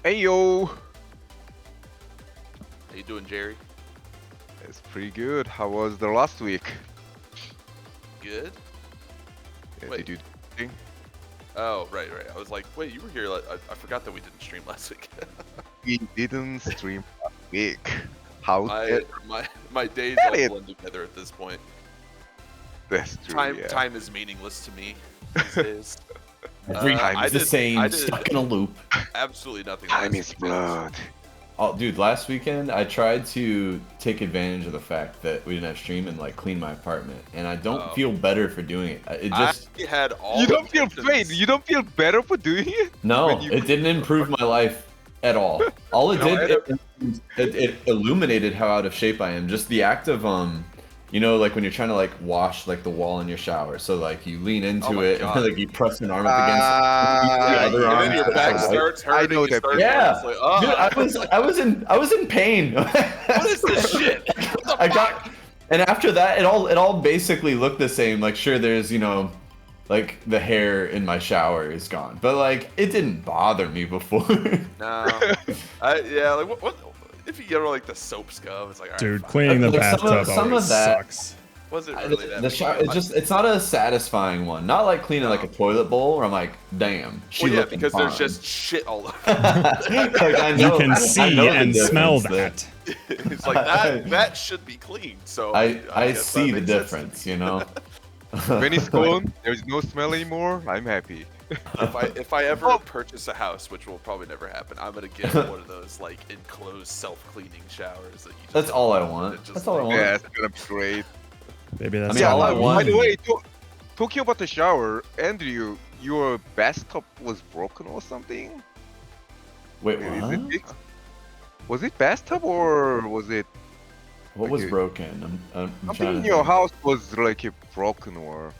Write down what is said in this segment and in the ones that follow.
Hey yo! How you doing, Jerry? It's pretty good. How was the last week? Good. Yeah, Wait. did you do anything? Oh, right. I was like, wait, you were here. I forgot that we didn't stream last week. We didn't stream last week. How dare my days Get all it. blend together at this point. That's true, Time yeah. time is meaningless to me these days. Every time I is the did- same, I did- stuck in a loop. Absolutely nothing. Time last is weekend. blood. Oh, dude, last weekend I tried to take advantage of the fact that we didn't have stream and like clean my apartment, and I don't Oh. feel better for doing it. It just I had all You don't feel intentions- wait, you don't feel better for doing it? no, when you it didn't improve my life at all. All it No, did, it illuminated how out of shape I am. Just the act of you know, like when you're trying to like wash like the wall in your shower. So like you lean into my it God. and like you press an arm up against the other and arm. then your back starts hurting. I know you that start Yeah, it's like, dude, I was in pain. what is this shit? What the I fuck? got, and after that, it all basically looked the same. Like, sure, there's like the hair in my shower is gone, but like it didn't bother me before. No. Yeah, like what if you get like the soap scum, it's like, all right, Dude, fine. cleaning the Like, bathtub some always of that- sucks. Was it really that The big? shower, it's not a satisfying one. Not like cleaning like a toilet bowl where I'm like, damn, she Well, yeah, looking because there's fine. just shit all over. Like, I You know- can I see know the and smell difference there. that. It's like that should be clean. So I guess see that the makes sense. difference, you know. When it's gone, there's no smell anymore. I'm happy. If I ever purchase a house, which will probably never happen, I'm gonna get one of those like enclosed self-cleaning showers that you just That's all I want. that just, That's all I like, want. Yeah, it's gonna be great. Maybe that's I mean, all I all want- By the way, talking about the shower, Andrew, your bathtub was broken or something? Wait, Is what? it fixed? Was it bathtub or was it What was Okay. broken? I'm something trying in to your think. house was like broken or?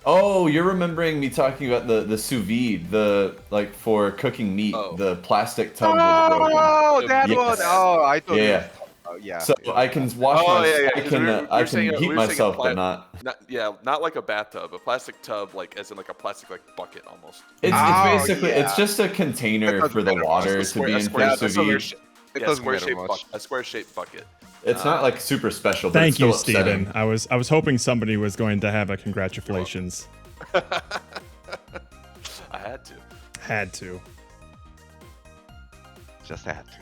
Oh, you're remembering me talking about the sous vide, the like for cooking meat, Oh. the plastic tub was broken. Oh, that Yes. one! Oh, I thought. Yeah. Yeah. So I can wash Oh, my, yeah, yeah, I 'cause can we were- I we were saying- can we heat were saying myself, pla- but not. not like a bathtub, a plastic tub, like as in like a plastic like bucket almost. It's Oh, basically yeah. it's just a container That for the doesn't matter. water Just to be in a for square, sous square, vide. sh- It yeah, doesn't square matter shaped much. a square shaped bucket. It's not like super special. But Thank it's you, still upsetting. Steven. I was hoping somebody was going to have a congratulations. I had to. Had to. Just had to.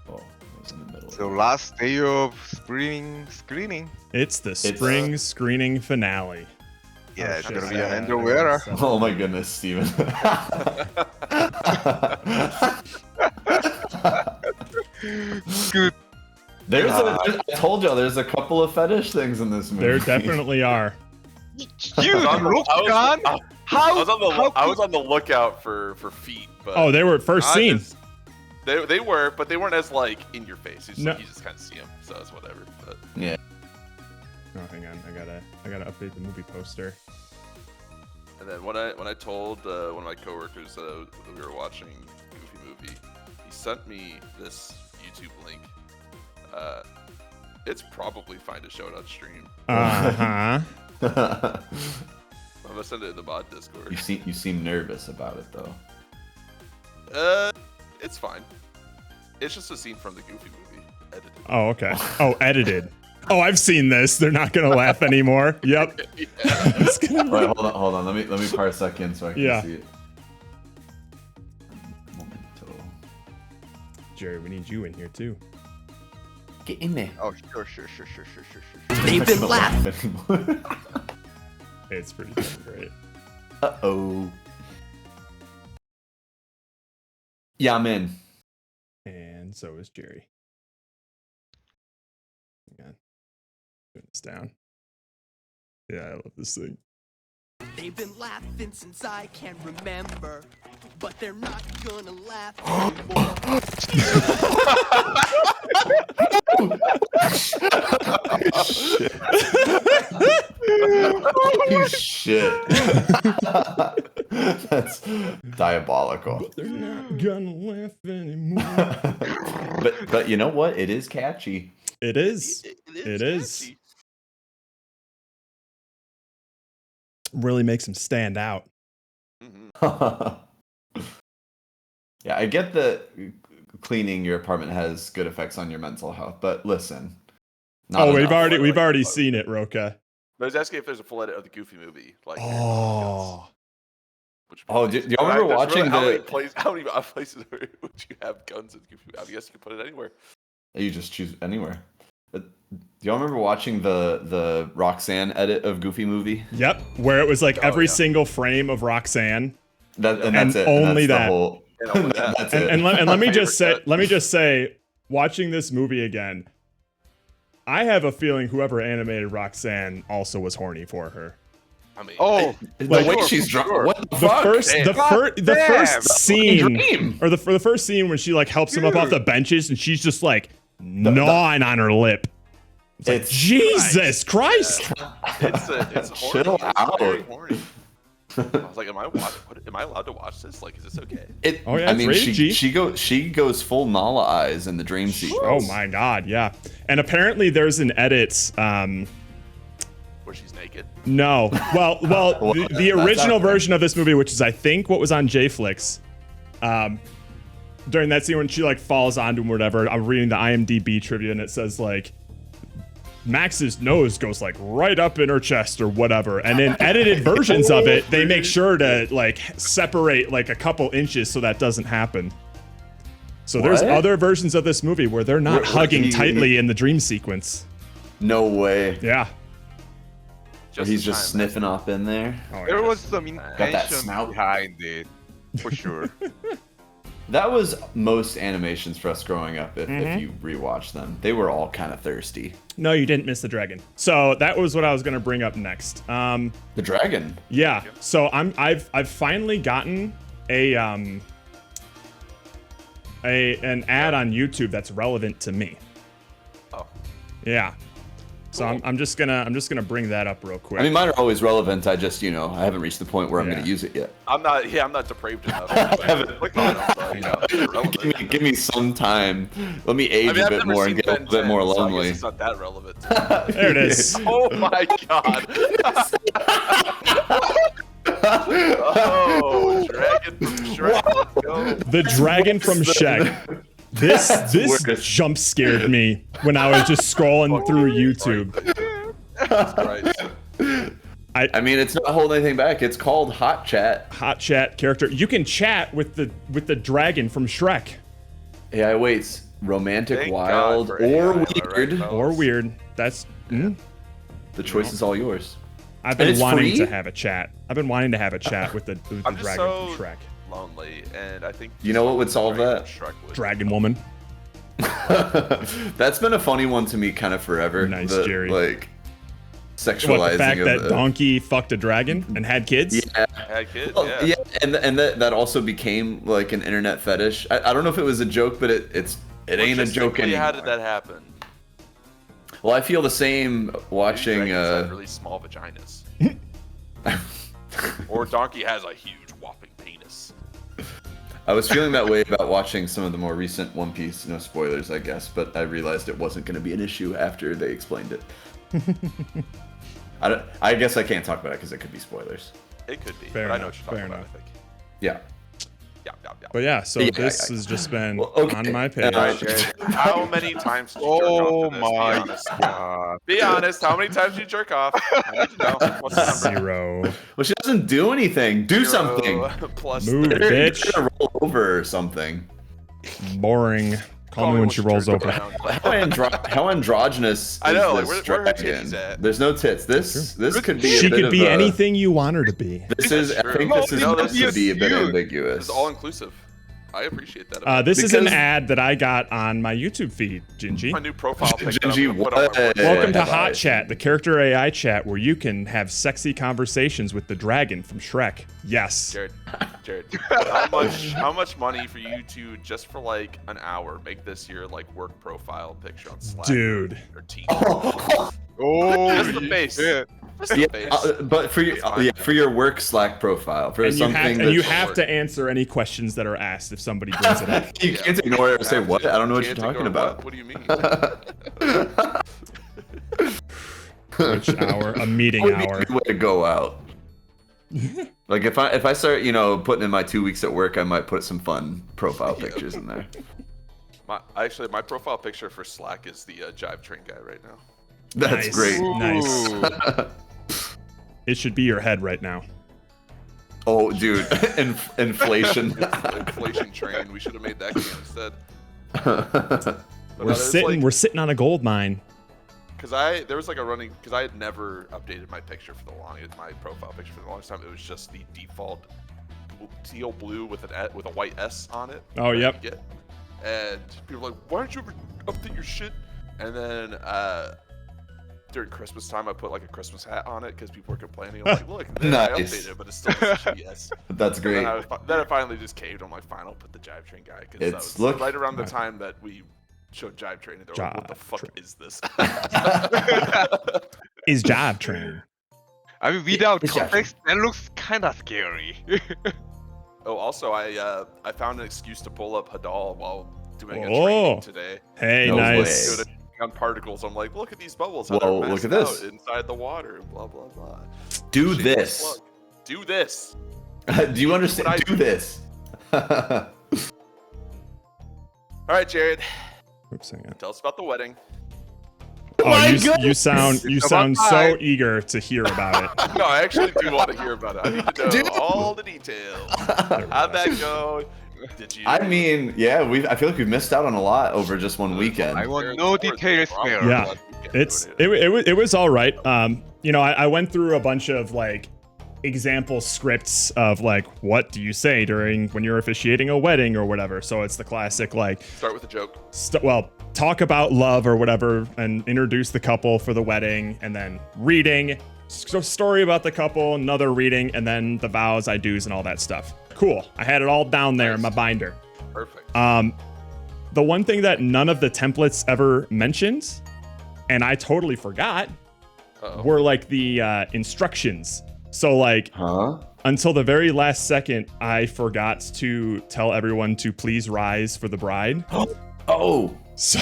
Oh, I was in the middle. So last day of screening. It's the spring screening finale. Yeah, it's shit. gonna be Yeah, an underwear. Oh my goodness, Steven. Good. I told y'all there's a couple of fetish things in this movie. There definitely are. You look gone. I How? was on the lookout for feet, but Oh, they were at first I scene. just- they were, but they weren't as like in your face. You just, No. you just kind of see them, so it's whatever. But Yeah. Oh, hang on. I gotta update the movie poster. and then when I told one of my coworkers that we were watching Goofy movie, he sent me this YouTube link. It's probably fine to show it on stream. Uh-huh. I'm gonna send it in the mod Discord. you seem nervous about it though. It's fine. It's just a scene from the Goofy movie, edited. Oh, okay. Oh, edited. Oh, I've seen this. They're not gonna laugh anymore. Yep. Yeah. It's gonna All right, hold on. Let me parse that in so I can Yeah. see it. Momento. Jerry, we need you in here too. Get in there. Oh, sure. They've been laughing. laughing. It's pretty fucking great. Uh-oh. Yeah, I'm in. And so is Jerry. Hang on. Turn this down. Yeah, I love this thing. They've been laughing since I can remember, but they're not gonna laugh anymore. Holy shit. That's diabolical. But they're not gonna laugh anymore. But you know what? It is catchy. It is. It is. Really makes him stand out. Yeah, I get that cleaning your apartment has good effects on your mental health, but listen. not Oh, we've enough. already seen it, Roka. But I was asking if there's a full edit of the Goofy movie. Like, Oh. which Oh, do y'all remember watching how many the- places would you have guns in Goofy? I guess you can put it anywhere. You just choose anywhere. But do y'all remember watching the Roxanne edit of Goofy movie? Yep, where it was like every yeah. single frame of Roxanne. And that's it. only that's that. The whole, And only that. that's And, it. and, let, and let me just say, Favorite cut. watching this movie again, I have a feeling whoever animated Roxanne also was horny for her. I mean, Oh, The Like, way sure, she's for drunk. sure. What the the fuck? the first scene, dream. or the first scene when she like helps him up off the benches and she's just like gnawing on her lip. It's like, It's Jesus Christ. it's horny. Chill It's out. very horny. I was like, am I allowed to watch this? Like, is this okay? Oh, yeah, I it's mean, rated G. she goes full Nala eyes in the dream sequence. Oh my God, yeah. And apparently there's an edit. Where she's naked. No, well, the that's original out there. version of this movie, which is I think what was on JFlix, during that scene when she like falls onto him or whatever. I'm reading the IMDb trivia and it says like Max's nose goes like right up in her chest or whatever. And in edited versions of it, they make sure to like separate like a couple inches so that doesn't happen. So there's What? other versions of this movie where they're not Where hugging he- tightly in the dream sequence. No way. Yeah. Or he's in just time, man. sniffing up in there. Oh, There yeah. was some that intention snout. behind it, for sure. That was most animations for us growing up. If you rewatch them, they were all kind of thirsty. No, you didn't miss the dragon. So that was what I was gonna bring up next. The dragon. Yeah. So I've finally gotten an ad on YouTube that's relevant to me. Oh, Yeah. So I'm just gonna bring that up real quick. I mean, mine are always relevant. I just, I haven't reached the point where I'm Yeah. going to use it yet. I'm not depraved enough. Click on them, but, relevant. Give me some time. Let me age a I've bit never more seen and get a Ben little bit more 10, so I guess lonely. it's not that relevant. There it is. Oh my god. Oh, dragon from Shrek. Let's go. The dragon from Shrek. This worse. jump scared me when I was just scrolling through YouTube. Christ. I mean, it's not holding anything back. It's called Hot Chat. Hot chat character. You can chat with the dragon from Shrek. Yeah, it waits. Romantic, Thank wild, God for or AI, am I right, weird. fellas? Or weird. That's The choice is all yours. I've And been it's wanting free? to have a chat. I've been wanting to have a chat with the I'm just dragon so from Shrek. lonely, and I think You know what would solve Dragon that? from Shrek would. Dragon woman. That's been a funny one to me kind of forever. Nice, the, Jerry. Like, What, sexualizing the fact of that the... Donkey fucked a dragon and had kids? Yeah. Had kids, Well, yeah. and that also became like an internet fetish. I don't know if it was a joke, but it ain't a joke Logistically, anymore. How did that happen? Well, I feel the same watching. Dragons have really small vaginas. Or Donkey has a huge whopping penis. I was feeling that way about watching some of the more recent One Piece. No spoilers, I guess, but I realized it wasn't going to be an issue after they explained it. I guess I can't talk about it because it could be spoilers. It could be, Fair but I know enough, what you're talking fair about, enough. I think. Yeah. Yeah. But yeah, so Yeah, this has just been Well, okay. on my page. Uh, Jared, how many times did you Oh jerk off to this? Be my honest. god. Be honest, how many times did you jerk off? I need to know. What's the number? 0. Well, she doesn't do anything. Do something. 0 plus Move, 30. You're bitch. gonna roll over or something. Boring. Call me when she rolls over. How androgynous I know, is like, this where are her dragon? titties at? There's no tits. This could be. She a bit could of be a- anything you want her to be. This is. I True. think this is No, meant this to is be a bit huge. ambiguous. It's all inclusive. I appreciate that. This is an Because- ad that I got on my YouTube feed, Gingy. My new profile picture. I'm Gingy, gonna put on my what? website. Welcome to have Hot I Chat, the character AI chat where you can have sexy conversations with the dragon from Shrek. Yes. Jared, how much money for you to just for like an hour make this your like work profile picture on Slack? Dude. Or Teams? Oh, Just the face. shit. Just the Yeah, face. but for your work Slack profile, for And you something have, that and you have to answer any questions that are asked if somebody brings it up. you can't ignore it or say Have what. to. I don't know what you're Can't talking ignore about. What do you mean? Which hour? A meeting Would be hour. a good way to go out. Like if I start putting in my 2 weeks at work, I might put some fun profile pictures in there. My profile picture for Slack is the Jive Train guy right now. That's Nice. great. Nice. Ooh. It should be your head right now. Oh, dude, inflation. Inflation train. We should have made that game instead. But We're sitting on a gold mine. Because there was like a running, because I had never updated my picture for my profile picture for the longest time. It was just the default teal blue with a white S on it. Oh, that you yep. get. And people were like, why don't you ever update your shit? And then during Christmas time, I put like a Christmas hat on it because people were complaining. I'm like, look, I Nice. updated it, but it's still just GS. That's great. Then I finally just caved on my final, put the Jive Train guy because that It's- was look- right around the time that we showed Jive Train, and they're like, what the Jive fuck Train. is this? Is Jive Train. I mean, without It's Jive context, that looks kind of scary. Oh, also, I found an excuse to pull up Hadal while doing a Oh. training today. Hey, No nice. way. Doing on particles. I'm like, look at these bubbles. How Whoa, they're look at maxed this. out inside the water. Blah blah blah. Do Shameless this. plug. Do this. Do you understand? what I Do this. All right, Jared. Oops, hang on. Tell us about the wedding. Oh, my you goodness! sound It's so about time. eager to hear about it. No, I actually do want to hear about it. I need to know Dude. all the details. How'd that go? Did you? I mean, yeah, I feel like we've missed out on a lot over just one weekend. I want no details there. Yeah. It was all right. You know, I went through a bunch of like example scripts of like what do you say during when you're officiating a wedding or whatever. So it's the classic like Start with a joke. talk about love or whatever and introduce the couple for the wedding, and then reading, story about the couple, another reading, and then the vows, I do's, and all that stuff. Cool. I had it all down there in my binder. Perfect. The one thing that none of the templates ever mentioned, and I totally forgot, Uh-oh. were like the instructions. So like Huh? until the very last second, I forgot to tell everyone to please rise for the bride. Oh. So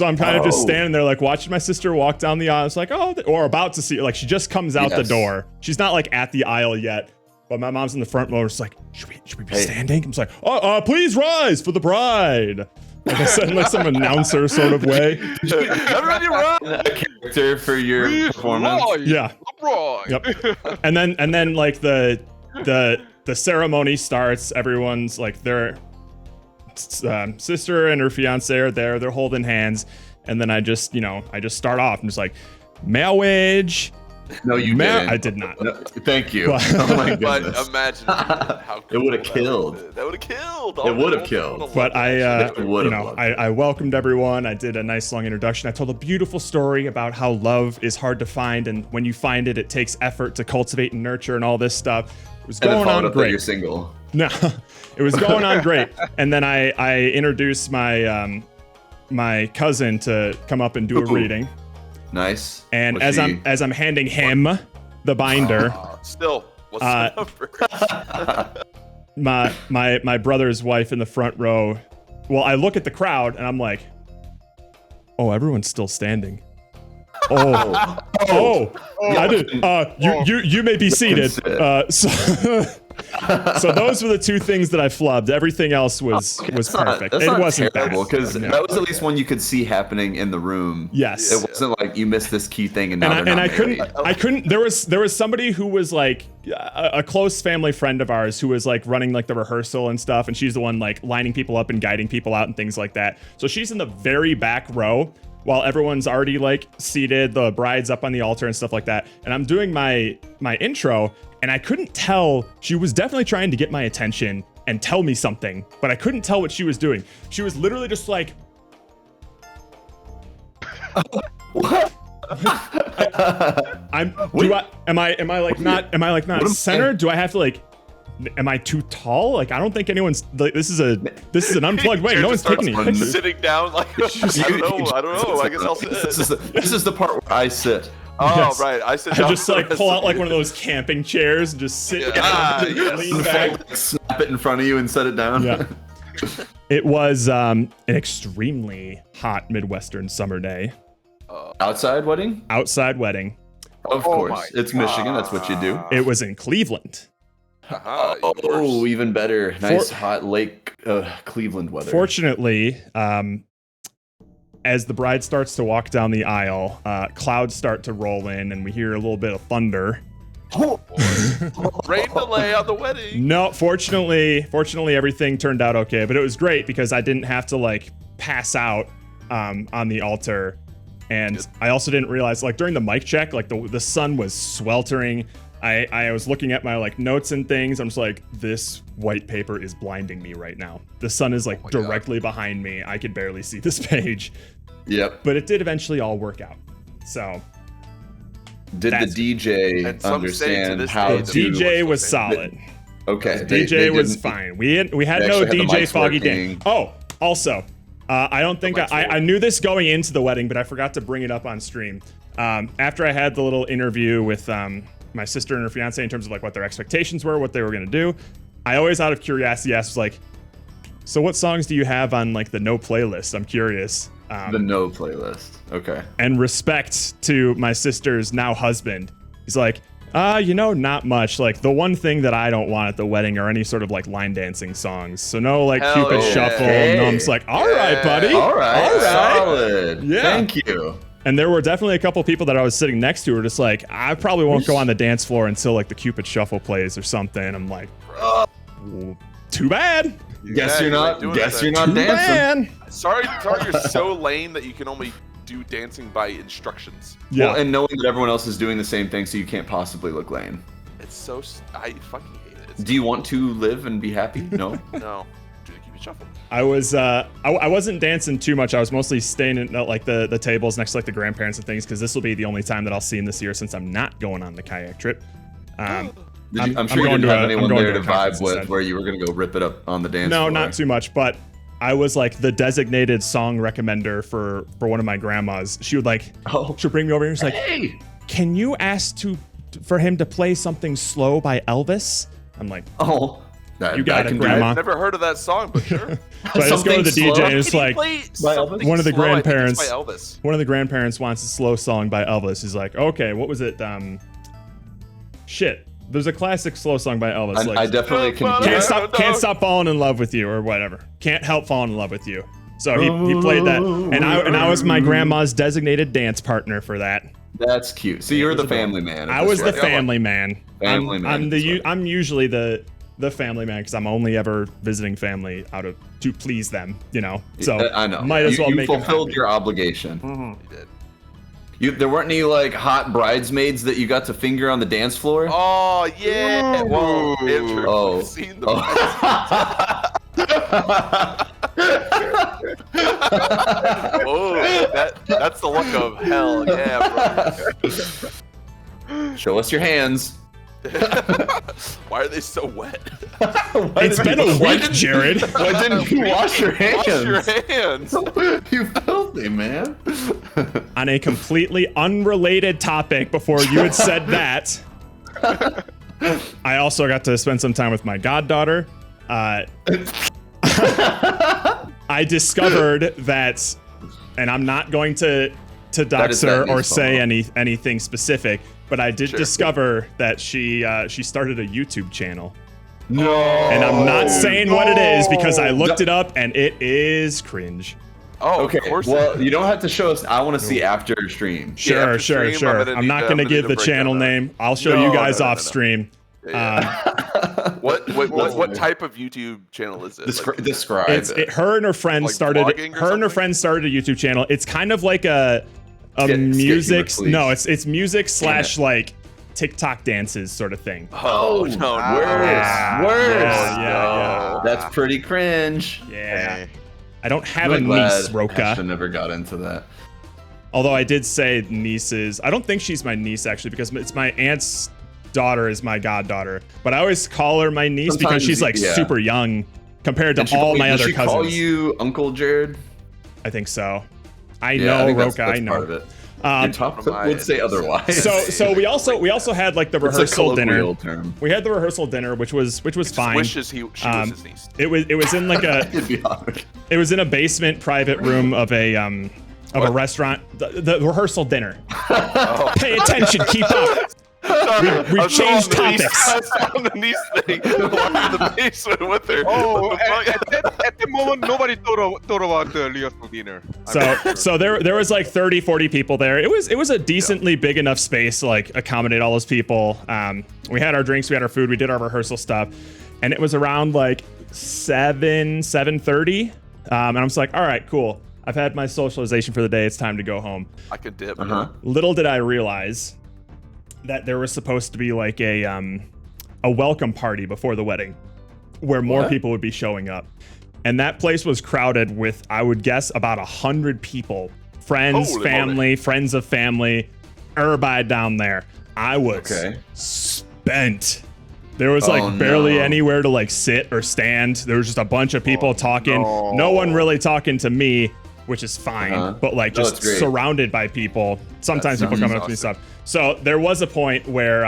I'm kind of just Oh. standing there, like watching my sister walk down the aisle. It's like, oh, or about to see, like she just comes out the Yes. door. She's not like at the aisle yet, but my mom's in the front row. It's like, should we be Hey. standing? I'm just like, please rise for the bride. Like I said in like some announcer sort of way. Everybody run! A character for your Please performance. rise, Yeah. LeBron. Yep. And then like the ceremony starts. Everyone's like their sister and her fiance are there. They're holding hands, and then I just start off. I'm just like, marriage. No, you didn't. I did not. No, thank you. But- Oh my But goodness. imagine how It would've cool killed. That would have killed. It would've killed. But It would've loved it. I welcomed everyone. I did a nice long introduction. I told a beautiful story about how love is hard to find, and when you find it, it takes effort to cultivate and nurture, and all this stuff. It was And then going followed on up that great. you're single. No, it was going on great. And then I introduced my my cousin to come up and do a Ooh. reading. Nice. And Was as I'm handing him the binder, Still, what's Uh, the number? my brother's wife in the front row. Well, I look at the crowd and I'm like, oh, everyone's still standing. Oh, I did. You may be seated. So those were the two things that I flubbed. Everything else was perfect. That's It not wasn't terrible bad. because No. that was at least one you could see happening in the room. Yes. It wasn't like you missed this key thing and now And they're I not couldn't married. there was somebody who was like a close family friend of ours who was like running like the rehearsal and stuff, and she's the one like lining people up and guiding people out and things like that. So she's in the very back row while everyone's already like seated, the bride's up on the altar and stuff like that. And I'm doing my intro, and I couldn't tell. She was definitely trying to get my attention and tell me something, but I couldn't tell what she was doing. She was literally just like, What? am I like not centered? Do I have to like, am I too tall? Like, I don't think anyone's like, this is an unplugged way. No one's taking me. starts Sitting down like I don't know. I guess I'll sit. This is the part where I sit. Oh Yes. right, I sit I down. just like pull out like one of those camping chairs and just sit Yeah. down, Ah, and yes. lean back. Snap it in front of you and set it down. Yeah. It was an extremely hot Midwestern summer day. Outside wedding? Outside wedding. Of Oh course. my It's Michigan. That's what you do. It was in Cleveland. Oh, even better. Nice hot Lake Cleveland weather. Fortunately, as the bride starts to walk down the aisle, clouds start to roll in, and we hear a little bit of thunder. Rain delay on the wedding. No, fortunately, everything turned out okay. But it was great because I didn't have to like pass out on the altar, and I also didn't realize like during the mic check, like the sun was sweltering. I was looking at my like notes and things. I'm just like, this white paper is blinding me right now. The sun is like directly behind me. I could barely see this page, Yep. but it did eventually all work out. So Did That's- the DJ And some say to understand this how day to? the DJ was the- solid. Okay, The they DJ was didn't- fine. We had they no actually had the DJ mics Foggy working. Dan. Oh, also, I don't think mics I knew this going into the wedding, but I forgot to bring it up on stream. After I had the little interview with my sister and her fiance in terms of like what their expectations were, what they were gonna do, I always out of curiosity asked like, so what songs do you have on like the no playlist? I'm curious. The no playlist. Okay. And respect to my sister's now husband. He's like, not much. Like the one thing that I don't want at the wedding are any sort of like line dancing songs. So no like Hell Cupid yeah. Shuffle. Hey. No, I'm just like, all right, buddy. All right. All right. Solid. Yeah. Thank you. And there were definitely a couple people that I was sitting next to who were just like, I probably won't go on the dance floor until like the Cupid Shuffle plays or something. I'm like, well, too bad. Guess Yeah, you're you like not. doing Guess that. you're not Too dancing. bad. Sorry, you're so lame that you can only do dancing by instructions. Yeah. Well, and knowing that everyone else is doing the same thing, so you can't possibly look lame. It's so I fucking hate it. It's, Do you want to live and be happy? No. no, do the Cupid Shuffle. I was I wasn't dancing too much. I was mostly staying at like the tables next to like the grandparents and things because this will be the only time that I'll see him this year since I'm not going on the kayak trip. I'm sure you going didn't to have I'm anyone going there to to a conference vibe with, instead. where you were gonna go rip it up on the dance No, floor. not too much, but I was like the designated song recommender for one of my grandmas. She would like, she'll bring me over and she's like, Hey. can you ask for him to play something slow by Elvis? I'm like, Oh. You got it, can do Grandma. I've never heard of that song, but sure. so I just go to the Something DJ slow? and it's like, one of the grandparents- By Elvis. one of the grandparents wants a slow song by Elvis. He's like, okay, what was it? Shit. There's a classic slow song by Elvis. I like, definitely can. can't stop falling in love with you or whatever. Can't help falling in love with you. So he played that, and I was my grandma's designated dance partner for that. That's cute. So you're the family man. I was the family man. Family man, sorry. I'm usually the family man because I'm only ever visiting family to please them, So I know. might as well you make them fulfilled happy. your obligation. You did. There weren't any like hot bridesmaids that you got to finger on the dance floor. Oh yeah. Whoa, Andrew. Oh. I've seen the Oh, that's the look of hell, yeah, Show us your hands. bro. Why are they so wet? It's been a week, Jared. Why didn't you wash your hands? Wash your hands. You filthy man. On a completely unrelated topic, before you had said that, I also got to spend some time with my goddaughter. I discovered that, and I'm not going to dox that her or news say FOMO. anything specific, but I did Sure. discover that she started a YouTube channel. No. And I'm not saying what it is because I looked it up and it is cringe. Oh, Okay. of course. Well, you don't have to show us. I want to see after stream. Sure, after sure, stream, sure. I'm I'm not gonna going to need give to the break channel that down. name. I'll show No, you guys no, no, off no. stream. What type of YouTube channel is it? Describe it. Her and her friend Like started. vlogging or Her and her something? friend started a YouTube channel. It's kind of like a Skit music. humor, please. No, it's music / like TikTok dances sort of thing. Oh no, worse. Yeah. That's pretty cringe. Yeah. I don't have I'm a glad niece, Roka. Ashton never got into that. Although I did say nieces. I don't think she's my niece actually because it's my aunt's daughter is my goddaughter. But I always call her my niece because Sometimes, she's like yeah. super young compared to And she- all wait, my does other she cousins. call you Uncle Jared? I think so. I Yeah, know, think that's- Roka. I that's know. part of it. Um, Your top one of my would say nieces. otherwise. So we also had like the it's a rehearsal dinner. colloquial term. We had the rehearsal dinner, which was fine. Wishes she was his niece. It was in like a It'd be odd. it was in a basement private room of a restaurant. The rehearsal dinner. Pay attention, keep up. We've changed topics. On the niece thing. Why in the basement with her? Oh, What the fuck? at the moment, nobody thought about the rehearsal dinner. So there was like 30, 40 people there. It was a decently big enough space to like accommodate all those people. We had our drinks, we had our food, we did our rehearsal stuff, and it was around like 7:30. And I'm just like, all right, cool. I've had my socialization for the day. It's time to go home. I could dip. Little did I realize that there was supposed to be like a welcome party before the wedding where more people would be showing up. And that place was crowded with, I would guess, about 100 people friends, Holy family, moly. friends of family, everybody down there. I was Okay. spent. There was like barely anywhere to like sit or stand. There was just a bunch of people talking. No one really talking to me, which is fine, but like No, just it's great. surrounded by people. Sometimes people sounds coming up to me and stuff. So there was a point where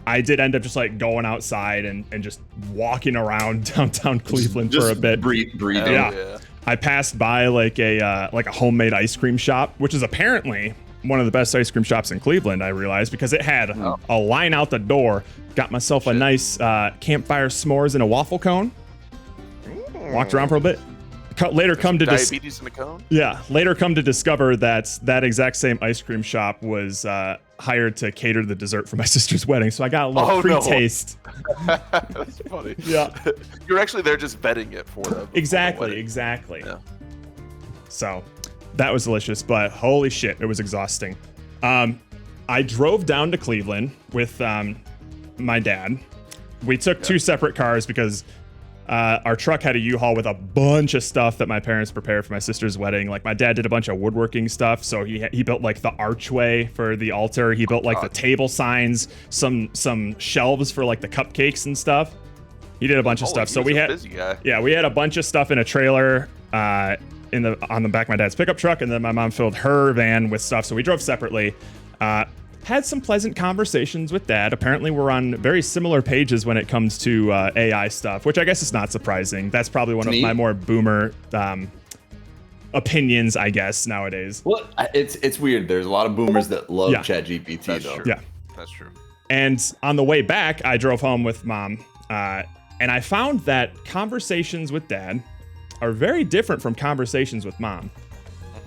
I did end up just like going outside and just walking around downtown Cleveland for a bit. Breathing. Yeah. I passed by like a homemade ice cream shop, which is apparently one of the best ice cream shops in Cleveland, I realized, because it had a line out the door. Got myself a nice campfire s'mores and a waffle cone. Walked around for a bit. Later come to diabetes in a cone. later come to discover that exact same ice cream shop was hired to cater the dessert for my sister's wedding. So I got a little free taste. That's funny. Yeah. You're actually there just vetting it for them. Exactly. Yeah. So that was delicious, but holy shit, it was exhausting. I drove down to Cleveland with my dad. We took two separate cars because our truck had a U-Haul with a bunch of stuff that my parents prepared for my sister's wedding. Like my dad did a bunch of woodworking stuff, so he built like the archway for the altar. He built like the table signs, some shelves for like the cupcakes and stuff. He did a bunch of stuff. So we had busy guy. Yeah, we had a bunch of stuff in a trailer on the back of my dad's pickup truck, and then my mom filled her van with stuff. So we drove separately. Had some pleasant conversations with dad. Apparently we're on very similar pages when it comes to AI stuff, which I guess is not surprising. That's probably one of my more boomer opinions, I guess, nowadays. Well, it's weird. There's a lot of boomers that love ChatGPT, though. True. Yeah. That's true. And on the way back, I drove home with mom, and I found that conversations with dad are very different from conversations with mom.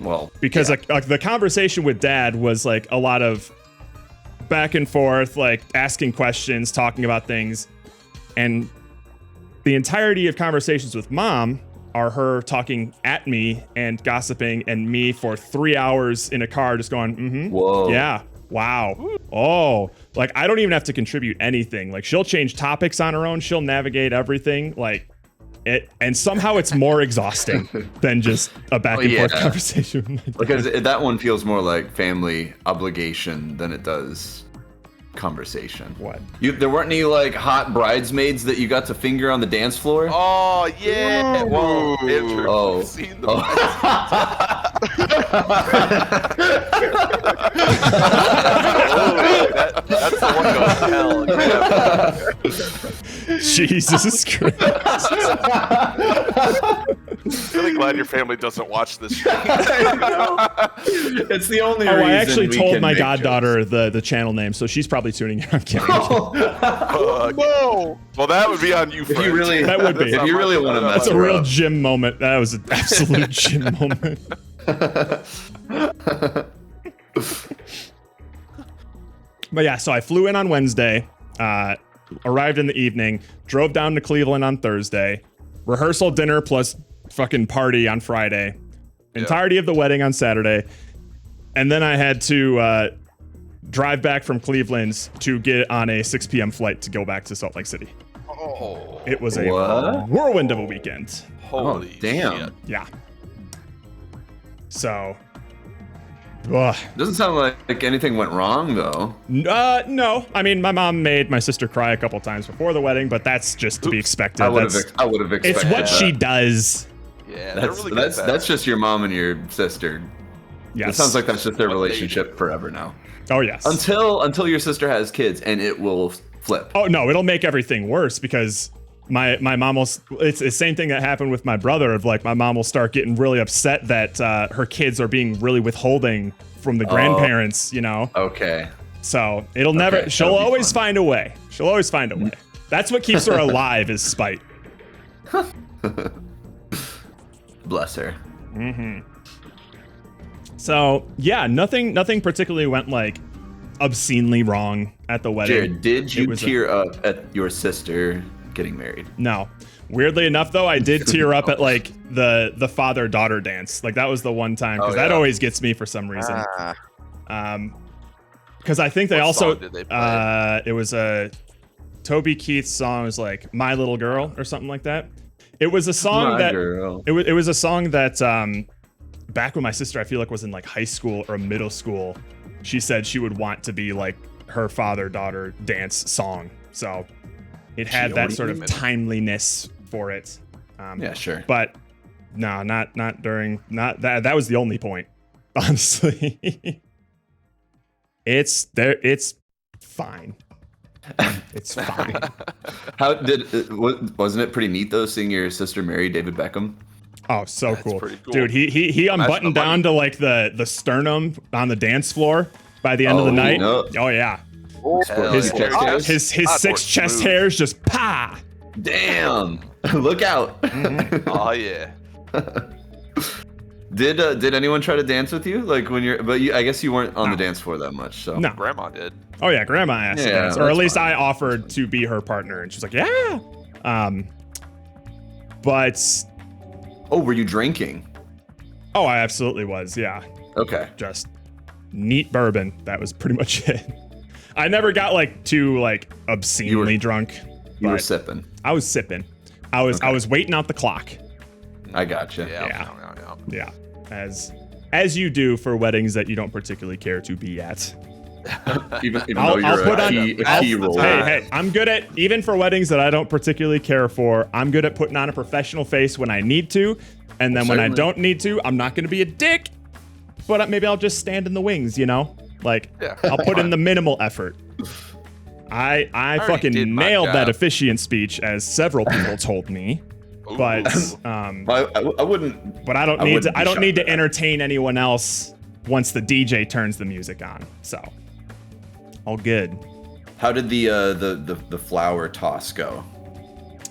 Well, Because like the conversation with dad was like a lot of back and forth, like asking questions, talking about things. And the entirety of conversations with mom are her talking at me and gossiping and me for 3 hours in a car just going, whoa. yeah, wow. Oh, like I don't even have to contribute anything. Like she'll change topics on her own. She'll navigate everything. Like it, and somehow it's more exhausting than just a back and forth conversation with my dad. Because that one feels more like family obligation than it does conversation. What? There weren't any like hot bridesmaids that you got to finger on the dance floor? Oh yeah. Whoa, Andrew. Oh. You've seen the that's the one going to hell. Jesus Christ. Really glad your family doesn't watch this show. It's the only Oh, reason I actually we told can my make goddaughter the channel name, so she's probably tuning in. I'm kidding. No. Well, that would be on you, If friend. you really, That would be. if you really want to mess That's a her real up. gym moment. That was an absolute gym moment. But yeah, so I flew in on Wednesday, arrived in the evening, drove down to Cleveland on Thursday, rehearsal dinner plus fucking party on Friday, entirety of the wedding on Saturday, and then I had to drive back from Cleveland to get on a 6 p.m. flight to go back to Salt Lake City. Oh, It was a What? whirlwind of a weekend. holy damn. shit. Yeah. So, ugh. Doesn't sound like anything went wrong though. No. I mean, my mom made my sister cry a couple times before the wedding, but that's just to be expected. I would have It's expected. what she that. does. Yeah, they're That's really good at that. that's just your mom and your sister. Yes. It sounds like that's just their What they relationship forever now. Oh, yes. Until your sister has kids, and it will flip. Oh, no, it'll make everything worse because my mom will. It's the same thing that happened with my brother. Of like, my mom will start getting really upset that her kids are being really withholding from the grandparents, you know? Okay. So it'll never. Okay, She'll that'll be always fun. find a way. She'll always find a way. That's what keeps her alive is spite. Bless her. So yeah, nothing particularly went like obscenely wrong at the wedding. Jared, did It you was tear up at your sister getting married? No. Weirdly enough, though, I did tear up at like the father-daughter dance. Like that was the one time because that always gets me for some reason. Because I think they What also song did they play? it was a Toby Keith's song. It was like "My Little Girl" or something like that. It was a song My that girl. it was a song that back when my sister, I feel like, was in like high school or middle school, she said she would want to be like her father-daughter dance song. So it had that sort of timeliness for it. Yeah, sure. But no, not during, not that. That was the only point, honestly. It's fine. It's fine. How wasn't it pretty neat though, seeing your sister marry David Beckham? Oh, so cool. pretty cool. Dude, he unbuttoned down to like the sternum on the dance floor by the end of the night. No. Oh yeah. His chest hairs? His God, 6 more chest smooth. hairs just pa. Damn! Look out! Oh yeah. Did anyone try to dance with you? Like when you're, but I guess you weren't on the dance floor that much. So No. Grandma did. Oh yeah, grandma asked to Yeah, dance, or at that's least fine. I offered to be her partner, and she's like, yeah. But Oh, were you drinking? oh, I absolutely was. Yeah, Okay. just neat bourbon. That was pretty much it. I never got like too like obscenely drunk. You were but sipping. I was sipping. I was waiting out the clock. I gotcha. Yeah. Yeah, as you do for weddings that you don't particularly care to be at. Even I'll though you're put a on- key role. Hey, I'm good at, even for weddings that I don't particularly care for, I'm good at putting on a professional face when I need to, and then when I Certainly. don't need to, I'm not going to be a dick, but maybe I'll just stand in the wings, you know? Like, Yeah. I'll put in the minimal effort. I already fucking did my nailed that job. officiant speech, as several people told me, Ooh. but I wouldn't. but I don't I need wouldn't to. be I don't shocked need to by that. entertain anyone else once the DJ turns the music on. So, all good. How did the flower toss go?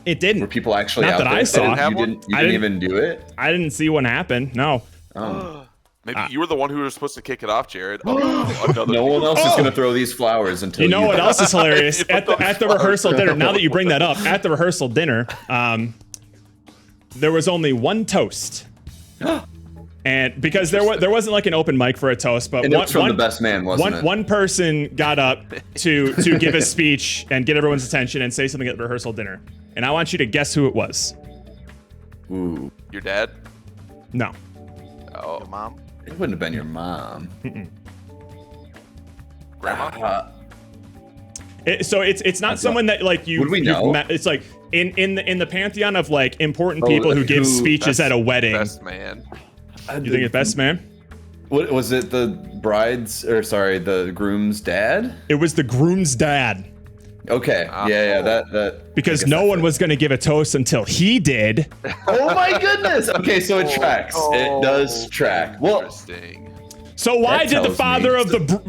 It didn't. Were people actually Not out that there? I saw. Didn't have You one? didn't. You I didn't didn't- even do it. I didn't see one happen. No. Oh. Maybe you were the one who was supposed to kick it off, Jared. Oh, another No one else is Oh. gonna throw these flowers until You know what do. else is hilarious? You at put the those at the flowers rehearsal dinner. Now that you bring that up, at the rehearsal dinner, there was only one toast. And because there wasn't like an open mic for a toast, but And it was from the best man, wasn't it? one person got up to give a speech and get everyone's attention and say something at the rehearsal dinner. And I want you to guess who it was. Ooh, Your dad? No. Oh, mom? it wouldn't have been your mom. Grandma? So it's not someone that like you. Would we you've know? met. It's like in the pantheon of like important people who give who- speeches at a wedding. Best man. You think it's best man? What was it? The bride's, or sorry, the groom's dad? It was the groom's dad. Okay, yeah, that. Because I guess no that's one it. was going to give a toast until he did. Oh my goodness! Okay, so it tracks. It does track. Well, Interesting. So why That did the tells father me.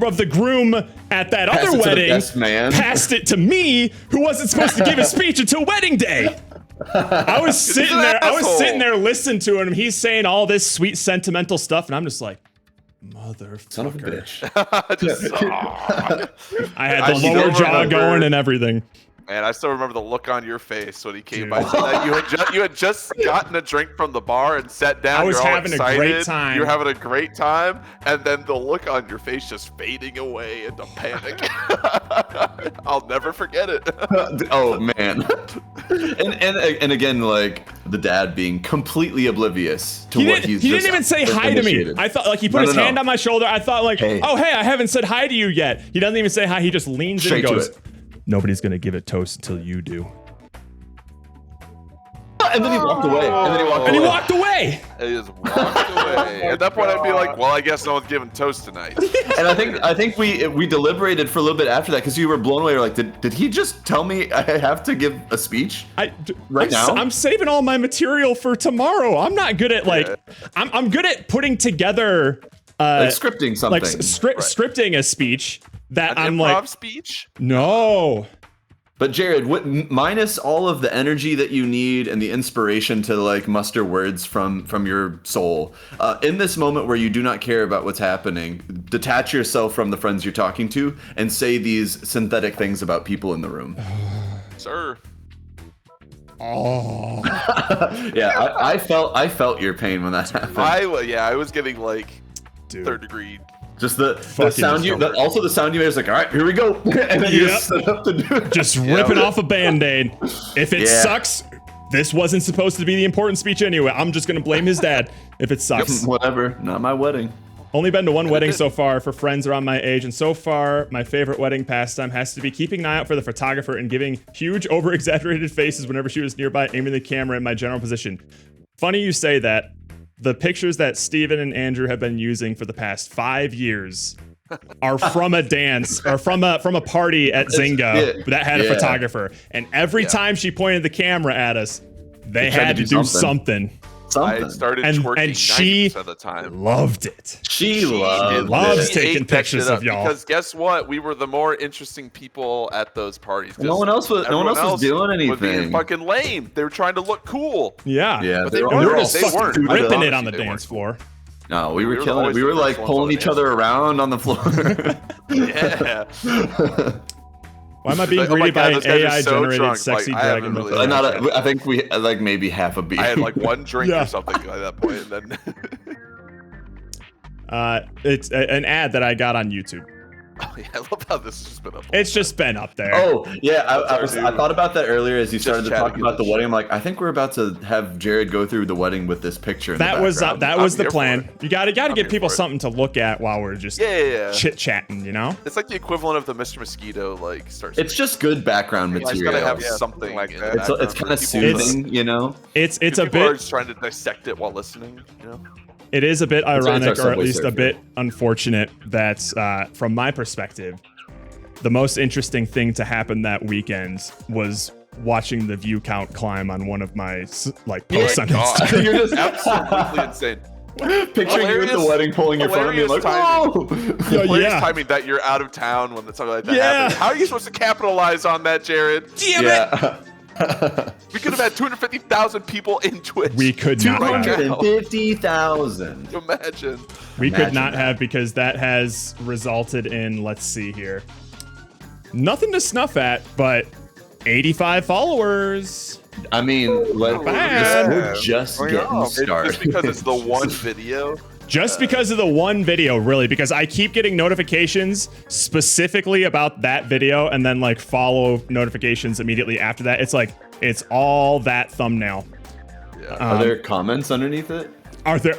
of the groom at that Pass it other to the wedding best man. passed it to me, who wasn't supposed to give a speech until wedding day? I was sitting an there. I was asshole. sitting there listening to him. He's saying all this sweet sentimental stuff, and I'm just like, motherfucker. son of a bitch. I had I the still lower jaw remember- going and everything. Man, I still remember the look on your face when he came Dude. by. So that you had just gotten a drink from the bar and sat down. I was You're all having a excited. great time. You're having a great time, and then the look on your face just fading away into panic. I'll never forget it. Oh man. And again, like the dad being completely oblivious to He what didn't, he's he just didn't even say hi to me. initiated. I thought like he put No, his no, no. hand on my shoulder. I thought like, Hey. oh hey, I haven't said hi to you yet. He doesn't even say hi. He just leans Straight in to and goes, it. nobody's gonna give it toast until you do. And then he walked away. And he walked away. He just walked away. At that point, I'd be like, "Well, I guess no one's giving toast tonight." And I think we deliberated for a little bit after that because you were blown away. You're like, did he just tell me I have to give a speech? Right now? I'm saving all my material for tomorrow. I'm not good at like, I'm good at putting together Like scripting something. like scripting a speech that An I'm improv like, speech. no. But Jared, minus all of the energy that you need and the inspiration to like muster words from your soul, in this moment where you do not care about what's happening, detach yourself from the friends you're talking to and say these synthetic things about people in the room. Sir. Oh, Yeah, I felt your pain when that happened. I was getting like dude. third degree. Just the Fucking sound you, discomfort. also the sound you made is like, all right, here we go, and then you Yep. just set up to do it. Just ripping off a band-aid. If it Yeah. sucks, this wasn't supposed to be the important speech anyway. I'm just gonna blame his dad if it sucks. Whatever. Not my wedding. Only been to one wedding so far for friends around my age, and so far, my favorite wedding pastime has to be keeping an eye out for the photographer and giving huge, over-exaggerated faces whenever she was nearby, aiming the camera in my general position. Funny you say that. The pictures that Steven and Andrew have been using for the past 5 years are from a dance or from a party at Zynga that had a photographer. And every time she pointed the camera at us, they had to do something. I started twerking 90% of the time. Loved it. She loves taking pictures of y'all. Because guess what? We were the more interesting people at those parties. No one else was doing anything. Was being fucking lame. They were trying to look cool. Yeah. But they were just fucking ripping it on the dance floor. No, we were killing it. We were like pulling each other around on the floor. Yeah. Why am I being greeted by an AI-generated sexy dragon? I think we like maybe half a beer. I had like one drink or something at that point, and then. It's an ad that I got on YouTube. Oh yeah, I love how this has just been up. It's just been up there. Oh yeah, I thought about that earlier as you started to talk about the wedding. I'm like, I think we're about to have Jared go through the wedding with this picture. That was the plan. You gotta give people something to look at while we're just chit chatting. You know, it's like the equivalent of the Mr. Mosquito like starts. It's just good background material. You gotta have something like that. It's kind of soothing, you know. It's a people bit. Are just trying to dissect it while listening, you know. It is a bit ironic, or at least a bit unfortunate, that from my perspective, the most interesting thing to happen that weekend was watching the view count climb on one of my posts on Instagram. You're just absolutely insane. Picturing you at the wedding pulling your phone and being like, whoa! Hilarious timing that you're out of town when something like that happens. How are you supposed to capitalize on that, Jared? Damn it! We could have had 250,000 people in Twitch. We could not have. 250,000. Imagine. We could not have, because that has resulted in, let's see here, nothing to snuff at, but 85 followers. I mean, we're just getting started. Just because it's the one video. Just because of the one video, really, because I keep getting notifications specifically about that video and then like follow notifications immediately after that. It's like, it's all that thumbnail. Yeah. Are there comments underneath it? Are there?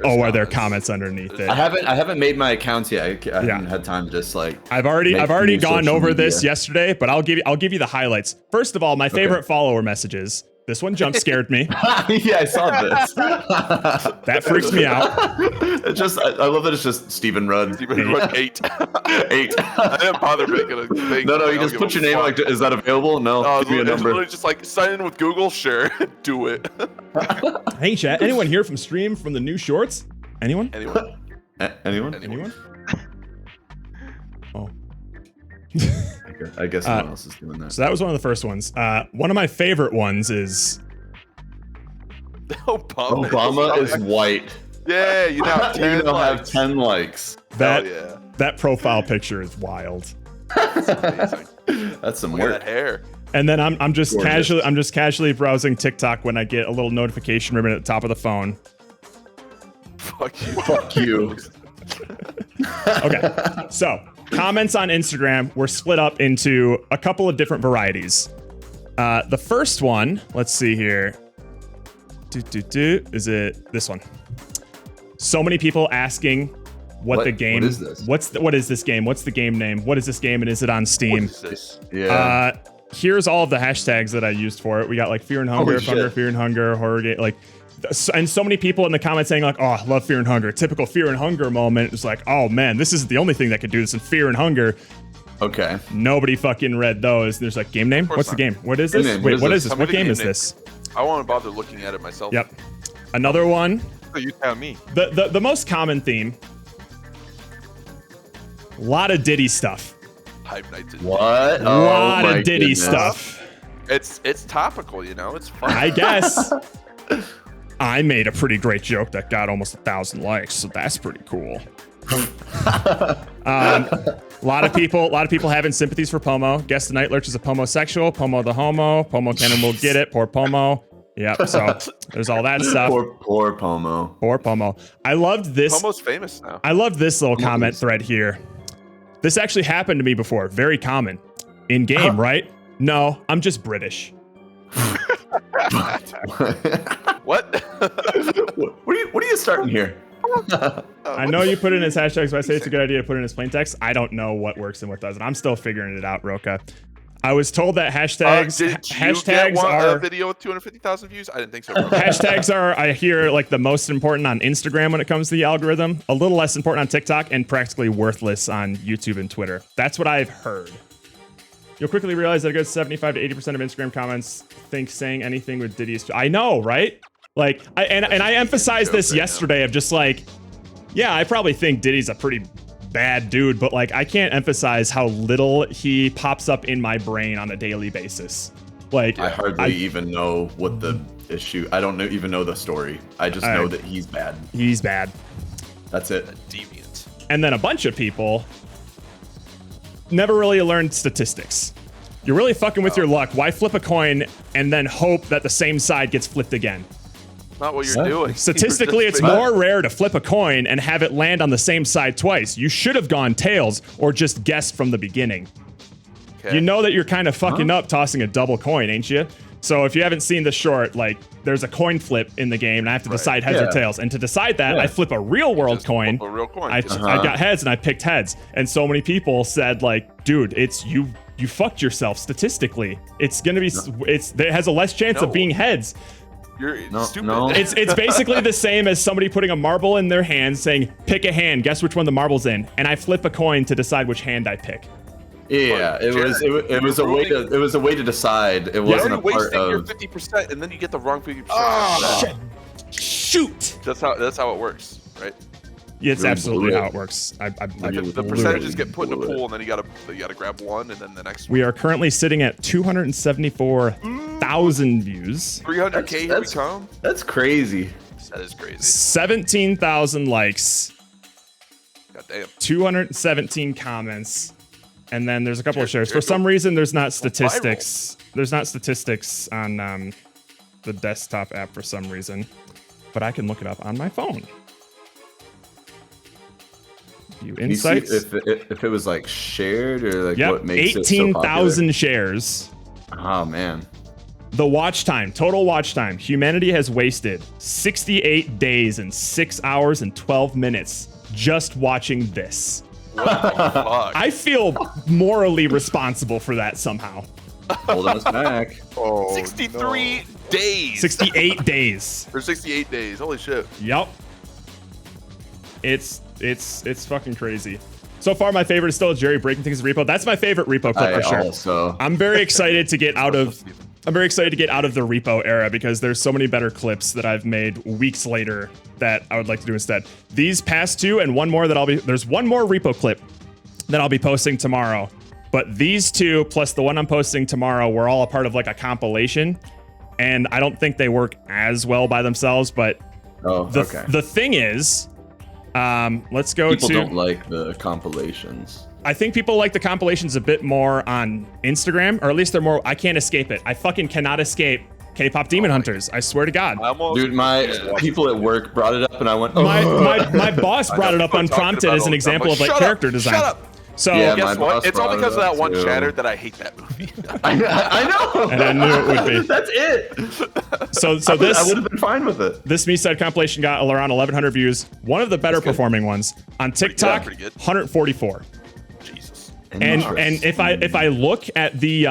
Are there comments underneath it? I haven't made my accounts yet. I haven't had time to just like. I've already gone over this yesterday, but I'll give you the highlights. First of all, my favorite follower messages. This one jump scared me. Yeah, I saw this. That freaks me out. I love that it's just Stephen Rudd. Stephen Rudd 8. 8. I didn't bother making a thing. No, you just put your name like, is that available? No, give me a number. Literally just like sign in with Google. Sure, do it. Hey, chat. Anyone here from stream from the new shorts? Anyone? Anyone? Oh. I guess no one else is doing that. So that was one of the first ones. One of my favorite ones is Obama is white. Yeah, you now have 10 likes. That profile picture is wild. That's amazing. That's some Look work. at that hair. And then I'm just casually browsing TikTok when I get a little notification ribbon at the top of the phone. Fuck you. Fuck you. Okay, so comments on Instagram were split up into a couple of different varieties. The first one, let's see here. Is it this one? So many people asking what the game. What is this? What is this game? What's the game name? What is this game, and is it on Steam? What is this? Yeah. Here's all of the hashtags that I used for it. We got like Fear and Hunger, Fear and Hunger, horror game, like. And so many people in the comments saying like, oh, I love Fear and Hunger. Typical Fear and Hunger moment. It's like, oh man, this isn't the only thing that could do this in Fear and Hunger. Okay. Nobody fucking read those. There's like, game name? What's the game? What is this? Wait, what is this? What game is this? I won't bother looking at it myself. Yep. Another one. So you tell me. The most common theme. A lot of Diddy stuff. Hype Nights. What? A lot of Diddy stuff. It's topical, you know. It's fun. I guess. I made a pretty great joke that got almost 1,000 likes, so that's pretty cool. A lot of people having sympathies for Pomo. Guess the Night Lurch is a pomosexual. Pomo the homo. Pomo Cannon will get it. Poor Pomo. Yep. So there's all that stuff. Poor Pomo. Poor Pomo. I loved this. Pomo's famous now. I love this little comment thread here. This actually happened to me before. Very common. In game, right? No, I'm just British. What? What are you starting here? I know you put it in as hashtags, but I say it's a good idea to put it in as plain text. I don't know what works and what doesn't. I'm still figuring it out, Roka. I was told that hashtags Did you hashtags get are a video with 250,000 views? I didn't think so. Bro. hashtags are, I hear, like the most important on Instagram when it comes to the algorithm, a little less important on TikTok, and practically worthless on YouTube and Twitter. That's what I've heard. You'll quickly realize that a good 75 to 80% of Instagram comments think saying anything with Diddy is. I know, right? Like, I emphasized this yesterday of just like, yeah, I probably think Diddy's a pretty bad dude, but like I can't emphasize how little he pops up in my brain on a daily basis. Like I hardly even know what the issue. I don't even know the story. I just know that he's bad. He's bad. That's it. A deviant. And then a bunch of people never really learned statistics. You're really fucking with your luck. Why flip a coin and then hope that the same side gets flipped again? Not what you're doing. Statistically, it's more rare to flip a coin and have it land on the same side twice. You should have gone tails or just guessed from the beginning. Okay. You know that you're kind of fucking up tossing a double coin, ain't you? So if you haven't seen the short, like there's a coin flip in the game and I have to decide heads or tails. And to decide that, I flip a real world coin. A real coin. I got heads and I picked heads. And so many people said like, dude, it's you fucked yourself statistically. It's going to be, it has a less chance of being heads. You're stupid. No. It's basically the same as somebody putting a marble in their hand saying, pick a hand, guess which one the marble's in. And I flip a coin to decide which hand I pick. Yeah, it was a way to decide. It wasn't a part wasting your of 50% and then you get the wrong 50%. Oh, shoot. That's how it works, right? Yeah, it's Really absolutely blew it. how it works. The percentages get put in a pool and then you gotta grab one and then the next one. We are currently sitting at 274,000 views. 300K here we come. That's crazy. That is crazy. 17,000 likes. God damn. 217 comments. And then there's a couple of shares. For some reason, there's not statistics. There's not statistics on the desktop app for some reason. But I can look it up on my phone. View Can you see insights. if it was like shared or like Yep, what makes it so 18,000 shares. popular? Oh man. The watch time, total watch time. Humanity has wasted 68 days and 6 hours and 12 minutes just watching this. What the fuck? I feel morally responsible for that somehow. Holding us back. Oh, 63 days. 68 days. Or 68 days. Holy shit. Yep. It's fucking crazy. So far, my favorite is still Jerry breaking things in repo. That's my favorite repo clip for sure. Also. I'm very excited to get out of. I'm very excited to get out of the repo era because there's so many better clips that I've made weeks later that I would like to do instead. These past two and one more that there's one more repo clip that I'll be posting tomorrow. But these two plus the one I'm posting tomorrow were all a part of like a compilation. And I don't think they work as well by themselves, but the thing is, let's go People to. don't like the compilations. I think people like the compilations a bit more on Instagram, or at least they're more. I can't escape it. I fucking cannot escape K-pop Demon Hunters. I swear to God. Dude, my people at work brought it up, and I went. Oh. My boss brought it up unprompted as an example of like character design. Shut up. So Yeah, Guess my what? boss It's all brought because it of that up, one too. chatter that I hate that movie. I know. And I knew it would be. That's it. So I this would have been fine with it. this Me Said compilation got around 1,100 views. One of the better performing ones on TikTok. pretty good. 144. Jesus. And if I look at the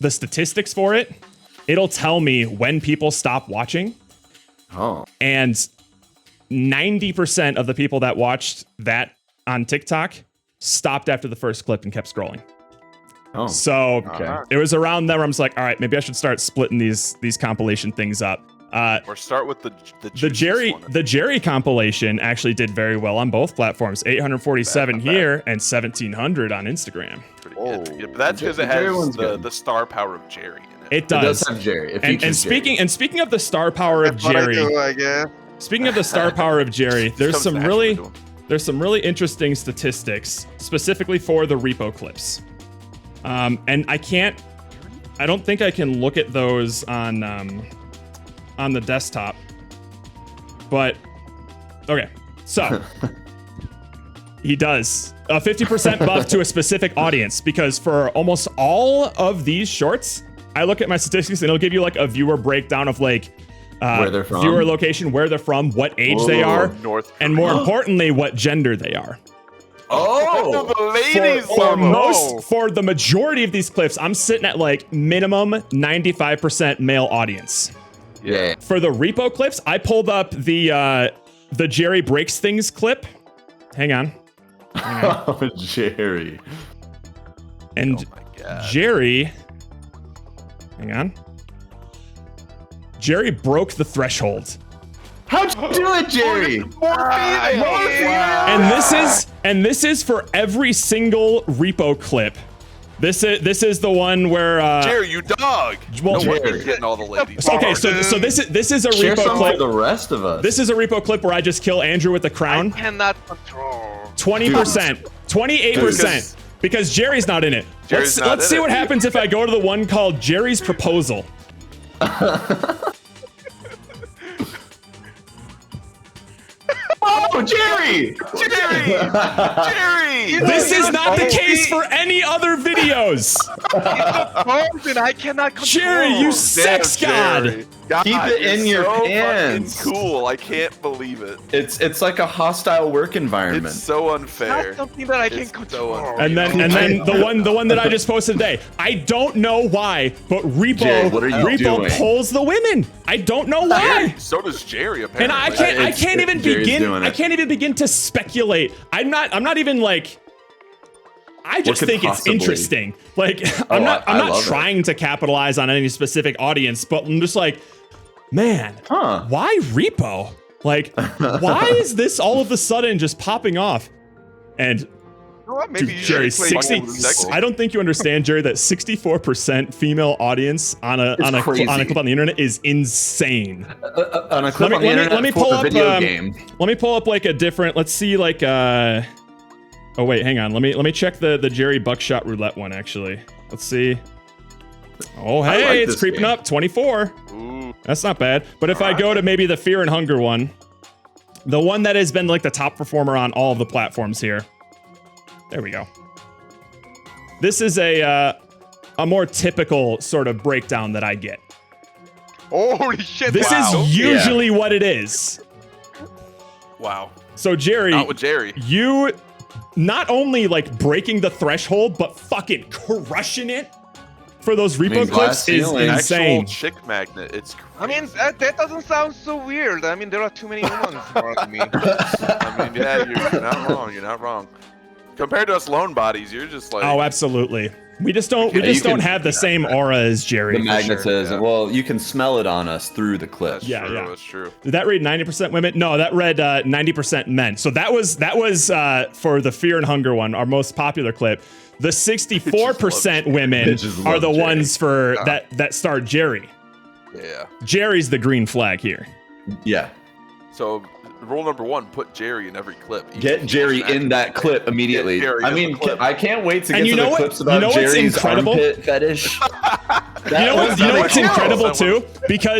statistics for it, it'll tell me when people stop watching. Oh. And 90% of the people that watched that on TikTok stopped after the first clip and kept scrolling. Oh. So Okay. it was around there where I'm just like, all right, maybe I should start splitting these compilation things up. Or start with the The Jerry compilation actually did very well on both platforms. 847 here and 1,700 on Instagram. Pretty good. Yeah, but that's because it The Jerry has one's good. the star power of Jerry in it. It It does does. have Jerry. It And features speaking Jerry. and speaking of the star power of That's what I Jerry, do, I guess. speaking of the star power of Jerry, there's comes some naturally really to him. there's some really interesting statistics specifically for the repo clips. And I don't think I can look at those on the desktop. But okay, so he does a 50% buff to a specific audience because for almost all of these shorts, I look at my statistics and it'll give you like a viewer breakdown of like Where they're from. viewer location, where they're from, what age they are, North and more importantly, what gender they are. Oh, the ladies For the majority of these clips, I'm sitting at like minimum 95% male audience. Yeah. For the repo clips, I pulled up the Jerry Breaks Things clip. Hang on. Oh, Jerry. And Oh my God. Jerry, hang on. Jerry broke the threshold. How'd you do it, Jerry? And this is for every single repo clip. This is the one where Jerry, you dog. well, No wonder Jerry. he's getting all the ladies. okay, so this is a Share repo some clip. for the rest of us. This is a repo clip where I just kill Andrew with the I crown. cannot control. 20%, 28%, because Jerry's not in it. Jerry's not Let's in see it. what happens if I go to the one called Jerry's Proposal. Oh, Jerry! Jerry! This is not the case for any other videos. And I cannot control. Jerry, you sex god. Jerry. God, Keep it in you're your so pants. fucking cool. I can't believe it. It's like a hostile work environment. It's so unfair. Not something that I can It's control. so And then the one that I just posted today. I don't know why, but Jay, what are you Repo doing? pulls the women. I don't know why. Jerry, so does Jerry, apparently. And I can't even Jerry's begin. doing it. I can't even begin to speculate. I'm not even like. I just could think it's possibly- interesting. Like I'm not I love it. trying to capitalize on any specific audience, but I'm just like, man, Huh. why repo? Like, why is this all of a sudden just popping off? And You know what? Maybe dude, you Jerry, should play 60. more sexy. I don't think you understand, Jerry, that 64% female audience on a crazy. clip on the internet is insane. On a clip Let on me- the let me- internet let me for pull a up, video game. Let me pull up like a different. Let's see, like oh wait, hang on. Let me check the Jerry Buckshot Roulette one actually. Let's see. Oh I hey, like it's this creeping game. up. 24. Ooh. That's not bad. But if I go to maybe the Fear and Hunger one, the one that has been like the top performer on all of the platforms here. There we go. This is a more typical sort of breakdown that I get. Holy shit! This wow. is usually what it is. Wow. So Jerry, Not with Jerry. you not only like breaking the threshold, but fucking crushing it for those repo mean, clips glass is ceiling. insane. Actual chick magnet. It's I mean, that doesn't sound so weird. I mean, there are too many humans around me. I mean, yeah, you're not wrong. You're not wrong. Compared to us lone bodies, you're just like. Oh, absolutely. We just don't Yeah, you don't can- have the same aura as Jerry. The for magnet sure. says, yeah. well, you can smell it on us through the clip. That's Yeah, true. yeah. That's true. Did that read 90% women? No, that read 90% men. So that was for the Fear and Hunger one, our most popular clip. The 64% women Bitches are love the Jerry. ones for that start Jerry. Yeah. Jerry's the green flag here. Yeah. So rule number one: put Jerry in every clip. Even if Get he Jerry doesn't in that clip immediately. Get Jerry I in the mean, clip. I can't wait to And get you to know the what- clips you about know what's Jerry's incredible? armpit fetish. You know what's cool. incredible That too?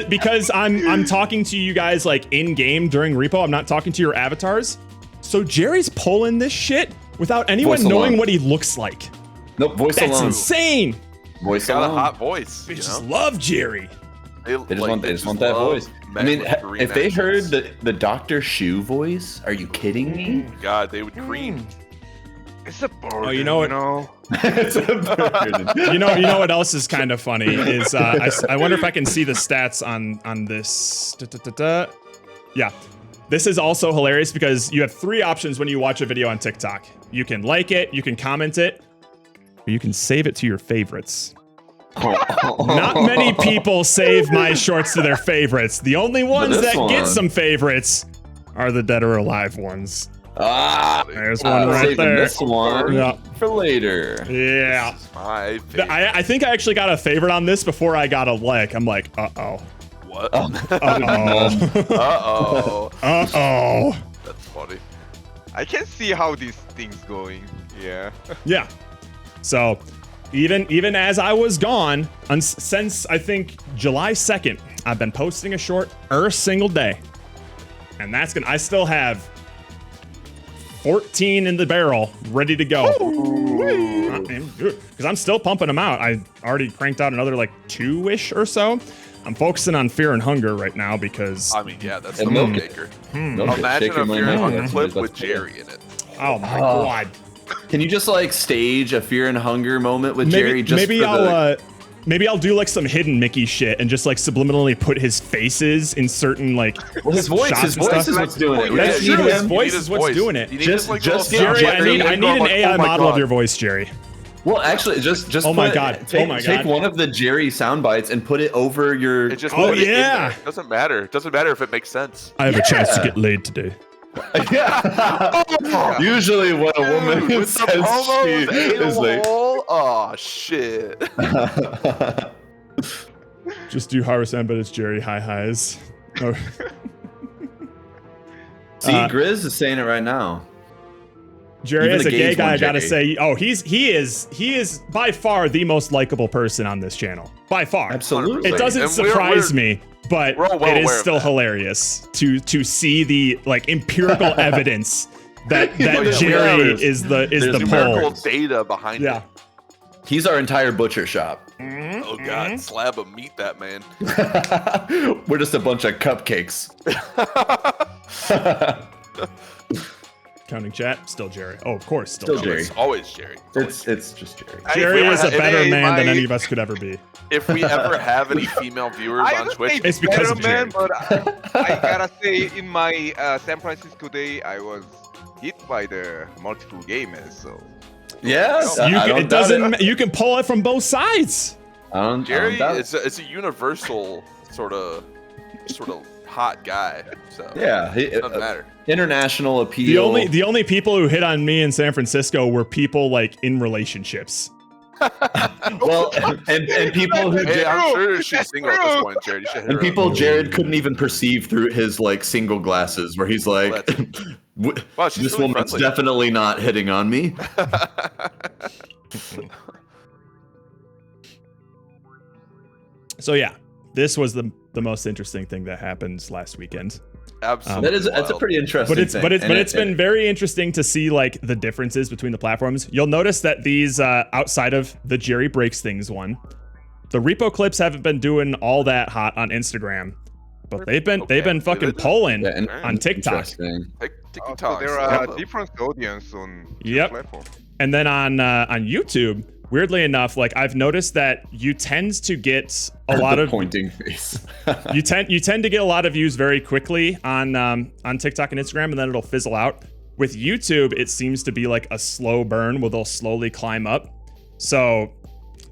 Because I'm talking to you guys like in game during repo. I'm not talking to your avatars. So Jerry's pulling this shit without anyone Voice knowing alone. what he looks like. Nope, voice That's alone. insane. Voice Got a alone. hot voice. You Bitches know? love Jerry. They just want that voice. I mean, if they heard the Dr. Shoe voice, are you kidding me? God, they would cream. It's a burden, you know what- You know? It's a burden. You know what else is kind of funny is I wonder if I can see the stats on this. Yeah, this is also hilarious because you have 3 options when you watch a video on TikTok. You can like it, you can comment it, or you can save it to your favorites. Not many people save my shorts to their favorites. The only ones this that get one. some favorites are the dead or alive ones. Ah, There's one right saving there. this one Yeah. for later. Yeah. My favorite. I think I actually got a favorite on this before I got a like. I'm like, uh-oh. What? Uh-oh. Uh-oh. Uh-oh. That's funny. I can see how this thing's going. Yeah. Yeah. So, even as I was gone, since I think July 2nd, I've been posting a short single day. And that's I still have 14 in the barrel, ready to go. Because I'm still pumping them out. I already cranked out another like 2-ish or so. I'm focusing on Fear and Hunger right now because I mean, yeah, that's the And milk milk it. maker. Milk it, Imagine shake a it, Fear and milk Hunger it. clip That's with good. Jerry in it. oh my god. Can you just like stage a Fear and Hunger moment with Jerry? Just Maybe for I'll maybe I'll do like some hidden Mickey shit and just like subliminally put his faces in certain like Well, his voice shots and is stuff. what's doing it. We That's just true. need His him. voice is what's doing it. You need Just- this, like, just little get sound Jerry, effect. I need an Like, AI oh my model of God. your voice, Jerry. Well, actually, just Oh my put- God. Take, Oh my take God. one of the Jerry sound bites and put it over your. It just Oh, put it in yeah. there. Doesn't matter. Doesn't matter if it makes sense. I have a chance to get laid today. Yeah. Usually, when a woman Dude, with the says she promos, is like, hole. Oh shit. Just do Harusan, but it's Jerry highs. Oh. see, Grizz is saying it right now. Jerry, Even as the a gay gays guy, I want gotta Jerry. say, he is by far the most likable person on this channel. By far. Absolutely. It doesn't And we're- surprise me, but we're all well it is aware of still that. hilarious to see the like empirical evidence that Yeah, Jerry there's- is the there's Numerical pole. data behind Yeah. it. He's our entire butcher shop. Oh god, slab of meat, that man. We're just a bunch of cupcakes. Counting chat, still Jerry. Oh, of course, Still Jerry. It's always Jerry. It's just Jerry. Jerry is a If better they- man than my- any of us could ever be. If we ever have any female viewers I on would Twitch, say It's because better of man, Jerry. but I gotta say, in my San Francisco day, I was hit by the multiple gamers. So Yeah, It doesn't. You can pull it from both sides. Jerry is it's a universal sort of hot guy. So Yeah, it doesn't matter. international appeal. The only people who hit on me in San Francisco were people like in relationships. well, and people who Hey, I'm sure It's she's single at this true. point, Jared. You should hit and her people up. Jared couldn't even perceive through his like single glasses, where he's like, Wow, she's "This really woman's friendly. definitely not hitting on me." So yeah, this was the most interesting thing that happened last weekend. Absolutely. That's a pretty interesting. But it's thing. but it's And but it's been very interesting to see like the differences between the platforms. You'll notice that these outside of the Jerry Breaks Things one, the repo clips haven't been doing all that hot on Instagram, but they've been fucking Good. pulling Yeah, and- on TikTok. interesting. TikTok. so there are different audience on Yep. platform. And then on YouTube, weirdly enough, like I've noticed that you tend to get a lot The of pointing face. you tend to get a lot of views very quickly on TikTok and Instagram, and then it'll fizzle out. With YouTube, it seems to be like a slow burn where they'll slowly climb up. So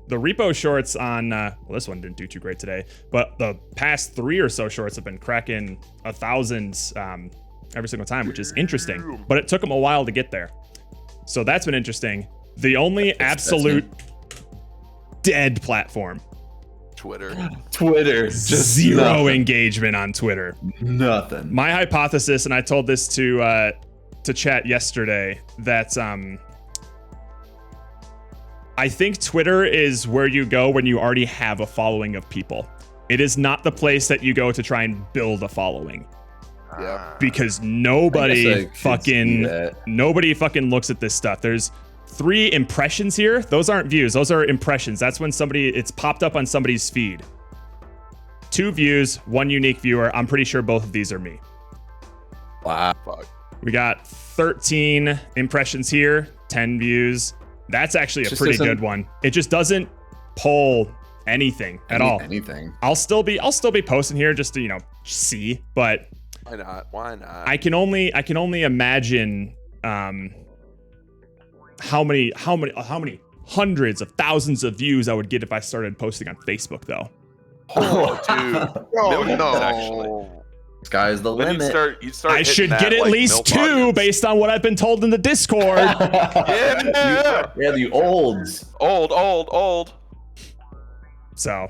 the repo shorts on well, this one didn't do too great today, but the past 3 or so shorts have been cracking 1,000 every single time, which is interesting. But it took them a while to get there, so that's been interesting. The only absolute dead platform. Twitter. Twitter, just Zero nothing. engagement on Twitter. Nothing. My hypothesis, and I told this to chat yesterday, that I think Twitter is where you go when you already have a following of people. It is not the place that you go to try and build a following, Yeah. because I nobody guess I could see nobody that. fucking looks at this stuff. There's 3 impressions here. Those aren't views. Those are impressions. That's when it's popped up on somebody's feed. 2 views, 1 unique viewer. I'm pretty sure both of these are me. Wow. Fuck. We got 13 impressions here, 10 views. That's actually a Just pretty doesn't- good one. It just doesn't pull anything at all. Anything. I'll still be posting here just to, see, but Why not? Why not? I can only imagine how many hundreds of thousands of views I would get if I started posting on Facebook though. Oh, dude. Oh Millions, no! actually. Sky's the Then limit. you'd start I hitting should that, get at like, least milk 2 audience. based on what I've been told in the Discord. Yeah. Yeah, the olds. Old. So,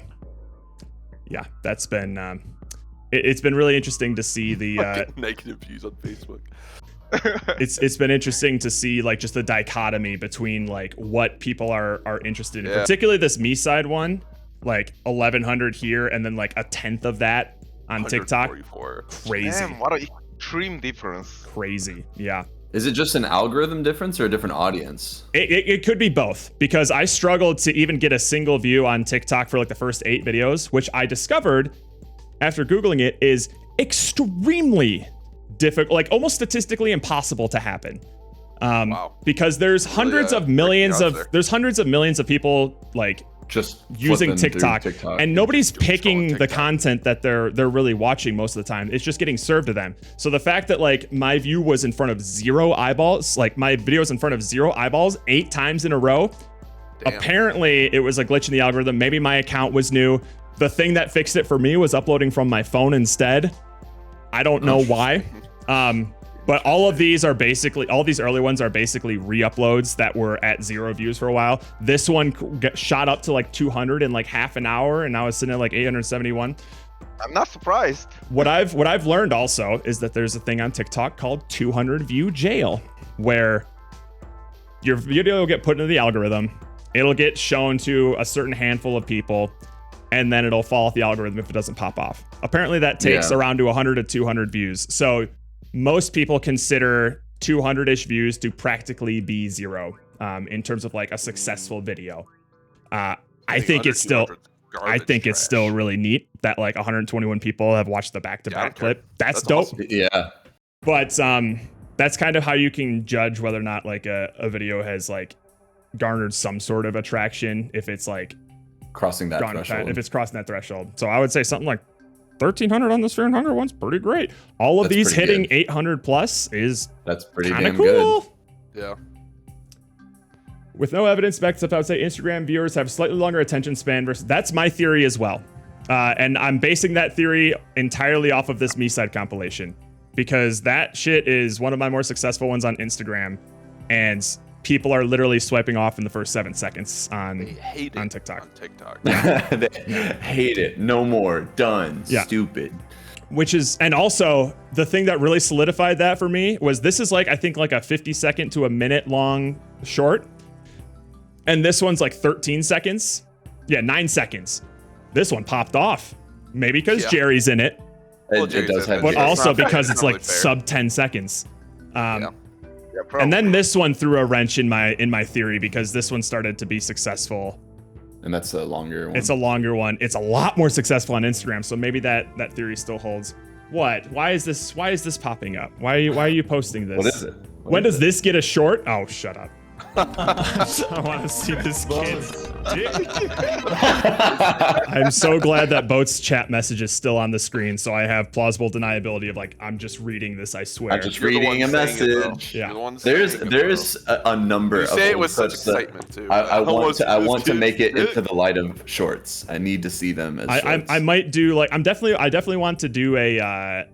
yeah, that's been it's been really interesting to see the Negative views on Facebook. it's been interesting to see like just the dichotomy between like what people are interested in, Yeah. particularly this me side one, like 1,100 here and then like a tenth of that on TikTok. 144. Crazy, Damn, what an extreme difference. crazy, yeah. Is it just an algorithm difference or a different audience? It could be both, because I struggled to even get a single view on TikTok for like the first 8 videos, which I discovered after Googling it is extremely difficult, like almost statistically impossible to happen. Wow. Because there's hundreds of millions of people like Just using flipping through TikTok, and nobody's doom scrolling picking the TikTok. content that they're really watching most of the time. It's just getting served to them. So the fact that like my view was in front of 0 eyeballs, like my video was in front of 0 eyeballs 8 times in a row, Damn. apparently it was a glitch in the algorithm. Maybe my account was new. The thing that fixed it for me was uploading from my phone instead. I don't know why. But all these early ones are basically re-uploads that were at 0 views for a while. This one shot up to like 200 in like half an hour, and now it's sitting at like 871. I'm not surprised. What I've learned also is that there's a thing on TikTok called 200 view jail, where your video will get put into the algorithm. It'll get shown to a certain handful of people, and then it'll fall off the algorithm if it doesn't pop off. Apparently that takes around to 100 to 200 views. So most people consider 200-ish views to practically be 0 in terms of like a successful video. I think it's still really neat that like 121 people have watched the back-to-back clip. That's dope. Awesome. Yeah. But that's kind of how you can judge whether or not like a video has like garnered some sort of attraction, if it's like Crossing that threshold. if it's crossing that threshold. So I would say something like 1,300 on this Fear and Hunger one's pretty great. All of That's these pretty hitting good. 800 plus is That's pretty kind of damn cool. good. Yeah. With no evidence backed up, I would say Instagram viewers have slightly longer attention span versus. That's my theory as well. And I'm basing that theory entirely off of this Me-Side compilation, because that shit is one of my more successful ones on Instagram, and people are literally swiping off in the first 7 seconds They on hate it TikTok. On TikTok. They hate it. No more. Done. Yeah. Stupid. Which is, and also the thing that really solidified that for me was this is like, I think like a 50-second to a minute long short. And this one's like 13 seconds. Yeah, 9 seconds. This one popped off. Maybe because Yeah. Jerry's in it, Well, It Jerry's does in have. it. but Yeah, it's also not fair. because It's it's not like really fair. sub 10 seconds. Yeah. Yeah, probably. And then this one threw a wrench in my theory, because this one started to be successful. And that's a longer one. It's a longer one. It's a lot more successful on Instagram, so maybe that theory still holds. What? Why is this popping up? Why are you posting this? What is it? When does this get a short? Oh, shut up. I want to see this kid. I'm so glad that Boat's chat message is still on the screen, so I have plausible deniability of like, I'm just reading this, I swear. I'm just You're the reading a one saying it, though. message. Yeah. You're the one There's saying it, there's a number You of say it old with such clips that excitement too. I want to Kids. make it into the light of shorts. I need to see them as shorts. I might do like, I definitely want to do a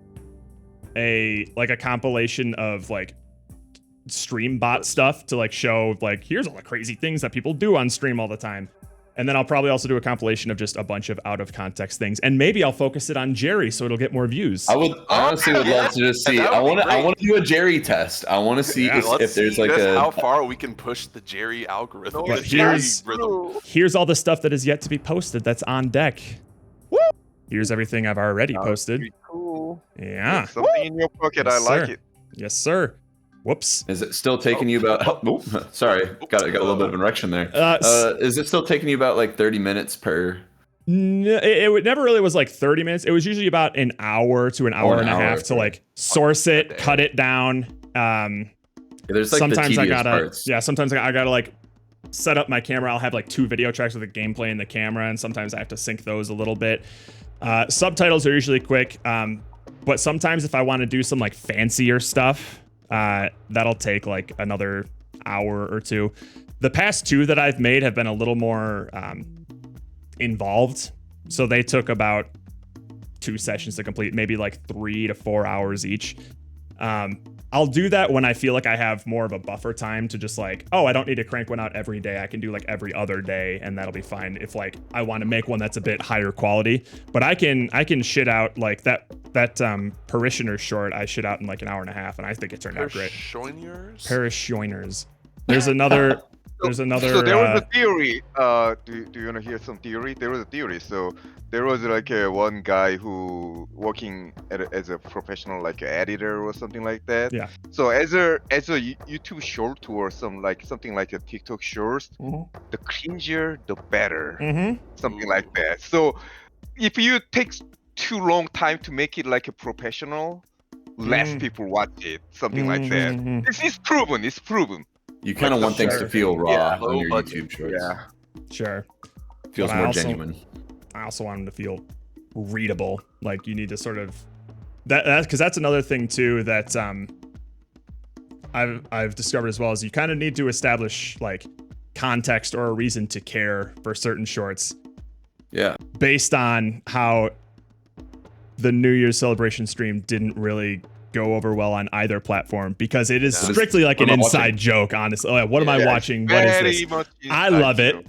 compilation of like stream bot stuff to like show like, here's all the crazy things that people do on stream all the time. And then I'll probably also do a compilation of just a bunch of out of context things, and maybe I'll focus it on Jerry so it'll get more views. I honestly would love to just see. That I would be want to great. do a Jerry test. I want to see Yeah, if there's like a. how far we can push the Jerry algorithm. No, the it's Jerry not rhythm. Here's all the stuff that is yet to be posted that's on deck. Woo! Here's everything I've already posted. Pretty cool. Yeah. Something in your pocket. Yes, I like sir. it. Yes, sir. Whoops. Is it still taking you about? Oh, sorry, got a little bit of an erection there. Is it still taking you about like 30 minutes per? It never really was like 30 minutes. It was usually about an hour to an hour and a half to like source it, cut it down. There's like Sometimes the I tedious gotta, parts. yeah. Sometimes I gotta like set up my camera. I'll have like 2 video tracks with the gameplay and the camera, and sometimes I have to sync those a little bit. Subtitles are usually quick, but sometimes if I want to do some like fancier stuff, that'll take like another hour or 2. The past 2 that I've made have been a little more involved, so they took about 2 sessions to complete, maybe like 3 to 4 hours each. I'll do that when I feel like I have more of a buffer time to just like, oh, I don't need to crank one out every day. I can do like every other day, and that'll be fine. If like I want to make one that's a bit higher quality, but I can shit out like that parishioner short. I shit out in like an hour and a half, and I think it turned out great. Shoiners? Parishioners. There's another There's another. So there was a theory. Do you want to hear some theory? There was a theory. So there was like one guy who working as a professional like editor or something like that. Yeah. So as a YouTube short or something like a TikTok shorts, the cringier the better. Something like that. So if you take too long time to make it like a professional, less people watch it. Something like that. This is proven. It's proven. You kind of want things to feel raw Yeah. on your Low YouTube shorts. Yeah. Sure. Feels But I more also- genuine. I also want them to feel readable. Like you need to sort of that's because that's another thing too that I've discovered as well is you kind of need to establish like context or a reason to care for certain shorts Yeah. based on how the New Year's celebration stream didn't really go over well on either platform because it is Yeah. strictly like What an am I inside watching? joke, honestly. Like, what am I Yeah, watching? What is Very this? much I inside love it. joke.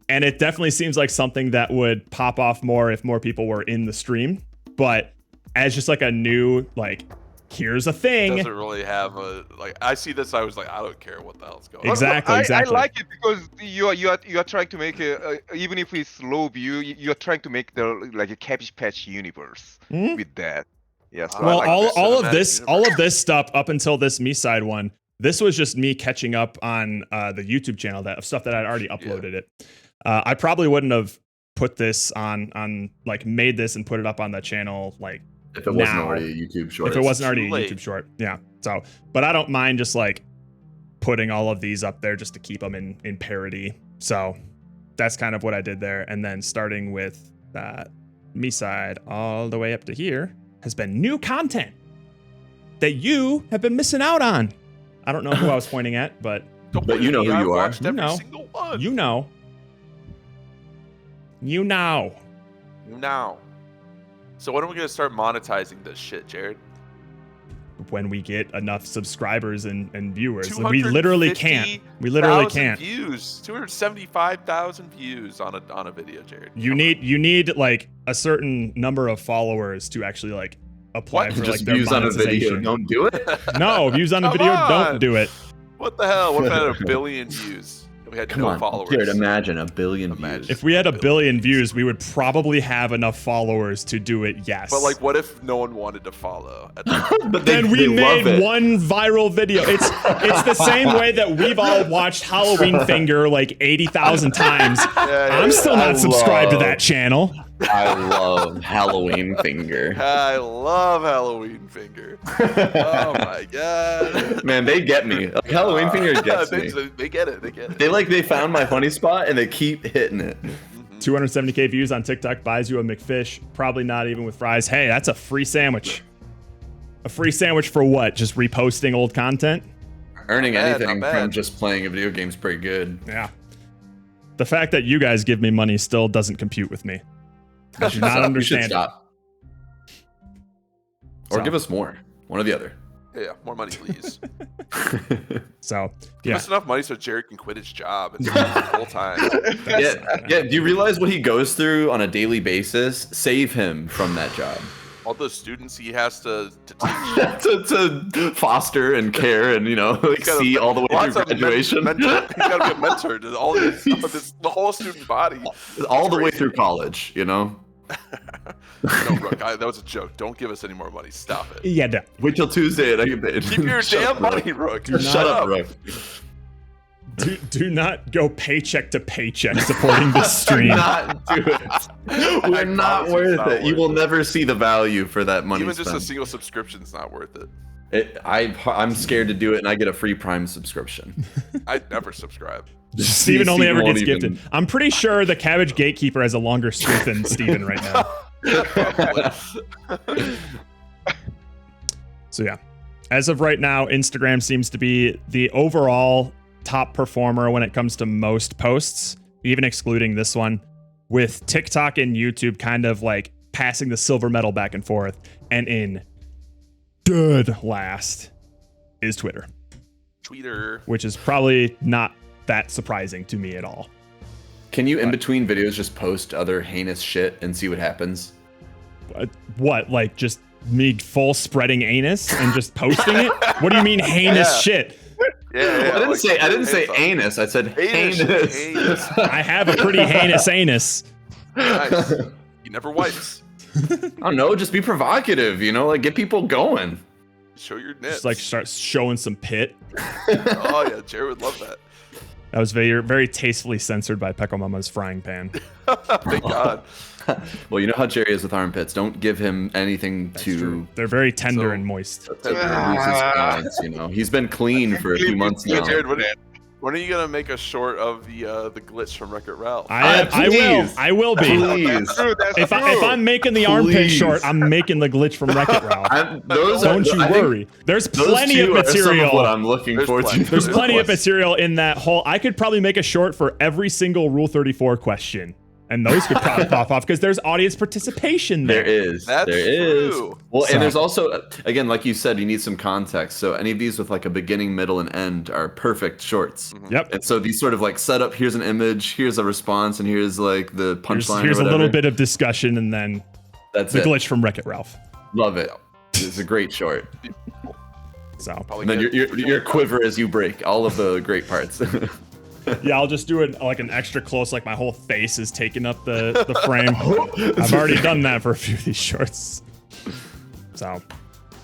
And it definitely seems like something that would pop off more if more people were in the stream. But as just like a new, like, here's a thing. Doesn't really have a like. I see this. I was like, I don't care what the hell's going. Exactly. I exactly. like it because you are trying to make even if it's low view, you are trying to make the like a Cabbage Patch universe with that. Yeah. So I Well, like all, that. all of cinematic this, universe. all of this stuff up until this Me Side one, this was just me catching up on the YouTube channel that stuff that I'd already uploaded it. I probably wouldn't have put this on like made this and put it up on the channel like If it wasn't now. already a YouTube short. if it wasn't already too a late. YouTube short. Yeah. So, but I don't mind just like putting all of these up there just to keep them in parody. So that's kind of what I did there. And then starting with Me Side all the way up to here has been new content that you have been missing out on. I don't know who I was pointing at, but But you know who I you are. watched You every know. single one. you know. You know. Now. So when are we gonna start monetizing this shit, Jared? When we get enough subscribers and viewers. Like, we literally can't. We literally 250,000 can't. Views. 275,000 views on a video, Jared. You Come need like a certain number of followers to actually like apply What? for Just like their views on a video. monetization. Don't do it. on. No, views on the Come video, on. don't do it. What the hell? What if I had a billion views and we had Come no on, followers? Jared. Imagine a billion Imagine. views. If we had a billion views, we would probably have enough followers to do it, yes. But like, what if no one wanted to follow? At the But then we they love made it. one viral video. It's the same way that we've all watched Halloween Finger like 80,000 times. I'm still I not subscribed to love- that channel. I love Halloween Finger. I love Halloween Finger. Oh my god. Man, they get me. Like, Halloween Finger gets me. They get it. They get it. They found my funny spot and they keep hitting it. 270K views on TikTok buys you a McFish. Probably not even with fries. Hey, that's a free sandwich. A free sandwich for what? Just reposting old content? Earning Not bad, anything not from bad. just playing a video game is pretty good. Yeah. The fact that you guys give me money still doesn't compute with me. I do not You should understand. stop. Or So- give us more. One or the other. Yeah, more money, please. So, Give yeah. us enough money so Jared can quit his job. It's full time. Yeah. Do you realize what he goes through on a daily basis? Save him from that job. All the students he has to teach. to foster and care and, like, gotta- see all the way Lots through of graduation. He's got to be a mentor to all this, the whole student body. all the way through college, No, Rook, that was a joke. Don't give us any more money. Stop it. Yeah, no. Wait till Tuesday and I get paid. Keep your Shut damn up, Rook. money, Rook. Shut up, Rook. Do not go paycheck to paycheck supporting this stream. Not do it. We're not promise it's worth not it. You worth will it. never see the value for that money Even just a spent. single subscription's not worth it. I'm scared to do it, and I get a free Prime subscription. I'd never subscribe. Steven only ever won't gets even- gifted. I'm pretty sure the Cabbage Gatekeeper has a longer streak than Steven right now. So yeah, as of right now, Instagram seems to be the overall top performer when it comes to most posts, even excluding this one, with TikTok and YouTube kind of like passing the silver medal back and forth. And in dead last is Twitter, Tweeter. which is probably not that surprising to me at all. Can you, in between videos, just post other heinous shit and see what happens? What, like just me full spreading anus and just posting it? What do you mean heinous Yeah. shit? Yeah, I didn't say hands up. anus. I said Anus. heinous. I have a pretty heinous anus. Nice. He never wipes. I don't know. Just be provocative. Like get people going. Show your nips. Just like start showing some pit. Oh yeah, Jared would love that. That was very tastefully censored by Pecco Mama's frying pan. Thank God. Well, you know how Jerry is with armpits. Don't give him anything to They're very tender So- and moist. to lose his balance. He's been clean for a few months now. Jared, when are you gonna make a short of the glitch from Wreck-It Ralph? I will be. Please. If I'm making the armpit Please. short, I'm making the glitch from Wreck-It Ralph. Don't you I think worry. There's those plenty of two are some material. what I'm looking There's forward plenty. to. There's plenty of material in that whole. I could probably make a short for every single Rule 34 question. And those could probably pop off because there's audience participation there. There is. That's there is. true. Well, So- and there's also, again, like you said, you need some context. So any of these with like a beginning, middle, and end are perfect shorts. Yep. And so these sort of like set up, here's an image, here's a response, and here's like the punchline. Here's or a whatever. little bit of discussion and then That's the it. glitch from Wreck-It Ralph. Love it. It's a great short. So And then your quiver as you break all of the great parts. yeah, I'll just do it like an extra close, like my whole face is taking up the frame. I've already done that for a few of these shorts. So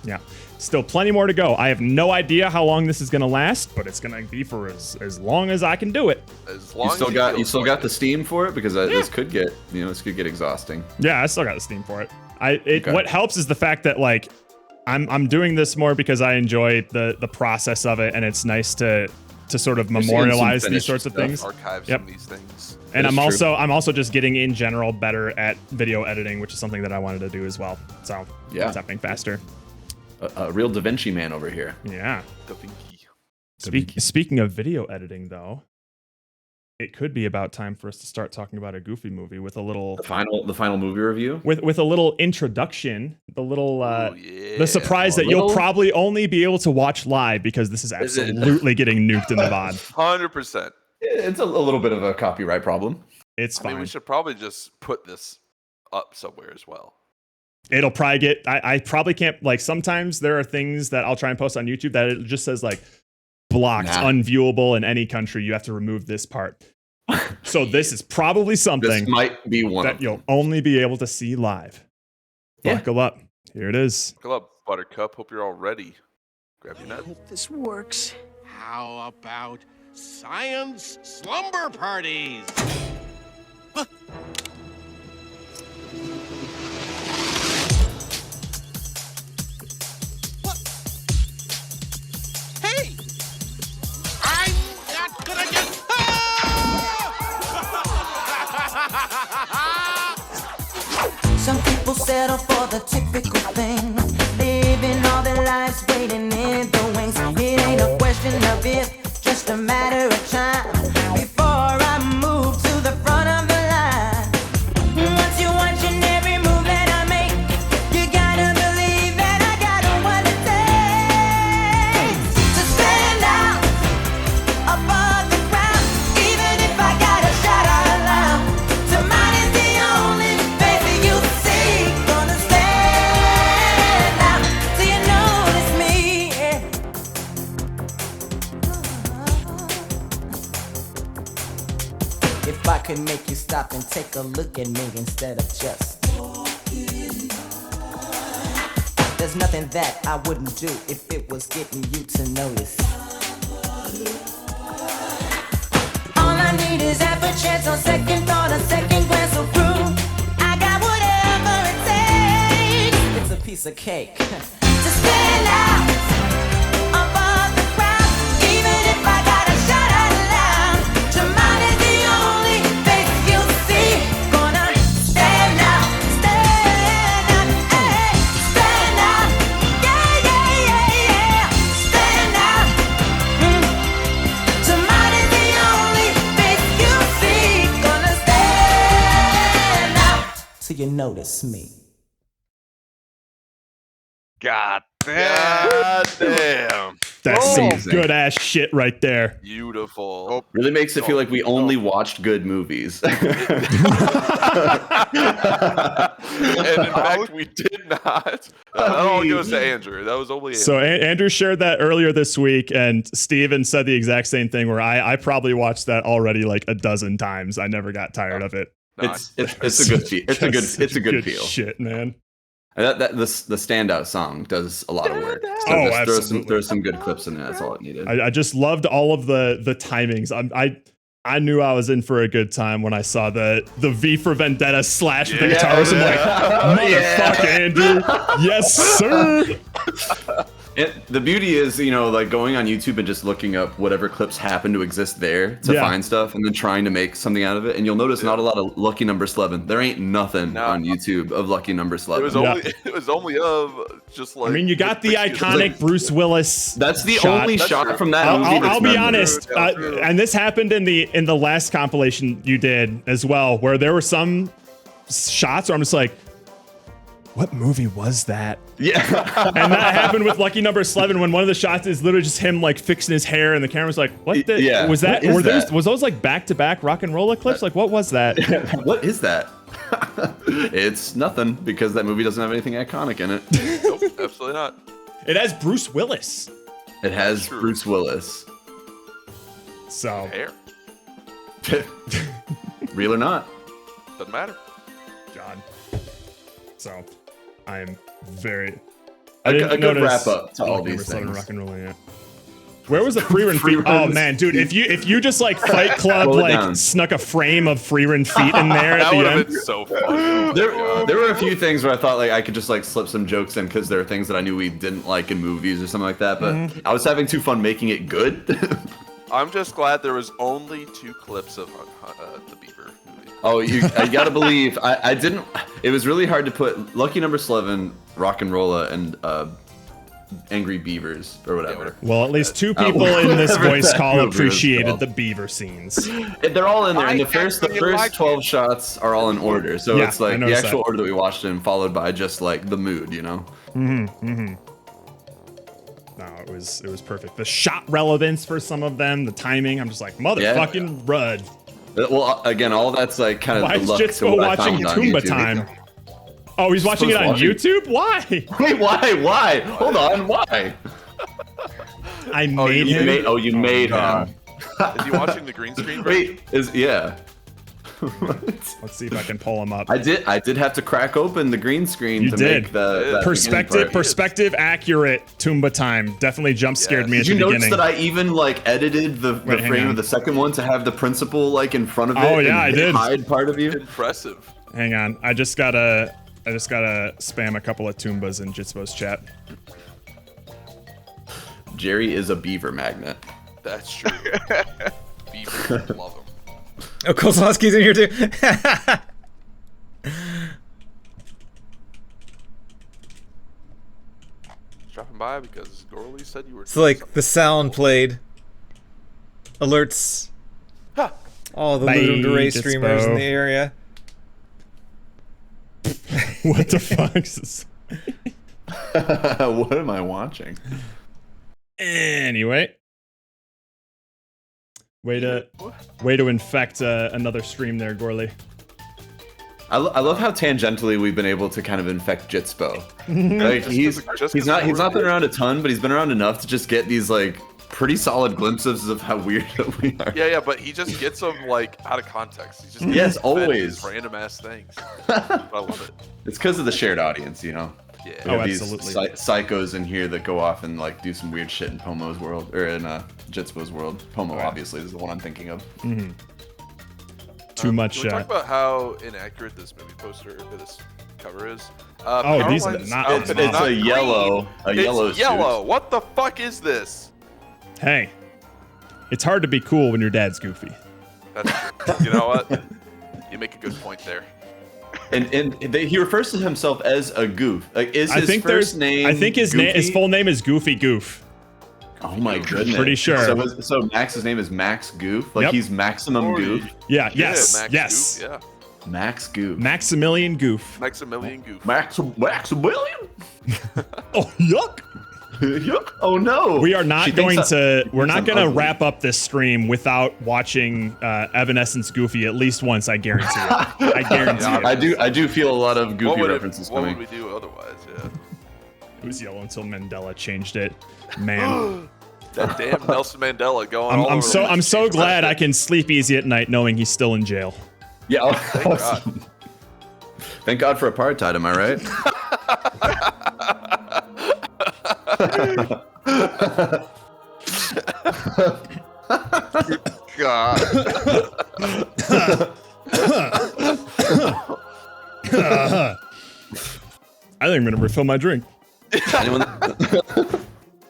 yeah, still plenty more to go. I have no idea how long this is gonna last, but it's gonna be for as long as I can do it. As long You as still feel got like the steam for it because this could get exhausting. Yeah, I still got the steam for it. Okay. What helps is the fact that like I'm doing this more because I enjoy the process of it, and it's nice to sort of seeing some memorialize these finished sorts of stuff. things. archive Yep. some of these things. And That is I'm also just getting in general better at video editing, which is something that I wanted to do as well. So Yeah. it's happening faster. A real Da Vinci man over here. Yeah. Da Vinci. Speaking of video editing, though, it could be about time for us to start talking about a Goofy movie with a little The final movie review. with a little introduction, the little Oh, yeah. the surprise that you'll probably only be able to watch live because this is absolutely getting nuked in the VOD. 100%. It's a little bit of a copyright problem. It's I fine. mean, we should probably just put this up somewhere as well. It'll probably get. I probably can't. Like sometimes there are things that I'll try and post on YouTube that it just says like blocked, unviewable in any country. You have to remove this part. So this is probably something This might be one that of you'll only be able to see live. Yeah. Buckle up. Here it is. Buckle up, Buttercup. Hope you're all ready. Grab your I nut. hope this works. How about science slumber parties? Hey! I'm not gonna get. Some people settle for the typical thing, living all their lives waiting in the wings. It ain't a question of if, just a matter of time before I move to the front of the line. Once you're watching every move that I make, you gotta believe that I got what it takes to stand out above the crowd, even if I gotta shout out loud. So mine is the only face that you see. Gonna stand out till you notice me. If I could make you stop and take a look at me instead of just there's nothing that I wouldn't do if it was getting you to notice. All I need is half a chance, on second thought, a second glance will prove I got whatever it takes. It's a piece of cake to stand out above the crowd, even if I gotta shout out loud. Your mind is the only face you see. Gonna stand out, hey, stand out, yeah, yeah, yeah, yeah, stand out. So mine is the only face you see. Gonna stand out till you notice me. God damn. God damn. That's some Amazing. good ass shit right there. Beautiful. Oh. Really makes it feel like we only watched good movies. And in fact, we did not. That all goes to Andrew. That was only Andrew. So Andrew shared that earlier this week, and Steven said the exact same thing. Where I probably watched that already like a dozen times. I never got tired of it. it's a good feel. It's a good feel. Shit, man. And the standout song does a lot of work. So Oh, just absolutely. there's some good clips in there. That's all it needed. I just loved all of the timings. I knew I was in for a good time when I saw the V for Vendetta slash the guitarist. I'm like, motherfucker, Andrew. Yes, sir. The beauty is, like going on YouTube and just looking up whatever clips happen to exist there to find stuff and then trying to make something out of it. And you'll notice not a lot of Lucky Number 11. There ain't nothing on YouTube of Lucky Number 11. It was only of just like. I mean, you got the iconic Bruce Willis. That's the shot. only shot from that movie. I'll be memorable. honest, and this happened in the last compilation you did as well, where there were some shots where I'm just like, what movie was that? Yeah. And that happened with Lucky Number 11 when one of the shots is literally just him like fixing his hair and the camera's like, what the was that? What is that? Was those like back-to-back rock and roll clips? Like, what was that? What is that? It's nothing because that movie doesn't have anything iconic in it. Nope, absolutely not. It has Bruce Willis. It has Bruce Willis. So Hair. Real or not. Doesn't matter. God. So I'm very A didn't good notice wrap up to all Lucky these Number 7 things. rock and roll yet. Where was the free run Free feet? Oh runs. man, dude, if you just like Fight Club Roll it like down. snuck a frame of free run feet in there at That the would have end. been so fun. There were a few things where I thought like I could just like slip some jokes in because there are things that I knew we didn't like in movies or something like that. But I was having too fun making it good. I'm just glad there was only 2 clips of the Beaver movie. Oh, I gotta believe I didn't. It was really hard to put Lucky Number 11, Rock and Rolla, and Angry Beavers or whatever. Well, at least 2 people in this whatever voice that call movie was appreciated called. the beaver scenes. They're all in there, and the I first actually like 12 shots are all in order. So Yeah, it's I like the noticed actual that. order that we watched in, followed by just like the mood, No, it was perfect. The shot relevance for some of them, the timing. I'm just like, motherfucking Rudd. Well, again, all that's like kind of Why the is luck to Jitsko what I watching found on Toomba YouTube. Time? Oh, he's watching it on YouTube? Why? Wait, why? Hold on, why? I made him. You made God. him. Is he watching the green screen version? Wait, yeah. Let's see if I can pull him up. I did have to crack open the green screen You to did. make the Perspective accurate Toomba Time. Definitely jump scared me at Did you the notice beginning. that I even like edited the Wait, hang frame on. of the second one to have the principal like in front of it? Oh, yeah, and I did. Hide part of you. Impressive. Hang on. I just gotta spam a couple of Toombas in Jitsbo's chat. Jerry is a beaver magnet. That's true. Beavers love him. Oh, Kozlowski's in here too. Dropping by because Gorley said you were. It's like the sound played. Alerts all the Bye, Ludum Dare Jitsbo. streamers in the area. What the fuck is this? What am I watching? Anyway. Way to infect another stream there, Gorley. I love how tangentially we've been able to kind of infect Jitspo. Like he's not been around a ton, but he's been around enough to just get these like pretty solid glimpses of how weird we are. Yeah, but he just gets them like out of context. He's just Yes, fed always. these random ass things. I love it. It's because of the shared audience, Yeah. We Oh, have these absolutely. psychos in here that go off and like do some weird shit in Pomo's world or in Jitspo's world. Pomo obviously is the one I'm thinking of. Too much. Can we talk about how inaccurate this movie poster or this cover is? Oh, these are Powerline's not- out, It's not a green. yellow It's yellow. suit. What the fuck is this? Hey, it's hard to be cool when your dad's goofy. That's true. You know what? You make a good point there. He refers to himself as a goof. Like, is I his think first name? I think his Goofy? full name is Goofy Goof. Oh my goodness. Pretty sure. So Max's name is Max Goof. Like Yep. he's maximum goof. Yeah. Yeah, Yes. Max Yes. Goof, yeah. Max Goof. Maximilian Goof. Maximilian Goof. Maximilian. Oh, yuck. Oh no! We are not going to. We're not I'm going to ugly. wrap up this stream without watching Evanescence Goofy at least once. I guarantee it. I guarantee it. I do feel a lot of goofy What references would coming. we do otherwise? Yeah. It was yellow until Mandela changed it. Man, That damn Nelson Mandela going. all I'm over so the I'm so place. glad I can sleep easy at night knowing he's still in jail. Yeah. Thank God. Thank God for apartheid. Am I right? God. I think I'm gonna refill my drink. Anyone?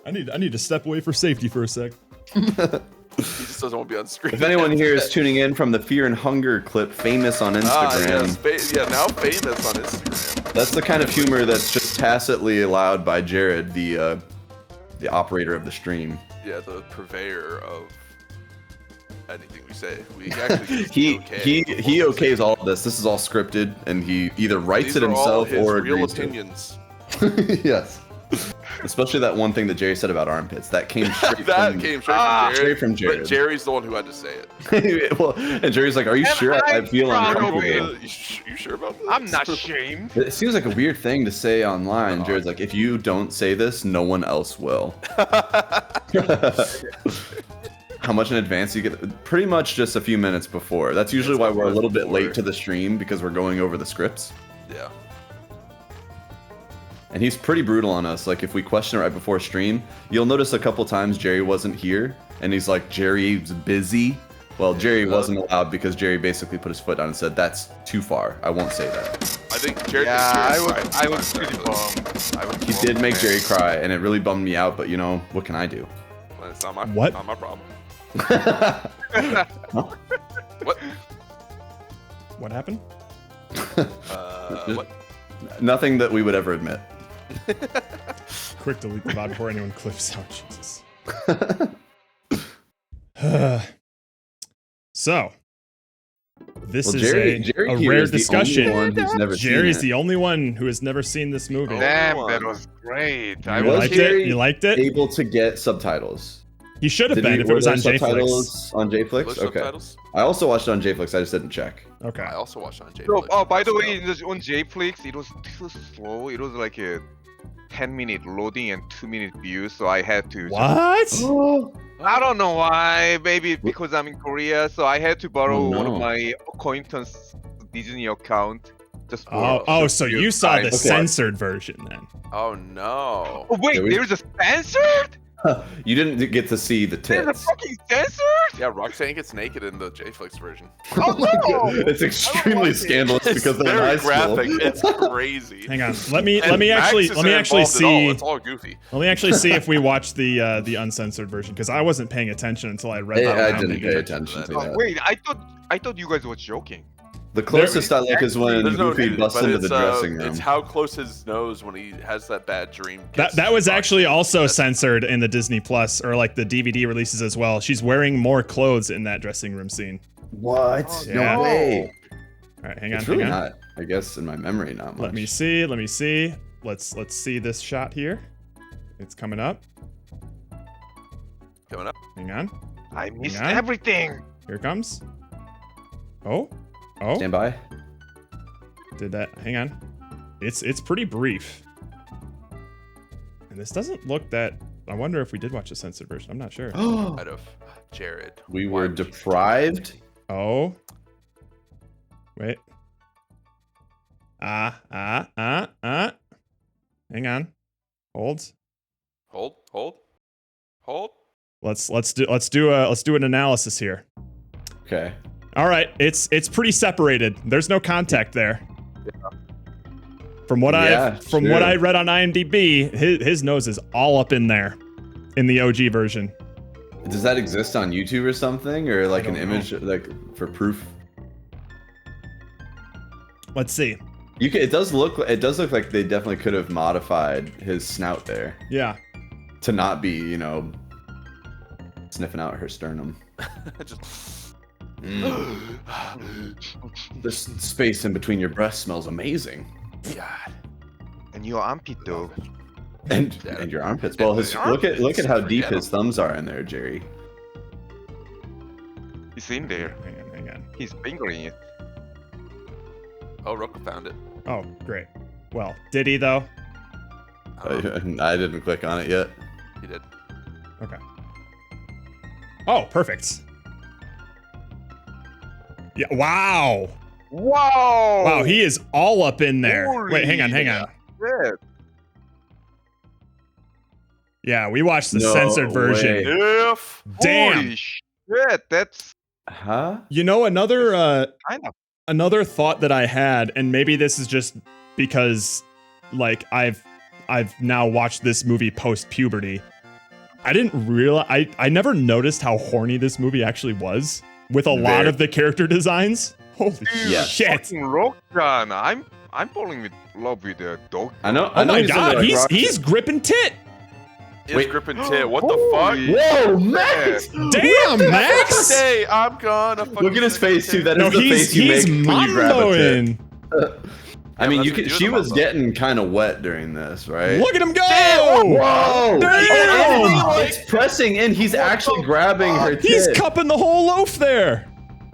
I need to step away for safety for a sec. He just doesn't want to be on screen. If anyone here is tuning in from the Fear and Hunger clip, famous on Instagram, yes, now famous on Instagram. that's the kind of humor that's just tacitly allowed by Jared, the operator of the stream. Yeah, the purveyor of anything we say. We actually He okay. okays all of this. This is all scripted, and he either writes These it are all himself his or real agrees to. opinions. Yes. Especially that one thing that Jerry said about armpits. That came straight That from came straight from Jared. straight from Jared. But Jerry's the one who had to say it. Well, and Jerry's like, "Are you And sure? I I'm feel proud of uncomfortable." it. You sure about this? I'm not ashamed. It seems like a weird thing to say online. Jared's like, "If you don't say this, no one else will." How much in advance you get? Pretty much just a few minutes before. That's usually why we're a little bit late to the stream, because we're going over the scripts. Yeah. And he's pretty brutal on us. Like, if we question it right before stream, you'll notice a couple times Jerry wasn't here, and he's like, "Jerry's busy." Well, Jerry wasn't allowed because Jerry basically put his foot down and said, "That's too far. I won't say that." I think Jared. Yeah, Jared's I right. was pretty bummed. He did make Jerry cry, and it really bummed me out. But you know, what can I do? Well, it's not my What? Not my problem. Huh? What? What happened? What? Nothing that we would ever admit. Quick delete the VOD before anyone clips out. Jesus. So, this Well, is Jerry a here rare is the discussion. only one who's never Jerry's seen the only one who has never seen this movie. Oh. Damn, that was great. I You Was was liked Jerry it? You liked it? able to get subtitles. He should have Did been he- if it were was there on JFlix. subtitles on JFlix? English Okay. subtitles? I also watched it on JFlix. I just didn't check. Okay. I also watched it on J. So, oh, by the way, on JFlix, it was too slow. It was like a 10-minute loading and 2-minute view, so I had to. What? I don't know why. Maybe because I'm in Korea, so I had to borrow Oh, one of no. my acquaintance Disney account. Just for Oh, so you saw the Okay. censored version then? Oh no. Oh wait, Yeah, we- there's a censored? You didn't get to see the There's a tits. fucking censored? Yeah, Roxanne gets naked in the JFlix version. Oh no! It's extremely scandalous It's because they're in high very graphic. school. It's crazy. Hang on. Let me And Max actually isn't involved at see. all. It's all goofy. Let me actually see if we watched the uncensored version because I wasn't paying attention until I read that. I on didn't IMDb. pay attention to Oh, that. wait, I thought you guys were joking. The closest I look is when There's no Goofy nudity, busts but into the dressing room. It's how close his nose when he has that bad dream. That was actually also censored in the Disney Plus or like the DVD releases as well. She's wearing more clothes in that dressing room scene. What? Yeah. No way. All right, hang on. It's really hang on. not. I guess in my memory, not much. Let me see. Let me see. Let's see this shot here. It's coming up. Coming up. Hang on. I missed Hang on. everything. Here it comes. Oh. Oh. Stand by. Did that? Hang on. It's pretty brief. And this doesn't look that. I wonder if we did watch the censored version. I'm not sure. Out of Jared. We Why were would you- deprived. Oh. Wait. Hang on. Hold. Hold. Let's do an analysis here. Okay. All right, it's pretty separated. There's no contact there. From what sure. I read on IMDb, his nose is all up in there, in the OG version. Does that exist on YouTube or something, or like an don't image, like for proof? Let's see. It does look like they definitely could have modified his snout there Yeah. to not be, you know, sniffing out her sternum. Just This space in between your breasts smells amazing. God. And your armpit though. And your armpits. Well, look at how deep forget his thumbs are in there, Jerry. He's in there. Hang on. He's fingering it. Oh, Roku found it. Oh, great. Well, did he though? I didn't click on it yet. He did. Okay. Oh, perfect. Yeah. Wow. Wow! Wow, he is all up in there. Holy Wait, hang on. shit. Yeah, we watched the No censored version. way. If Damn. Holy shit, that's Huh? You know, another kind of another thought that I had, and maybe this is just because like I've now watched this movie post puberty. I didn't realize I never noticed how horny this movie actually was with a lot Very. of the character designs. Holy Yeah. shit. fucking Rockjan. I'm falling in love with the dog. I know. Oh my he's into, god, like, rock- he's gripping tit. It's Wait. gripping tit. What the fuck? Holy Whoa, Max! Damn, Max! Hey, I'm gonna fucking Look at his face too. That is No, the he's face you make when you grab a tit. mamboing. I mean, that's you what could. you do She with was mambo. getting kind of wet during this, right? Look at him go! Whoa! Damn! Oh, it's pressing in. He's actually grabbing her tit. He's cupping the whole loaf there.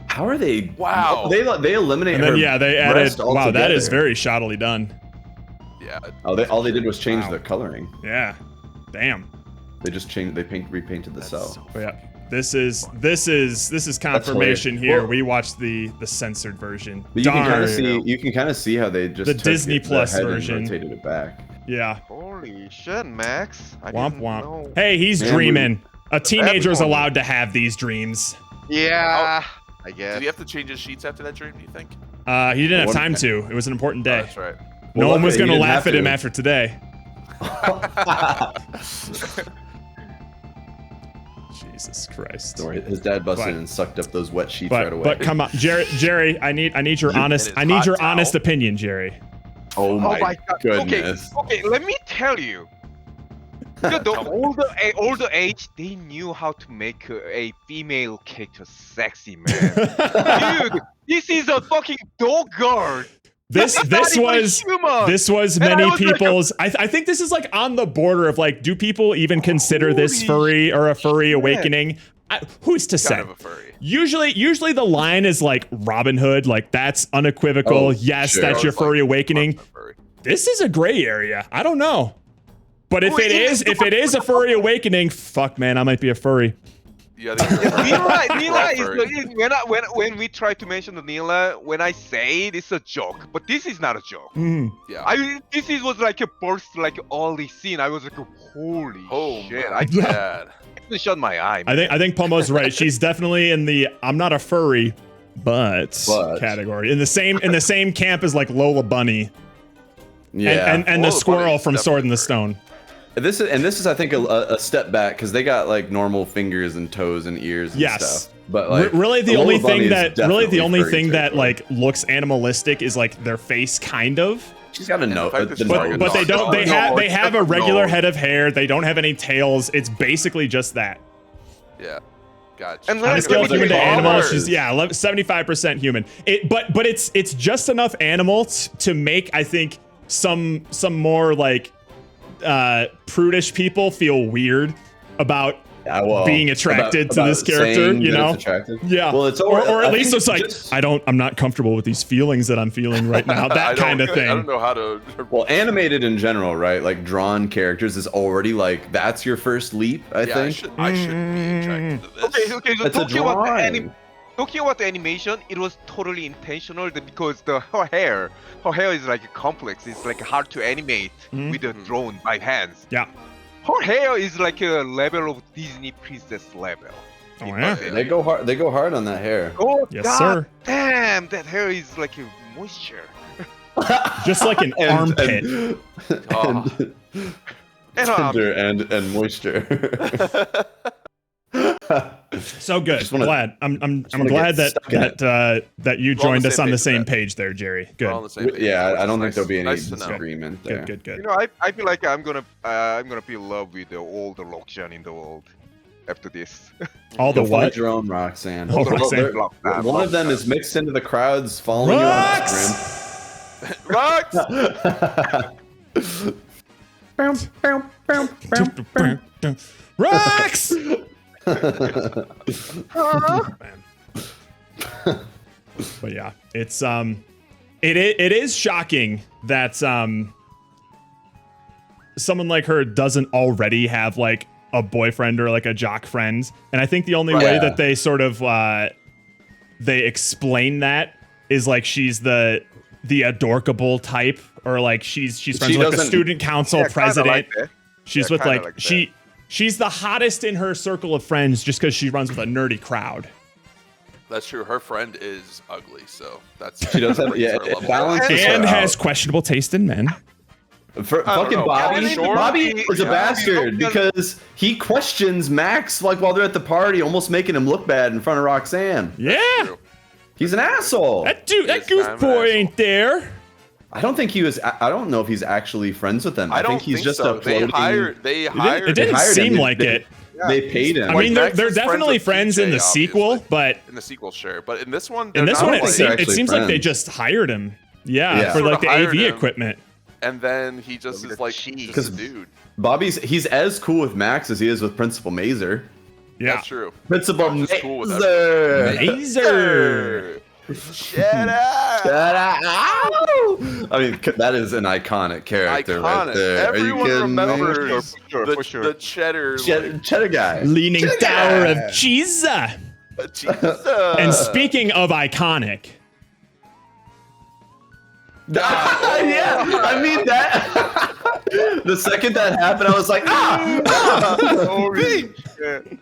How are they? Wow. They eliminate And then her. yeah, they added. breast Wow, that altogether. is very shoddily done. Yeah. Oh, all they did was change Wow. the coloring. Yeah. Damn. They just changed. They repainted the cell. But yeah, this is confirmation hilarious. here. Well- We watched the censored version. But you can kind Darn. of see. You can kind of see how they just The took Disney the Plus head and version. rotated it back. Yeah. Holy shit, Max. I Womp didn't womp. know. Hey, he's Man, dreaming. A teenager's one. allowed to have these dreams. Yeah, I guess. Did he have to change his sheets after that dream, do you think? He didn't have What- time to. It was an important Oh, day. that's right. No Well, one was he gonna didn't laugh have at him to. after today. Jesus Christ. So his dad busted But- in and sucked up those wet sheets right away. But come on, Jerry, I need your honest And his hot honest towel. opinion, Jerry. oh Oh my, my god. goodness. Okay, let me tell you. The older age, they knew how to make a female character sexy, man. Dude, this is a fucking dog guard. This Not even was human. this was And I many was like, people's. I think this is like on the border of like, do people even consider this Holy furry or a furry shit. awakening? Who's to say? Kind of a furry. Usually the line is like Robin Hood, like that's unequivocal. Oh, Yes, sure. that's your It's like furry awakening. furry. This is a gray area. I don't know. But if Well, if it is a furry awakening, fuck man, I might be a furry. Yeah, they were Nila furry. is when we try to mention the Nila, when I say it, it's a joke, but this is not a joke. Yeah. Was like a burst, like early scene. I was like, holy Oh shit! my I god. couldn't shut my eye. I think Pomo's right. She's definitely in the I'm not a furry, but category. In the same camp as like Lola Bunny Yeah. and the Lola squirrel Bunny's from Sword in the definitely Stone. This is I think a step back because they got like normal fingers and toes and ears and Yes. stuff. But like Really the Lola only Bunny thing is that definitely furry that territory. like looks animalistic is like their face kind of. she's got a note. fact that she's nose. But they don't they have a regular no. head of hair. They don't have any tails. It's basically just that. Yeah. Gotcha. And On a let scale me of human to tell you, animal, ours. she's 75% human. But it's just enough animal to make I think some more like prudish people feel weird about Yeah, well, being attracted to about this character, saying you that know? it's attractive. Yeah. Well, it's or at I least think it's like just- I'm not comfortable with these feelings that I'm feeling right now. I That don't- kind of I don't thing. know how to. Well, animated in general, right? Like drawn characters is already like that's your first leap. I Yeah, think. I shouldn't be attracted to this. Okay, so It's a talking about the animation, it was totally intentional because her hair is like complex. It's like hard to animate with a drone by hands. Yeah. Her hair is like a level of Disney princess level. Oh, yeah. They go hard. They go hard on that hair. Oh Yes, god sir. damn, that hair is like a moisture. Just like an armpit. Oh. And tender and moisture. So good. Just wanna- Glad. I'm wanna glad get stuck in that you We're on the joined us same on the page same with that. page there, Jerry. We're all on Good. the same page, Yeah, which I don't is think there'll be any nice to know. disagreement there. Good. you know, I feel like I'm gonna be in love with all the Rockjan in the world after this. All the You'll find what? your own Roxanne. Oh, Well, Roxanne. they're- One of them is mixed into the crowds following you on Rox! Rox! Instagram. Rex! But yeah, it's it is shocking that someone like her doesn't already have like a boyfriend or like a jock friend. And I think the only way that they sort of they explain that is like she's the adorkable type, or like she's friends with like the student council president. She's with like she's the hottest in her circle of friends just because she runs with a nerdy crowd. That's true. Her friend is ugly, so that's She does have it balances her And out. has questionable taste in men. For fucking know. Bobby, Sure. Bobby is a Yeah. bastard because he questions Max like while they're at the party, almost making him look bad in front of Roxanne. Yeah, true. He's an asshole. that is goof kind of an boy asshole. ain't there. I don't think he was. I don't know if he's actually friends with them. I don't think he's just so. a floating. They hired It didn't hired him. seem They- like they- it. They paid him. I mean, they're Max is friends definitely with friends in PJ, the sequel, obviously. but in the sequel, sure. But in this one, in they're this not one, like it they're seems like they friends. just hired him. Yeah, Yeah. for like Sorta the hired AV him. equipment. And then he just With is the like cheese. just a 'Cause- dude. He's as cool with Max as he is with Principal Mazer. Yeah, That's true. Principal Max is cool with Mazer. Laser. Shut up. Shut up. I mean, that is an iconic character right Iconic. there. Are you Everyone kidding me? remembers For sure. the cheddar. Cheddar guy. Leaning Cheddar tower guy. of cheese. Jesus. And speaking of iconic, Yeah, I mean that. The second that happened, I was like, Holy shit.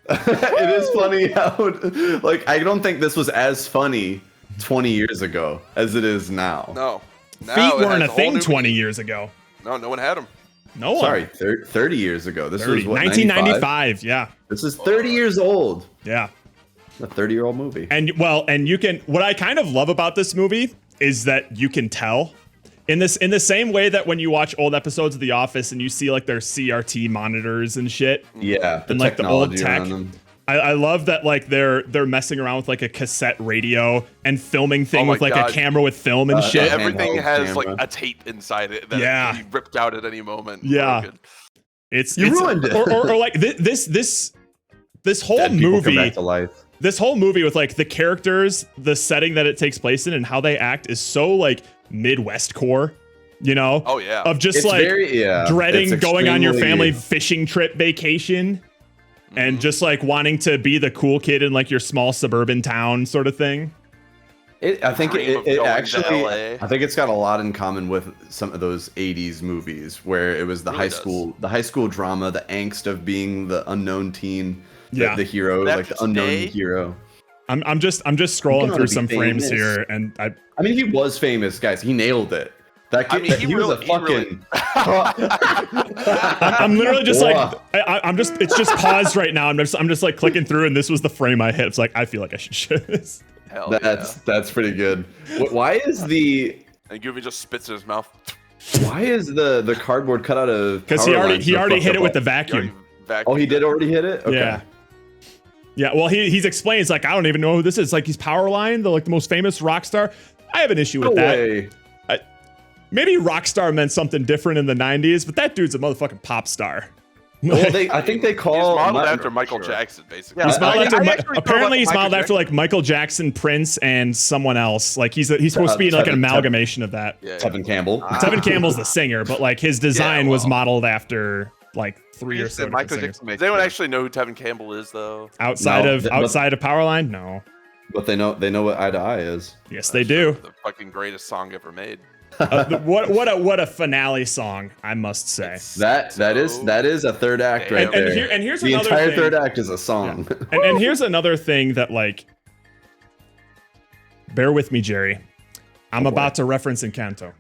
It is funny how, like, I don't think this was as funny 20 years ago as it is now. No. Now feet it weren't has a whole thing new 20 meaning. years ago. No, no one had them. No one. Sorry, 30 years ago. This 30, was what, 1995. Yeah, This is 30 years old. yeah. A 30-year-old movie. And you can. What I kind of love about this movie is that you can tell. In the same way that when you watch old episodes of The Office and you see like their CRT monitors and shit, Yeah, and like the old technology tech. around them. I love that like they're messing around with like a cassette radio and filming thing Oh my with like God. a camera with film and shit. yeah. Everything handheld has camera. like a tape inside it that Yeah. can be ripped out at any moment. and Yeah. broken. It's ruined it. Or like this whole Dead people come movie. back to life. This whole movie with like the characters, the setting that it takes place in, and how they act is so like Midwest core, you know? Oh, yeah. Of just It's like dreading it's going on your family extremely- fishing trip vacation and just like wanting to be the cool kid in like your small suburban town sort of thing. I think Dream of it going to actually. LA. I think it's got a lot in common with some of those '80s movies where it was the Really high school drama, the angst of being the unknown teen, Yeah. the hero, That like the just unknown day? hero. I'm just scrolling wanna through be some frames famous. here, and I mean, he was famous, guys. He nailed it. That kid, I mean, he was a he really- fucking. I'm literally just like Wow. I'm just it's just paused right now. I'm just like clicking through, and this was the frame I hit. It's like I feel like I should share this. Hell That's pretty good. Why is yeah. And Goofy just spits in his mouth. the cardboard cut out of? Because power he lines so already fucked hit it up? with the He already vacuum. vacuumed Oh, he did it. already hit it. Okay. Yeah. Yeah, well, he's explained. It's like, I don't even know who this is. Like, he's Powerline, the most famous rock star. I have an issue No with that. way. Maybe rock star meant something different in the 90s, but that dude's a motherfucking pop star. Well, I think they He's call modeled Mi- after Michael sure. Jackson, basically. Yeah, He's modeled I after, actually thought apparently he's about modeled Michael after like Michael Jackson, Prince, and someone else. Like he's supposed to be like an Tevin- amalgamation of that. Yeah, Tevin Campbell. Tevin Campbell's the singer, but like his design was well. modeled after like three or Yes, so and different Michael singers. Jackson makes Does anyone sense. actually know who Tevin Campbell is, though? Outside No, of but- outside of Powerline, no. But they know what Eye to Eye is. Yes, they do. The fucking greatest song ever made. What a finale song, I must say. That is a third act right And there. here's the another entire thing. third act is a song. And here's another thing that like, bear with me, Jerry. I'm about to reference Encanto.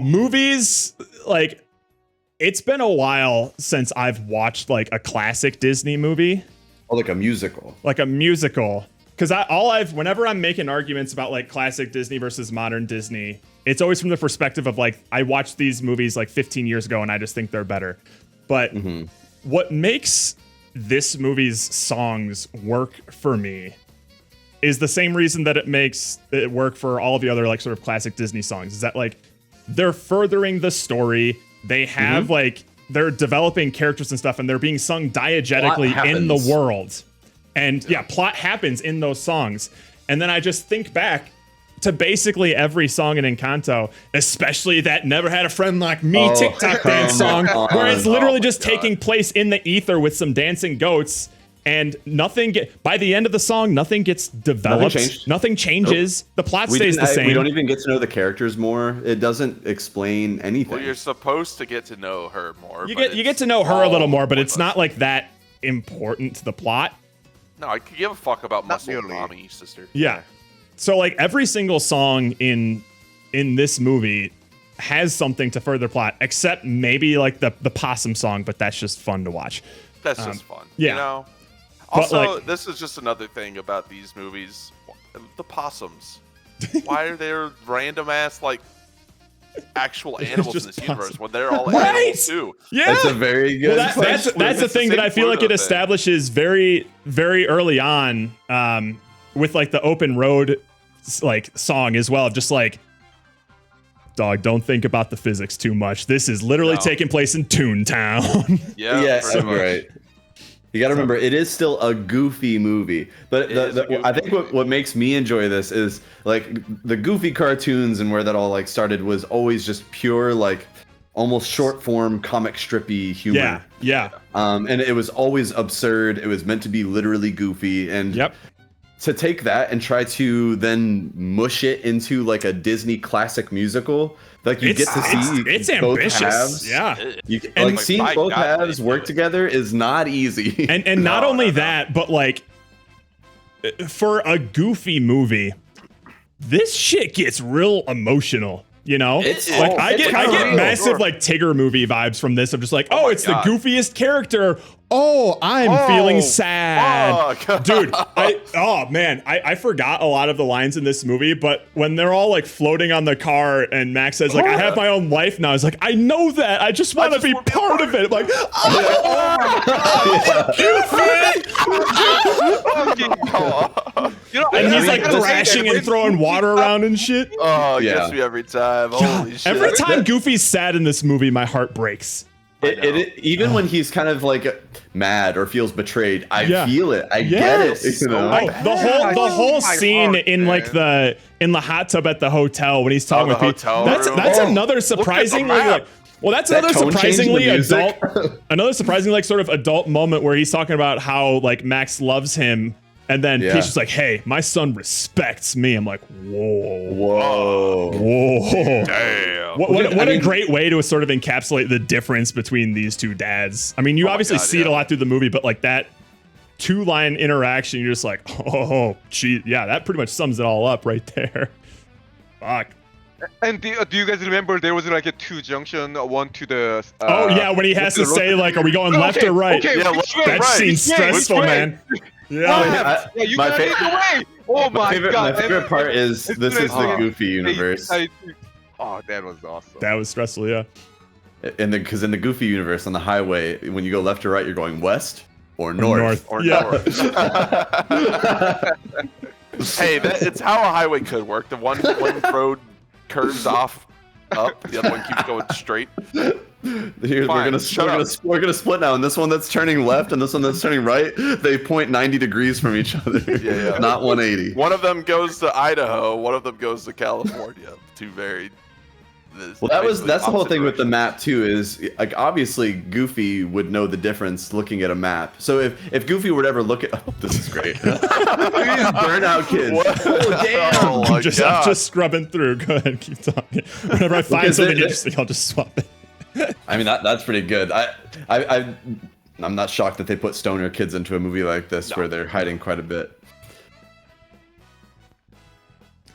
Movies, like, it's been a while since I've watched like a classic Disney movie, Oh, like a musical. like a musical. Because whenever I'm making arguments about like classic Disney versus modern Disney, it's always from the perspective of like, I watched these movies like 15 years ago and I just think they're better. But what makes this movie's songs work for me is the same reason that it makes it work for all the other like sort of classic Disney songs, is that like they're furthering the story. They have like they're developing characters and stuff, and they're being sung diegetically in the world. And yeah, plot happens in those songs. And then I just think back to basically every song in Encanto, especially that Never Had a Friend Like Me TikTok dance song, where it's literally just taking place in the ether with some dancing goats, and by the end of the song, nothing gets developed. Nothing changes. The plot stays the same. We don't even get to know the characters more. It doesn't explain anything. Well, you're supposed to get to know her more. You get to know her a little more, but it's not like that important to the plot. No, I could give a fuck about muscle mommy sister. Yeah. So like every single song in this movie has something to further plot, except maybe like the possum song, but that's just fun to watch. That's just fun. Yeah. You know? But, Also, like, this is just another thing about these movies. The possums. Why are there random ass like actual animals in just this universe possum. when they're all animals too? Yeah. That's a very good Well, that's the thing that I feel like it establishes very, very early on with like the open road like song as well. Just like, dog, don't think about the physics too much. This is literally taking place in Toontown. Yeah, so right. You got to remember, it is still a goofy movie, but I think what makes me enjoy this is like the goofy cartoons and where that all like started was always just pure like almost short form comic strippy humor. Yeah. And it was always absurd. It was meant to be literally goofy, and to take that and try to then mush it into like a Disney classic musical, like you get to see it's both ambitious. halves. Yeah. And like seeing both halves work together is not easy. And not only that, but like for a goofy movie, this shit gets real emotional. You know, I get massive like Tigger movie vibes from this. I'm just like, it's the goofiest character. Oh, I'm feeling sad, dude. I forgot a lot of the lines in this movie, but when they're all like floating on the car and Max says like, I have my own life now. It's like, I know that. I just want to be part of it. I'm like, and he's like thrashing and throwing water around and shit. Oh, it gets me every time. Holy shit. Every time Goofy's sad in this movie, my heart breaks. Even when he's kind of like mad or feels betrayed, I feel it. I get it. You know? The whole scene in like the hot tub at the hotel when he's talking with people. That's another surprisingly like. Well, that's another surprisingly adult, like sort of adult moment where he's talking about how like Max loves him. And then Peach is like, hey, my son respects me. I'm like, whoa. Damn. What a great way to sort of encapsulate the difference between these two dads. I mean, you obviously see it a lot through the movie, but like that 2-line interaction, you're just like, oh, gee, yeah, that pretty much sums it all up right there. Fuck. And do you guys remember there was like a 2 junction, one to the... when he has to say like, are we going left or right? That seems stressful, man. Yeah, you gotta take it away. Oh my god! My favorite part is this is the Goofy universe. Oh, that was awesome. That was stressful, yeah. Because in the Goofy universe on the highway, when you go left or right, you're going west or north. North. Hey, it's how a highway could work. The one road curves off up, the other one keeps going straight. We're gonna split now, and this one that's turning left and this one that's turning right, they point 90 degrees from each other. Yeah. Not 180. One of them goes to Idaho, one of them goes to California. Two very Well, that's the whole thing with the map too. Is like obviously Goofy would know the difference looking at a map. So if Goofy would ever look at, this is great. These burnout kids. Oh damn! I'm just scrubbing through. Go ahead, keep talking. Whenever I find something interesting, I'll just swap it. I mean that's pretty good. I'm not shocked that they put stoner kids into a movie like this where they're hiding quite a bit.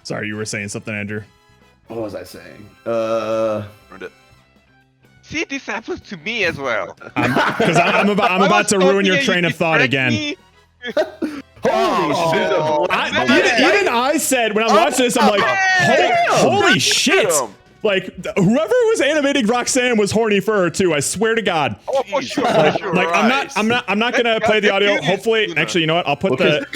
Sorry, you were saying something, Andrew. What was I saying? See, this happens to me as well. Because I'm about to ruin your train of thought again. Holy shit! Even I said when I'm watching this, I'm like, holy shit! Like whoever was animating Roxanne was horny for her too. I swear to God. Oh, for sure, for sure. Like I'm not gonna play the audio. Hopefully, actually, you know what? I'll put the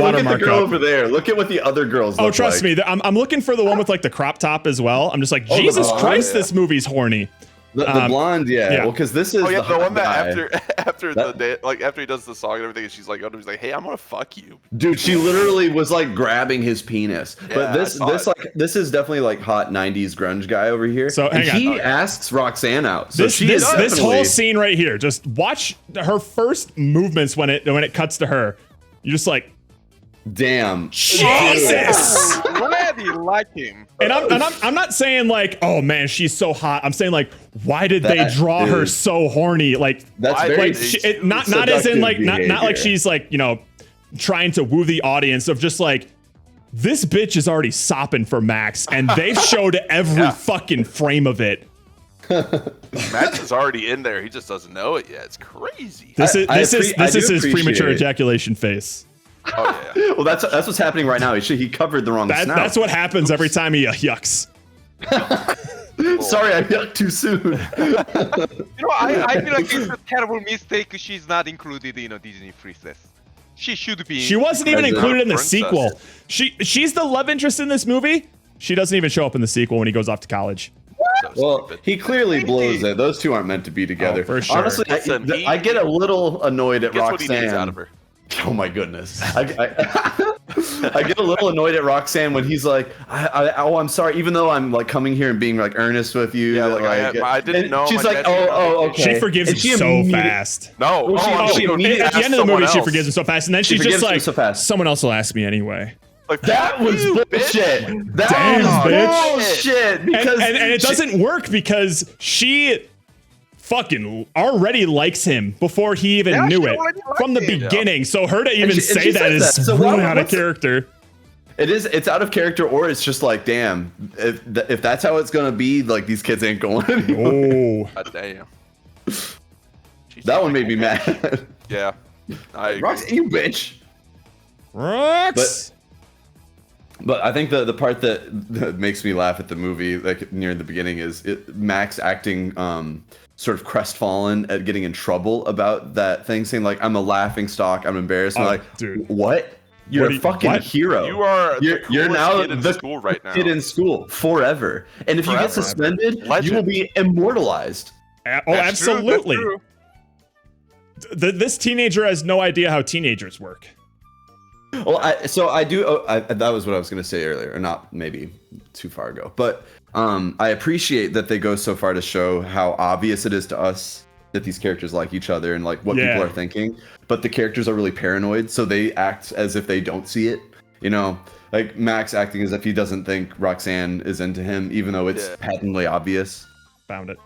watermark girl up. over there. Look at what the other girls. Oh, look trust like. me. I'm looking for the one with like the crop top as well. I'm just like, Jesus blonde? Christ, this movie's horny. The blonde, yeah. Well, because this is Oh yeah, the one that guy. after the day, like after he does the song and everything, and she's like, he's like, hey, I'm gonna fuck you. Dude, she literally was like grabbing his penis. Yeah, but I saw it. this is definitely like hot 90s grunge guy over here. So, and hang on. he asks Roxanne out. So This she is this whole definitely- scene right here. Just watch her first movements when it cuts to her. You're just like, damn. Jesus. Glad you like him. And I'm not saying like, oh man, she's so hot. I'm saying like, why did they draw her is- so horny? Like, That's Why- very like not as in like not like behavior. she's like, you know, trying to woo the audience of just like, this bitch is already sopping for Max, and they've showed every fucking frame of it. Max is already in there. He just doesn't know it yet. It's crazy. This is I his do premature appreciate- ejaculation face. Oh yeah. Well, that's what's happening right now. He covered the wrong snout. That's what happens every time he yucks. Sorry, I yucked too soon. You know, I feel like it's a terrible mistake. She's not included in a Disney princess. She should be. She wasn't even President. included in the Princess. sequel. She's the love interest in this movie. She doesn't even show up in the sequel when he goes off to college. So Well, stupid. he clearly blows it. Those two aren't meant to be together. Oh, for sure. Honestly, Listen, I get a little annoyed at Guess what he needs Roxanne. out of her. Oh my goodness. I get a little annoyed at Roxanne when he's like, I'm sorry, even though I'm like coming here and being like earnest with you. Yeah, like, I didn't and know She's my like, dad didn't know. okay. She forgives And him she so immediate- No. Well, oh, she- I'm she gonna go immediately- At the ask end of the movie, someone she else. forgives him so fast, and then She she's just forgives him like, so fast. someone else will ask me anyway. Like, That was you, bullshit. bitch. That Damn, was bitch. bullshit. And, Because and it she- doesn't work because she fucking already likes him before he even Yeah, knew she it already liked from the him. beginning. So her to even she say that says is that. So really why- out of what's- character. It's out of character, or it's just like, damn, if that's how it's gonna be, like these kids ain't going anymore. Oh, God damn. That one made me mad. Yeah. I agree. Roxanne, you bitch. Rox. But I think the part that makes me laugh at the movie, like near the beginning, is Max acting sort of crestfallen at getting in trouble about that thing, saying like, "I'm a laughing stock. I'm embarrassed." And Oh, I'm like, dude. what? You're What do a you- fucking what? hero. You are the You're coolest now kid in the school right now. kid in school forever. And if you get Forever. suspended, you will Legend. be immortalized. Oh, That's true, that's absolutely. true. This teenager has no idea how teenagers work. Well, I do. That was what I was going to say earlier, or not maybe too far ago. But I appreciate that they go so far to show how obvious it is to us that these characters like each other and like what Yeah. people are thinking. But the characters are really paranoid, so they act as if they don't see it. You know, like Max acting as if he doesn't think Roxanne is into him, even though it's Yeah. patently obvious. Found it.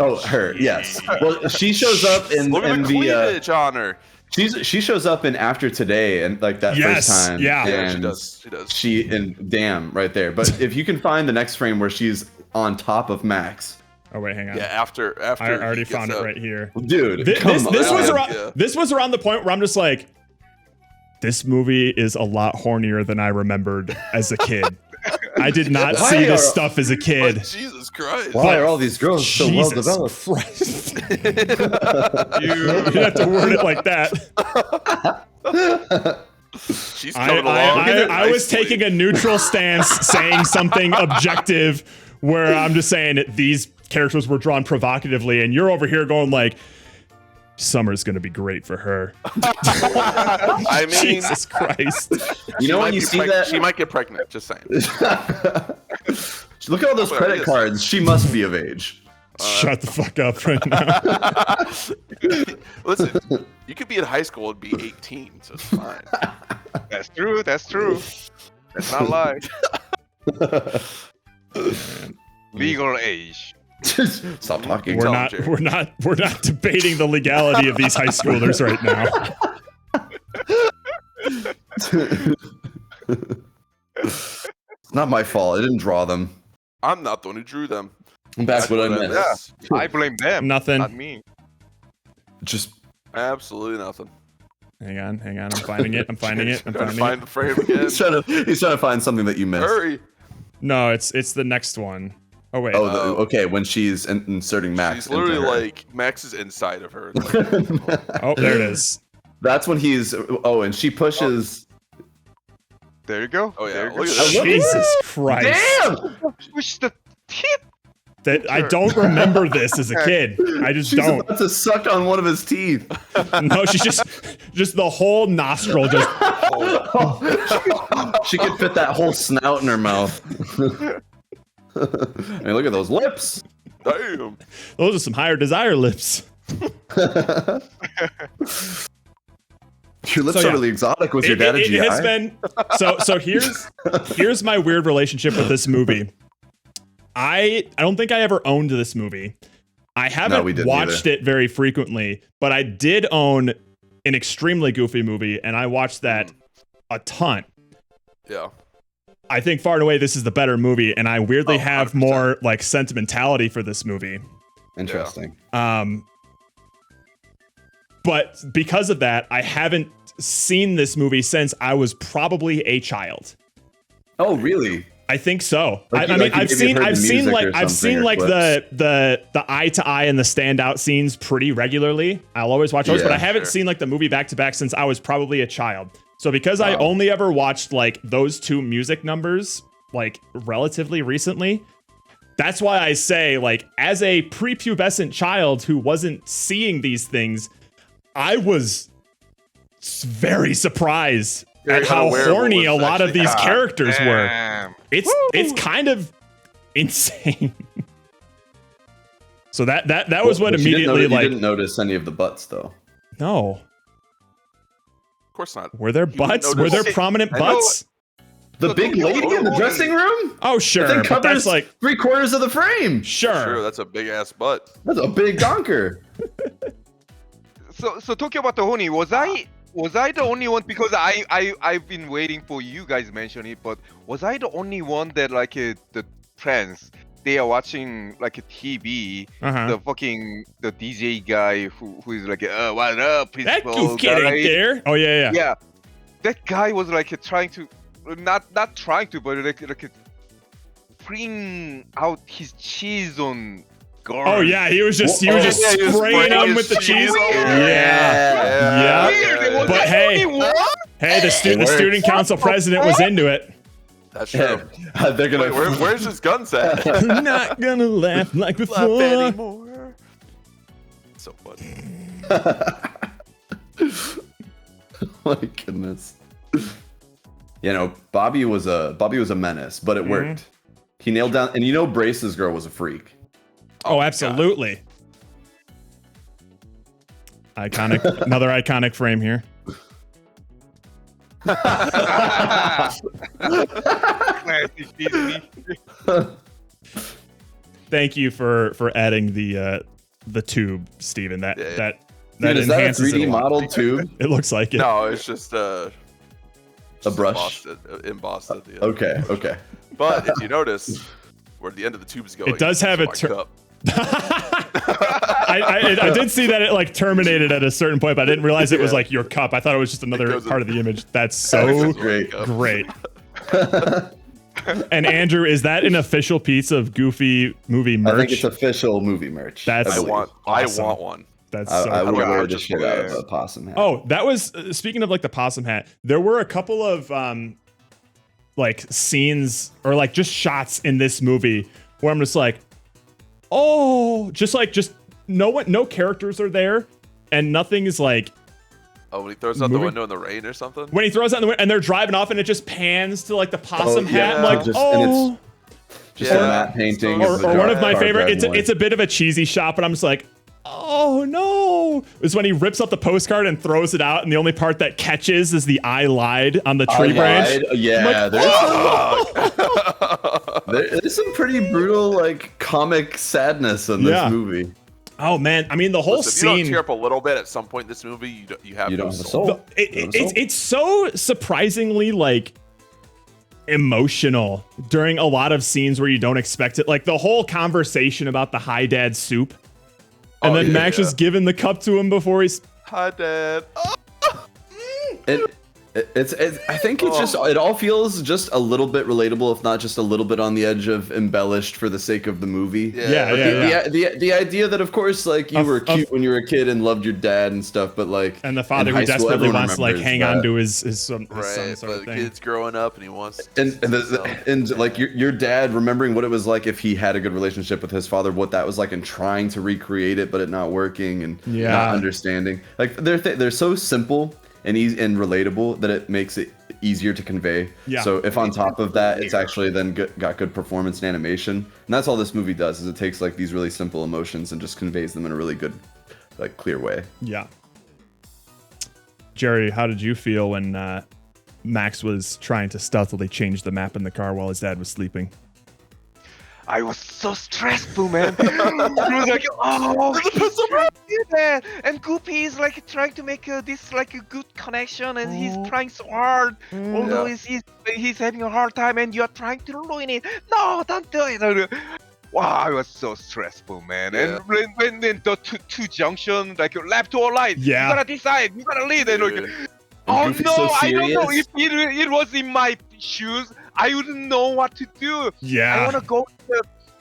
Oh, her, yes. Well, she shows up in Look at in the the. cleavage on her. She shows up in After Today and like that Yes, first time. yeah. Yeah, she and does. She does. She and damn right there. But if you can find the next frame where she's on top of Max, Oh wait, hang on. Yeah, after I he already gets found it up. right here. dude, This, come this, on. this was Yeah. around. Yeah. This was around the point where I'm just like, this movie is a lot hornier than I remembered as a kid. I did not Why see this are- stuff as a But kid. Jesus Christ. Why are all these girls so well Jesus developed? Christ. You have to word it like that. She's coming along. I was taking a neutral stance, saying something objective, where I'm just saying these characters were drawn provocatively, and you're over here going like, summer's gonna be great for her. I mean, Jesus Christ. You know might when you be see preg- that? she might get pregnant. Just saying. Look at all those There credit it is. cards. She must be of age. Shut the fuck up right now. Listen, you could be in high school and be 18, so it's fine. That's true. That's true. That's not lie. Legal age. Stop talking. We're Tell not him, Jerry. we're not debating the legality of these high schoolers right now. It's not my fault. I didn't draw them. I'm not the one who drew them. That's what I meant. Yeah. I blame them. Nothing. Not me. Just Absolutely nothing. Hang on. I'm finding it. I'm finding it. I'm Trying to finding find it. the frame again. he's trying to find something that you missed. Hurry. No, it's the next one. Oh wait. Oh, okay. When she's inserting Max. She's literally into her. like Max is inside of her. Like, Oh, there it is. That's when he's. Oh, and she pushes. There you go. oh yeah, There you look go. at that. Jesus Christ. Damn! Push the tip. I don't remember this as a kid. I just She's don't. about to suck on one of his teeth. No, she's just the whole nostril just. She could fit that whole snout in her mouth. I mean, look at those lips. Damn. Those are some higher desire lips. Your lips So, are yeah. really exotic. Was your dad a It GI? has been so here's my weird relationship with this movie. I don't think I ever owned this movie. I haven't we didn't watched either. it very frequently, but I did own an extremely goofy movie, and I watched that a ton. Yeah. I think far and away this is the better movie, and I weirdly Oh, have 100%. more like sentimentality for this movie. Interesting. But because of that, I haven't seen this movie since I was probably a child. Oh, really? I think so. Like I you- mean, like you maybe heard the music or I've something, seen or like clips. the eye to eye and the standout scenes pretty regularly. I'll always watch those, but Yeah, I haven't sure. seen like the movie back to back since I was probably a child. So because I Wow. only ever watched like those two music numbers like relatively recently, that's why I say like as a prepubescent child who wasn't seeing these things, I was very surprised Very at how unaware of what horny a was lot of actually these happening. characters were. Damn. It's kind of insane. So that was what But you didn't immediately notice- like You didn't notice any of the butts, though. no. Of course not. Were there You wouldn't butts? Were there notice- prominent I know- butts? The So big don't you- lady in the dressing room? Oh The sure, thing but covers that's like 3/4 of the frame. Sure, that's a big ass butt. That's a big donker. So talking about the honey, was I the only one, because I've been waiting for you guys to mention it, but was I the only one that like the friends they are watching like a TV, Uh-huh. the DJ guy who is like what up that principal goof kid guy? ain't there. Oh yeah. Yeah, that guy was like trying to not trying to, but like bring out his cheese on girls. Oh yeah, he was just Yeah, he was spraying spraying them his with the cheese. cheese. Yeah. Weird. Was But I the hey, only one? Hey, the student council president was into it. That's true. They're gonna. Wait, where's his guns at? Not gonna laugh like Laugh before. anymore. So funny. My goodness. You know, Bobby was a menace, but it worked. He nailed down, and you know, Brace's girl was a freak. Oh, absolutely. Iconic. Another iconic frame here. Classic Disney. Thank you for adding the tube, Steven. That Yeah. that Dude, is that a enhances 3D it a lot. model tube? It looks like it. No, it's just A brush? embossed at the end. Okay. But if you notice, where the end of the tube is going, It does have a it's my cup. I did see that it like terminated at a certain point, but I didn't realize it was Yeah. like your cup. I thought it was just another goes in- part of the image. That's so Great. great. And Andrew, is that an official piece of Goofy movie merch? I think it's official movie merch. That's- I I believe. want Awesome. one. That's I, so I would cool. wear I'll the just shit wear out of it. a possum hat. Oh, that was speaking of like the possum hat. There were a couple of like scenes or like just shots in this movie where I'm just like, oh, just no characters are there, and nothing is like Oh, when he throws out the Movie- window in the rain or something. when he throws out the window and they're driving off and it just pans to like the possum hat. I'm yeah, like, and oh. Just Yeah. a matte painting. Or, of the or one of my car favorite. driving away. It's a bit of a cheesy shot, but I'm just like, oh no! Is when he rips up the postcard and throws it out, and the only part that catches is the "I lied" on the tree branch. Yeah, Like, there's some pretty brutal like comic sadness in this Yeah. movie. Oh man, I mean the whole Listen, if you don't scene. tear up a little bit at some point in this movie, you have You no don't have a soul. soul. It's so surprisingly like emotional during a lot of scenes where you don't expect it. Like the whole conversation about the hi dad soup, and Oh, then yeah, Max yeah. just giving the cup to him before he's. Hi, Dad. Oh, It It's I think it's just it all feels just a little bit relatable, if not just a little bit on the edge of embellished for the sake of the movie. The idea that of course like you were cute when you were a kid and loved your dad and stuff, but like and the father who desperately wants to like hang on to his son sort but of the thing. kid's growing up and he wants and like your dad remembering what it was like if he had a good relationship with his father, what that was like, and trying to recreate it but it not working and not understanding. Like they're so simple and easy and relatable that it makes it easier to convey. So if on top of that it's actually then got good performance and animation, and that's all this movie does, is it takes like these really simple emotions and just conveys them in a really good, like, clear way. Jerry, how did you feel when Max was trying to stealthily change the map in the car while his dad was sleeping? I was so stressful, man. He was like, oh, he's trying to do that. And Goopy is like trying to make this like a good connection, and he's trying so hard. Although he's having a hard time, and you're trying to ruin it. No, don't do it. Wow, I was so stressful, man. And when the two junction, like left or right, you gotta decide, you gotta lead, and like, oh Goofy's no, so I don't know. serious. If it was in my shoes, I wouldn't know what to do. I wanna go,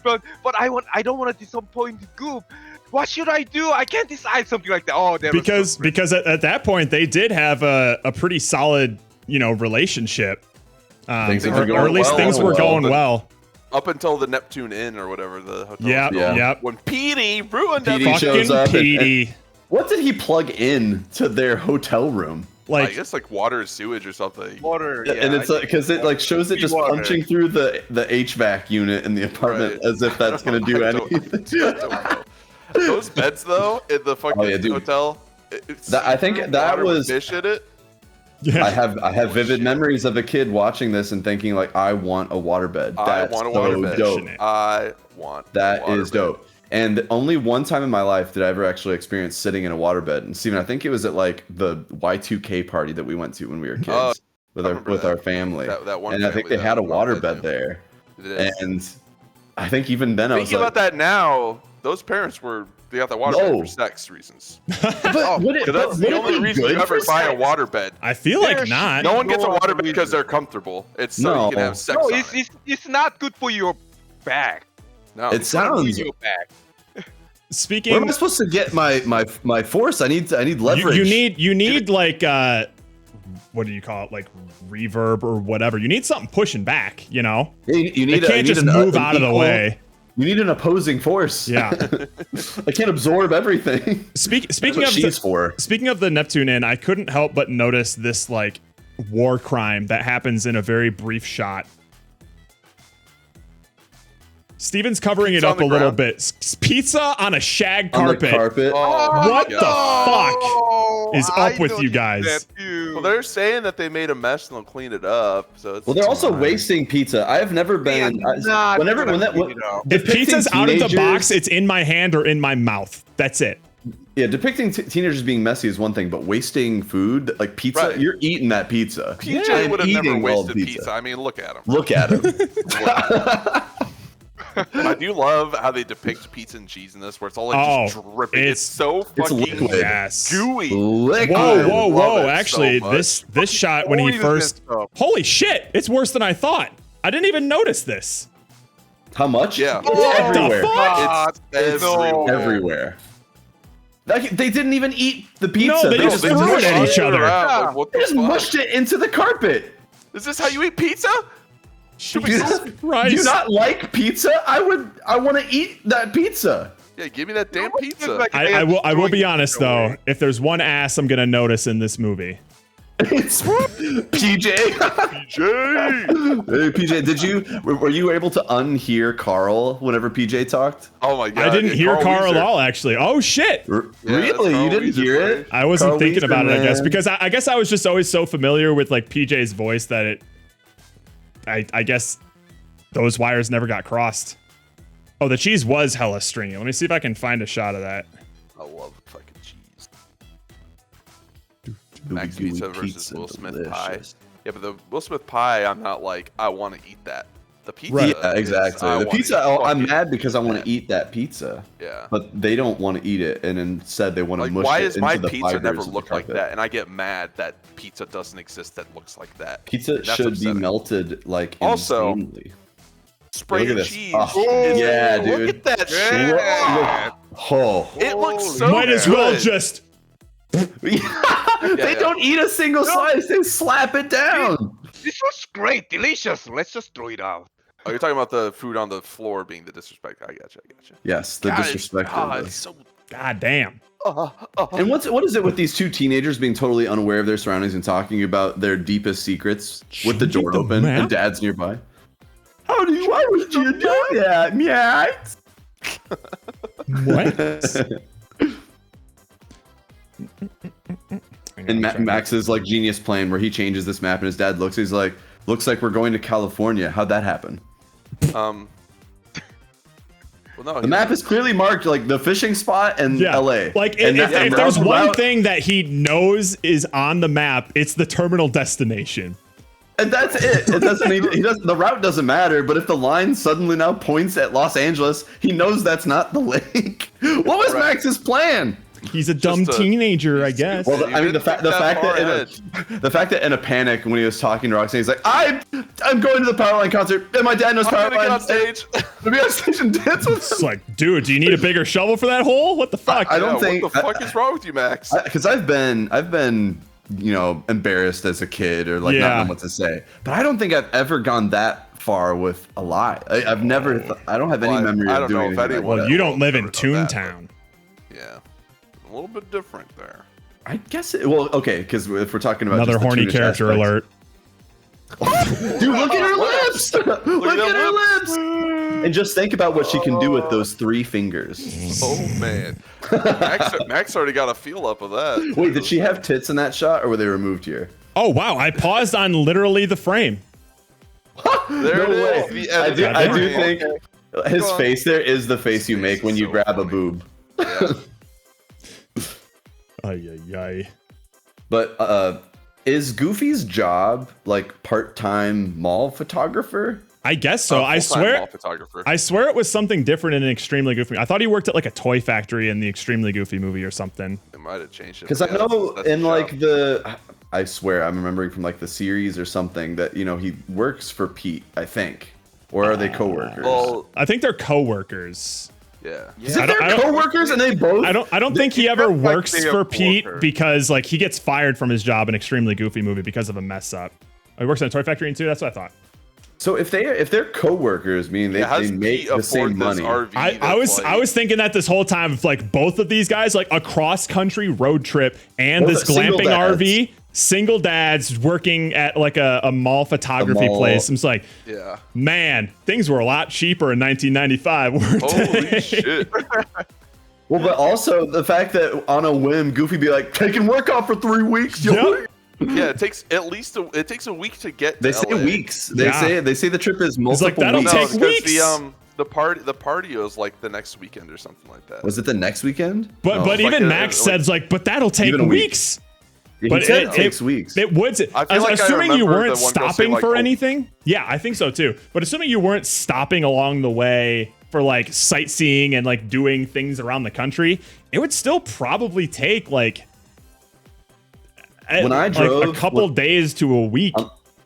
but I don't wanna disappoint Goop. What should I do? I can't decide something like that. Oh, because at that point they did have a pretty solid, relationship. Or at least things were going well. Up until the Neptune Inn or whatever the hotel. Yep. When Petey ruined Petey shows up. Petey. What did he plug in to their hotel room? Like, I guess like water, sewage, or something. Water, and it's like because it like shows it just punching through the HVAC unit in the apartment as if that's gonna do anything. I don't know. Those beds though in the fucking hotel. I think that was fish in it. I have vivid memories of a kid watching this and thinking like, I want a waterbed. That's dope. I want that is dope. And only one time in my life did I ever actually experience sitting in a waterbed. And Steven, I think it was at like the Y2K party that we went to when we were kids with our family. That one and I think they had a waterbed there. And I think even then I was thinking like, about that now. Those parents they got that waterbed for sex reasons. That's the only reason you ever buy a waterbed. I feel like not. No one gets a waterbed because they're comfortable. It's so you can have sex. No, on it's not good for your back. No, it sounds. Your back. Speaking, where am I supposed to get my force? I need leverage. You need like what do you call it? Like reverb or whatever. You need something pushing back. You know. You need. They can't just move out of the way. You need an opposing force. Yeah. I can't absorb everything. Speaking of the Neptune Inn, I couldn't help but notice this like war crime that happens in a very brief shot. Steven's covering it up a little bit. Pizza on a shag carpet. What the fuck is up with you guys? Well, they're saying that they made a mess and they'll clean it up. So it's they're also wasting pizza. I have never been. If pizza's out of the box, it's in my hand or in my mouth. That's it. Yeah, depicting teenagers being messy is one thing, but wasting food, like pizza, you're eating that pizza. PJ would have never wasted pizza. I mean, look at him. Look at him. I do love how they depict pizza and cheese in this, where it's all like just dripping. It's so fucking gooey. Whoa! Actually, this shot when he first, holy shit! It's worse than I thought. I didn't even notice this. How much? Yeah, what the fuck? It's everywhere. They didn't even eat the pizza. No, they just threw it at each other. They just mushed it into the carpet. Is this how you eat pizza? Do you not like pizza? I want to eat that pizza. Yeah, give me that damn pizza. I will be honest though. If there's one ass I'm gonna notice in this movie, it's PJ. Hey PJ, were you able to unhear Carl whenever PJ talked? Oh my god! I didn't hear Carl at all. Actually, oh shit! Really? You didn't hear it? I wasn't thinking about it. I guess because I guess I was just always so familiar with like PJ's voice that it. I guess those wires never got crossed. Oh, the cheese was hella stringy. Let me see if I can find a shot of that. I love fucking cheese. Max Pizza versus Will Smith pie. Yeah, but the Will Smith pie, I'm not like, I want to eat that. The pizza. Right. Yeah, exactly. I The wanna pizza. eat I'm fucking mad because I want that. to eat that pizza. Yeah. But they don't want to eat it, and instead they want to Like, mush why it does into my the pizza fibers never of the look like chocolate. that? And I get mad that pizza doesn't exist that looks like that. Pizza And that's should upsetting. be melted like Also, insanely. Spray Look at and this. cheese. Oh, is- yeah, look dude. at that shit. Yeah. Oh. It looks so Might as well good. just. They yeah. don't eat a single slice. They slap it down. This was great, delicious. Let's just throw it out. Oh, you're talking about the food on the floor being the disrespect. I gotcha. Yes, the God, disrespect of God, this. it's so. God damn. And what is it with these two teenagers being totally unaware of their surroundings and talking about their deepest secrets with the door Changing the open map? and dad's nearby? Why would you do that, Max? What? And Max's like genius plan where he changes this map and his dad looks. He's like, looks like we're going to California. How'd that happen? Well, no, The map is clearly marked like the fishing spot and Yeah. LA. Like And if that- there's route- one thing that he knows is on the map, it's the terminal destination. and that's it. It doesn't need. He doesn't. The route doesn't matter. But if the line suddenly now points at Los Angeles, he knows that's not the lake. What was Right. Max's plan? He's a dumb teenager, I guess. Well, You I mean, didn't think the that fact far that the fact that in a panic when he was talking to Roxanne, he's like, I'm going to the Powerline concert, and my dad knows I'm gonna get on Powerline. stage. To be on stage and dance with It's him. like, dude, do you need a bigger shovel for that hole? What the fuck? I don't Yeah, think. What the fuck is wrong with you, Max? Because I've been, you know, embarrassed as a kid or like not Yeah. knowing what to say. But I don't think I've ever gone that far with a lie. I've never. I don't have any Well, memory I of don't doing know if anything anyone- like Well, that. you don't live in Never done that, Toontown. Yeah, a little bit different there. I guess it. Well, okay, because if we're talking about Another just the horny Toonish character aspects- alert. Dude, look at her lips! Look at her lips! And just think about what she can do with those 3 fingers. Oh man, Max already got a feel up of that. Wait, did she have tits in that shot, or were they removed here? Oh wow, I paused on literally the frame. There No it way. is. The I do, editing I do frame. think his Go on. face there is the face you His make face when is you so grab a funny. boob. Yeah. Ay ay ay. But is Goofy's job like part-time mall photographer? I guess so. I Full-time swear. mall photographer. I swear it was something different in an Extremely Goofy. I thought he worked at like a toy factory in the Extremely Goofy movie or something. It might have changed it. Because I Yeah, know that's in his like job. the, I swear I'm remembering from like the series or something that you know he works for Pete, I think, or are they coworkers? Well, I think they're co-workers. yeah. Is it I don't- their I don't- coworkers and they both? I don't think he ever like works they for have Pete coworkers. because like he gets fired from his job in Extremely Goofy movie because of a mess up. Oh, he works in a toy factory too. That's what I thought. So if they're coworkers, meaning Yeah, how they does make Pete the afford same this money. RV I that's like- was thinking that this whole time of like both of these guys like a cross country road trip and Both this single glamping dads. RV, single dads working at like a mall photography mall. place. I'm just like, Yeah. man, things were a lot cheaper in 1995, weren't Holy they? shit. Well, but also the fact that on a whim, Goofy be like taking work off for 3 weeks. Yo. Yep. Yeah, it takes at least it takes a week to get. They to say LA. weeks. Yeah. They say the trip is multiple like, that'll weeks. No, take because weeks. the party is like the next weekend or something like that. Was it the next weekend? But No. but like even a- Max like- said like, but that'll take Even a week. weeks. He But said it takes weeks. It would. I feel like I Assuming you remember weren't the one girl say, stopping like, for oh. anything. Yeah, I think so too. But assuming you weren't stopping along the way for like sightseeing and like doing things around the country, it would still probably take like When I like, drove- a couple days to a week.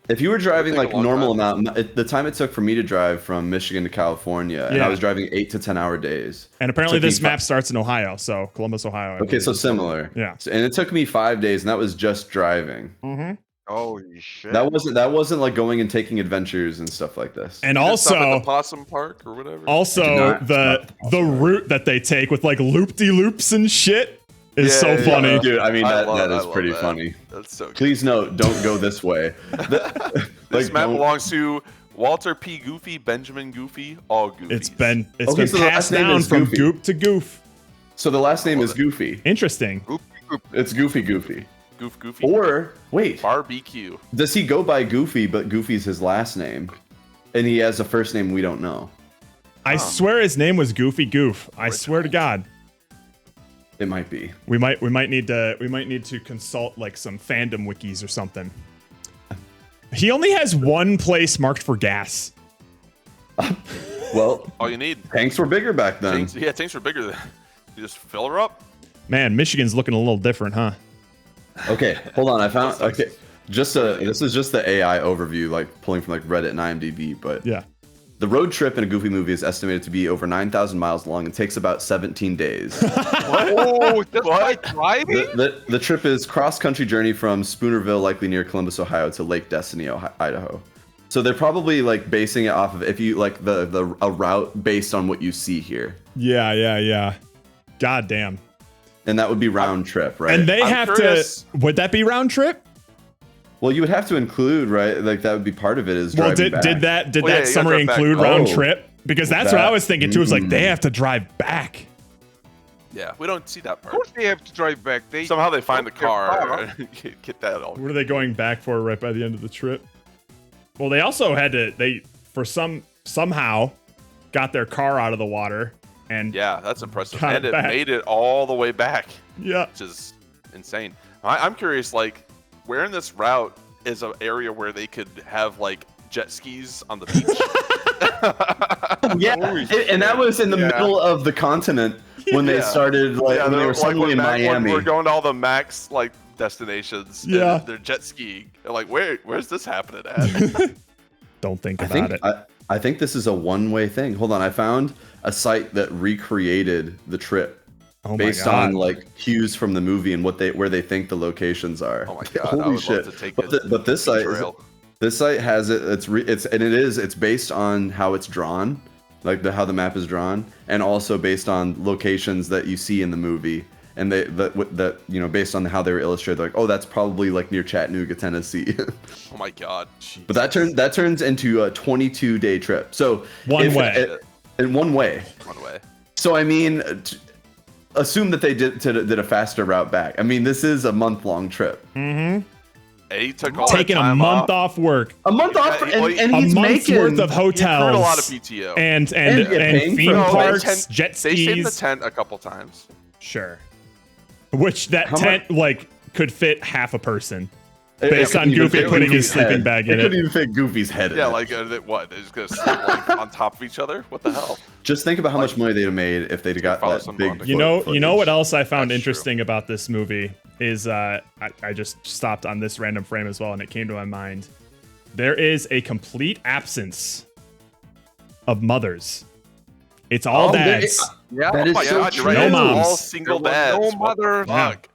If you were driving It would like take a long normal time. amount, the time it took for me to drive from Michigan to California, and Yeah. I was driving 8 to 10 hour days. And apparently took me this fi- map starts in Ohio, so Columbus, Ohio. I Okay, believe. so similar. Yeah. And it took me 5 days, and that was just driving. Holy shit. That wasn't like going and taking adventures and stuff like this. And You didn't stop at also the Possum Park or whatever. also not the stop the route that they take with like loop-de-loops and shit is so Yeah, funny. yeah. Dude, I mean I that love is that. pretty funny. That's so good. Please note, don't go this way. This map don't- belongs to Walter P. Goofy, Benjamin Goofy, all Goofies. It's been Okay, so the last passed name down is from Goofy. goop to goof. So the last name is Goofy. Interesting. It's Goofy. Goofy. Or wait, Barbecue. does he go by Goofy, but Goofy's his last name, and he has a first name we don't know? I swear his name was Goofy Goof. I swear to God. It might be. We might need to consult like some fandom wikis or something. He only has one place marked for gas. Well, All you need. tanks were bigger back then. Tanks were bigger than. You just fill her up. Man, Michigan's looking a little different, huh? Okay, hold on. I found. Okay, this is just the AI overview, like pulling from like Reddit and IMDb. But Yeah. the road trip in a Goofy movie is estimated to be over 9,000 miles long and takes about 17 days. Oh, just by driving? The trip is cross-country journey from Spoonerville, likely near Columbus, Ohio, to Lake Destiny, Idaho. So they're probably like basing it off of if you like a route based on what you see here, Yeah. God damn. and that would be round trip, right? And they I'm have curious- to. Would that be round trip? Well, you would have to include, right? Like that would be part of it. Is Well, driving did back. that Well, yeah, you gotta summary drive back. include round Oh. trip? Because that's what I That- was thinking too. It's like they have to drive back. Yeah, we don't see that Of part. course they have to drive back. They Somehow they find the Their car. and Get that all. What are they going back for right by the end of the trip? Well, they also had to. Somehow got their car out of the water and Yeah, that's impressive. Got And it it back. made it all the way back, yeah. which is insane. I'm curious, like, where in this route is an area where they could have like jet skis on the beach? Yeah, and that was in the middle of the continent when they started, like when they they're were suddenly in Miami. We're going to all the max like destinations. and Yeah. they're jet skiing. They're like, where's this happening at? Don't think I about think it. I think this is a one-way thing. Hold on, I found a site that recreated the trip Oh my based God. on like cues from the movie and where they think the locations are. Oh my God, I Holy would shit! love to take but, a but this site trail. this site has it. It's based on how it's drawn, like how the map is drawn, and also based on locations that you see in the movie. And that based on how they were illustrated, like, oh, that's probably like near Chattanooga, Tennessee. Oh my God. But that turns into a 22-day trip. So One way. in one way. One way. So I mean, assume that they did a faster route back. I mean, this is a month-long trip. And he took all Taking that a time month off work, A month off, Yeah, well, and a he's month's making worth of He hotels, accrued a lot of PTO. and And get paying theme for it. parks, jet They stayed in the skis. tent a couple times. Sure. Which that How tent like could fit half a person It based couldn't on even Goofy fit putting his Goofy's sleeping head. bag in It it. couldn't even fit Goofy's head in Yeah, it. like what? They're just gonna sleep like on top of each other? What the hell? Just think about how much money they'd have made if they'd got follow that some big. bonding. You know footage. what else I found That's interesting about this movie is I just stopped on this random frame as well, and it came to my mind. There is a complete absence of mothers. It's all there- dads. Yeah. That Oh is my so God, you're true. right. No moms. All single There was dads. no What the mother. fuck?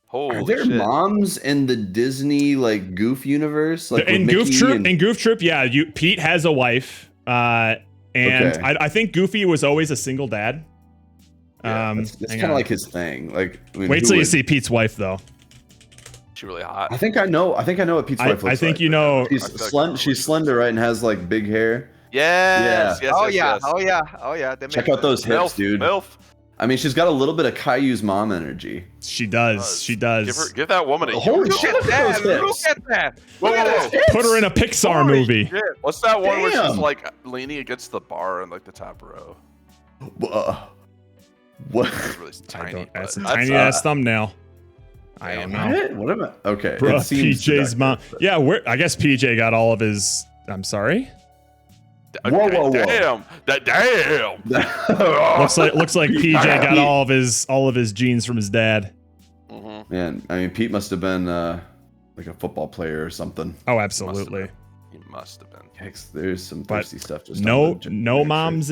Holy Are there shit. moms in the Disney like Goof universe? Like in with Goof Mickey Troop, and- in Goof Troop, yeah, Pete has a wife, and Okay. I think Goofy was always a single dad. That's hang kind of on. like his thing. Like, I mean, Wait who till you would- see Pete's wife, though. She really hot. I think I know what Pete's wife looks I think like. you know. She's I feel like I know she's what slender, right, and has like big hair. Yes. Yes. Oh yes, yeah. yes. Oh yeah. Oh yeah. That Check makes out those sense. hips, Milf, dude. Milf. I mean, she's got a little bit of Caillou's mom energy. She does. She does. Give that woman a Holy huge shit! Look Look at at that. those Look hips. at that. Whoa, Look at whoa, those whoa. hips. Put her in a Pixar Holy movie. shit. What's that one where she's Damn. like leaning against the bar in like the top row? What? It's really tiny. but That's a that's, tiny ass thumbnail. I don't know. What? What am I? Okay. Bruh, it seems PJ's mom. seductive, but- Yeah, I guess PJ got all of his. I'm sorry. Whoa, whoa, whoa. Damn. Damn. Looks like PJ got all of his genes from his dad. Mhm. Man, I mean, Pete must have been like a football player or something. Oh, absolutely. He must have been. Yikes, there's some But thirsty stuff. Just No, on the no moms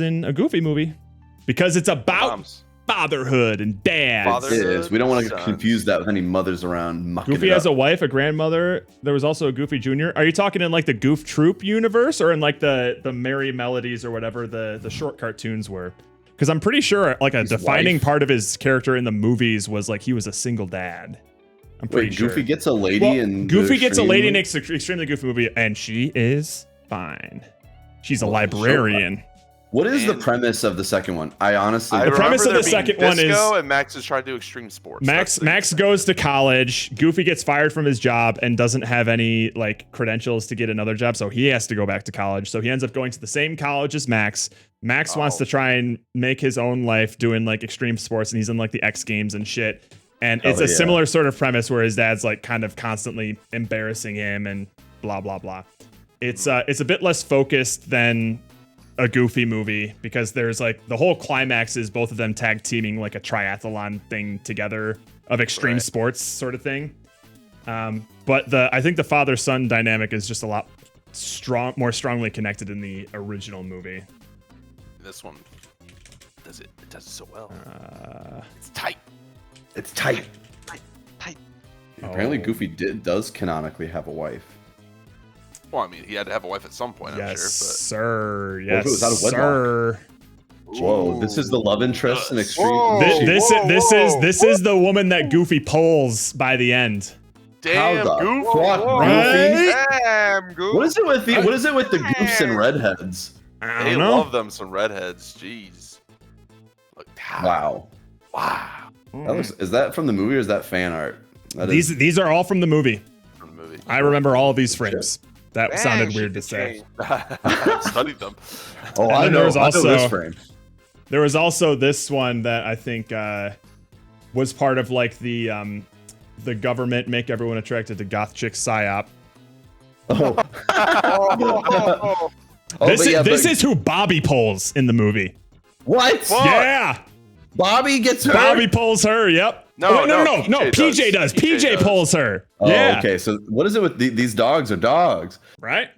in a Goofy movie, because it's about Moms. fatherhood and dads. Father- It is. We don't want to Sons. confuse that with any mothers around mucking Goofy it has up. a wife, a grandmother. There was also a Goofy Jr. Are you talking in like the Goof Troop universe, or in like the Merry Melodies or whatever the short cartoons were? Because I'm pretty sure like a His defining wife? part of his character in the movies was like he was a single dad. I'm pretty Wait, sure. Goofy gets a lady Well, in Goofy the gets a lady in Extreme? Extremely Goofy movie, and she is fine. She's a Well, librarian. What is the And- premise of the second one? I honestly. I The premise remember of the there being second one disco, is- and Max is trying to do extreme sports. Max goes to college. Goofy gets fired from his job and doesn't have any like credentials to get another job, so he has to go back to college. So he ends up going to the same college as Max. Max wants Oh. to try and make his own life doing like extreme sports, and he's in like the X Games and shit. And it's Oh, a yeah. similar sort of premise where his dad's like kind of constantly embarrassing him and blah blah blah. It's a bit less focused than a Goofy movie because there's like the whole climax is both of them tag teaming like a triathlon thing together of extreme sports sort of thing. But I think the father-son dynamic is just a lot more strongly connected in the original movie. This one does it so well. It's tight. It's tight. Apparently, Goofy does canonically have a wife. Well, I mean, he had to have a wife at some point, I'm Yes, sure. sir. What if it was out of Yes, wedlock? sir. Whoa, this is the love interest in extreme. Whoa. This is the woman that Goofy pulls by the end. Damn, How the Goof. fuck, Right? Goofy? Damn, Goof. What is it with the goofs and redheads? I They don't know. love them some redheads. Jeez. Look, Wow. Wow. That looks, is that from the movie or is that fan art? That is, These are all from the movie. From the movie. I remember all of these frames. That Man, sounded shit weird to to say. change. I studied them. oh, and I then know. there was I know also- this frame. There was also this one that I think was part of like the government make everyone attracted to goth chick psyop. Oh. Oh, This but is yeah, this but- is who Bobby pulls in the movie. what? Yeah, Bobby gets her. Bobby pulls her. Yep. No, Oh, wait, no, no. PJ does. PJ does. pulls her. Oh, yeah. okay. So what is it with these dogs? Are dogs? Right.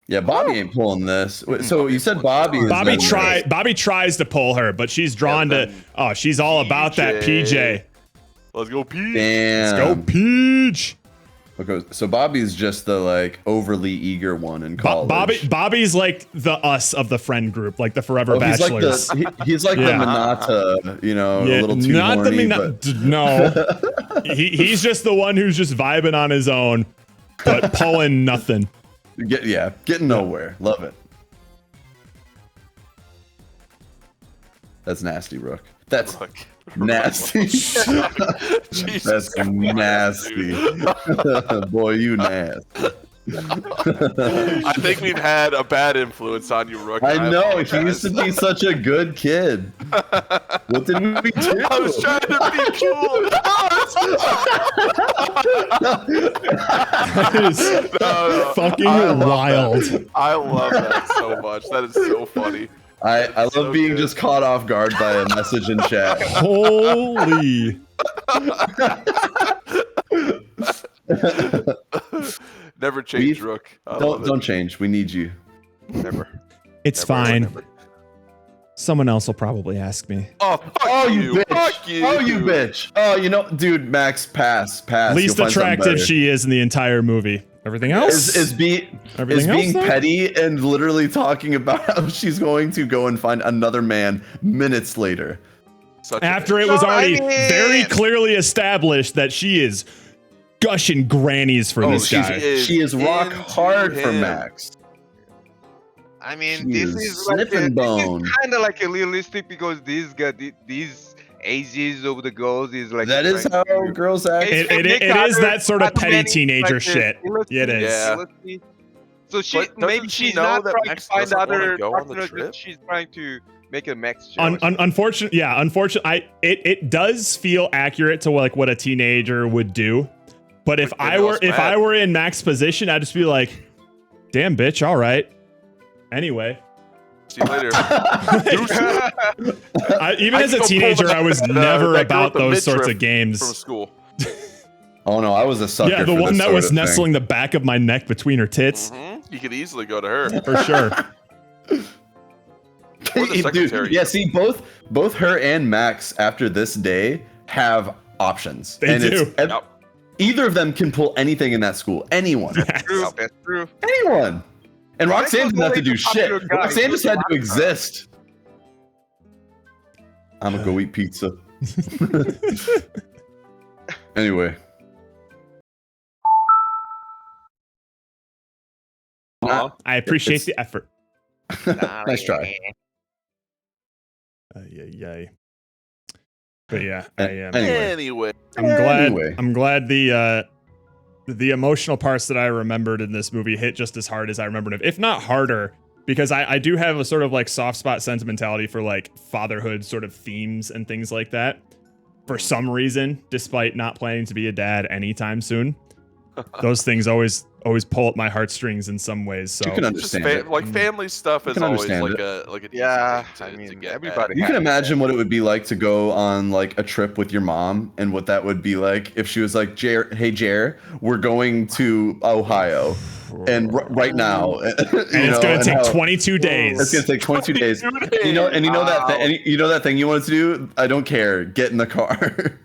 Yeah, Bobby ain't pulling this. Wait, so you said Bobby. Is Bobby then- Bobby tries to pull her, but she's drawn to. then Oh, she's all about that PJ. Let's go, Pete. Damn. Go Peach. Okay, so Bobby's just the like overly eager one in college. Bobby's like the us of the friend group, like the Forever He's like Bachelors. he's like the Yeah. Minata, you know, a Yeah, little too not horny. the no. He's just the one who's just vibing on his own, but pulling nothing. Getting nowhere. Love it. That's nasty, Rook. That's Look. nasty. Jesus That's nasty. Boy, you nasty. I think we've had a bad influence on you, Rook. I know. He apologize. used to be such a good kid. What did we do? I was trying to be cool. That is fucking wild. I love that so much. That is so funny. I love so being good. just caught off guard by a message in chat. Holy. Never change, Rook. I love it. Don't change. We need you. Never. It's Never, fine. never. Someone else will probably ask me. Oh, fuck Oh, you bitch. Fuck you. Oh, you bitch. Oh, you know, dude, Max, pass. Least You'll find something attractive better. she is in the entire movie. Everything else is being Everything else, though? petty and literally talking about how she's going to go and find another man minutes later. Such a after bitch. it was No, I already mean- very clearly established that she is gushing grannies for this guy. She is rock into hard for him. Max. I mean, She this is is like sniffing bone. kind of like a realistic because these ages of the girls is like That is how trying to girls act. It is that sort of petty teenager shit. Yeah, it is. Yeah. So she But doesn't maybe she she's know not that trying Max to find doesn't wanna other go on the partners, trip? but she's trying to make a Max jealous. Unfortunately, it does feel accurate to like what a teenager would do. But if Like, I maybe were I was mad. in Max's position, I'd just be like, "Damn, bitch, all right." Anyway, See you later. even I as a can go pull teenager, that- I was that, never that girl about with the those sorts midriff of games. From school. Oh no, I was a sucker. Yeah, the for one this that sort was of thing. nestling the back of my neck between her tits, You could easily go to her. for sure. Or the secretary. Dude, yeah, see, both her and Max after this day have options. They do. Yep. Either of them can pull anything in that school. Anyone. True, that's true. Anyone. And Max Roxanne was didn't have to always do a shit. popular guy. Roxanne just had to He was a exist. I'm gonna go eat pizza. Anyway. I appreciate It's- the effort. Nice try. Yay. But yeah, I am. Anyway. Anyway. I'm glad the emotional parts that I remembered in this movie hit just as hard as I remembered it, if not harder, because I do have a sort of like soft spot sentimentality for like fatherhood sort of themes and things like that. For some reason, despite not planning to be a dad anytime soon, those things always always pull at my heartstrings in some ways. So You can Just understand it. like family stuff is can always understand like it. a decent Yeah, thing I mean, to get everybody. at. You can imagine what it would be like to go on like a trip with your mom, and what that would be like if she was like, "Hey, Jer, we're going to Ohio, and right now, and it's gonna take 22 days. It's gonna take 22 days. You know, and you know that, you know that thing you wanted to do. I don't care. Get in the car.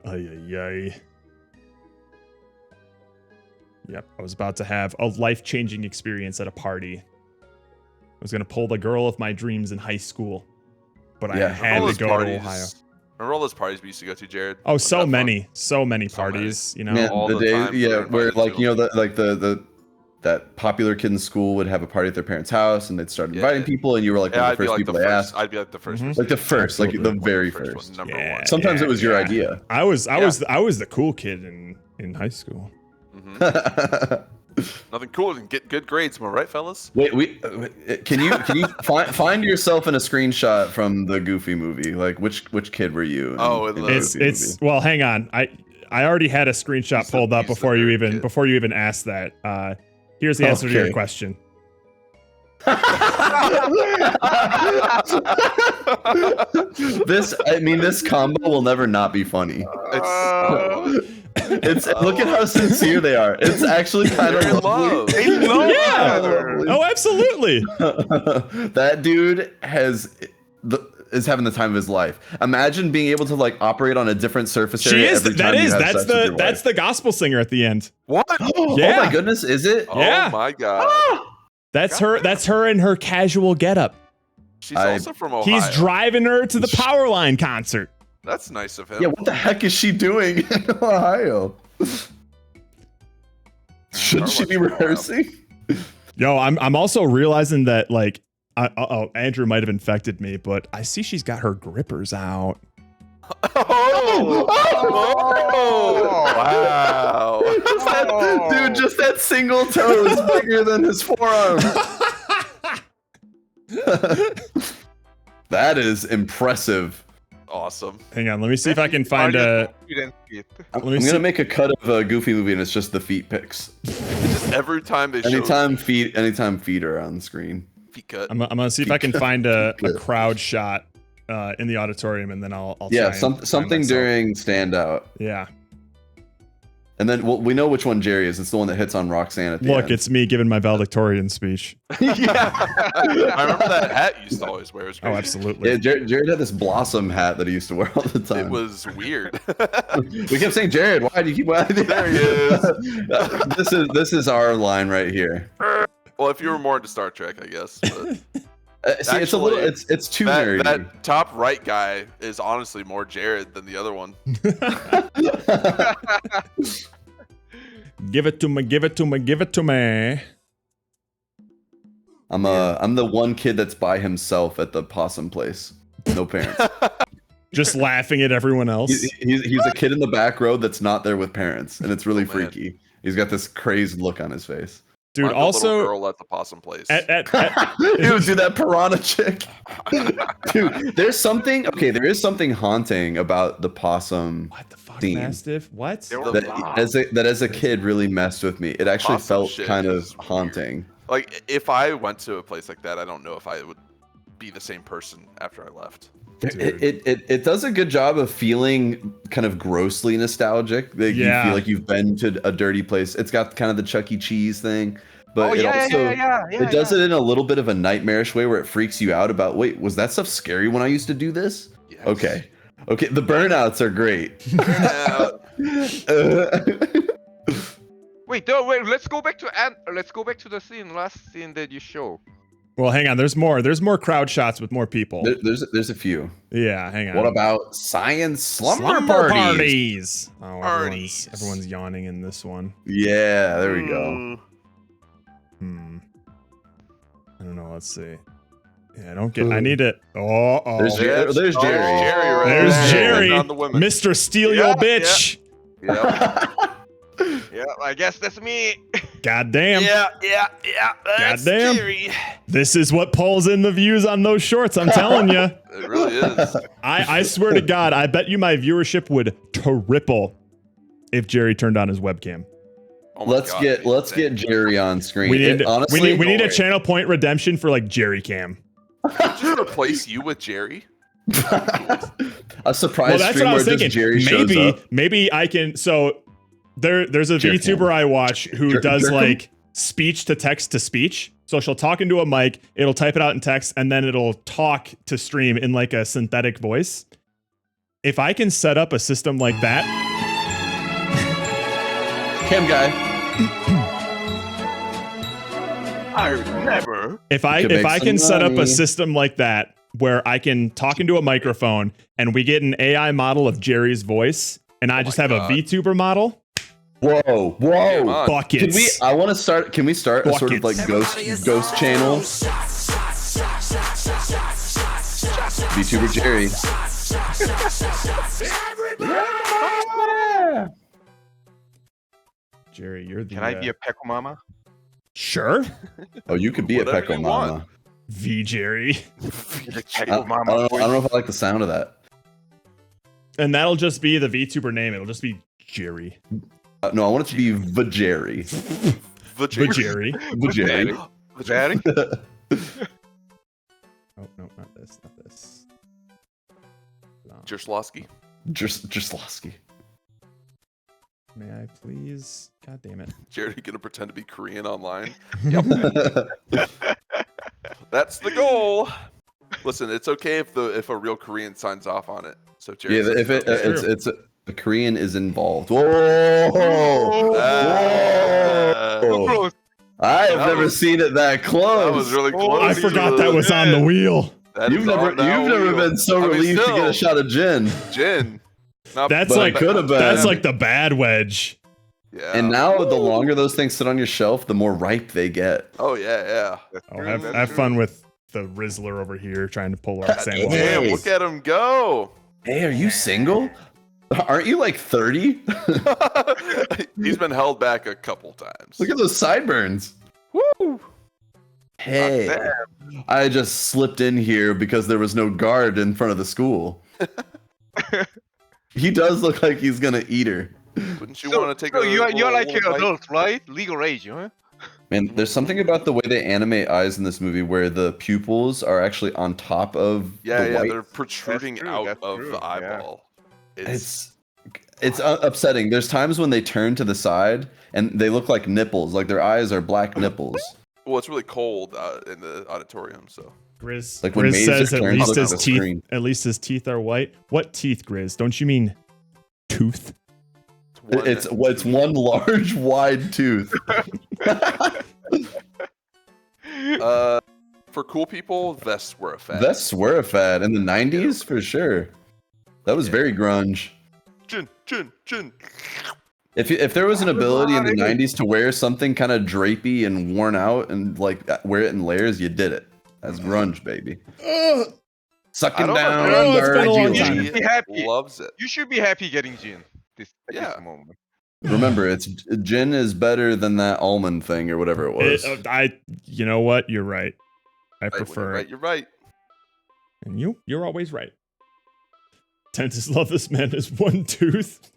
Ay, ay, ay. Yep, I was about to have a life-changing experience at a party. I was gonna pull the girl of my dreams in high school, but I Yeah. had to go to Ohio. Remember all those parties we used to go to, Jared? Oh, Wasn't so that fun? many many. parties. You know, Man, all the the day, time we yeah, were where invited like to. you know the that popular kid in school would have a party at their parents' house, and they'd start inviting people, and you were like one Yeah, of the first people they asked. I'd be like the first. Like the first, like the Absolutely. very one, first. number Yeah. one. Sometimes it was your Yeah. idea. I was the cool kid in high school. Nothing cool than get good grades, am I right, fellas? Wait, can you find yourself in a screenshot from the Goofy movie? Like which kid were you? Oh, in the It's Goofy it's well, hang on. I already had a screenshot He's the- pulled up he's the before you nerd even kid. asked that. Here's the answer to your Okay. question. This combo will never not be funny. It's look at how sincere they are. It's actually kind They're in of love. Yeah. lovely. Oh, absolutely. That dude is having the time of his life. Imagine being able to like operate on a different surface She area is. every time you have That's sex with your that's wife. the gospel singer at the end. What? Oh Yeah. my goodness, is it? Yeah. Oh my god. That's her. That's her in her casual getup. She's I- also from Ohio. He's driving her to the Powerline concert. That's nice of him. Yeah, what the heck is she doing in Ohio? Shouldn't she be rehearsing? Yo, I'm also realizing that like, Andrew might have infected me, but I see she's got her grippers out. Oh! Wow. Dude, just that single toe is bigger than his forearm. That is impressive. Awesome. Hang on, let me see if I can find a. I'm me gonna see- make a cut of a Goofy movie, and it's just the feet pics. Just every time they show Anytime feet are on screen. feet cut. I'm gonna see if I can find a crowd shot in the auditorium, and then I'll Yeah, try and find something myself. during standout. Yeah. And then we know which one Jerry is. It's the one that hits on Roxanne at the Look, end. it's me giving my valedictorian speech. I remember that hat you used to always wear. It was Oh, crazy. absolutely. Yeah, Jared had this blossom hat that he used to wear all the time. It was weird. We kept saying, Jared, why do you keep wearing There he is. This is our line right here. Well, if you were more into Star Trek, I guess. But See, it's a little, Actually, it's too nerdy. that top right guy is honestly more Jared than the other one. Give it to me, give it to me, give it to me. I'm the one kid that's by himself at the possum place. No parents. Just laughing at everyone else. He's a kid in the back row that's not there with parents, and it's really Oh, man. freaky. He's got this crazed look on his face. Dude, I'm the little also girl at the possum place. Dude, that piranha chick. Dude, there is something haunting about the possum what the fuck, theme. Mastiff? What? that as a kid really messed with me. It actually Possum felt shit kind of is weird. haunting. Like, if I went to a place like that, I don't know if I would be the same person after I left. It does a good job of feeling kind of grossly nostalgic. Like Yeah. You feel like you've been to a dirty place. It's got kind of the Chuck E. Cheese thing, but Oh, it yeah, also yeah, it does it in a little bit of a nightmarish way where it freaks you out about, wait, was that stuff scary when I used to do this? Yes. Okay, the burnouts are great. Wait, let's go back to the last scene that you show. Well, hang on. There's more. There's more crowd shots with more people. There's a few. Yeah, hang on. What about science slumber Slumber parties? parties? Oh, Parties. everyone's yawning in this one. Yeah, there we go. I don't know. Let's see. Yeah, I don't get. I need it. Oh, There's Jerry. There's Oh, Jerry. Jerry right There's there. Jerry, On the women. Mr. Steal Your Yeah, Bitch. Yep. Yeah, I guess that's me. Goddamn. Yeah. That's Goddamn. Jerry. This is what pulls in the views on those shorts. I'm telling you. It really is. I swear to God, I bet you my viewership would triple if Jerry turned on his webcam. Oh my let's God, get it'd be let's insane. get Jerry on screen. We need Honestly, we need a channel point redemption for like Jerry Cam. Just replace you with Jerry. a surprise Well, that's stream what I was where just thinking. Jerry shows up. Maybe I can. So there's a Jerry VTuber Cam. I watch who does Jerk 'em? like speech to text to speech. So she'll talk into a mic, it'll type it out in text, and then it'll talk to stream in like a synthetic voice. If I can set up a system like that, Cam guy. I never. if I You can make can some set up money. a system like that where I can talk into a microphone and we get an AI model of Jerry's voice, and I just have God. a VTuber model, Whoa, Come whoa. on. buckets. Can we? I want to start. Can we start a sort of like Buckets. ghost channel? VTuber Jerry. Jerry, you're the Can I be a Peko Mama? sure Oh, you could be Whatever a Peko you want. Mama. V Jerry. The I Peko don't, Mama. I don't know if I like the sound of that. And that'll just be the VTuber name. It'll just be Jerry. No, I want it to be Vajeri. Jerry. Vajeri. Daddy? Oh no, not this, not this. No. Jerslowski. Jerslowski. May I please? God damn it. Jerry gonna pretend to be Korean online. That's the goal. Listen, it's okay if a real Korean signs off on it. So Jerry. Yeah, says if it okay. it's a Korean is involved. Whoa! Close. I have That never was- seen it that close. That was really close. I forgot that was on the wheel. That You've is never on that wheel. been so I mean, relieved to get a still, shot of gin. Gin. Not That's But like it could have been. that's like the bad wedge. Yeah. And now the longer those things sit on your shelf, the more ripe they get. Oh yeah. Oh, have fun with the Rizzler over here trying to pull our sandwich. Damn, Hey. look at him go. Hey, are you single? Aren't you like 30? He's been held back a couple times. Look at those sideburns. Woo! Hey, I just slipped in here because there was no guard in front of the school. He does look like he's gonna eat her. Wouldn't you want to take so a you're like little an bite? adult, right? Legal age, huh? Man, there's something about the way they animate eyes in this movie where the pupils are actually on top of Yeah, the yeah, white. they're protruding That's true, out that's of true, the yeah. eyeball. It's upsetting. There's times when they turn to the side and they look like nipples, like their eyes are black nipples. Well, it's really cold in the auditorium, so. Grizz, Like when Grizz Mazer says at turns least to his the teeth screen. his teeth are white. What teeth, Grizz? Don't you mean tooth? It's one large wide tooth. For cool people, vests were a fad. Vests were a fad in the 90s for sure. That was very grunge. Chin. If there was an ability in the 90s to wear something kind of drapey and worn out and like wear it in layers, you did it. That's grunge, baby. Sucking down. know, it's been a long Darjeeling. time. You should be happy. Loves it. You should be happy getting Jin at Yeah. this moment. Remember, it's gin is better than that almond thing or whatever it was. You know what? You're right. I Right, when prefer it. you're right. And you're always right. Tenses love this man as one tooth.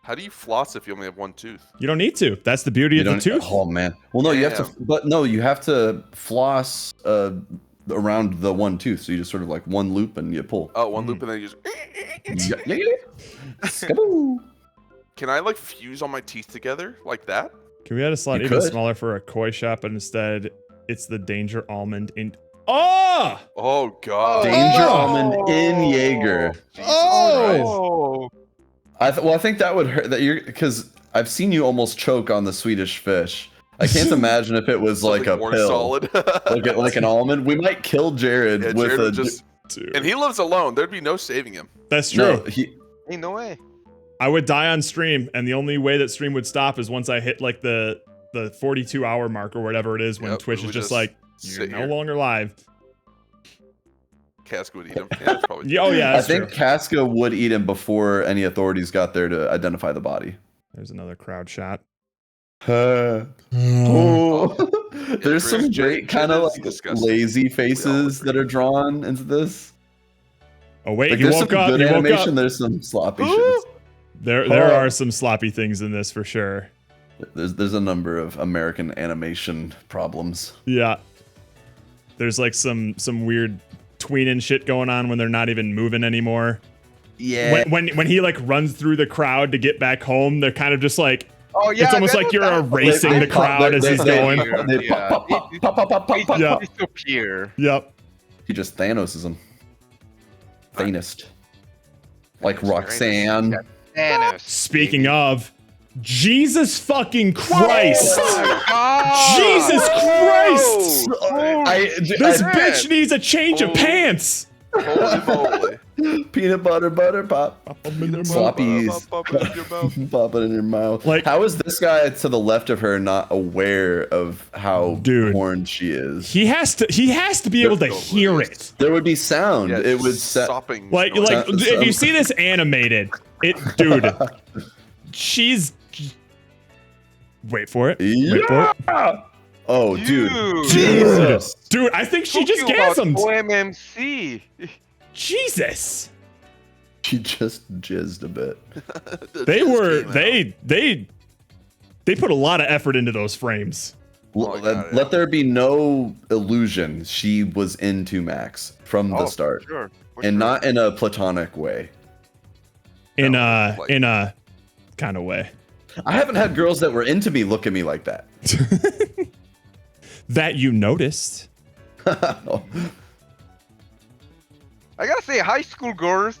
How do you floss if you only have one tooth? You don't need to. That's the beauty You of the don't- tooth. Oh man. Well, no, you have to. Damn. But no, you have to floss around the one tooth. So you just sort of like one loop and you pull. Oh, one loop and then you just. Skaboo. Can I like fuse all my teeth together like that? Can we add a slot You even could. smaller for a koi shop, but instead it's the Danger Almond in. Oh! Oh god. Danger Oh! almond in Jaeger. Oh, I think that would hurt. That you're because I've seen you almost choke on the Swedish fish. I can't imagine if it was like a more pill, solid. like an almond. We might kill Jared Yeah, with Jared a. would just, Dude. and he lives alone. There'd be no saving him. That's true. No, ain't no way. I would die on stream, and the only way that stream would stop is once I hit like the 42-hour mark or whatever it is when Yep, Twitch we is would just just like, sit you're no here. longer live. Casca would eat him. Yeah, that's probably Yeah, oh yeah, I that's think true. Casca would eat him before any authorities got there to identify the body. There's another crowd shot. Oh. There's some Grizz, great Gin kind of is like disgusting. lazy faces agree. that are drawn into this. Oh wait, Like he there's woke some up. good He woke animation. up. There's some sloppy shit. There Oh. are some sloppy things in this for sure. There's a number of American animation problems. Yeah. There's like some weird tweening shit going on when they're not even moving anymore. Yeah. When he like runs through the crowd to get back home, they're kind of just like, Oh yeah, it's almost like you're erasing the crowd as he's going. They pop, pop. Yeah. Disappear. Yep. He just Thanoses them. Thanist. Like Roxanne. Thanos. Speaking of, Jesus fucking Christ! God. Jesus Christ! This I- bitch needs a change of pants. Holy moly. Peanut butter pop. Sloppies. Pop it in your mouth. Pop it in your mouth. Like- how is this guy to the left of her not aware of how Dude. horned she is? He has to be able to hear it. There would be sound. Yeah, it would sopping. Like noise. if you see this animated, dude, she's. Wait for it. Wait for it. Oh, dude. Jesus. Dude, I think she just Talking about gasmed. OMMC. Jesus. She just jizzed a bit. They put a lot of effort into those frames. Let there be no illusion. She was into Max from the start. Sure. And not in a platonic way. In a kind of way. I haven't had girls that were into me look at me like that. That you noticed. I gotta say, high school girls.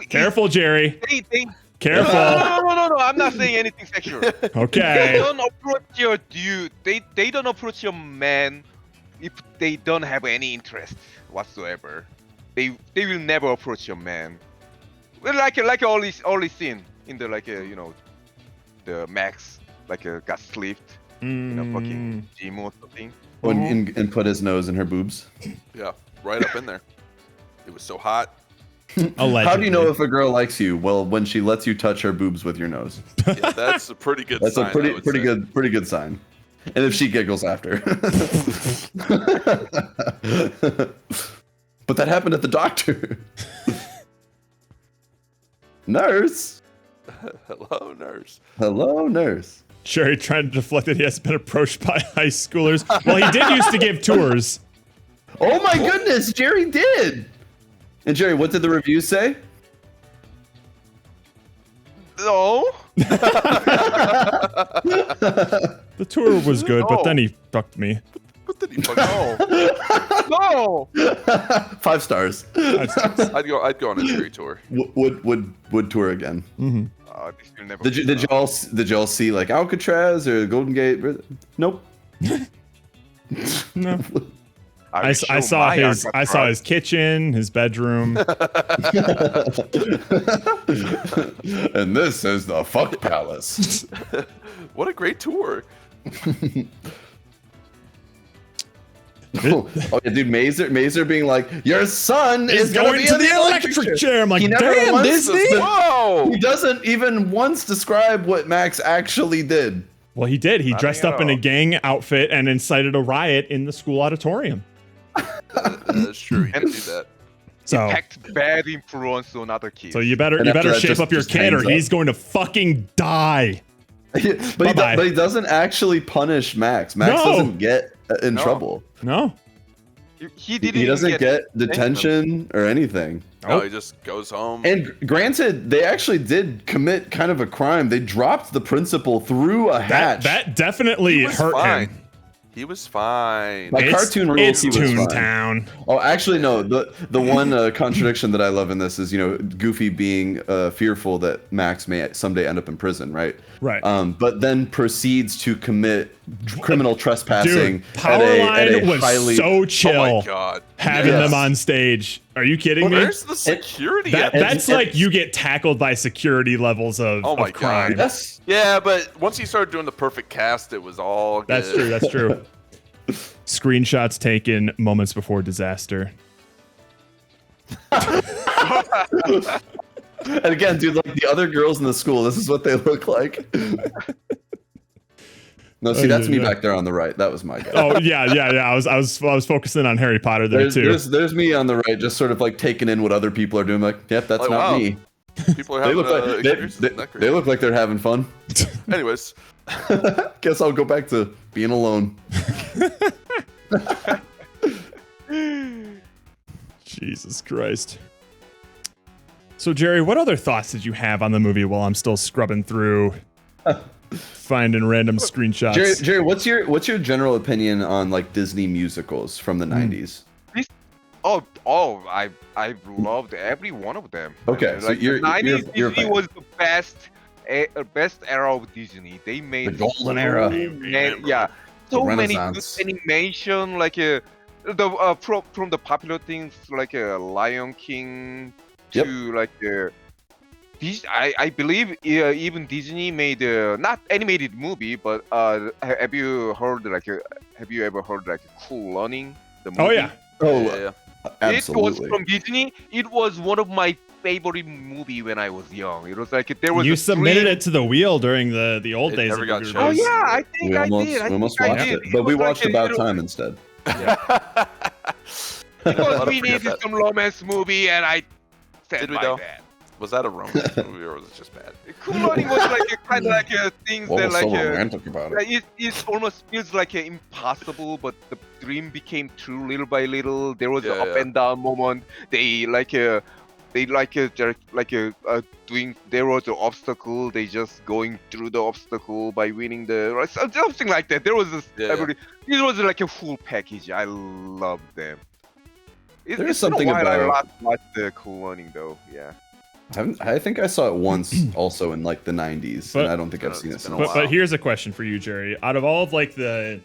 Careful, Jerry. They Careful. No. I'm not saying anything sexual. They Okay. don't approach your dude. They don't approach your man if they don't have any interest whatsoever. They will never approach your man. Well, like only scene in the the Max got slipped in a fucking gym or something. And put his nose in her boobs. Yeah, right up in there. It was so hot. Allegedly. How do you know if a girl likes you? Well, when she lets you touch her boobs with your nose. Yeah, that's a pretty good That's sign. a pretty good sign. And if she giggles after. But that happened at the doctor. Nurse. Hello, nurse. Hello, nurse. Jerry trying to deflect that he has been approached by high schoolers. Well, he did used to give tours. Oh my goodness, Jerry did. And Jerry, what did the reviews say? No. The tour was good, but then he fucked me. What did he fucking No. 5 stars. I'd go on a Jerry tour. Would tour again. This will never Did y'all see like Alcatraz or Golden Gate? Nope. No. I I saw his kitchen, his bedroom. And this is the fuck palace. What a great tour. Oh yeah, dude, Mazer being like, your son is going to the electric chair. I'm like, He never damn, once Disney. does- Whoa. He doesn't even once describe what Max actually did. Well, he did. He dressed at up in a all. gang outfit and incited a riot in the school auditorium. That's true. You can do that. So, Packed bad influence on other kids. so you better And after that, shape up your just kid, or hangs up. he's going to fucking die. But he doesn't actually punish Max. Max No. doesn't get in trouble. No. he didn't. He even doesn't get detention or anything. No, he just goes home. And granted, they actually did commit kind of a crime. They dropped the principal through a hatch. That definitely He was hurt fine. him. He was fine. Like, cartoon rules, It's he was fine. Toontown. Oh, actually, no. The one contradiction that I love in this is, Goofy being fearful that Max may someday end up in prison, right? Right. But then proceeds to commit criminal trespassing Dude, Powerline was so Oh chill my god. having Yes. them on stage. Are you kidding me? Where's the security? at That's this? like you get tackled by security levels of, Oh my of crime. God. Yes. Yeah, but once he started doing the perfect cast, it was all good. That's true. That's true. Screenshots taken moments before disaster. And again, dude, like the other girls in the school, this is what they look like. No, see, that's me back there on the right. That was my guy. Oh yeah. I was focusing on Harry Potter there too. There's me on the right, just sort of like taking in what other people are doing. Like, yep, that's Like, not wow. me. People are They having look like experiences in that they look like they're having fun. Anyways, Guess I'll go back to being alone. Jesus Christ. So, Jerry, what other thoughts did you have on the movie while I'm still scrubbing through, finding random screenshots? Jerry, what's your general opinion on like Disney musicals from the 90s? I've loved every one of them. Okay, I mean, so like you're the 90s you're a Disney fan. was the best era of Disney. They made The golden era. so The many good Renaissance. animation, like from the popular things like Lion King to Yep. like I believe even Disney made not animated movie, but have you ever heard like Cool Running? The movie? Oh, yeah. Oh, yeah. absolutely. It was from Disney. It was one of my favorite movie when I was young. It was like there was You a submitted dream- it to the wheel during the old It days. never of got movie chosen. Oh reviews. yeah, I think We I almost did. I we almost think I watched did. it, but we was like watched About Time instead. Because Let we us forget needed that. some romance movie, and I said Did we like though? that. Was that a romance movie or was it just bad? Cool Running was like a kind of like a things What that was like so romantic about it? it almost feels like impossible, but the dream became true little by little. There was an Yeah, up yeah. and down moment. They doing there was an obstacle. They just going through the obstacle by winning the something like that. There was this Yeah, yeah. it was like a full package. I love them. There's It's something been a while I about- last watched the Cool Running though. Yeah. I think I saw it once, also in like the 90s, But- and I don't think I've seen it It's been since. a But while. here's a question for you, Jerry. Out of all of like the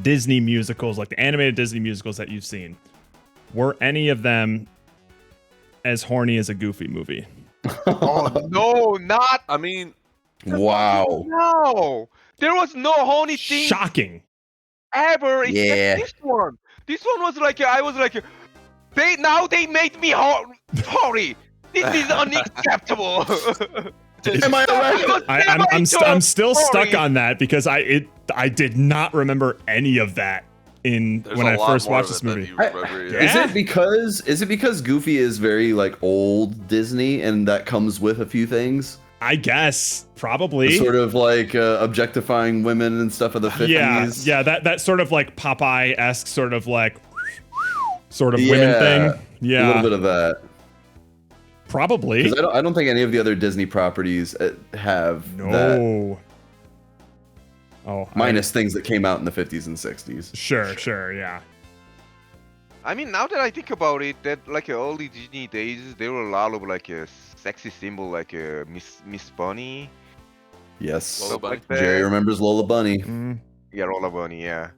Disney musicals, like the animated Disney musicals that you've seen, were any of them as horny as a Goofy movie? Oh no, not I mean, Wow. no. There was no horny thing Shocking. ever except Yeah. this one. This one was like I was like they made me horny. This is unacceptable. Am I right? I'm still stuck on that because I did not remember any of that in there's when a I lot first more watched of this it than movie. you remember, Yeah. Is it because Goofy is very like old Disney and that comes with a few things? I guess probably. Sort of like objectifying women and stuff of the 50s. Yeah, that sort of like Popeye-esque sort of like women Yeah, thing. A Yeah, little bit of that. probably. Because I don't think any of the other Disney properties have that. No. Oh, Minus things that came out in the 50s and 60s. Sure, yeah. I mean, now that I think about it, that like early Disney days, there were a lot of like a sexy symbol like Miss Bunny. Yes. Lola Bunny. Like that. Jerry remembers Lola Bunny. Yeah, Lola Bunny. Yeah.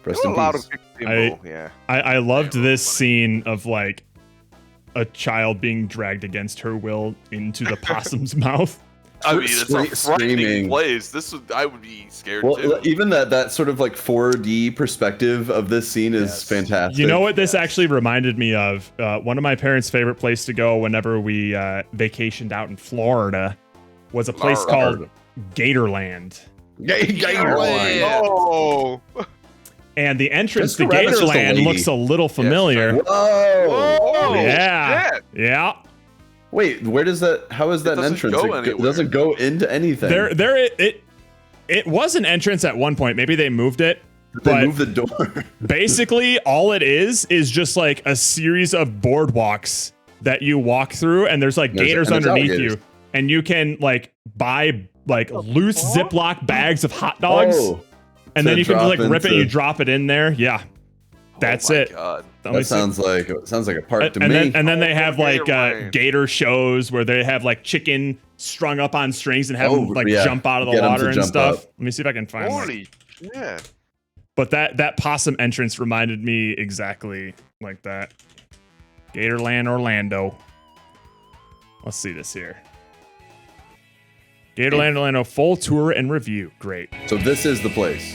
Rest There in were a lot of peace. sex symbol. Yeah. I loved Yeah, this funny. scene of like a child being dragged against her will into the possum's mouth. I mean, it's a frightening Screaming. place. I would be scared Well, too. even that sort of like 4D perspective of this scene is Yes. fantastic. You know what this actually reminded me of? One of my parents' favorite place to go whenever we vacationed out in Florida was a place called Gatorland. Gatorland. Oh. And the entrance Just to a rabbit's just a Gatorland lady. looks a little familiar. Whoa. Oh. Yeah. shit. Yeah. Wait, where does that? How is that an doesn't entrance? go It anywhere. doesn't go into anything. It was an entrance at one point. Maybe they moved it. They But move the door. basically all it is just like a series of boardwalks that you walk through, and there's like gators and there's underneath alligators. you, and you can like buy like loose Ziploc bags of hot dogs, Oh, and to then you can drop like rip it and into- you drop it in there. Yeah, that's oh my it. God. Let me that see. sounds like a part to and me. then they have like Gatorland. gator shows where they have like chicken strung up on strings and have them like yeah. jump out of the Get 'em to water and jump stuff. up. Let me see if I can find one. Holy. Yeah. But that possum entrance reminded me exactly like that. Gatorland Orlando. Let's see this here. Gatorland Orlando full tour and review. Great. So this is the place.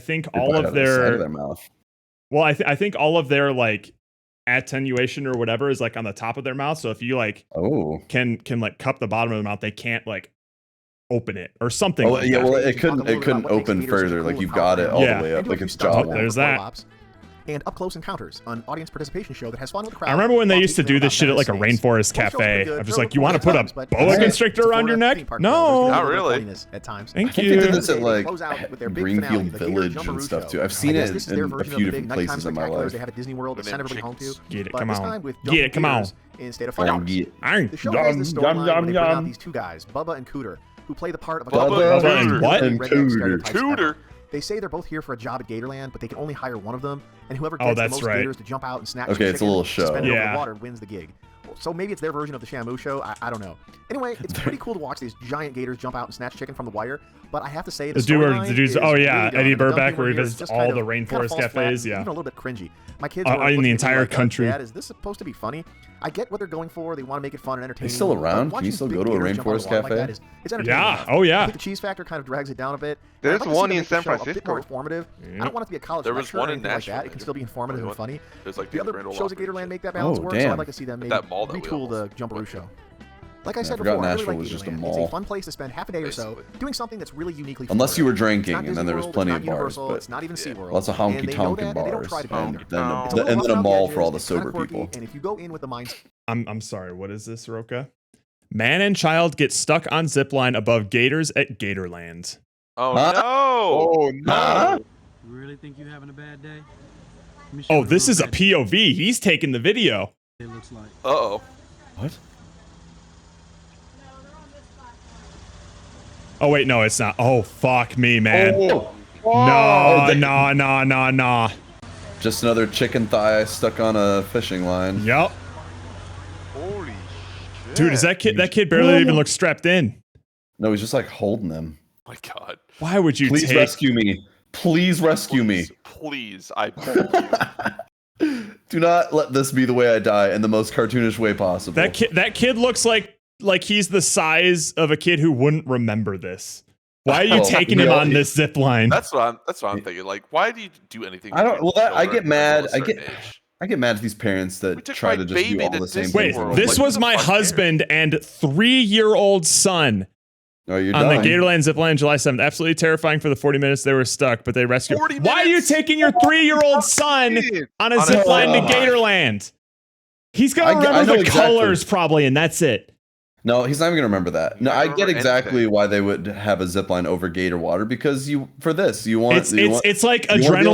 think They all bite out of the side their, of their mouth. well, I think all of their like attenuation or whatever is like on the top of their mouth. So if you like can like cup the bottom of the mouth, they can't like open it or something. Oh like yeah, that. well You it can talk a couldn't little bit about what makes open gators further. cool Like and you've how got rare it they all Yeah. the way And up, do a like few its stunts with Oh, jawline. them there's before that. Bobs. and Up Close Encounters, an audience participation show that has fun with the crowd. I remember when they while used to teaching do them this shit at about like a venomous snakes. rainforest Both shows are cafe. pretty good. I'm just They're like, you want to put a times, but boa it's constrictor a around your Florida neck? theme park No. show. There's gonna be a Not little really. funniness at times. Thank I think they did you. this at like Close out with their big Greenfield finale, the Gator Village Jumperoo and stuff Show. too. I've seen I guess it this is their in a version of few the big different places in my nighttime spectaculars life. they have at Disney World that Them send everybody home chickens. to. Get it, But come this on. time with Get it, come on. gators instead of fire Yum, dogs. yeah. The show has this Yum, storyline where they bring yum. out these two guys, Bubba and Cooter, who play the part of a Bubba couple and of Cooter. What? redneck Cooter. stereotypes ever. Cooter. They say they're both here for a job at Gatorland, but they can only hire one of them, and whoever Oh, gets the that's most right. gators to jump out and snatch Okay, the it's a chicken little show. suspended over Yeah. the water wins the gig. So maybe it's their version of the Shamu show. I don't know. Anyway, it's pretty cool to watch these giant gators jump out and snatch chicken from the wire. But I have to say, the storyline dude's is oh yeah, really dumb, Eddie and the dumb Burback, humor where he here is visits just all kind the of rainforest falls flat cafes. and Yeah. even a little bit cringy. My kids In were the looking at me entire like, country. Dad, is this supposed to be funny? I get what they're going for. They want to make it fun and entertaining. still but around? Can you watching still big go to a gators jump out of rainforest the water like cafe? that it's entertaining Yeah. enough. Oh I yeah. think the cheese factor kind of drags it down a bit. There's I'd like to see one them in make the San show a bit more Francisco. informative. I don't want it to be a college There was lecture one or in anything like that. Nashville, It can still be informative maybe. and funny. It was like The other Grand Ole shows at Opry Gatorland shit. make that balance Oh, work, so I'd damn. like to see them maybe That mall that we retool the almost Jumperoo went show. to. Like I said forgot before, I really Nashville like was just a Gatorland. It's mall. a fun place to spend half a day or so Basically. doing something that's really uniquely Unless you were Florida. It's drinking, not and then Disney there was World, plenty it's of not bars, Universal, but it's not even SeaWorld. lots of And they honky know tonk that, and they don't bars, try to do and it. then a, It's a little and rough then a around the mall edges, for all the it's kinda sober quirky, people. And if you go in with the mindset I'm sorry. What is this, Roka? Man and child get stuck on zipline above gators at Gatorland. Oh Huh? no! Oh no! Huh? You really think you're having a bad day? Oh, this is a POV. He's taking the video. It looks like. Uh-oh. What? Oh wait, no, it's not. Oh fuck me, man. Oh, No. Just another chicken thigh stuck on a fishing line. Yup. holy shit! Dude, is that kid barely even looks strapped in? No, he's just like holding them. My God. Why would you Please take rescue me. Please rescue me. Please, I beg you. Do not let this be the way I die in the most cartoonish way possible. that kid looks like he's the size of a kid who wouldn't remember this. Why are you Oh, taking him on this zip line? That's what I'm thinking. Like, why do you do anything? I don't. to Well, that I children get mad. until a I get. certain age? I get mad at these parents We that took try my to just do baby all to the same Disney things. Wait, World. this Like, was who the my fuck husband and 3-year-old son Oh, you're on the done. Gatorland zipline July 7th. Absolutely terrifying for the 40 minutes they were stuck, but they rescued. 40 Why are you minutes? taking your 3-year-old son on a On a zipline to zipline. Gatorland? He's gonna I remember know the exactly. colors probably, and that's it. No, he's not even gonna remember that. No, Not I gonna get remember exactly anything. why they would have a zip line over Gator water because you want It's like you wanna be able to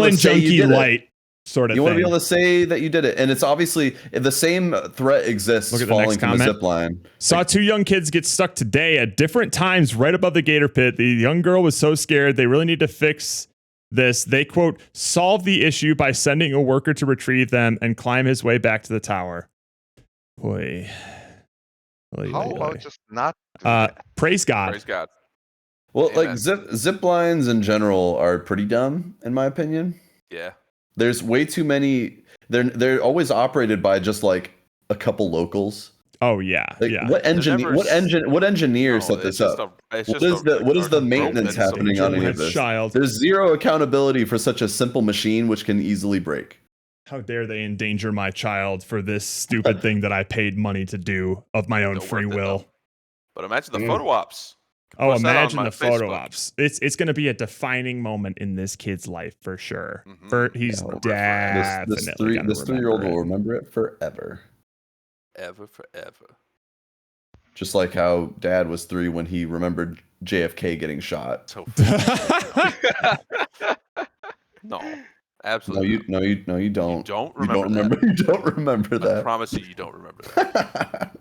adrenaline say you junkie did it. light sort of you want to thing. be able to say that you did it, and it's obviously the same threat exists Look at the falling next from a comment. zip line. Saw 2 young kids get stuck today at different times right above the gator pit. The young girl was so scared. They really need to fix this. They, quote, solve the issue by sending a worker to retrieve them and climb his way back to the tower. Boy. How about just not? Do that? Praise God. Praise God. Well, Amen. like zip lines in general are pretty dumb, in my opinion. Yeah. There's way too many. They're always operated by just like a couple locals. Oh, yeah. Like yeah. what engineer? What engineer No, set it's this just up? a- it's What just is a the what is the rope maintenance that's happening on any of That's this? child. There's zero accountability for such a simple machine which can easily break. How dare they endanger my child for this stupid thing that I paid money to do of my own Don't free worth it, will? though. But imagine the photo ops. Oh, Post that on imagine my the photo Facebook. ops. It's going to be a defining moment in this kid's life for sure. Mhm. He's This Yeah, definitely gonna 3-year-old remember will it. remember it forever. Ever, forever. Just like how Dad was 3 when he remembered JFK getting shot. So no, No, absolutely. you You don't. don't You don't remember remember. You don't remember I that. promise you don't remember that.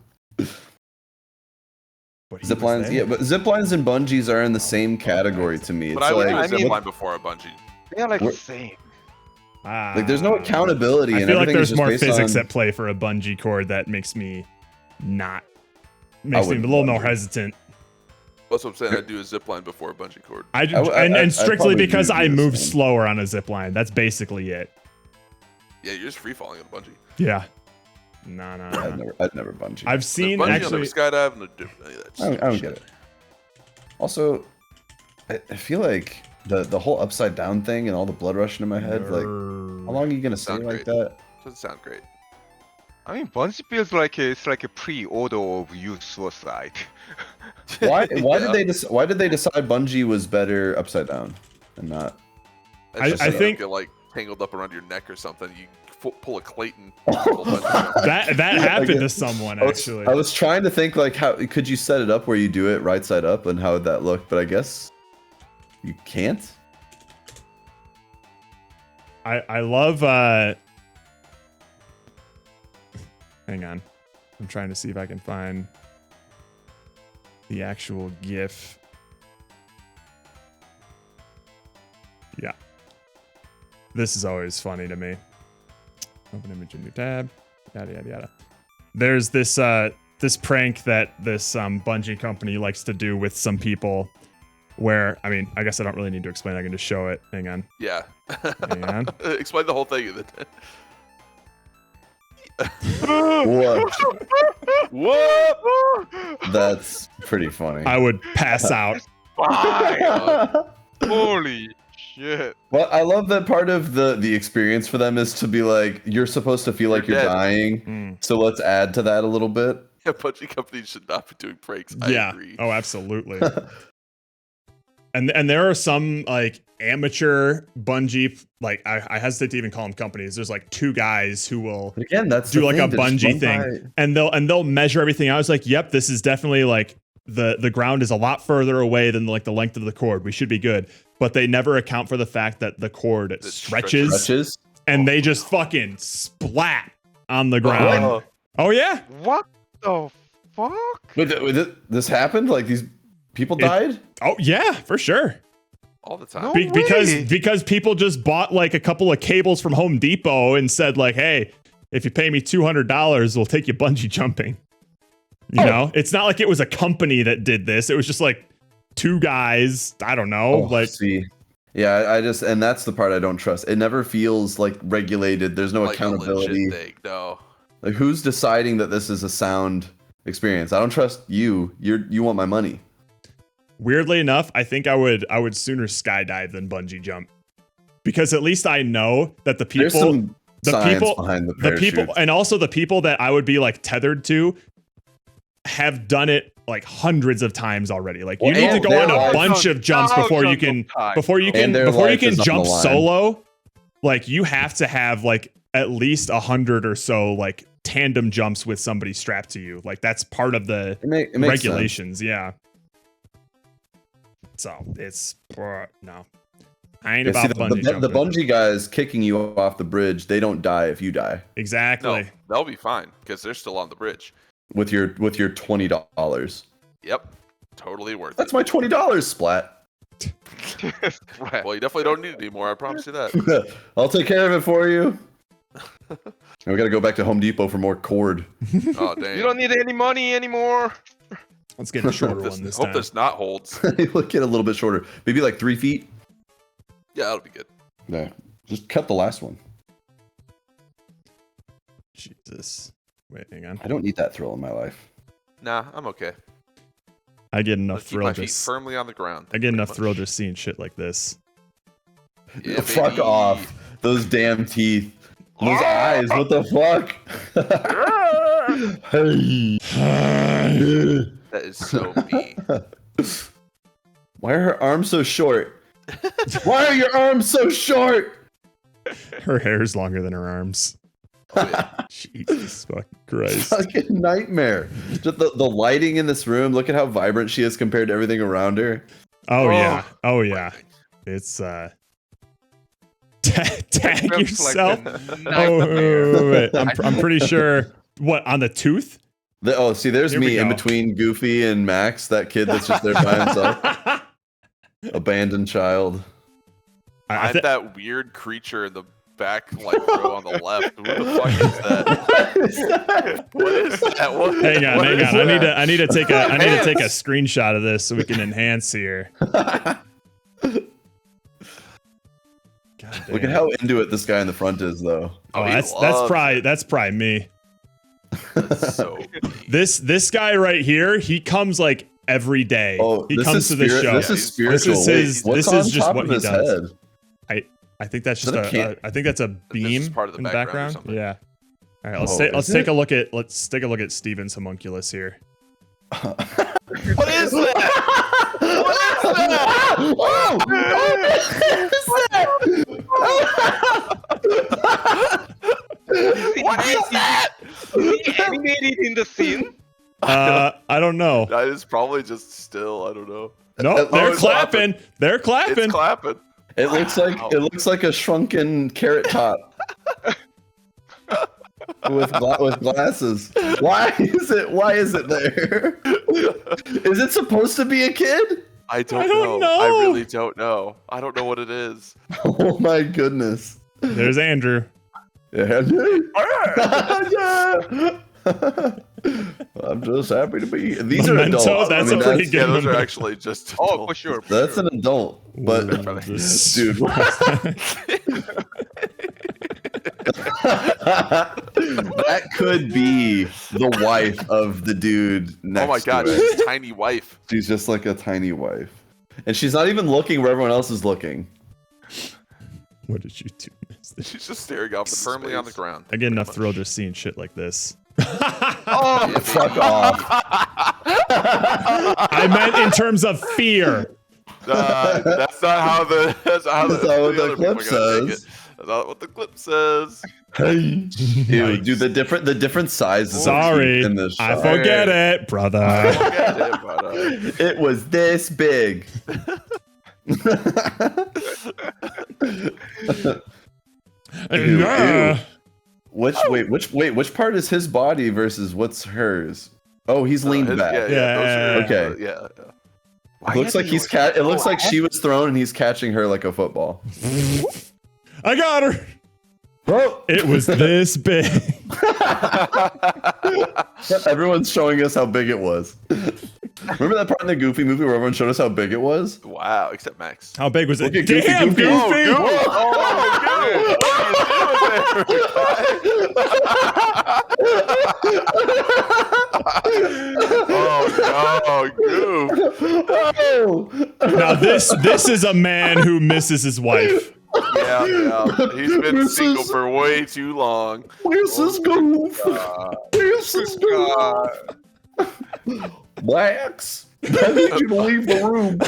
But he Zip was lines, there. yeah, but zip lines and bungees are in the same category to me. But It's I would like, do a I zip mean- line before a bungee. They're like We're- the same. like there's no accountability. I and feel like everything is there's just more based physics on- at play for a bungee cord that makes me a wouldn't little more bungee. hesitant. That's what I'm saying. I'd do a zip line before a bungee cord. I'd And strictly probably because do I the move same. slower on a zip line. That's basically it. Yeah, you're just free falling on a bungee. Yeah. No. I'd never bungee. I've The seen bungee, actually. I'll never skydive, and do any of that I don't shit. get it. Also, I feel like the whole upside down thing and all the blood rushing in my head. Like, how long are you gonna stay Sound like great. that? Doesn't sound great. I mean, bungee feels like it's like a pre-order of youth suicide. Why Yeah. why did they decide bungee was better upside down and not? That's just I so you think- don't get, like tangled up around your neck or something. You pull a Clayton. That happened to someone actually. I was trying to think like how could you set it up where you do it right side up and how would that look, but I guess you can't. I love hang on. I'm trying to see if I can find the actual GIF. Yeah. This is always funny to me. Open image in new tab. Yada yada yada. There's this this prank that this Bungie company likes to do with some people where, I mean, I guess I don't really need to explain. I can just show it. Hang on. Yeah. Hang on. Explain the whole thing. What? What? That's pretty funny. I would pass out. Holy shit. Well, I love that part of the experience for them is to be like, you're supposed to feel like you're dead. dying. So let's add to that a little bit. Yeah, Bungie companies should not be doing pranks. Yeah. I agree. Oh, absolutely. And there are some like amateur Bungie, like I hesitate to even call them companies. There's like two guys who will Again, that's do the like thing, a to just Bungie run thing, by- and they'll measure everything. I was like, yep, this is definitely like the ground is a lot further away than like the length of the cord. We should be good. But they never account for the fact that the cord stretches, and they just fucking splat on the ground. Oh yeah. What the fuck? Wait, this happened? Like these people died? Oh yeah, for sure. All the time. No Because people just bought like a couple of cables from Home Depot and said like, hey, if you pay me $200, we'll take you bungee jumping. You know, it's not like it was a company that did this. It was just like two guys. I don't know. Yeah, I just, and that's the part I don't trust. It never feels like regulated. There's no Like a legit accountability. thing, no. Like who's deciding that this is a sound experience? I don't trust you. You want my money. Weirdly enough, I think I would sooner skydive than bungee jump, because at least I know that the There's people, some science behind the people, and also the people that I would be like tethered to have done it like hundreds of times already. Like you need to go on a bunch of jumps before you can jump solo. Like you have to have like at least 100 or so like tandem jumps with somebody strapped to you. Like that's part of the it makes regulations. Yeah. So it's no. I ain't about bungee jumping. The bungee guys kicking you off the bridge, they don't die if you die. Exactly. No, they'll be fine because they're still on the bridge. With your $20. Yep. Totally worth it. That's my $20, Splat. Well, you definitely don't need it anymore. I promise you that. I'll take care of it for you. We gotta go back to Home Depot for more cord. Oh, dang. You don't need any money anymore. Let's get a shorter one this time. Hope this knot holds. Look at a little bit shorter. Maybe like 3 feet. Yeah, that'll be good. No, just cut the last one. Jesus. Wait, hang on. I don't need that thrill in my life. Nah, I'm okay. I get enough Keep thrill my feet just firmly on the ground. I get enough thrill just seeing shit like this. Yeah, Fuck baby. off. Those damn teeth. Those eyes. What the fuck? Hey. That is so mean. Why are her arms so short? Why are your arms so short? Her hair's longer than her arms. Oh, yeah. Jesus fucking Christ. Fucking nightmare. Just the lighting in this room. Look at how vibrant she is compared to everything around her. Oh yeah. Oh yeah. It's tag yourself. Wait. I'm pretty sure. What, on the tooth? See, there's Here we me in go. between Goofy and Max, that kid that's just there by himself. Abandoned child. I'm that weird creature in the back, like row on the left. Who the fuck is that? What is that? What, Hang on. what is that? I need to take a screenshot of this so we can enhance here. God Look damn. at how into it this guy in the front is, though. Oh, he that's loves probably me. That's so mean. This guy right here, he comes like every day. Oh, he this comes is to the show. This is spiritual. This is his. Wait, what's this on is just top what of he his does. head? I think that's Is that just a can- I think that's a beam just part of the in the background or background. something? Yeah. All right, let's Oh, take is take it? a look at Steven's homunculus here. What is that? What is that? What is that? animated in the scene? I don't know. That is probably just still. I don't know. No, they're it's clapping. They're clapping. It's clapping. It looks like a shrunken carrot top. with glasses. Why is it there? Is it supposed to be a kid? I don't know. I really don't know. I don't know what it is. Oh my goodness. There's Andrew. Yeah. I'm just happy to be here. These Memento, are adults. that's a pretty good Yeah, those are Memento. actually just. Oh, for sure. That's an adult. But dude, that could be the wife of the dude next Oh my god, to it. she's a tiny wife. She's just like a tiny wife. And she's not even looking where everyone else is looking. What did you do? She's just staring off firmly on the ground. I get enough thrill just seeing shit like this. Oh, Fuck off. I meant in terms of fear. That's not how the clip says. That's not what the clip says. Hey, dude, the different sizes. Sorry, in this I shot. forget it, brother. It was this big. Yeah. Which part is his body versus what's hers? Oh, he's leaned back. Yeah. Okay. Yeah. It looks like it looks like she was thrown and he's catching her like a football. I got her. Oh. It was this big. Everyone's showing us how big it was. Remember that part in the Goofy movie where everyone showed us how big it was? Wow, except Max. How big was it? Look at Goofy, Damn, Goofy. Goofy! Oh, Now this is a man who misses his wife. yeah. He's been single for way too long. Where's this Goof? Where's this Goof? Blacks, I need you to leave the room.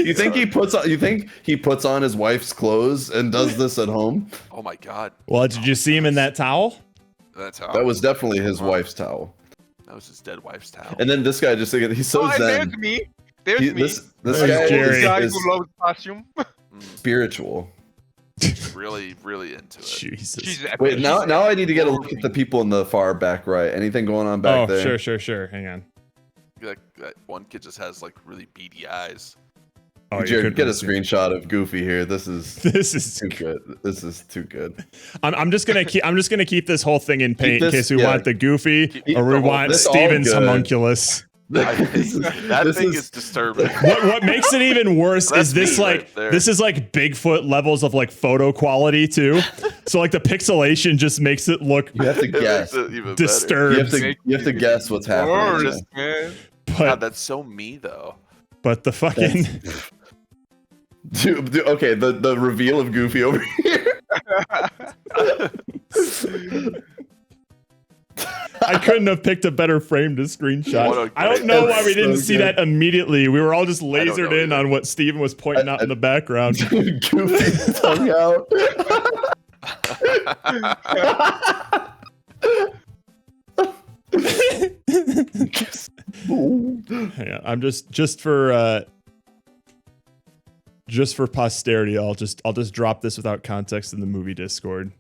You think he puts on his wife's clothes and does this at home? Oh my god. Well, did you see him in that towel? That's how. That was definitely his wife's towel. That was his dead wife's towel. And then this guy just he's so zen. There's me. There's me. This There's guy Jerry. Guy is who loves costume. spiritual. Really into it. Jesus. Jesus. Wait, now I need to get a look at the people in the far back right. Anything going on back there? Sure. Hang on. That one kid just has like really beady eyes. Oh, Jared, get a screenshot of Goofy here. This is too good. This is too good. I'm just gonna keep this whole thing in paint in case we want the Goofy or we want this all Steven's good. homunculus. That thing is disturbing. What makes it even worse is this this is like Bigfoot levels of like photo quality too. So like the pixelation just makes it look You have to guess. disturbed. You have to guess what's happening. Worse, man. God, that's so me though. But the fucking Dude, okay, the reveal of Goofy over here. I couldn't have picked a better frame to screenshot. I don't know why we didn't see that immediately. We were all just lasered in on what Steven was pointing out in the background. Goofy's tongue out. Yeah, I'm just for posterity, I'll just drop this without context in the movie Discord.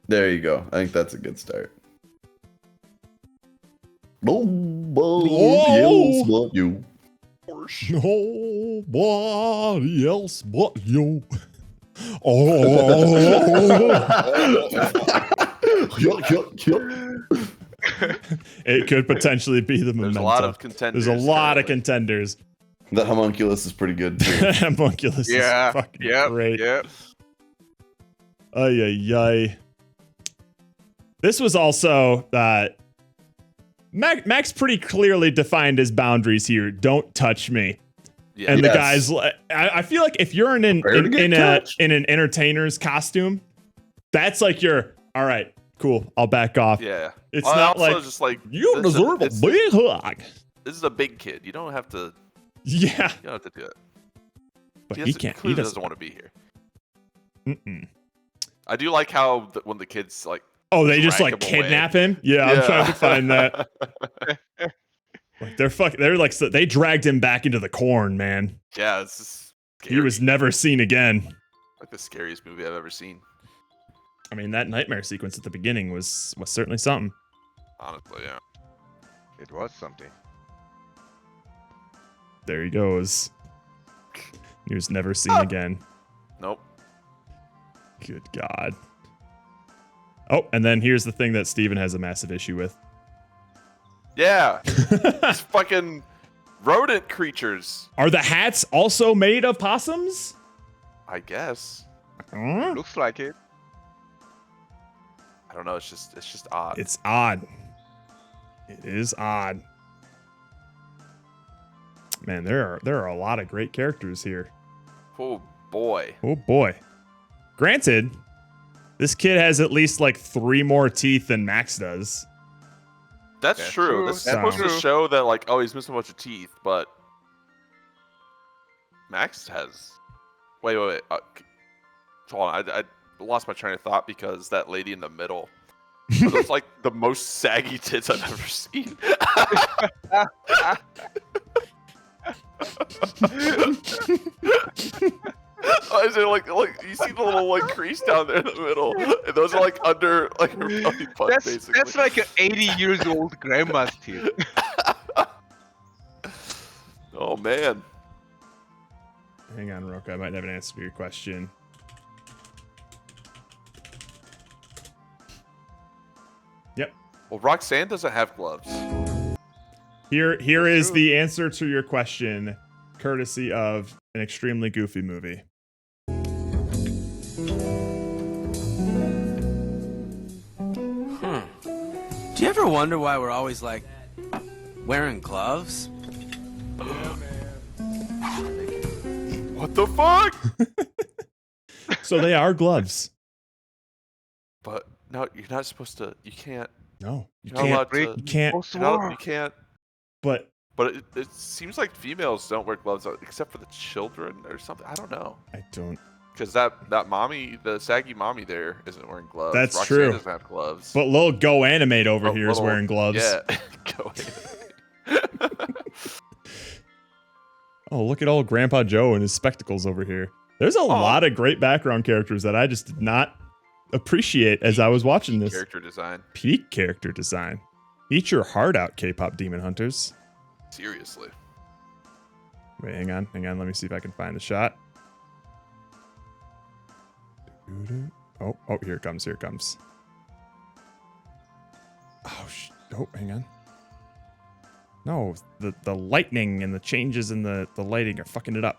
There you go. I think that's a good start. Nobody else but you. Nobody else but you. Oh. It could potentially be the Memento. There's a lot of contenders. There's a lot of contenders. That homunculus is pretty good too. Homunculus is fucking great. Yeah. Ay. This was also Max pretty clearly defined his boundaries here. Don't touch me. Yeah. And the guys, I feel like if you're in an entertainer's costume, that's like all right, cool, I'll back off. Yeah. It's not like just like you deserve a big hug. This is a big kid. You don't have to. Yeah. You don't have to do it. But he can't. He doesn't want to be here. I do like how when the kids like. Oh, they just drag like him away. kidnap him? Yeah, I'm trying to find that. Like they're like they dragged him back into the corn, man. Yeah, it's just scary. He was never seen again. Like the scariest movie I've ever seen. I mean, that nightmare sequence at the beginning was certainly something. Honestly, yeah. It was something. There he goes. He was never seen again. Nope. Good God. Oh, and then here's the thing that Steven has a massive issue with. Yeah. These fucking rodent creatures. Are the hats also made of possums? I guess. Looks like it. I don't know. It's just odd. It's odd. It is odd. Man, there are a lot of great characters here. Oh boy. Oh boy. Granted, this kid has at least like 3 more teeth than Max does. That's true. This is supposed to show that like, oh, he's missing a bunch of teeth, but Max has. Wait. Hold on. I lost my train of thought because that lady in the middle. Those like the most saggy tits I've ever seen. Is it like you see the little like crease down there in the middle? And those are like under like her belly button, basically. That's like an 80 years old grandma's teeth. Oh man. Hang on, Roka. I might have an answer to your question. Yep. Well, Roxanne doesn't have gloves. Here is the answer to your question, courtesy of an extremely goofy movie. Do you ever wonder why we're always like wearing gloves? What the fuck? So they are gloves. But no, you're not supposed to. You can't. No, you You're not allowed can't. to- You can't. You can't. But it seems like females don't wear gloves except for the children or something. I don't know. I don't. Because that mommy, the saggy mommy there, isn't wearing gloves. That's Roxanne true. doesn't have gloves. But little Go Animate over here is Little- wearing gloves. Yeah. Go Animate. Oh, look at old Grandpa Joe and his spectacles over here. There's a lot of great background characters that I just did not appreciate as I was watching this. Character design. Peak character design. Eat your heart out, K-pop demon hunters. Seriously. Wait, hang on. Let me see if I can find the shot. Oh, here it comes. Oh, hang on. No, the lightning and the changes in the lighting are fucking it up.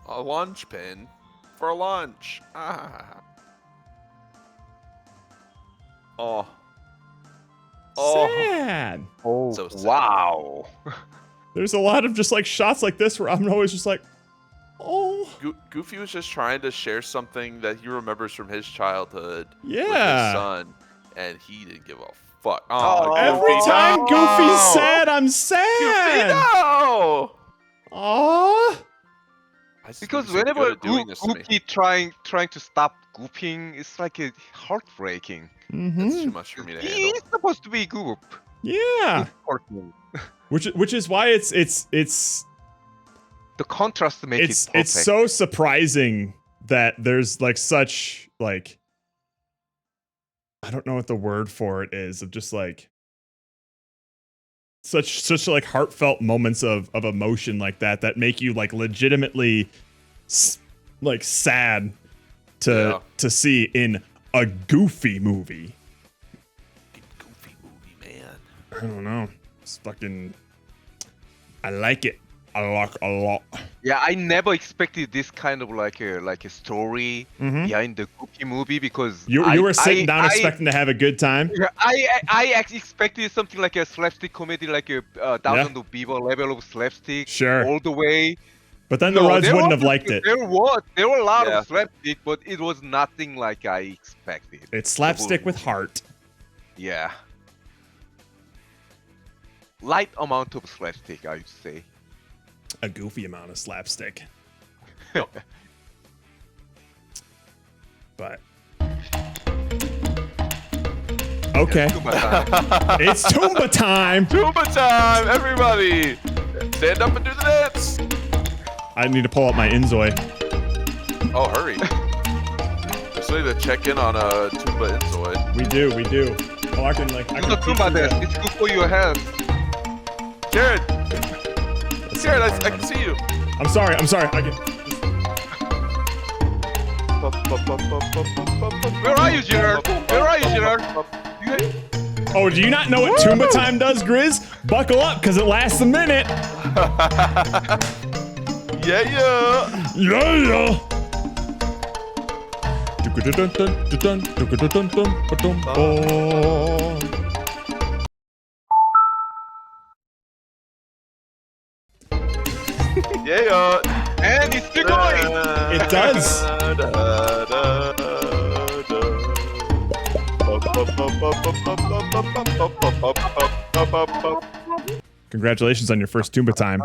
A lunch pin for lunch. Ah. Oh. Sad. Oh, So sad. wow. There's a lot of just like shots like this where I'm always just like, oh. Goofy was just trying to share something that he remembers from his childhood with Yeah. his son, and he didn't give a fuck. Oh, Every Goofy, time no! Goofy's sad, I'm Goofy, sad. no! Aww. I just Because think he's so whenever good at doing this to me. Goofy trying to stop goofing, it's like a heartbreaking. That's too much for me to handle. He's supposed to be Goof. Yeah. Cartoon. Which is why it's The contrast makes it perfect. it's so surprising that there's like such like I don't know what the word for it is of just like such like heartfelt moments of emotion like that make you like legitimately like sad to see in a Goofy movie. Goofy movie, man. I don't know. It's fucking. I like it. I like a lot. Yeah, I never expected this kind of like a story behind the Goofy movie because You were sitting down expecting to have a good time. Yeah, I actually expected something like a slapstick comedy, like a Thousand of Beaver level of slapstick, Sure. all the way. But then the Ruds there wouldn't have was- liked it. There were a lot of slapstick, but it was nothing like I expected. It's slapstick with heart. Yeah. Light amount of slapstick, I would say. A goofy amount of slapstick. But okay, it's Toomba time. Toomba time, everybody! Stand up and do the dance. I need to pull up my Inzoi. Oh, hurry! Just need to check in on Toomba Inzoi. We do. Oh, I can Do the teach Toomba you dance. that. It's good for your health. Jared, That's Jared, not I far can enough. see you. I'm sorry. I can. Where are you, Gerard? Where are you, Gerard? Oh, do you not know what Toomba time does, Grizz? Buckle up, cause it lasts a minute. Yeah. Yeah. Yeah. And it's still going. It does. Congratulations on your first Toomba time.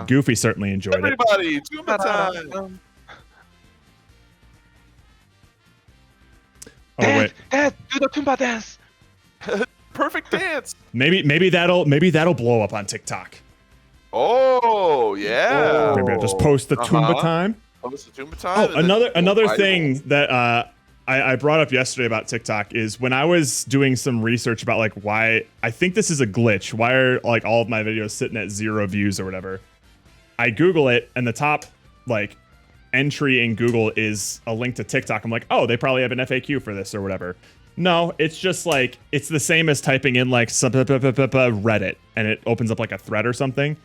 Goofy certainly enjoyed it. Everybody, Toomba time. Oh wait, Dad, do the Toomba dance. Perfect dance. maybe that'll blow up on TikTok. Oh yeah. Maybe I'll just post the Toomba Uh-huh. time. Oh, this is Toomba time. Oh, and then another viral. thing that I brought up yesterday about TikTok is when I was doing some research about like why I think this is a glitch. Why are like all of my videos sitting at 0 views or whatever? I Google it and the top like entry in Google is a link to TikTok. I'm like, oh, they probably have an FAQ for this or whatever. No, it's just like it's the same as typing in like Reddit and it opens up like a thread or something.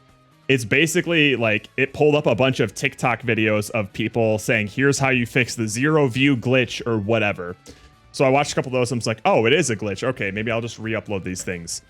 It's basically like it pulled up a bunch of TikTok videos of people saying, here's how you fix the 0 view glitch or whatever. So I watched a couple of those and I was like, oh, it is a glitch. Okay, maybe I'll just re-upload these things.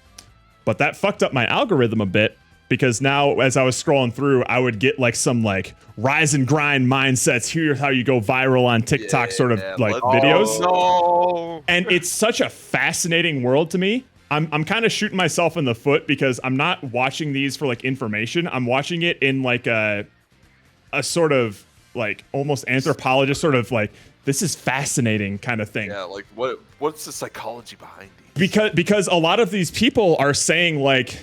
But that fucked up my algorithm a bit because now as I was scrolling through, I would get like some like rise and grind mindsets. Here's how you go viral on TikTok sort of like videos. No. And it's such a fascinating world to me. I'm kind of shooting myself in the foot because I'm not watching these for like information. I'm watching it in like a sort of like almost anthropologist sort of like this is fascinating kind of thing. Yeah, like what's the psychology behind these? Because a lot of these people are saying like,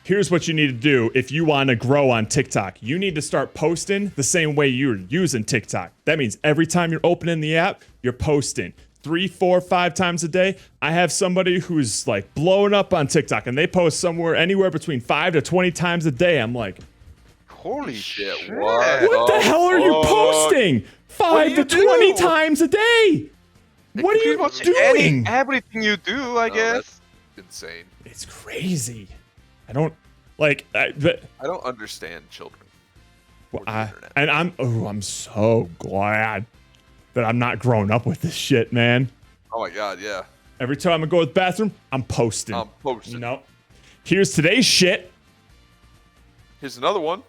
here's what you need to do if you want to grow on TikTok. You need to start posting the same way you're using TikTok. That means every time you're opening the app, you're posting 3, 4, 5 times a day. I have somebody who's like blowing up on TikTok and they post anywhere between 5 to 20 times a day. I'm like, Holy shit. what the hell are you posting? 5 to 20 times a day. What are you doing? Everything you do, I guess. Insane. It's crazy. I don't like. I don't understand children. And I'm so glad that I'm not growing up with this shit, man. Oh my god, yeah. Every time I go to the bathroom, I'm posting. No. Here's today's shit. Here's another one.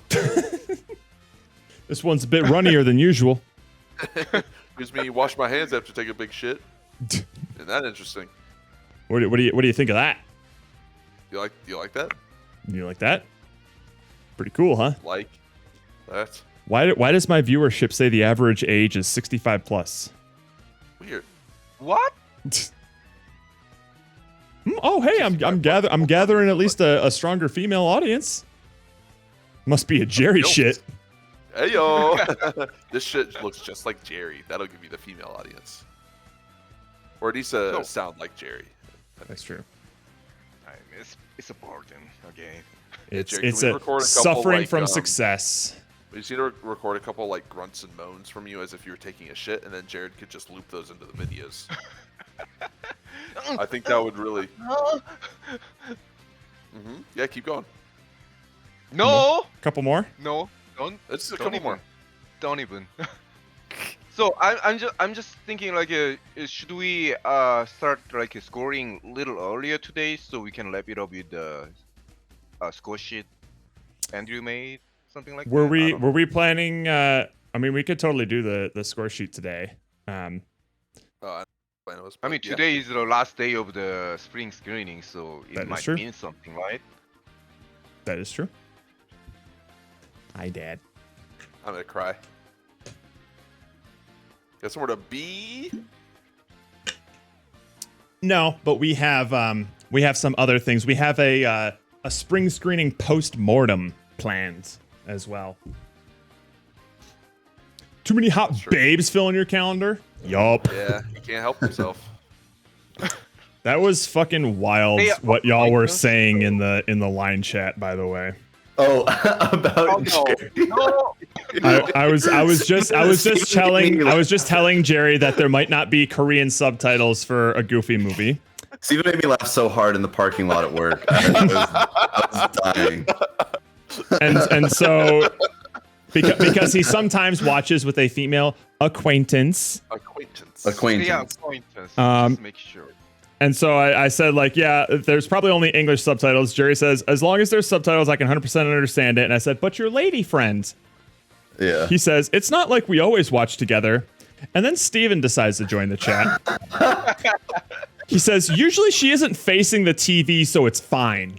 This one's a bit runnier than usual. Gives me wash my hands after taking a big shit. Isn't that interesting? What do you think of that? You like that? You like that? Pretty cool, huh? Like that? Why does my viewership say the average age is 65 plus? Weird. What? Oh, hey, I'm gathering at least a stronger female audience. Must be a Jerry shit. Hey yo, this shit looks just like Jerry. That'll give you the female audience, or at least sound like Jerry. That's true. It's a burden again. It's Jerry, can we record a couple, suffering like, from success. We just need to record a couple like grunts and moans from you as if you were taking a shit, and then Jared could just loop those into the videos. I think that would really. Yeah, keep going. No. Couple more. No. Don't. It's a don't couple even, more. Don't even. So I'm just thinking like should we start like scoring a little earlier today so we can wrap it up with the score sheet Andrew made, something like Were that? we planning? I mean, we could totally do the score sheet today. I mean, today is the last day of the spring screening, so it might mean something, right? That is true. Hi, Dad. I'm gonna cry. Guess we're to B. No, but we have some other things. We have a spring screening post-mortem planned as well. Too many hot babes filling your calendar? Yup. Yeah, you can't help yourself. That was fucking wild Hey, what y'all were saying in the line chat, by the way. Oh, about Jerry. No. I was just telling Jerry that there might not be Korean subtitles for a Goofy movie. Steven made me laugh so hard in the parking lot at work. I was dying. And so because he sometimes watches with a female acquaintance. Yeah, acquaintance. Just make sure. And so I said, like, yeah, there's probably only English subtitles. Jerry says, as long as there's subtitles, I can 100% understand it. And I said, but your lady friend. Yeah. He says, it's not like we always watch together. And then Steven decides to join the chat. He says, usually she isn't facing the TV, so it's fine.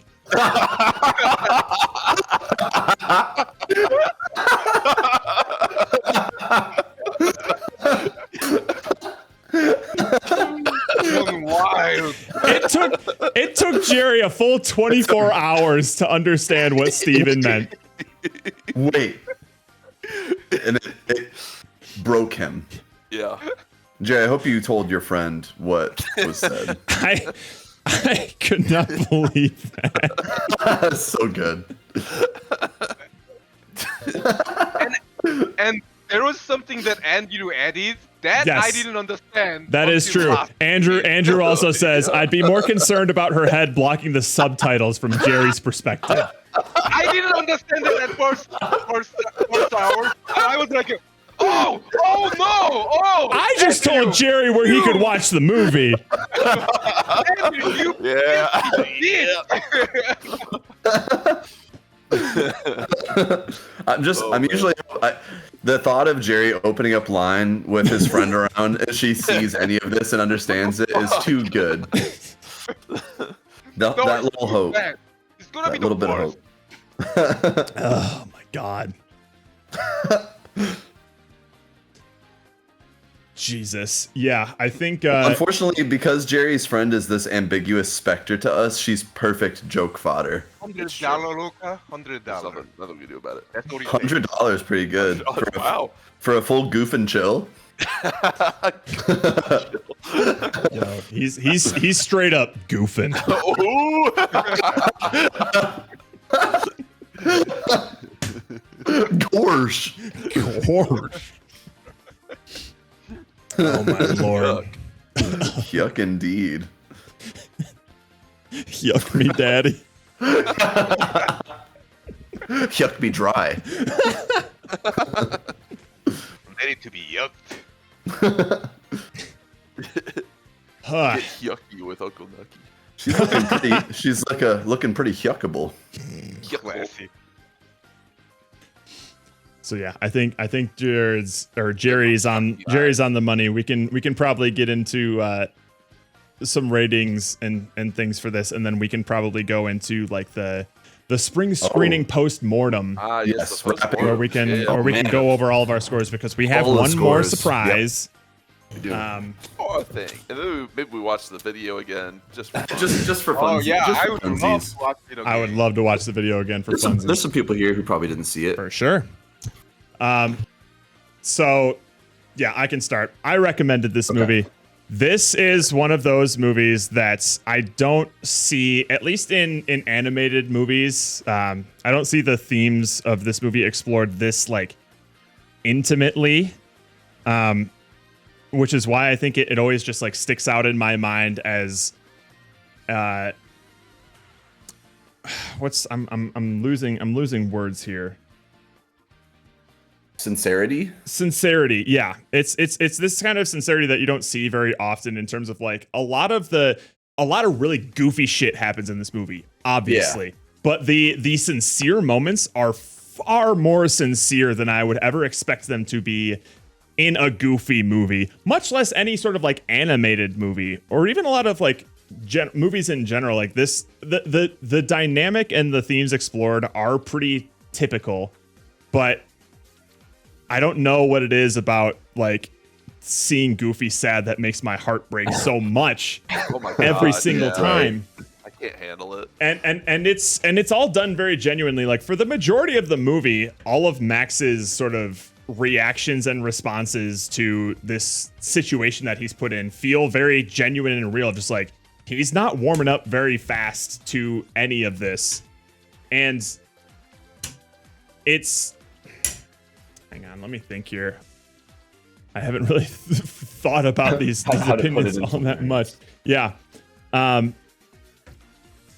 Wild. It took Jerry a full 24 hours to understand what Steven meant. Wait. And it broke him. Yeah. Jerry, I hope you told your friend what was said. I could not believe that. So good. And there was something that Andrew added that Yes. I didn't understand. That is until true. last Andrew also says, I'd be more concerned about her head blocking the subtitles from Jerry's perspective. I didn't understand it at first hour. I was like, oh no, oh! I just told Jerry where he could watch the movie. Andrew, you I'm usually the thought of Jerry opening up line with his friend around if she sees any of this and understands it is too good. That little hope. It's gonna be That little bit of hope. Oh my god. Jesus. Yeah, I think unfortunately, because Jerry's friend is this ambiguous specter to us, she's perfect joke fodder. $100, Luca. $100. Nothing we can do about it. That's what he $100 pretty good. Wow. For a full goof and chill. Yo, he's straight up goofing. Gorsh. Oh my lord. Yuck indeed. Yuck me, daddy. Yuck me dry. ready to be yucked. Huh. Get yucky with Uncle Nucky. She's looking pretty. She's looking pretty yuckable. Classy. So yeah, I think Jerry's on the money. We can probably get into some ratings and things for this, and then we can probably go into like the spring screening post-mortem. Yes, where we can can go over all of our scores because we have one more surprise. Yep. Thing, and then maybe we watch the video again just for for fun. Oh yeah, just I for would love funsies. to watch it again. I would love to watch the video again for fun. There's some people here who probably didn't see it. For sure. So yeah, I can start. I recommended this movie. This is one of those movies that I don't see, at least in animated movies. I don't see the themes of this movie explored this like intimately. Which is why I think it always just like sticks out in my mind as I'm losing words here. Sincerity, yeah. It's this kind of sincerity that you don't see very often in terms of like a lot of really goofy shit happens in this movie, obviously. Yeah. But the sincere moments are far more sincere than I would ever expect them to be in a Goofy movie, much less any sort of like animated movie or even a lot of like movies in general. Like this, the dynamic and the themes explored are pretty typical. but I don't know what it is about like seeing Goofy sad that makes my heart break so much Oh my God, every single yeah. time. I can't handle it. And it's all done very genuinely. Like for the majority of the movie, all of Max's sort of reactions and responses to this situation that he's put in feel very genuine and real. Just like he's not warming up very fast to any of this. And it's, hang on, let me think here. I haven't really thought about these opinions all that much. Yeah. And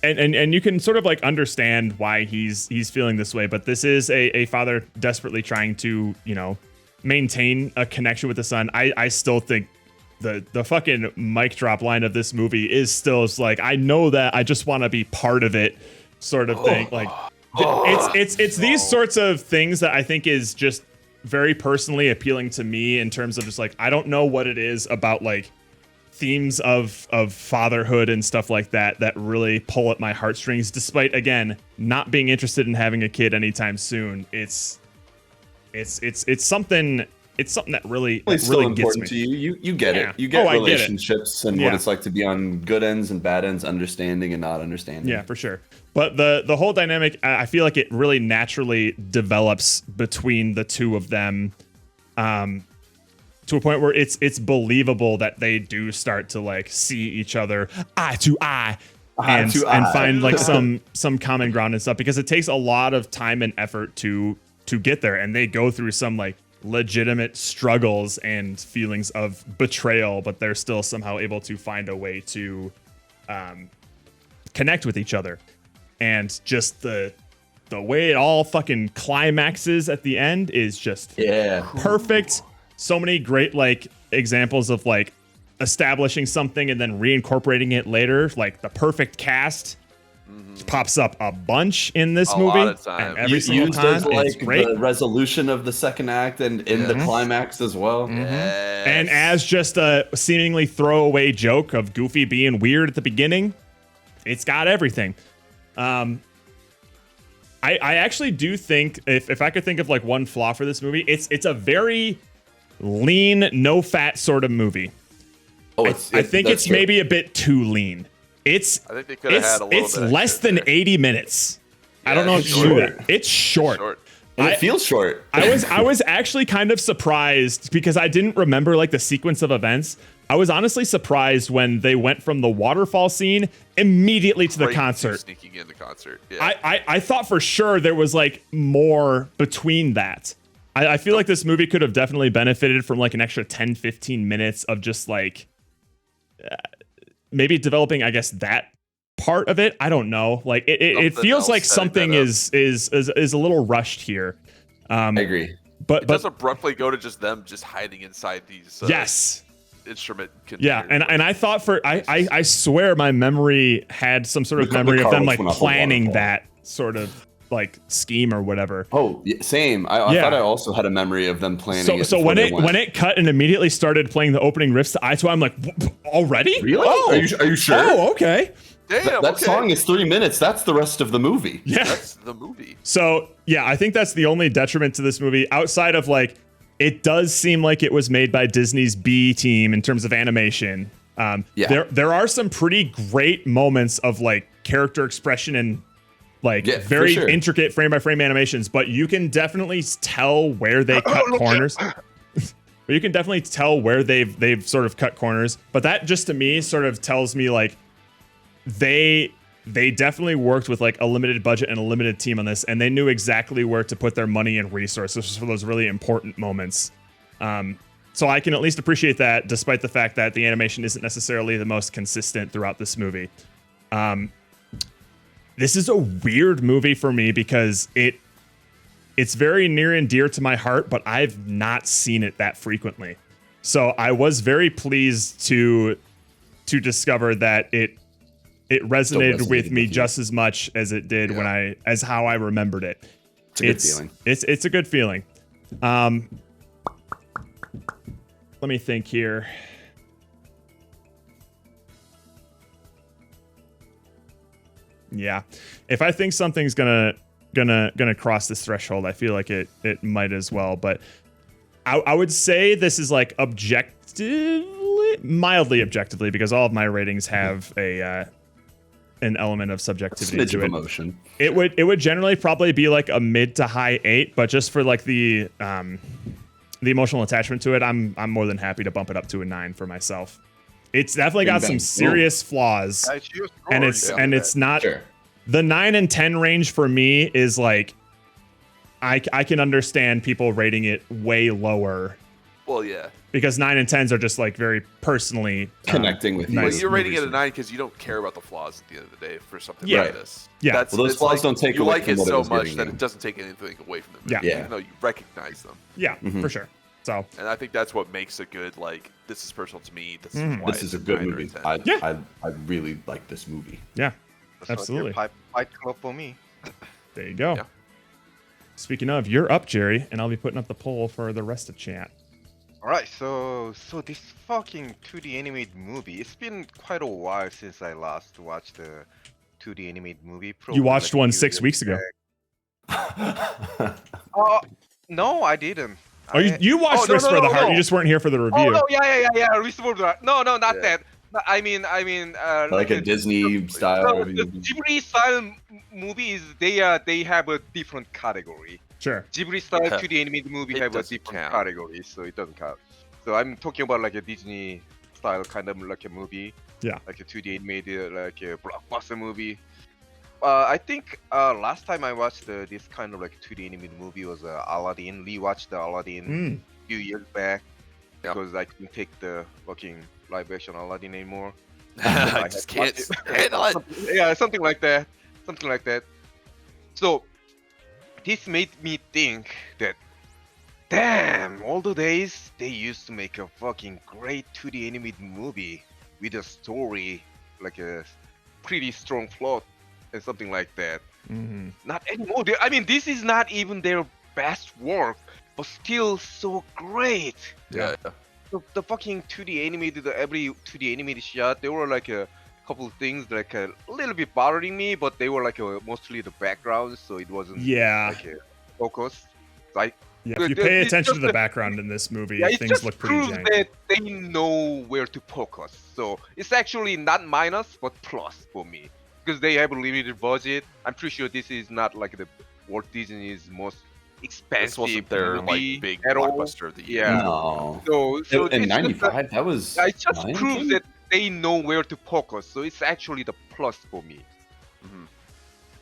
you can sort of like understand why he's feeling this way, but this is a father desperately trying to, you know, maintain a connection with the son. I still think the fucking mic drop line of this movie is still like, I know that I just want to be part of it sort of thing. Like it's these sorts of things that I think is just very personally appealing to me in terms of just like, I don't know what it is about like themes of fatherhood and stuff like that that really pull at my heartstrings, despite again not being interested in having a kid anytime soon. It's something that really It's still gets important me. to you. You get Yeah. it. You get I get it. relationships and what it's like to be on good ends and bad ends, understanding and not understanding. Yeah, for sure. But the whole dynamic, I feel like it really naturally develops between the two of them, to a point where it's believable that they do start to like see each other eye to eye. And find like some common ground and stuff, because it takes a lot of time and effort to get there, and they go through some like legitimate struggles and feelings of betrayal, but they're still somehow able to find a way to connect with each other. And just the way it all fucking climaxes at the end is just perfect. So many great like examples of like establishing something and then reincorporating it later. Like the perfect cast pops up a bunch in this movie, lot of time. and every single Used time as, like, it's great. the resolution of the second act and in the climax as well. And as just a seemingly throwaway joke of Goofy being weird at the beginning, it's got everything. I actually do think if I could think of like one flaw for this movie, it's a very lean, no fat sort of movie. I think it's maybe a bit too lean. I think they could have had a little it's bit less than 80 minutes. I don't know if you knew that. It's short. And it feels short. I was actually kind of surprised because I didn't remember like the sequence of events. I was honestly surprised when they went from the waterfall scene immediately to the concert. Sneaking in the concert. Yeah. I thought for sure there was like more between that. I feel like this movie could have definitely benefited from like an extra 10, 15 minutes of just like maybe developing, I guess, that part of it. I don't know. Like it feels like something is a little rushed here. I agree. But it does abruptly go to just them just hiding inside these instrument containers. Yeah, and I thought I swear my memory had some sort of memory of them like planning that sort of like scheme or whatever. Oh, same. I thought I also had a memory of them planning. So when it cut and immediately started playing the opening riffs to I2, I'm like, already? Really? Oh, are you sure? Oh, okay. Damn, that song is 3 minutes. That's the rest of the movie. Yeah, that's the movie. So yeah, I think that's the only detriment to this movie outside of like, it does seem like it was made by Disney's B team in terms of animation. There are some pretty great moments of like character expression and like very intricate frame by frame animations, but you can definitely tell where they cut corners. But you can definitely tell where they've sort of cut corners. But that just to me sort of tells me like they definitely worked with like a limited budget and a limited team on this, and they knew exactly where to put their money and resources for those really important moments. So I can at least appreciate that, despite the fact that the animation isn't necessarily the most consistent throughout this movie. This is a weird movie for me because it's very near and dear to my heart, but I've not seen it that frequently. So I was very pleased to discover that it resonated with me just as much as it did as how I remembered it. It's a good feeling. It's a good feeling. Let me think here. Yeah. If I think something's gonna gonna cross this threshold. I feel like it might as well, but I would say this is like mildly objectively, because all of my ratings have an element of subjectivity to it. Emotion. It would generally probably be like a mid to high 8, but just for like the emotional attachment to it, I'm more than happy to bump it up to a 9 for myself. It's definitely got some serious flaws, and it's not the 9 and 10 range for me is like I can understand people rating it way lower. Well, yeah. Because 9 and 10s are just like very personally connecting with you. Well, you're rating it a 9 because you don't care about the flaws at the end of the day for something like this. Yeah. That's, well, those flaws don't take you away like from it what so was much giving that you. it doesn't take anything away from the movie, even though you recognize them. Yeah, for sure. So, and I think that's what makes a good, like, this is personal to me. This is why This it's is a good 9 or movie. 10. I really like this movie. Yeah, That's absolutely. like Fight Club for me. There you go. Yeah. Speaking of, you're up, Jerry, and I'll be putting up the poll for the rest of chat. Alright, so this fucking 2D animated movie, it's been quite a while since I last watched the 2D animated movie. You watched like one a few 6 years weeks ago. back. No, I didn't. Oh, you watched Risk for the Heart. You just weren't here for the review. Oh, no, yeah. Risk for the Heart. No, not that. I mean, like a Disney style. The Ghibli style movies, they have a different category. Sure. Ghibli style 2D animated movie have a different category, so it doesn't count. So I'm talking about like a Disney style kind of like a movie. Yeah. Like a 2D animated like a blockbuster movie. I think last time I watched this kind of like 2D animated movie was Aladdin. We watched the Aladdin a few years back because I couldn't take the fucking live action Aladdin anymore. I just can't handle it. Yeah, something like that. So this made me think that, damn, all the days they used to make a fucking great 2D animated movie with a story, like a pretty strong plot and something like that. Not anymore. I mean, this is not even their best work, but still so great. Yeah. The fucking 2D animated, every 2D animated shot, there were like a couple of things like a little bit bothering me, but they were like mostly the background, so it wasn't like a focus. Like, if you pay attention to the background in this movie, things look pretty proves jank. that they know where to focus. So it's actually not minus, but plus for me, because they have a limited budget. I'm pretty sure this is not like the Walt Disney's most expensive This wasn't their movie like big at all. blockbuster of the year. Yeah. No. So in it's '95, that was. it just Lion proves King? that they know where to focus. So it's actually the plus for me.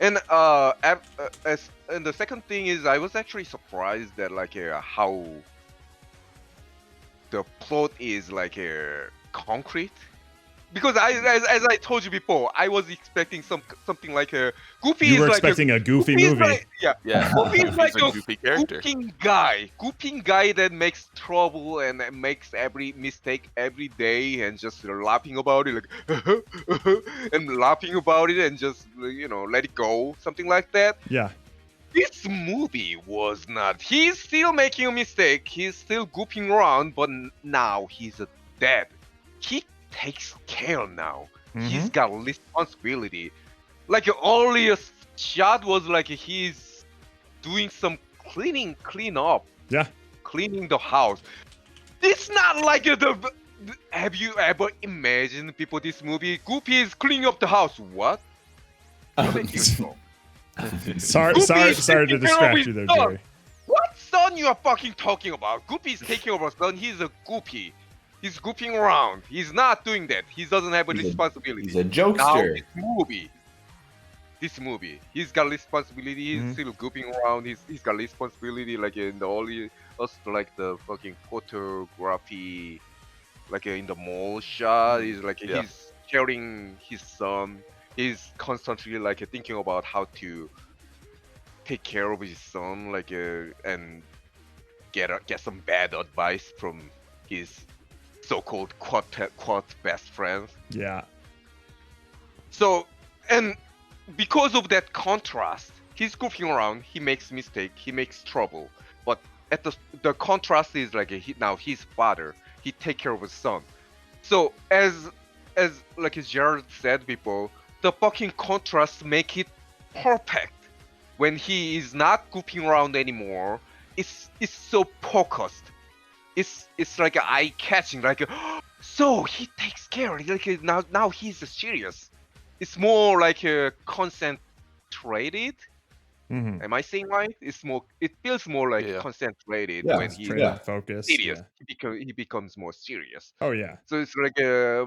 And and the second thing is, I was actually surprised that like how the plot is like concrete. Because as I told you before, I was expecting something like a Goofy. You were is like expecting a goofy Goofy is movie. Like, Yeah. Goofy is like a a goofy character. goofy guy that makes trouble and makes every mistake every day and just laughing about it, like and laughing about it and just let it go, something like that. Yeah. This movie was not. He's still making a mistake. He's still goofing around, but now he's a dad. He takes care now. He's got responsibility. Like the earliest shot was like he's doing some clean up. Yeah. Cleaning the house. It's not like the. Have you ever imagined people this movie? Goofy is cleaning up the house. What? What are you so? Sorry to distract you there, Jerry. What son you are fucking talking about? Goofy is taking over son. He's a Goofy. He's goofing around. He's not doing that. He doesn't have a responsibility. He's a jokester. Now, this movie, he's got responsibility. He's still goofing around. He's got responsibility, like in the only like the fucking photography, like in the mall shot. He's like he's carrying his son. He's constantly like thinking about how to take care of his son, like and get some bad advice from his so-called quad best friends. Yeah. So, and because of that contrast, he's goofing around. He makes mistake. He makes trouble. But at the contrast is like now his father. He take care of his son. So as like Jared said before, the fucking contrast make it perfect. when he is not goofing around anymore, it's so focused. It's like eye catching. Like, so he takes care. Like now he's serious. It's more like concentrated. Am I saying right? It feels more like Yeah. concentrated Yeah, when it's he's true. Yeah. Focused. serious. Yeah. He becomes more serious. Oh yeah. So it's like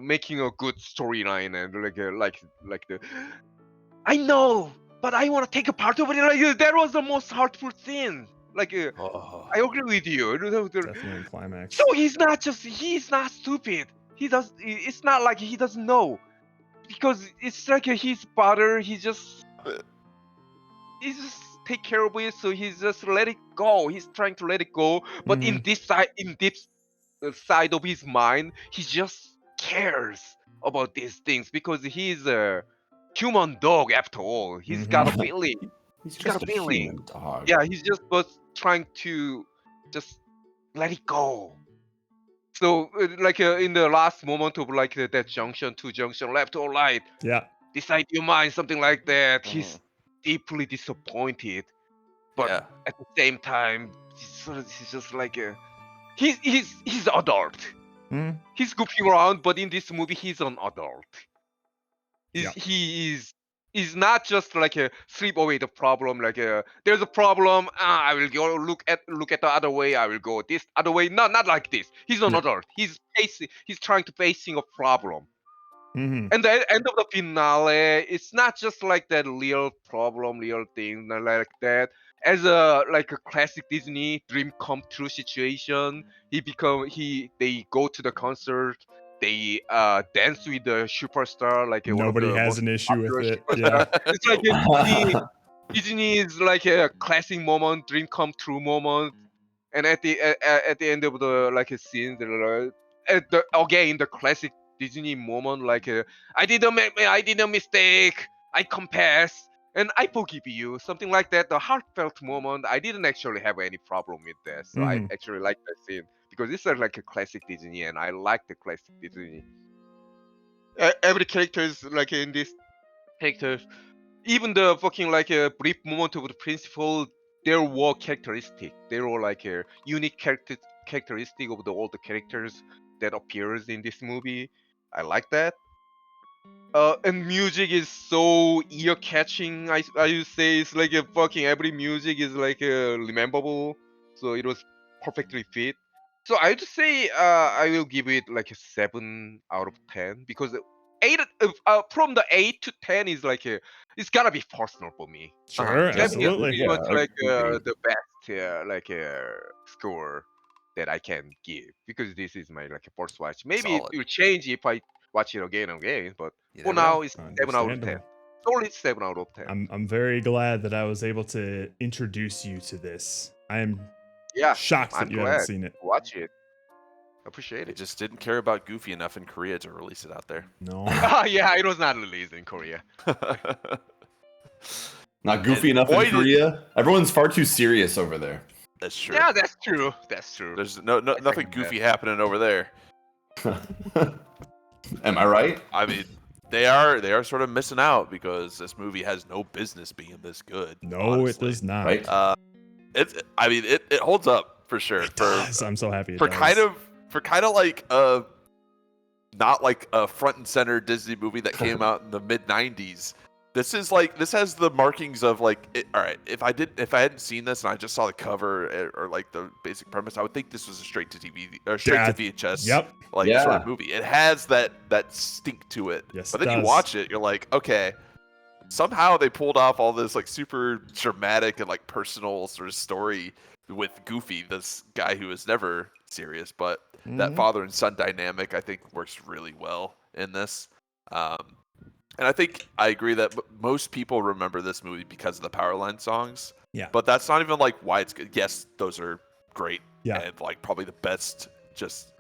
making a good storyline and like the I know, but I want to take a part of it. Like that was the most hurtful thing. Like I agree with you. Definitely in climax. So he's not stupid. He does. It's not like he doesn't know, because it's like his father. He just take care of it. So he's just let it go. He's trying to let it go. But in this side of his mind, he just cares about these things because he's a human dog after all. He's got a feeling. He's got just a a feeling. human dog. Yeah, he's just but trying to just let it go. So in the last moment of like that junction, two junction, left or right, Yeah. decide your mind, something like that. He's deeply disappointed, but Yeah. at the same time, he's just like he's adult. He's goofing around, but in this movie, he's an adult. Yeah. He's not just like a sweep away the problem. Like there's a problem. I will go look at the other way. I will go this other way. Not like this. He's an adult. He's trying to facing a problem. And the end of the finale, it's not just like that real problem, real thing like that. As a classic Disney dream come true situation, they go to the concert, they dance with the superstar, like one of Nobody the has most an issue with popular it. superstar. Yeah. It's like Disney is like a classic moment, dream come true moment. And at the end of the a scene, again the classic Disney moment, I did a mistake, I confess, and I forgive you, something like that. The heartfelt moment, I didn't actually have any problem with that, so I actually like that scene because it's like a classic Disney, and I like the classic Disney. Every character is like in this character. Even the fucking a brief moment of the principal, there were characteristic. There were like a unique characteristic of all the characters that appears in this movie. I like that. And music is so ear catching. I would say it's like a fucking every music is like rememberable. So it was perfectly fit. So I would say I will give it like a 7 out of 10 because from the 8 to 10 is it's gotta be personal for me. Sure. 7 is Absolutely. pretty Yeah, much like agreed. the best score that I can give because this is my first watch. Maybe Solid. it will change if I watch it again and again, but You for never know. now it's 7 out of 10. Solid 7 out of 10. I'm very glad that I was able to introduce you to this. I am Yeah, shocked that I'm you glad. haven't seen it. Watch it. Appreciate They it. just didn't care about Goofy enough in Korea to release it out there. No. Yeah, it was not released in Korea. Not goofy And enough boy, in Korea. Everyone's far too serious over there. That's true. Yeah, that's true. That's true. There's nothing second goofy happening over there. Am I right? I mean, they are sort of missing out because this movie has no business being this good. No, honestly. it does not. Right? It holds up for sure. It does. I'm so happy it for does. kind of like not like a front and center Disney movie that came out in the mid '90s. This has the markings of all right. If I hadn't seen this and I just saw the cover or like the basic premise, I would think this was a straight to TV or straight to VHS. Yep. Sort of movie. It has that stink to it. Yes, but it then you does. watch it, you're like, okay. Somehow they pulled off all this super dramatic and personal sort of story with Goofy, this guy who is never serious, but that father and son dynamic I think works really well in this. And I think I agree that most people remember this movie because of the Powerline songs. Yeah. But that's not even why it's good. Yes, those are great. Yeah. And probably the best just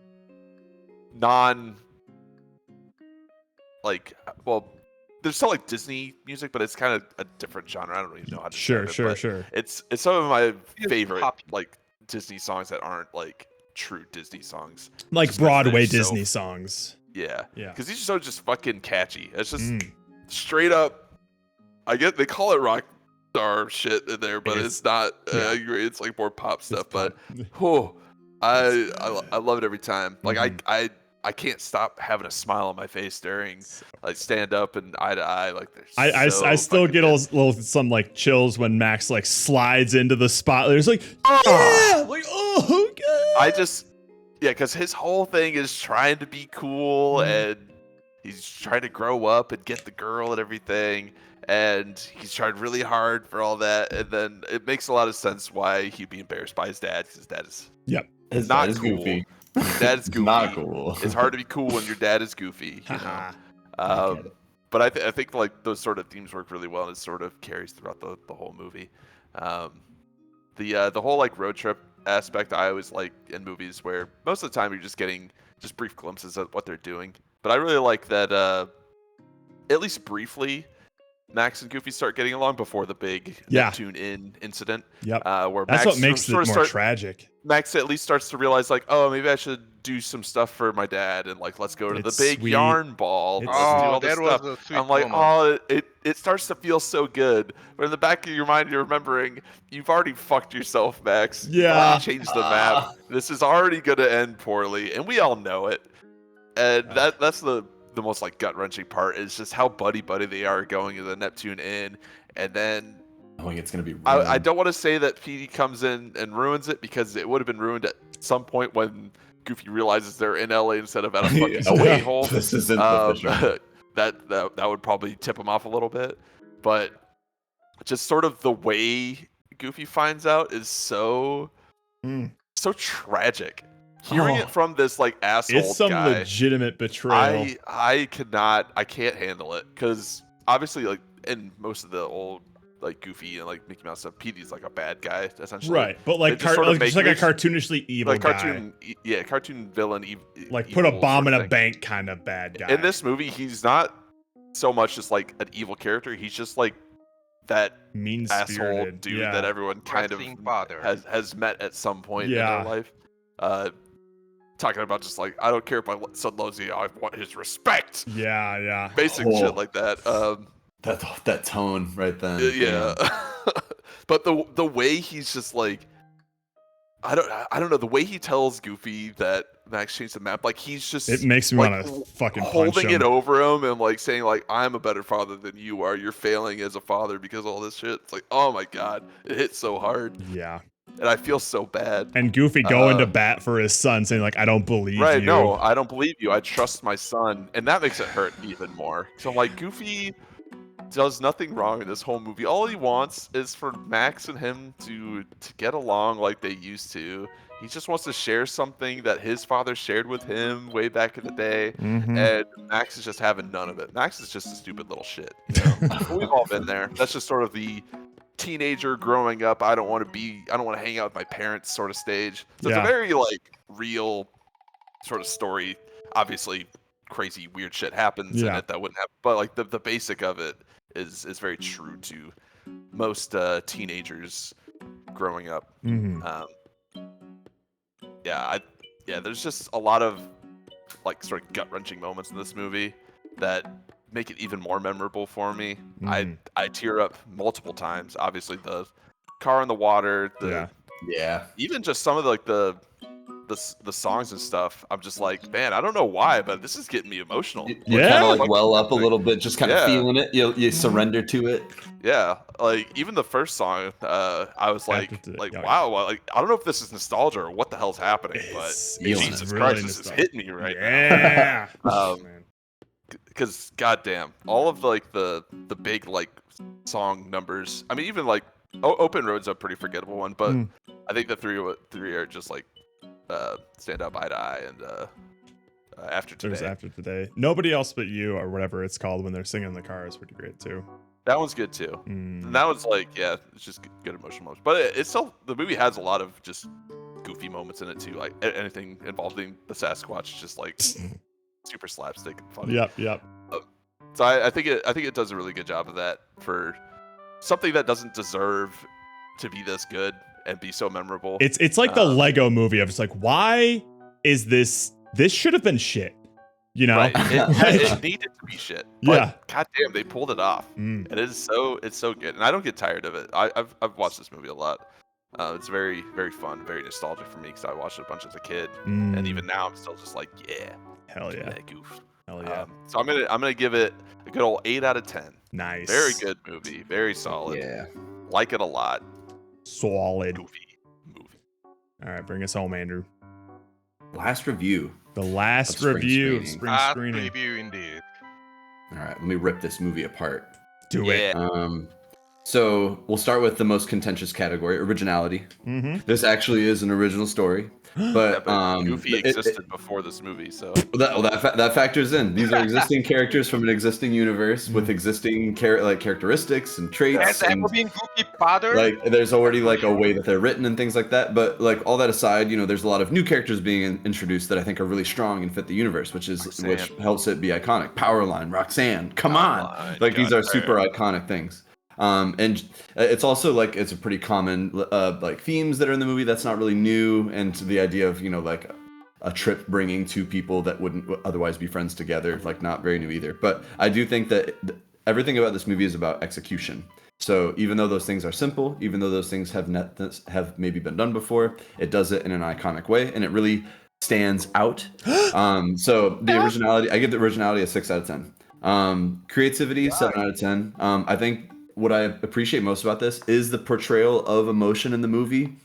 there's still Disney music, but it's kind of a different genre. I don't even know how to describe it. Sure. It's some of my favorite Disney songs that aren't true Disney songs. Like Just 'cause Broadway they're so Disney songs. Yeah. Yeah. Because these are so just fucking catchy. It's just straight up. I guess they call it rock. star shit in there, but it's not. I agree, it's like more pop stuff. But I love it every time. Like I can't stop having a smile on my face during like stand up and eye to eye. Like I still get a little some like chills when Max like slides into the spot. There's like like oh god. Because his whole thing is trying to be cool and he's trying to grow up and get the girl and everything. And he's tried really hard for all that, and then it makes a lot of sense why he'd be embarrassed by his dad, because his dad is His not dad is cool. goofy. Your dad is goofy. Not cool. It's hard to be cool when your dad is goofy. You know? But I think like those sort of themes work really well, and it sort of carries throughout the whole movie. The whole like road trip aspect I always like in movies, where most of the time you're just getting just brief glimpses of what they're doing. But I really like that at least briefly, Max and Goofy start getting along before the big Neptune Inn incident. Yep. Where That's Max what makes it more tragic. Max at least starts to realize, like, oh, maybe I should do some stuff for my dad, and like, let's go to the big yarn ball. Let's do all this stuff. Was a sweet I'm like, moment. oh, it starts to feel so good. But in the back of your mind, you're remembering you've already fucked yourself, Max. Yeah. Changed the map. This is already going to end poorly, and we all know it. And that's the most like gut wrenching part, is just how buddy they are going to the Neptune Inn, and then It's gonna be. I don't want to say that Petey comes in and ruins it, because it would have been ruined at some point when Goofy realizes they're in LA instead of at a fucking hole. This isn't official. that would probably tip him off a little bit, but just sort of the way Goofy finds out is so tragic. Hearing it from this like asshole It's some guy, legitimate betrayal. I can't handle it, because obviously like in most of the old like Goofy and like Mickey Mouse stuff, Petey's like a bad guy essentially. Right, but like just like a cartoonishly evil like cartoon guy. Cartoon villain. Like put a bomb in a bank kind of bad guy. In this movie, he's not so much just like an evil character. He's just like that asshole dude that everyone kind of has met at some point in their life. Talking about just like, I don't care if my son loves you, I want his respect. Yeah. Basic shit like that. That tone right then. Yeah. But the way he's just like, I don't know, the way he tells Goofy that Max changed the map, like he's just, it makes me like, want to fucking punch holding him. it over him and like saying like, I'm a better father than you are. You're failing as a father because of all this shit. It's like, oh my god, it hits so hard. Yeah. And I feel so bad. And Goofy going to bat for his son, saying like, I don't believe you. Right, no, I don't believe you. I trust my son. And that makes it hurt even more. So like, Goofy does nothing wrong in this whole movie. All he wants is for Max and him to get along like they used to. He just wants to share something that his father shared with him way back in the day. And Max is just having none of it. Max is just a stupid little shit. You know? We've all been there. That's just sort of the teenager growing up. I don't want to hang out with my parents sort of stage. So it's a very like real sort of story. Obviously crazy weird shit happens in it that wouldn't happen, but like the basic of it is very true to most teenagers growing up. There's just a lot of like sort of gut-wrenching moments in this movie that make it even more memorable for me. I tear up multiple times. Obviously the car in the water, even just some of like the songs and stuff. I'm just like, man, I don't know why, but this is getting me emotional. You kind of like well up a little bit, just kind of feeling it. You surrender to it. Yeah, like even the first song, I was like, wow, like I don't know if this is nostalgia or what the hell's happening, but Jesus Christ, this is hitting me right now. Because goddamn, all of like the big like song numbers. I mean, even like Open Road's a pretty forgettable one, but I think the three are just like Stand Up Eye to Eye and After Today. There's After Today. Nobody Else But You, or whatever it's called when they're singing in the car, is pretty great too. That one's good too. And that one's like, it's just good emotional moments. But it's still, the movie has a lot of just goofy moments in it too. Like anything involving the Sasquatch is just like super slapstick and funny. Yep. So I think it does a really good job of that for something that doesn't deserve to be this good and be so memorable. It's like the Lego movie of it's like, why is this should have been shit. You know, Right. It needed to be shit. But Yeah. goddamn, they pulled it off. And it's so good. And I don't get tired of it. I've watched this movie a lot. It's very, very fun, very nostalgic for me because I watched it a bunch as a kid, and even now I'm still just like, yeah, hell yeah, that goof. Hell yeah. So I'm gonna give it a good old 8 out of 10. Nice. Very good movie. Very solid. Yeah. Like it a lot. Solid. Goofy movie. All right, bring us home, Andrew. Last review. The last Spring review. screening. Spring screening. Review indeed. All right, let me rip this movie apart. Do it. So we'll start with the most contentious category, originality. This actually is an original story, but Goofy existed before this movie, so that factors in. These are existing characters from an existing universe with existing characteristics and traits. Has there ever been Goofy father? Like there's already like a way that they're written and things like that. But like all that aside, there's a lot of new characters being introduced that I think are really strong and fit the universe, which helps it be iconic. Powerline, Roxanne, come on! Like these are super iconic things. And it's also like it's a pretty common like themes that are in the movie that's not really new, and the idea of like a trip bringing two people that wouldn't otherwise be friends together, like not very new either. But I do think that everything about this movie is about execution. So even though those things are simple, even though those things have maybe been done before, it does it in an iconic way, and it really stands out. So the originality, I give the originality a 6 out of 10. Creativity, 7 out of 10. I think what I appreciate most about this is the portrayal of emotion in the movie,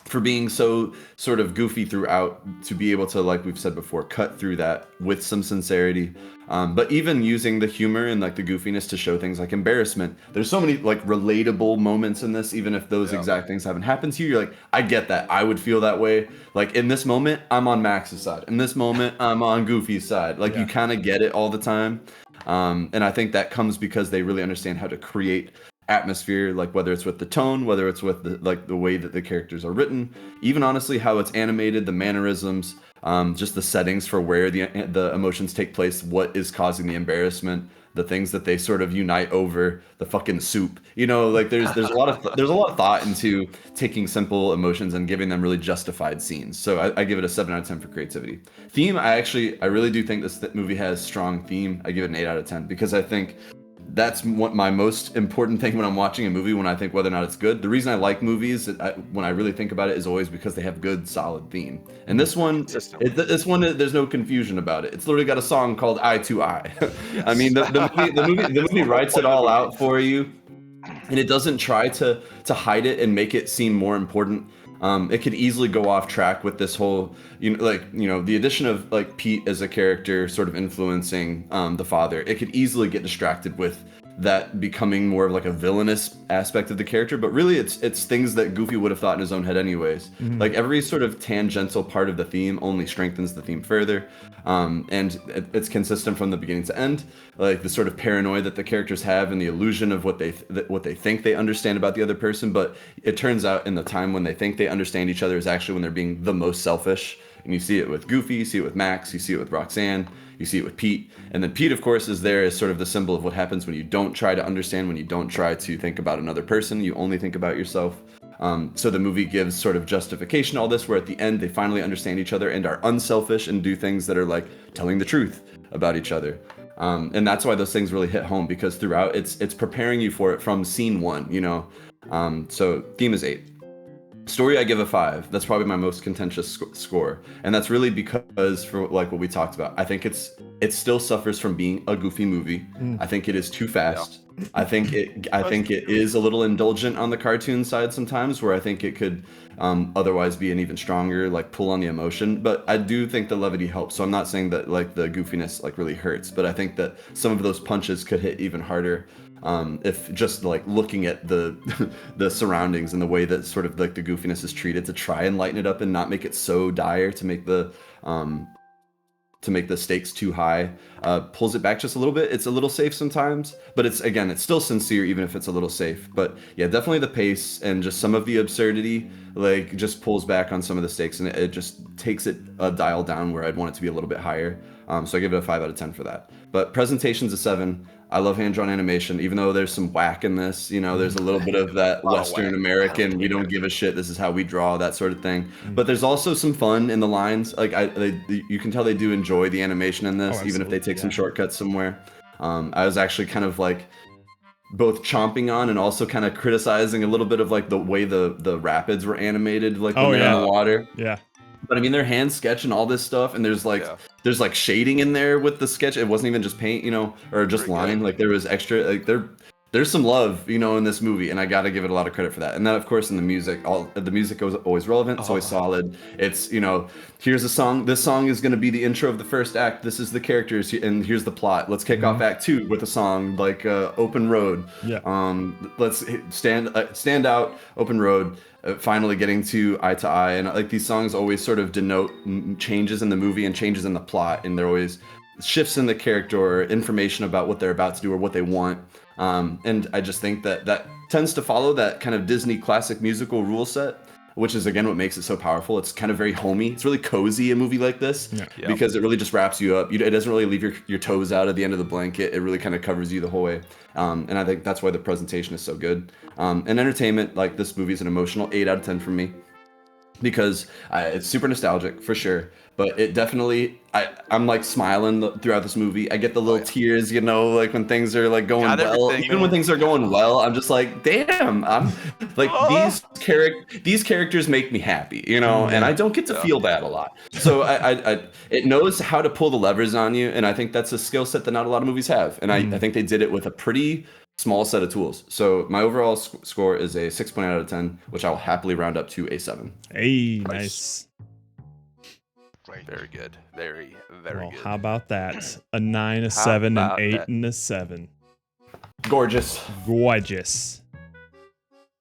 for being so sort of goofy throughout, to be able to, like we've said before, cut through that with some sincerity. But even using the humor and like the goofiness to show things like embarrassment. There's so many like relatable moments in this, even if those exact things haven't happened to you. You're like, I get that. I would feel that way. Like in this moment, I'm on Max's side. In this moment, I'm on Goofy's side. Like you kind of get it all the time. And I think that comes because they really understand how to create atmosphere, like whether it's with the tone, whether it's with the way that the characters are written, even honestly how it's animated, the mannerisms, just the settings for where the emotions take place, what is causing the embarrassment, the things that they sort of unite over, the fucking soup. Like there's a lot of thought into taking simple emotions and giving them really justified scenes. So I give it a 7 out of 10 for creativity. Theme, I really do think this movie has strong theme. I give it an 8 out of 10 because I think that's what my most important thing when I'm watching a movie, when I think whether or not it's good. The reason I like movies, when I really think about it, is always because they have good, solid theme. And this one, there's no confusion about it. It's literally got a song called "A-HYUK." Yes. I mean, the movie writes it all out for you, and it doesn't try to hide it and make it seem more important. It could easily go off track with this whole, the addition of like Pete as a character sort of influencing the father. It could easily get distracted with that becoming more of like a villainous aspect of the character, but really it's things that Goofy would have thought in his own head anyways. Like every sort of tangential part of the theme only strengthens the theme further, and it's consistent from the beginning to end. Like the sort of paranoia that the characters have and the illusion of what they think they understand about the other person, but it turns out in the time when they think they understand each other is actually when they're being the most selfish. And you see it with Goofy, you see it with Max, you see it with Roxanne, you see it with Pete. And then Pete, of course, is there as sort of the symbol of what happens when you don't try to understand, when you don't try to think about another person, you only think about yourself. So the movie gives sort of justification to all this, where at the end they finally understand each other and are unselfish and do things that are like telling the truth about each other. And that's why those things really hit home, because throughout it's preparing you for it from scene one, So theme is 8. Story, I give a 5. That's probably my most contentious score, and that's really because, for like what we talked about, I think it still suffers from being a Goofy movie. I think it is too fast. Yeah. I think it is a little indulgent on the cartoon side sometimes, where I think it could otherwise be an even stronger like pull on the emotion. But I do think the levity helps. So I'm not saying that like the goofiness like really hurts, but I think that some of those punches could hit even harder. If just like looking at the surroundings and the way that sort of like the goofiness is treated, to try and lighten it up and not make it so dire, to make the stakes too high, pulls it back just a little bit. It's a little safe sometimes, but it's still sincere even if it's a little safe. But yeah, definitely the pace and just some of the absurdity like just pulls back on some of the stakes, and it just takes it a dial down where I'd want it to be a little bit higher. So I give it a 5 out of 10 for that. But presentation's a 7. I love hand-drawn animation, even though there's some whack in this. You know, there's a little bit of that Western American, we don't give a shit, this is how we draw, that sort of thing. But there's also some fun in the lines. Like you can tell they do enjoy the animation in this, even if they take some shortcuts somewhere. I was actually kind of like both chomping on and also kind of criticizing a little bit of like the way the rapids were animated, like when they're in the water. Yeah. But I mean, they're hand sketching all this stuff, and there's like shading in there with the sketch. It wasn't even just paint, you know, or just line. Like there was extra. Like there's some love, you know, in this movie, and I got to give it a lot of credit for that. And then, of course, in the music, the music was always relevant. It's always solid. It's, you know, here's a song. This song is going to be the intro of the first act. This is the characters, and here's the plot. Let's kick off Act 2 with a song like "Open Road." Yeah. Let's stand out, Open Road. Finally getting to Eye to Eye, and like these songs always sort of denote changes in the movie and changes in the plot, and they're always shifts in the character or information about what they're about to do or what they want. And I just think that tends to follow that kind of Disney classic musical rule set, which is again what makes it so powerful. It's kind of very homey. It's really cozy, a movie like this, because it really just wraps you up. It doesn't really leave your toes out at the end of the blanket. It really kind of covers you the whole way. And I think that's why the presentation is so good. And entertainment, like this movie is an emotional 8 out of 10 for me, because it's super nostalgic for sure. But it definitely, I'm like smiling throughout this movie. I get the little tears, you know, like when things are like going well. Even when things are going well, I'm just like, damn, I'm like these characters make me happy, you know, and I don't get to feel that a lot. So it knows how to pull the levers on you, and I think that's a skill set that not a lot of movies have. And I think they did it with a pretty small set of tools. So my overall score is a 6.8 out of 10, which I'll happily round up to a 7. Hey, nice. Very good. Very good. How about that? A 9, a 7, an 8, and a 7. Gorgeous.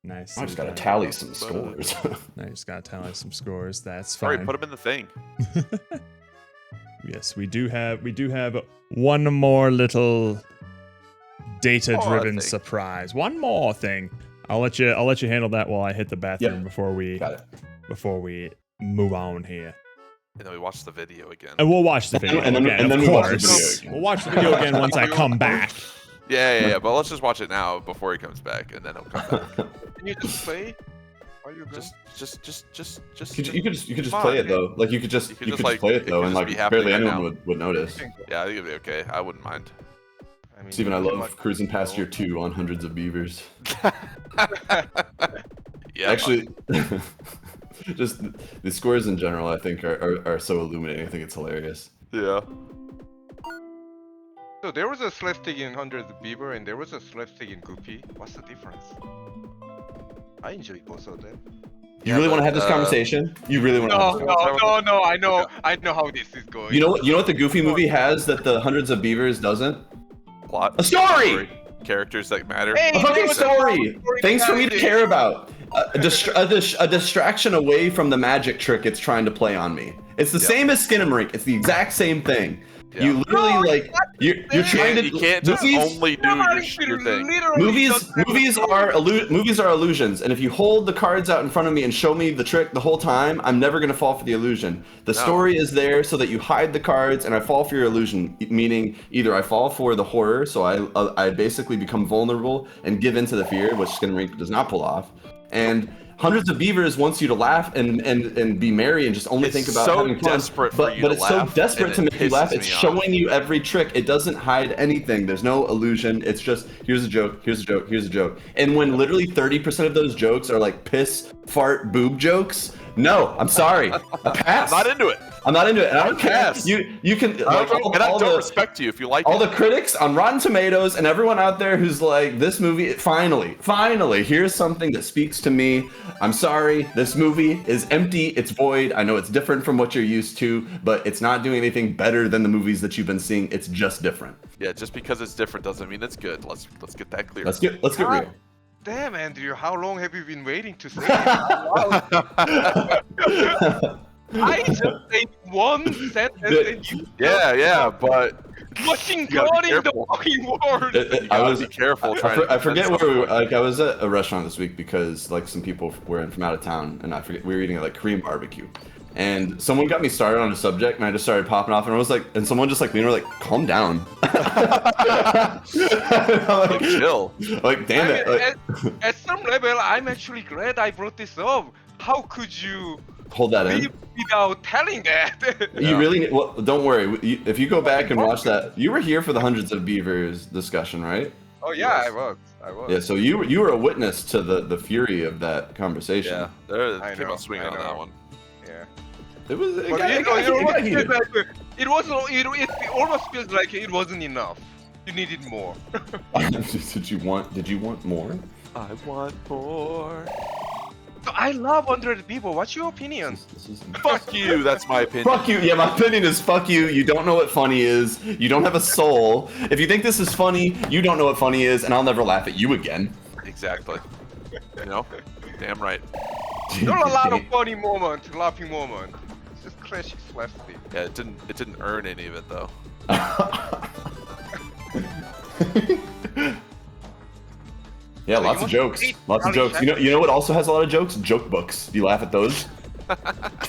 Nice. I just gotta tally some scores. I just gotta tally some scores. That's Sorry, fine. put them in the thing. Yes, we do have one more little data-driven surprise. One more thing. I'll let you handle that while I hit the bathroom before we move on here. And then we watch the video again. And we'll watch the video and again, then of we watch the course. video again. We'll watch the video again once I come back. Yeah. But let's just watch it now before he comes back, and then he'll come back. Can you just play? Are you Just. You could just play it though. Like you could just play it though, and like barely anyone would notice. Yeah, I think it'd be okay. I wouldn't mind. Steven, I love cruising past your 2 on Hundreds of Beavers. Yeah. Actually, just the scores in general, I think, are so illuminating. I think it's hilarious. Yeah. So there was a slapstick in Hundreds of Beaver, and there was a slapstick in Goofy. What's the difference? I enjoy both of them. You really want to have this conversation? You really want to? No. I know how this is going. You know what the Goofy movie has that the Hundreds of Beavers doesn't? Plot. A story. Characters that matter. Hey, A fucking story. Things for me to care about. A distraction away from the magic trick it's trying to play on me. It's the same as Skinamarink. It's the exact same thing. Yeah. You literally you're trying to. You can't just only do your thing. Movies are illusions, and if you hold the cards out in front of me and show me the trick the whole time, I'm never gonna fall for the illusion. The story is there so that you hide the cards, and I fall for your illusion. Meaning, either I fall for the horror, so I basically become vulnerable and give into the fear, which Skinamarink does not pull off, and Hundreds of Beavers wants you to laugh and be merry and just only think about having fun. But it's so desperate to make you laugh. It's showing you every trick. It doesn't hide anything. There's no illusion. It's just here's a joke, here's a joke, here's a joke. And when literally 30% of those jokes are like piss, fart, boob jokes, no, I'm sorry. I pass. I'm not into it. And I don't care. You can like I don't respect you if you like all the critics on Rotten Tomatoes and everyone out there who's like, this movie finally here's something that speaks to me. I'm sorry, this movie is empty, it's void. I know it's different from what you're used to, but it's not doing anything better than the movies that you've been seeing. It's just different. Yeah, just because it's different doesn't mean it's good. Let's get that clear. Let's get real. Damn, Andrew, how long have you been waiting to say it? I just said one sentence and you... Yeah, but... Watching God in the fucking world! I was be careful. I forget where we were. Like, I was at a restaurant this week because like some people were in from out of town, and I forget we were eating at like Korean barbecue. and someone got me started on a subject, and I just started popping off, and I was like, and someone just like leaned over, like, calm down. Like, chill. Like, damn it. Like, At some level, I'm actually glad I brought this up. How could you hold that in. leave without telling that? You really, well, don't worry. If you go back and watch that, you were here for the Hundreds of Beavers discussion, right? Oh yeah, I was. Yeah, so you were a witness to the fury of that conversation. Yeah, they I came know, out swinging on that one. Yeah. It was. But it almost feels like it wasn't enough. You needed more. Did you want more? I want more. So I love 100 people. What's your opinion? Fuck you. That's my opinion. Fuck you. Yeah, my opinion is fuck you. You don't know what funny is. You don't have a soul. If you think this is funny, you don't know what funny is, and I'll never laugh at you again. Exactly. You know? Damn right. There are a lot of funny moments, laughing moments. It's just classic slapstick. Yeah, it didn't earn any of it though. Yeah, So lots of jokes. Lots of jokes. You know what also has a lot of jokes? Joke books. Do you laugh at those?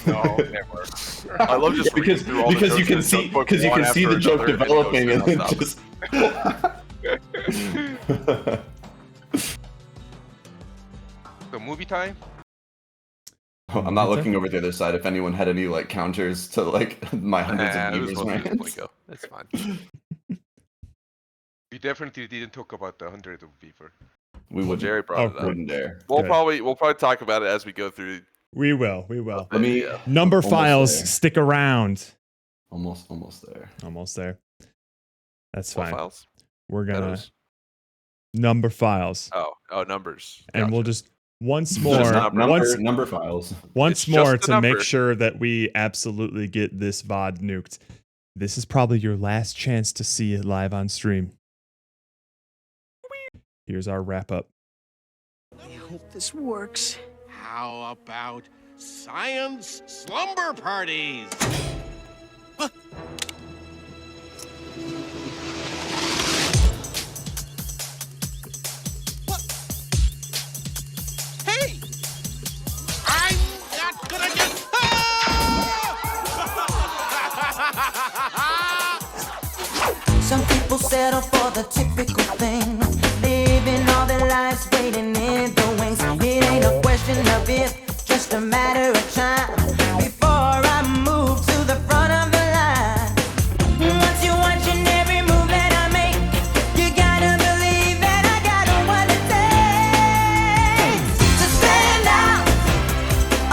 No, never. I love just because you can see the joke developing and then just. So movie time. Oh, I'm not looking over the other side. If anyone had any like counters to like my hundreds of viewers, rants. That's fine. We definitely didn't talk about the 100 of Beaver. We would. Jerry brought it up. Wouldn't dare. We'll probably talk about it as we go through. We will. Let me. Number files, there. stick around. Almost there. Almost there. That's What fine. files? We're gonna Meadows? number files. Oh, numbers. And we'll Gotcha. just once Just more, number files. once It's more just a to make number. sure that we absolutely get this VOD nuked. This is probably your last chance to see it live on stream. Here's our wrap up. I hope this works. How about science slumber parties? Hey! I'm not gonna get. Some people settle for the typical thing, living all their lives waiting in the wings. It ain't a question of if, just a matter of time before I move to the front of the line. Once you're watching every move that I make, you gotta believe that I got what it takes to stand out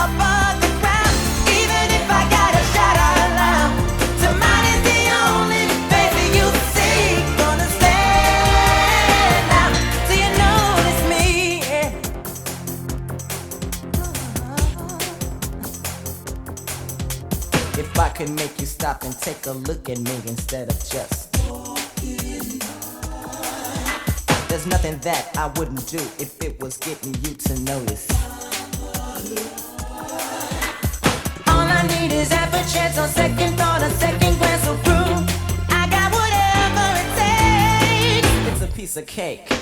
above the crowd. Even if I gotta shout out loud, so mine is the only face that you see. Gonna stand out till you notice me. If I could make you stop and take a look at me instead of just there's nothing that I wouldn't do if it was getting you to notice. All I need is half a chance on second thought, a second glance will prove I got whatever it takes. It's a piece of cake to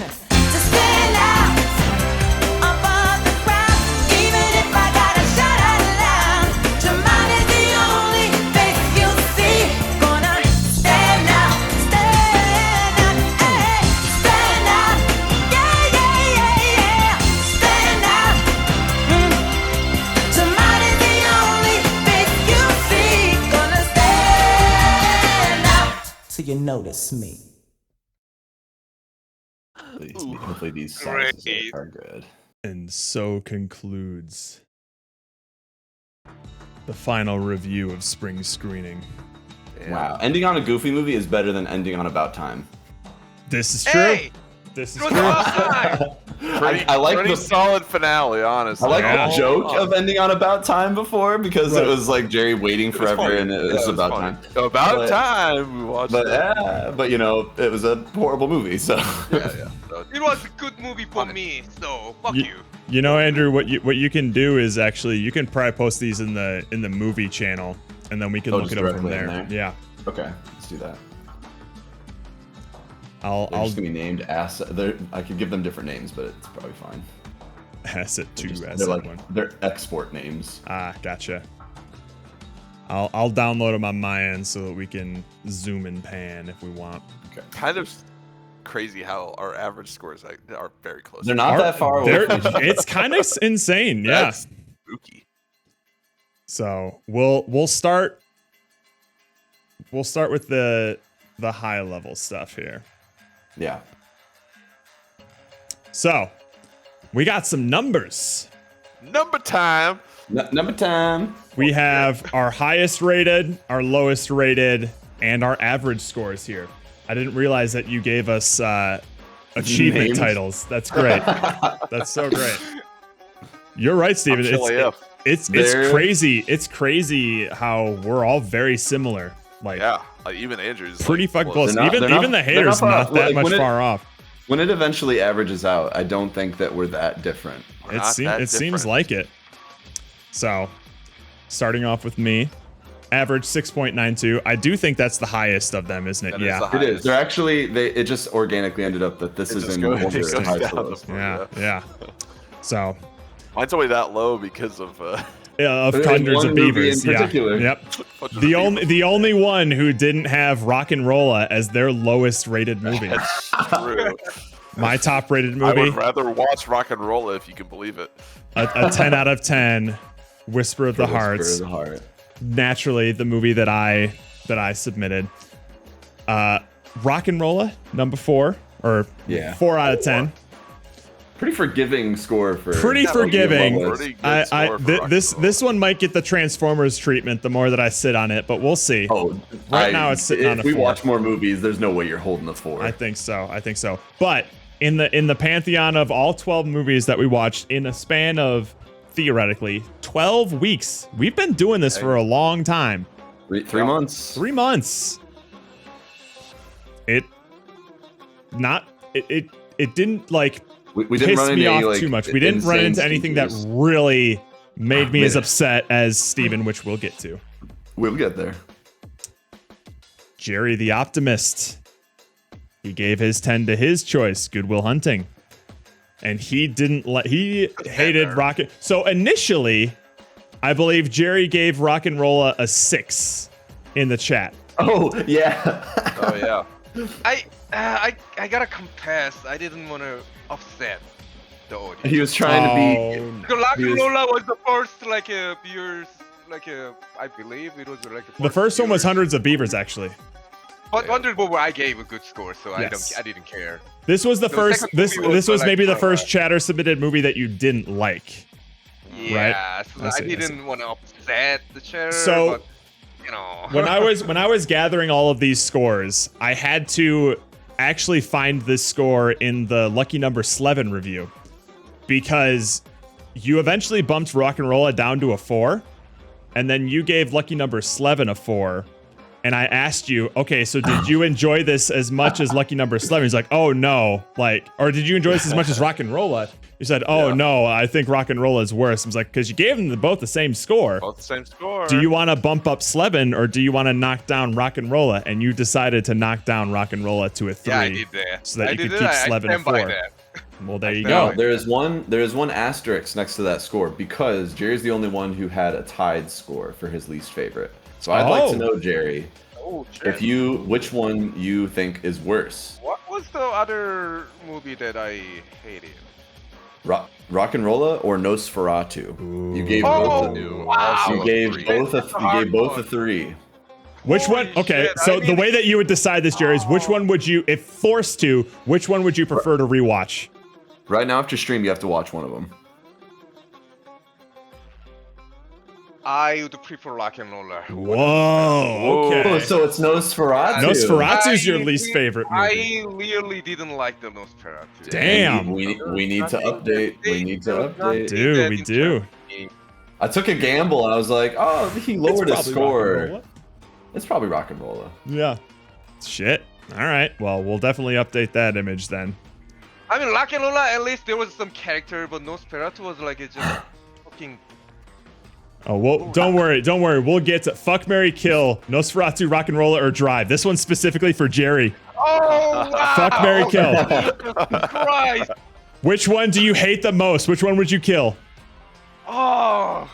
stand out above the crowd, even if I gotta shout out loud. Your mind is the only face you see. Gonna stand out, hey, stand out, yeah, stand out. So mine is the only face you see. Gonna stand out till you notice me. Hopefully these sizes are good. And so concludes the final review of spring screening. Wow. Ending on a Goofy movie is better than ending on About Time. This is true. Hey! This is It was true. awesome! I like pretty the solid finale, honestly. I like Yeah. the joke of ending on About Time before because Right. it was like Jerry waiting forever funny. and it Yeah, was it was About funny. Time. About But- time we watched it. But you know, it was a horrible movie, so Yeah. So, It was a good movie for me, so fuck you. You know, Andrew, what you can do is actually you can probably post these in the movie channel, and then we can Oh, look just at them from directly there. in Yeah, okay, let's do that. They're I'll just gonna be named asset. I could give them different names, but it's probably fine. asset two, They're asset like one. they're export names. Ah, gotcha. I'll download them on my end so that we can zoom and pan if we want. Okay. Kind of crazy how our average scores are very close. They're not that far away. It's kind of insane. Yeah. That's spooky. So we'll start with the high level stuff here. Yeah. So we got some numbers. Number time. Number time. We have our highest rated, our lowest rated, and our average scores here. I didn't realize that you gave us achievement Names. titles. That's great. That's so great. You're right, Steven. It's crazy. It's crazy how we're all very similar. Like, yeah, like even Andrew's pretty like, fucking close. They're not- Even the haters not that much far off. When it eventually averages out, I don't think that we're that different. It seems like it. So, starting off with me, average 6.92. I do think that's the highest of them, isn't it? Yeah, it is. They're actually it just organically ended up that this is in order of highest to lowest. Yeah. So, mine's only that low because of hundreds of beavers. In particular. Yep. The only one who didn't have Rock'n'Rolla as their lowest rated movie. That's true. My top rated movie. I would rather watch Rock'n'Rolla if you can believe it. A 10 out of 10. Whisper of the Hearts. Naturally, the movie that I submitted. Rock'n'Rolla, number 4, or 4 out of 10. Pretty forgiving score for. Pretty forgiving. This this one might get the Transformers treatment the more that I sit on it, but we'll see. Oh, right now it's sitting on a 4. If we watch more movies, there's no way you're holding a 4. I think so. But in the pantheon of all 12 movies that we watched in a span of theoretically 12 weeks, we've been doing this for a long time. 3 months. 3 months. It didn't like. We didn't piss run me into off too much. We didn't run into anything that really made me as upset as Steven, which we'll get to. We'll get there. Jerry the Optimist. He gave his 10 to his choice, Good Will Hunting. And he hated Rocket. So initially, I believe Jerry gave Rock'n'Rolla a 6 in the chat. Oh, yeah. Oh, yeah. I gotta confess, I didn't want to upset the audience. He was trying to be. Rock'n'Rolla was the first viewers, I believe it was the first one was Hundreds of Beavers, actually. But Wonder Woman, I gave a good score, so Yes. I didn't care. This was the first. This was maybe the first like, chatter submitted movie that you didn't like. Yeah, right? so I didn't want to upset the chatter. So, but, you know, when I was gathering all of these scores, I had to actually find this score in the Lucky Number Slevin review, because you eventually bumped Rock'n'Rolla down to a 4, and then you gave Lucky Number Slevin a 4. And I asked you, okay, so did you enjoy this as much as Lucky Number 11? He's like, oh no, or did you enjoy this as much as Rock'n'Rolla? You said, oh no, I think Rock'n'Rolla is worse. I was like, because you gave them both the same score. Both the same score. Do you want to bump up Slevin or do you want to knock down Rock'n'Rolla? And you decided to knock down Rock'n'Rolla to a 3. Yeah, I did that. So that you could keep Slevin at 4. Well, there you No, go. there is one asterisk next to that score because Jerry's the only one who had a tied score for his least favorite. So I'd like to know, Jerry, which one you think is worse. What was the other movie that I hated? Rock'n'Rolla or Nosferatu? Ooh. You gave both. You gave both a 3. Which one? Okay, shit, so the way that you would decide this, Jerry, is which one would you, if forced to, which one would you prefer to rewatch? Right now after stream, you have to watch one of them. I would prefer Rock'n'Rolla. Whoa, okay. Oh, so it's Nosferatu. Nosferatu's your least favorite movie. I really didn't like the Nosferatu. Damn. We need to update. We need to update. We do. I took a gamble and I was like, oh, he lowered his score. Rock'n'Rolla. It's probably Rock'n'Rolla. Yeah. Shit. All right. Well, we'll definitely update that image then. I mean, Rock'n'Rolla, at least there was some character, but Nosferatu was like it's just fucking. Oh, well, don't worry. We'll get to Fuck, Marry, Kill, Nosferatu, Rock'n'Rolla, or Drive. This one's specifically for Jerry. Oh, wow. Fuck, Marry, Kill. Jesus Christ. Which one do you hate the most? Which one would you kill? Oh,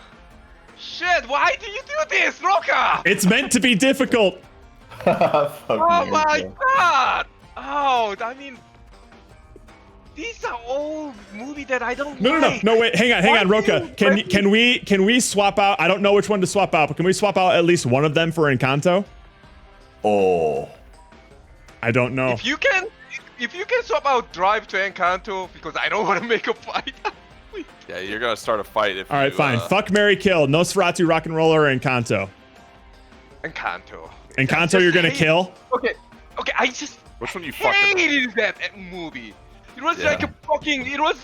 Shit, why do you do this, Roka? It's meant to be difficult. Fuck Oh me, my bro. god! Oh, I mean, these are all movies that I don't like. No, wait, hang on, Roka. Can we swap out? I don't know which one to swap out, but can we swap out at least one of them for Encanto? Oh. I don't know. If you can swap out Drive to Encanto, because I don't want to make a fight. Yeah, you're gonna start a fight if. All right, fine. Fuck, marry, kill. Nosferatu, Rock and Roller, or Encanto. Encanto. Encanto, you're gonna kill. Okay, I just Which one you fucking? hated that movie. It was like a fucking. It was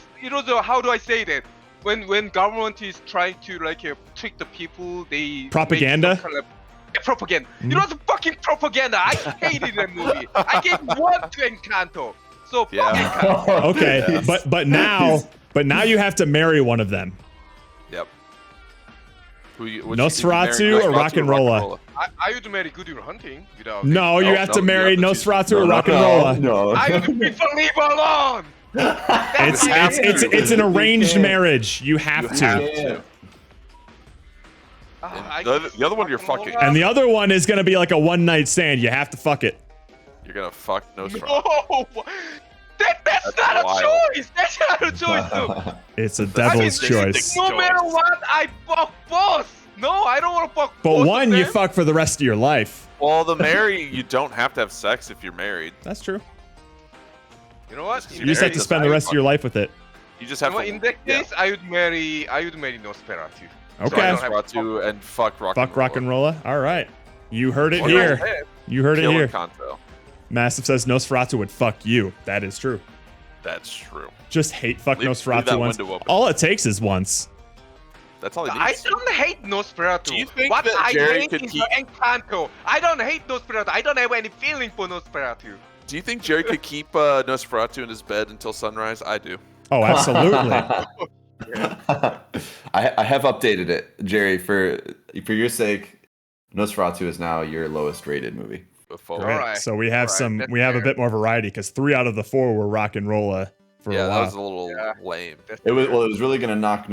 a, how do I say that? When government is trying to like trick the people, they Propaganda? make some kind of propaganda. It was a fucking propaganda. I hated that movie. I gave 1 to Encanto. So fuck Encanto. Okay, Yes. but now you have to marry one of them. Yep. Nosferatu or Rock and Rolla? I would marry Good Will Hunting without. No, you have to marry Nosferatu or Rock and Rolla. No. I would prefer leave alone. It's an arranged marriage. You have to. The other one you're fucking. And the other one is gonna be like a one-night stand. You have to fuck it. You're gonna fuck Nosferatu. No, that's not wild. a choice. That's not a choice, though. It's a devil's choice. No matter what, I fuck both. No, I don't want to fuck both. But one of you them. fuck for the rest of your life. Well, the marry, you don't have to have sex if you're married. That's true. You know what? You just have to spend the rest of your life with it. You just have to. In that case, I would marry Nosferatu. Okay. So I don't have to Nosferatu and fuck Rock Fuck and Rock and Rolla. Rolla. All right. You heard it Well, here. go ahead. You heard it Kill here. Encanto. Massive says Nosferatu would fuck you. That is true. That's true. Just hate fuck Leave Nosferatu that once. window open. All it takes is once. That's all he I needs. don't hate Nosferatu. Do you think what that I Jerry hate could is keep- Encanto. I don't hate Nosferatu. I don't have any feeling for Nosferatu. Do you think Jerry could keep Nosferatu in his bed until sunrise? I do. Oh, absolutely. I have updated it, Jerry, for your sake. Nosferatu is now your lowest rated movie. Before. Great. Alright. So we have Alright, we have a that's bit more variety because 3 out of the 4 were Rock and Rolla for Yeah, a that while. was a little lame. It was really gonna knock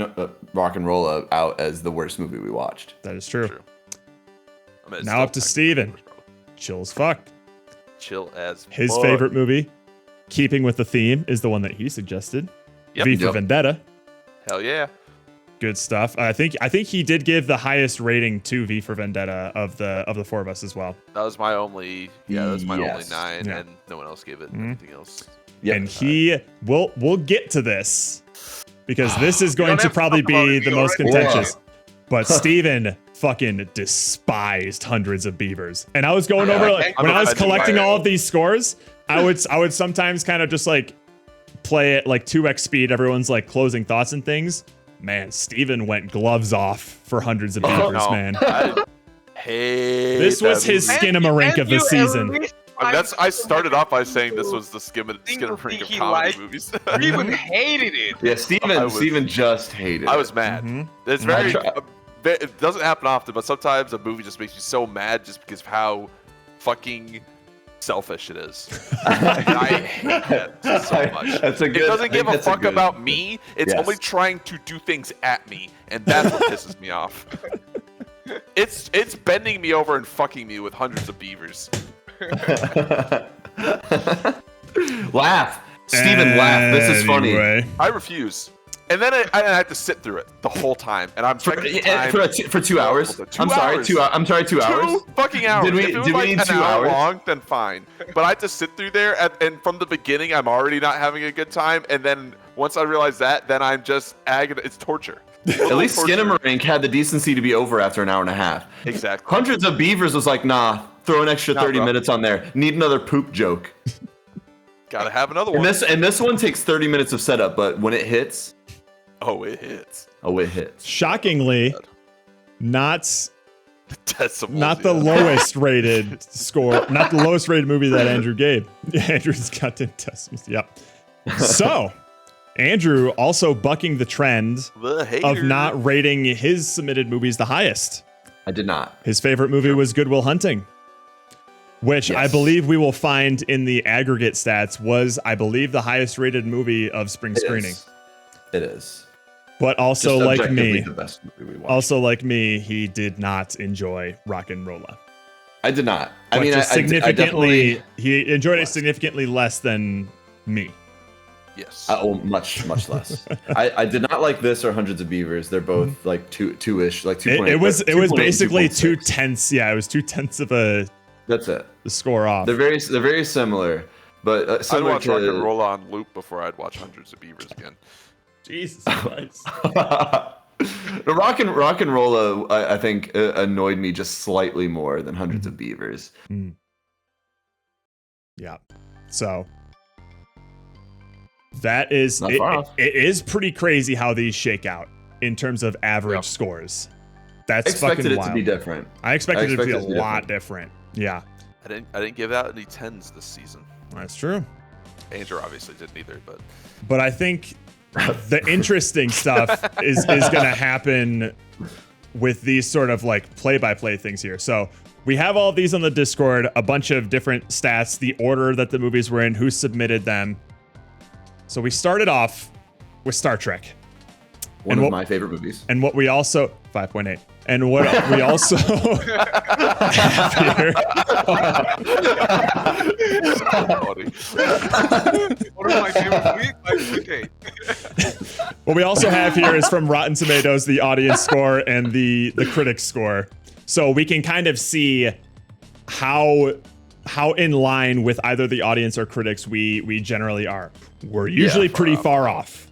Rock and Roll out as the worst movie we watched. That is true. I mean, it's Now still up to Steven. Chill as fuck. Chill as His fuck. favorite movie, keeping with the theme, is the one that he suggested. Yep. V for Yep. Vendetta. Hell yeah. Good stuff. I think he did give the highest rating to V for Vendetta of the 4 of us as well. That was my only. Yeah, that was my only Yes. 9, Yeah. and no one else gave it Mhm. anything else. Yep. And we'll get to this because this is going don't to have to probably talk about be it, the we most already contentious. But Steven fucking despised Hundreds of Beavers. And I was going over like, I'm when I was offended by collecting it. all of these scores, I would sometimes kind of just like play it like 2x speed. Everyone's like closing thoughts and things. Man, Steven went gloves off for Hundreds of Beavers, no. man. I hate This was that his movie. skinamarink of the season. I mean, I started off by saying this was the Single skinamarink of thing he comedy liked. movies. Steven hated it. Yeah, I was- Steven just hated I it. was mad. Mhm. It's very. I try- It doesn't happen often, but sometimes a movie just makes you so mad just because of how fucking selfish it is. And I hate that so much. That's a It good- I doesn't think give a that's fuck good- about me. It's Yes. only trying to do things at me, and that's what pisses me off. It's bending me over and fucking me with Hundreds of Beavers. Laugh, Steven, laugh. This is funny. Anyway. I refuse. And then I have to sit through it the whole time, and I'm For, checking the time. for 2 hours. 2 I'm sorry, hours. 2 hours. I'm sorry, 2 hours. 2 fucking hours. Did we- if it was did we like need an 2 hour hours? long, then fine. But I have to sit through there, and from the beginning, I'm already not having a good time. And then once I realize that, then I'm just it's torture. At least Torture. Skinamarink had the decency to be over after an hour and a half. Exactly. Hundreds of Beavers was like, nah, throw an extra Nah, 30 bro. minutes on there. Need another poop joke. Gotta have another one. And this one takes 30 minutes of setup, but when it hits, Oh, it hits. it hits. Shockingly, not Decimals, not the yeah. lowest rated score, not the lowest rated movie that Andrew gave. Andrew's got 10 decimals. Yep. So, Andrew also bucking the trend The hater. of not rating his submitted movies the highest. I did not. His favorite movie was Good Will Hunting, which I Yes. believe we will find in the aggregate stats was, I believe, the highest rated movie of spring It screening. is. It is. But also Just like objectively me, the best movie we watched. also like me, he did not enjoy Rock and Rolla. I did not. But I mean, just I significantly, definitely he enjoyed it significantly less than me. Yes. much less. I did not like this or Hundreds of Beavers. They're both like two-ish, like 2. It was 2.8, basically 2.6. 2/10. Yeah, it was 2/10 of a That's it. the score off. They're very similar, but I'd similar watch to Rock and Roll on loop before I'd watch Hundreds of Beavers again. Jesus Christ. The Rock and Roll, I think, annoyed me just slightly more than Hundreds of Beavers. Yeah. So that is Not far off. it is pretty crazy how these shake out in terms of average scores. That's I expected fucking it wild. to be different. I expected it to be a lot different. Yeah. I didn't give out any 10s this season. That's true. Andrew obviously didn't either, But I think the interesting stuff is going to happen with these sort of like play-by-play things here. So we have all of these on the Discord, a bunch of different stats, the order that the movies were in, who submitted them. So we started off with Star Trek. One of my favorite movies. And what we also 5.8. And what we also have here. One of my favorite movies, 5.8. What we also have here is from Rotten Tomatoes, the audience score and the critic score. So we can kind of see how in line with either the audience or critics we generally are. We're usually pretty far off.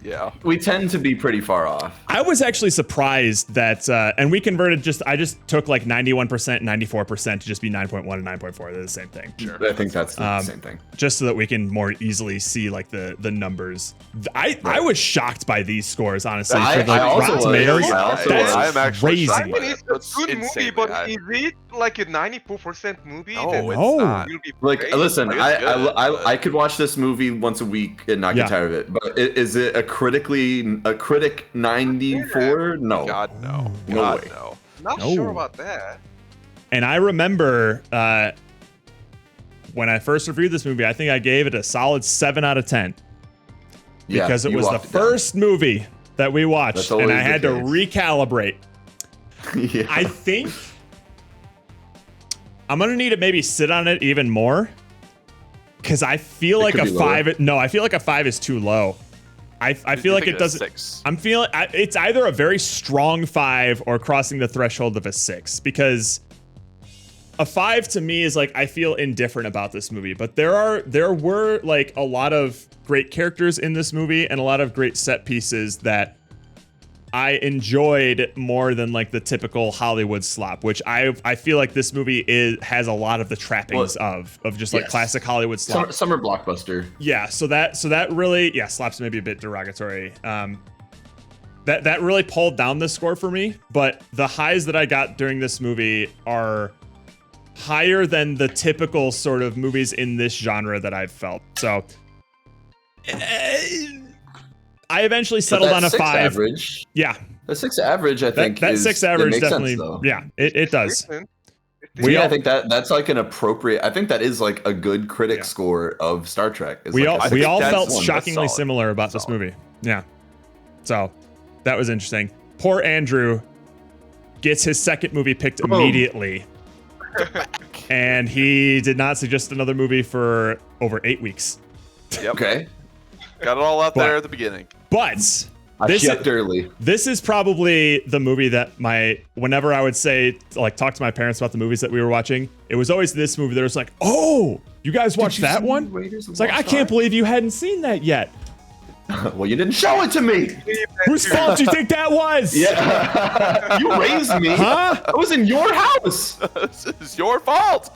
Yeah. We tend to be pretty far off. I was actually surprised that, and we converted I just took like 91%, 94% to just be 9.1 and 9.4. They're the same thing. Sure. I think that's the same thing. Just so that we can more easily see like the numbers. I was shocked by these scores, honestly. For like Rotten Tomatoes. That's crazy. I mean, it's a That's good movie, insanely but high. is it like a 94% movie? No, that it's No. not. will be Like, great? listen, Like, it's good, but- I could watch this movie once a week and not get tired of it. But is it a critic 94? No. God, no. No God, way. no. Not No. sure about that. And I remember when I first reviewed this movie, I think I gave it a solid 7 out of 10. Yeah, Because it you was the walked it down. first movie that we watched, That's and always I the had to case. recalibrate. Yeah. I think I'm gonna need to maybe sit on it even more, because I feel like could a be lower. 5. No, I feel like a 5 is too low. I feel like it doesn't. 6. I'm feeling it's either a very strong 5 or crossing the threshold of a 6, because a 5 to me is like, I feel indifferent about this movie, but there were like a lot of great characters in this movie and a lot of great set pieces that I enjoyed more than like the typical Hollywood slop, which I feel like this movie has a lot of the trappings of just like yes. classic Hollywood slop. Summer blockbuster. Yeah, so that really, slop's maybe a bit derogatory. That really pulled down the score for me, but the highs that I got during this movie are higher than the typical sort of movies in this genre that I've felt. So I eventually settled on a 6 5. Average. Yeah, The 6 average, I think. that 6 average makes definitely. Sense, though. Yeah, it does. Listen, I think that's like an appropriate. I think that is like a good critic score of Star Trek. Is We like all a we 6 all out of felt 10. shockingly solid. similar about this movie. Yeah, so that was interesting. Poor Andrew gets his second movie picked immediately, and he did not suggest another movie for over 8 weeks. Yep. Okay. Got it all out But- there at the beginning. But I this shipped early. this is probably the movie that whenever I would say, like, talk to my parents about the movies that we were watching, it was always this movie that was like, oh, you guys watched you that see one? Raiders of It's like, I Lost can't Ark? believe you hadn't seen that yet. Well, you didn't show it to me. Whose fault do you think that was? Yeah. You raised me. Huh? I was in your house. This is your fault.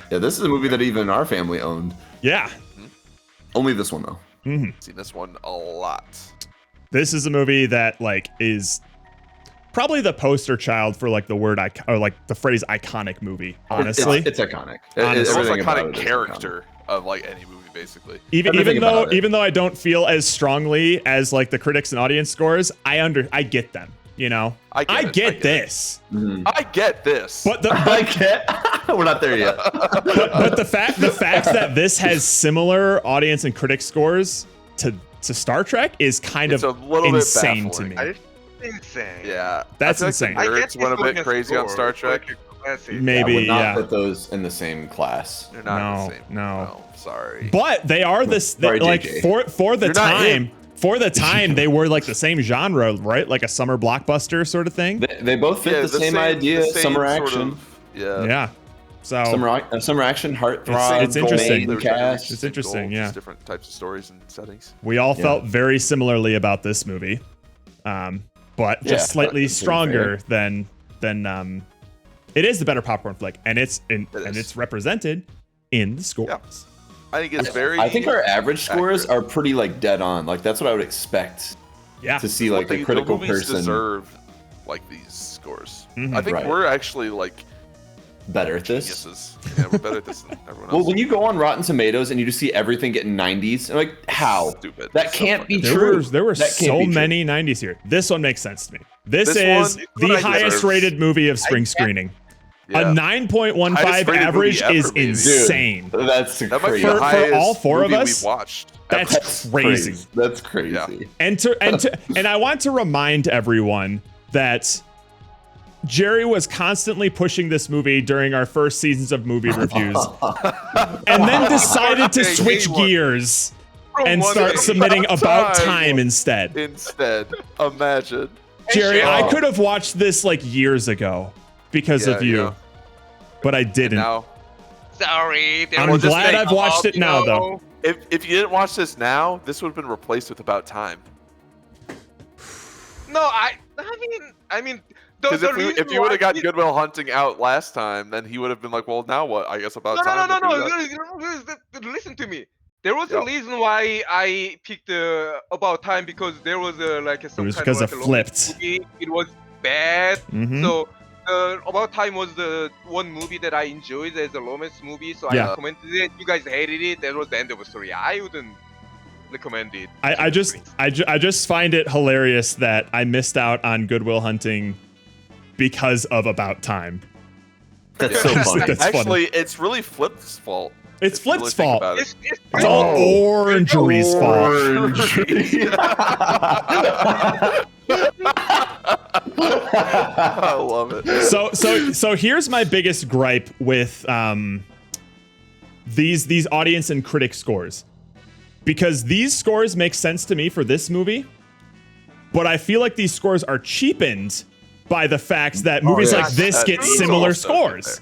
Yeah, this is a movie that even our family owned. Yeah. Only this one though. Seen this one a lot. This is a movie that like is probably the poster child for like the word or like the phrase iconic movie. Honestly, it's iconic. Honestly. It's the most Everything about iconic it is character of like any movie, basically. even everything about it. even though I don't feel as strongly as like the critics and audience scores, I get them. You know, I get it, I get get it. this. I get this. But the I can't. We're not there yet. but the fact that this has similar audience and critic scores to to Star Trek is kind It's of a little bit insane to baffling. me. It's insane. Yeah, That's I feel insane. Like I the get nerds went a this bit one crazy on score, Star it's Trek. like a classic. Maybe, I would not yeah. put those in the same class. They're not No, the same. no. Sorry. But they are this Sorry, like JJ. for the You're not time. him. For the time, they were like the same genre, right? Like a summer blockbuster sort of thing. They both fit the same idea. the same Summer sort action. of- yeah. Yeah. So Summer action, heartthrob. It's interesting. main cast. It's interesting, yeah. Just different types of stories and settings. we all felt very similarly about this movie, but just Yeah, slightly that's pretty stronger than it is the better popcorn flick, and it's represented in the scores. Yeah. I think it's very. I think our average scores accurate. are pretty like dead on. Like that's what I would expect Yeah. to see like a critical the movies person deserve like these scores. Mhm. I think Right. we're actually like better at this. geniuses. Yeah, we're better at this than everyone else. Well, when you go on Rotten Tomatoes and you just see everything getting 90s, I'm like, how? Stupid. That So can't be fucking- true. There were That can't so be true. many 90s here. This one makes sense to me. This This is one- the I highest deserves- rated movie of spring screening. Yeah. A 9.15 Highest rated average movie is ever, baby. insane. That's That might be crazy. the For highest all four of movie us, we've watched. That's crazy. That's crazy. Yeah. And I want to remind everyone that Jerry was constantly pushing this movie during our first seasons of movie reviews, and then decided to Okay, switch he won. gears From and one start to submitting About time. Time instead. Instead, imagine. Jerry, I Oh. could have watched this like years ago because Yeah, of you, yeah. but I didn't. Now, Sorry. there I'm was just glad like, I've watched it now, though. if you didn't watch this now, this would have been replaced with About Time. No, I mean, Because the if reason you would have why got this- Goodwill Hunting out last time, then he would have been like, well, now what? I guess About No, Time. no, no, will no, do that. no. Listen to me. There was Yeah. a reason why I picked About Time because there was some was kind because of of like a romance Flipped. movie. It was bad. Mhm. So About Time was the one movie that I enjoyed as a romance movie. So Yeah. I recommended it. You guys hated it. That was the end of the story. I wouldn't recommend it. I just find it hilarious that I missed out on Goodwill Hunting because of About Time. That's so That's funny. funny. Actually, it's really Flip's fault. It's if you really Flip's think fault. about it. It's all Orangery's fault. I love it. So here's my biggest gripe with these audience and critic scores, because these scores make sense to me for this movie, but I feel like these scores are cheapened by the fact that movies like this get similar scores.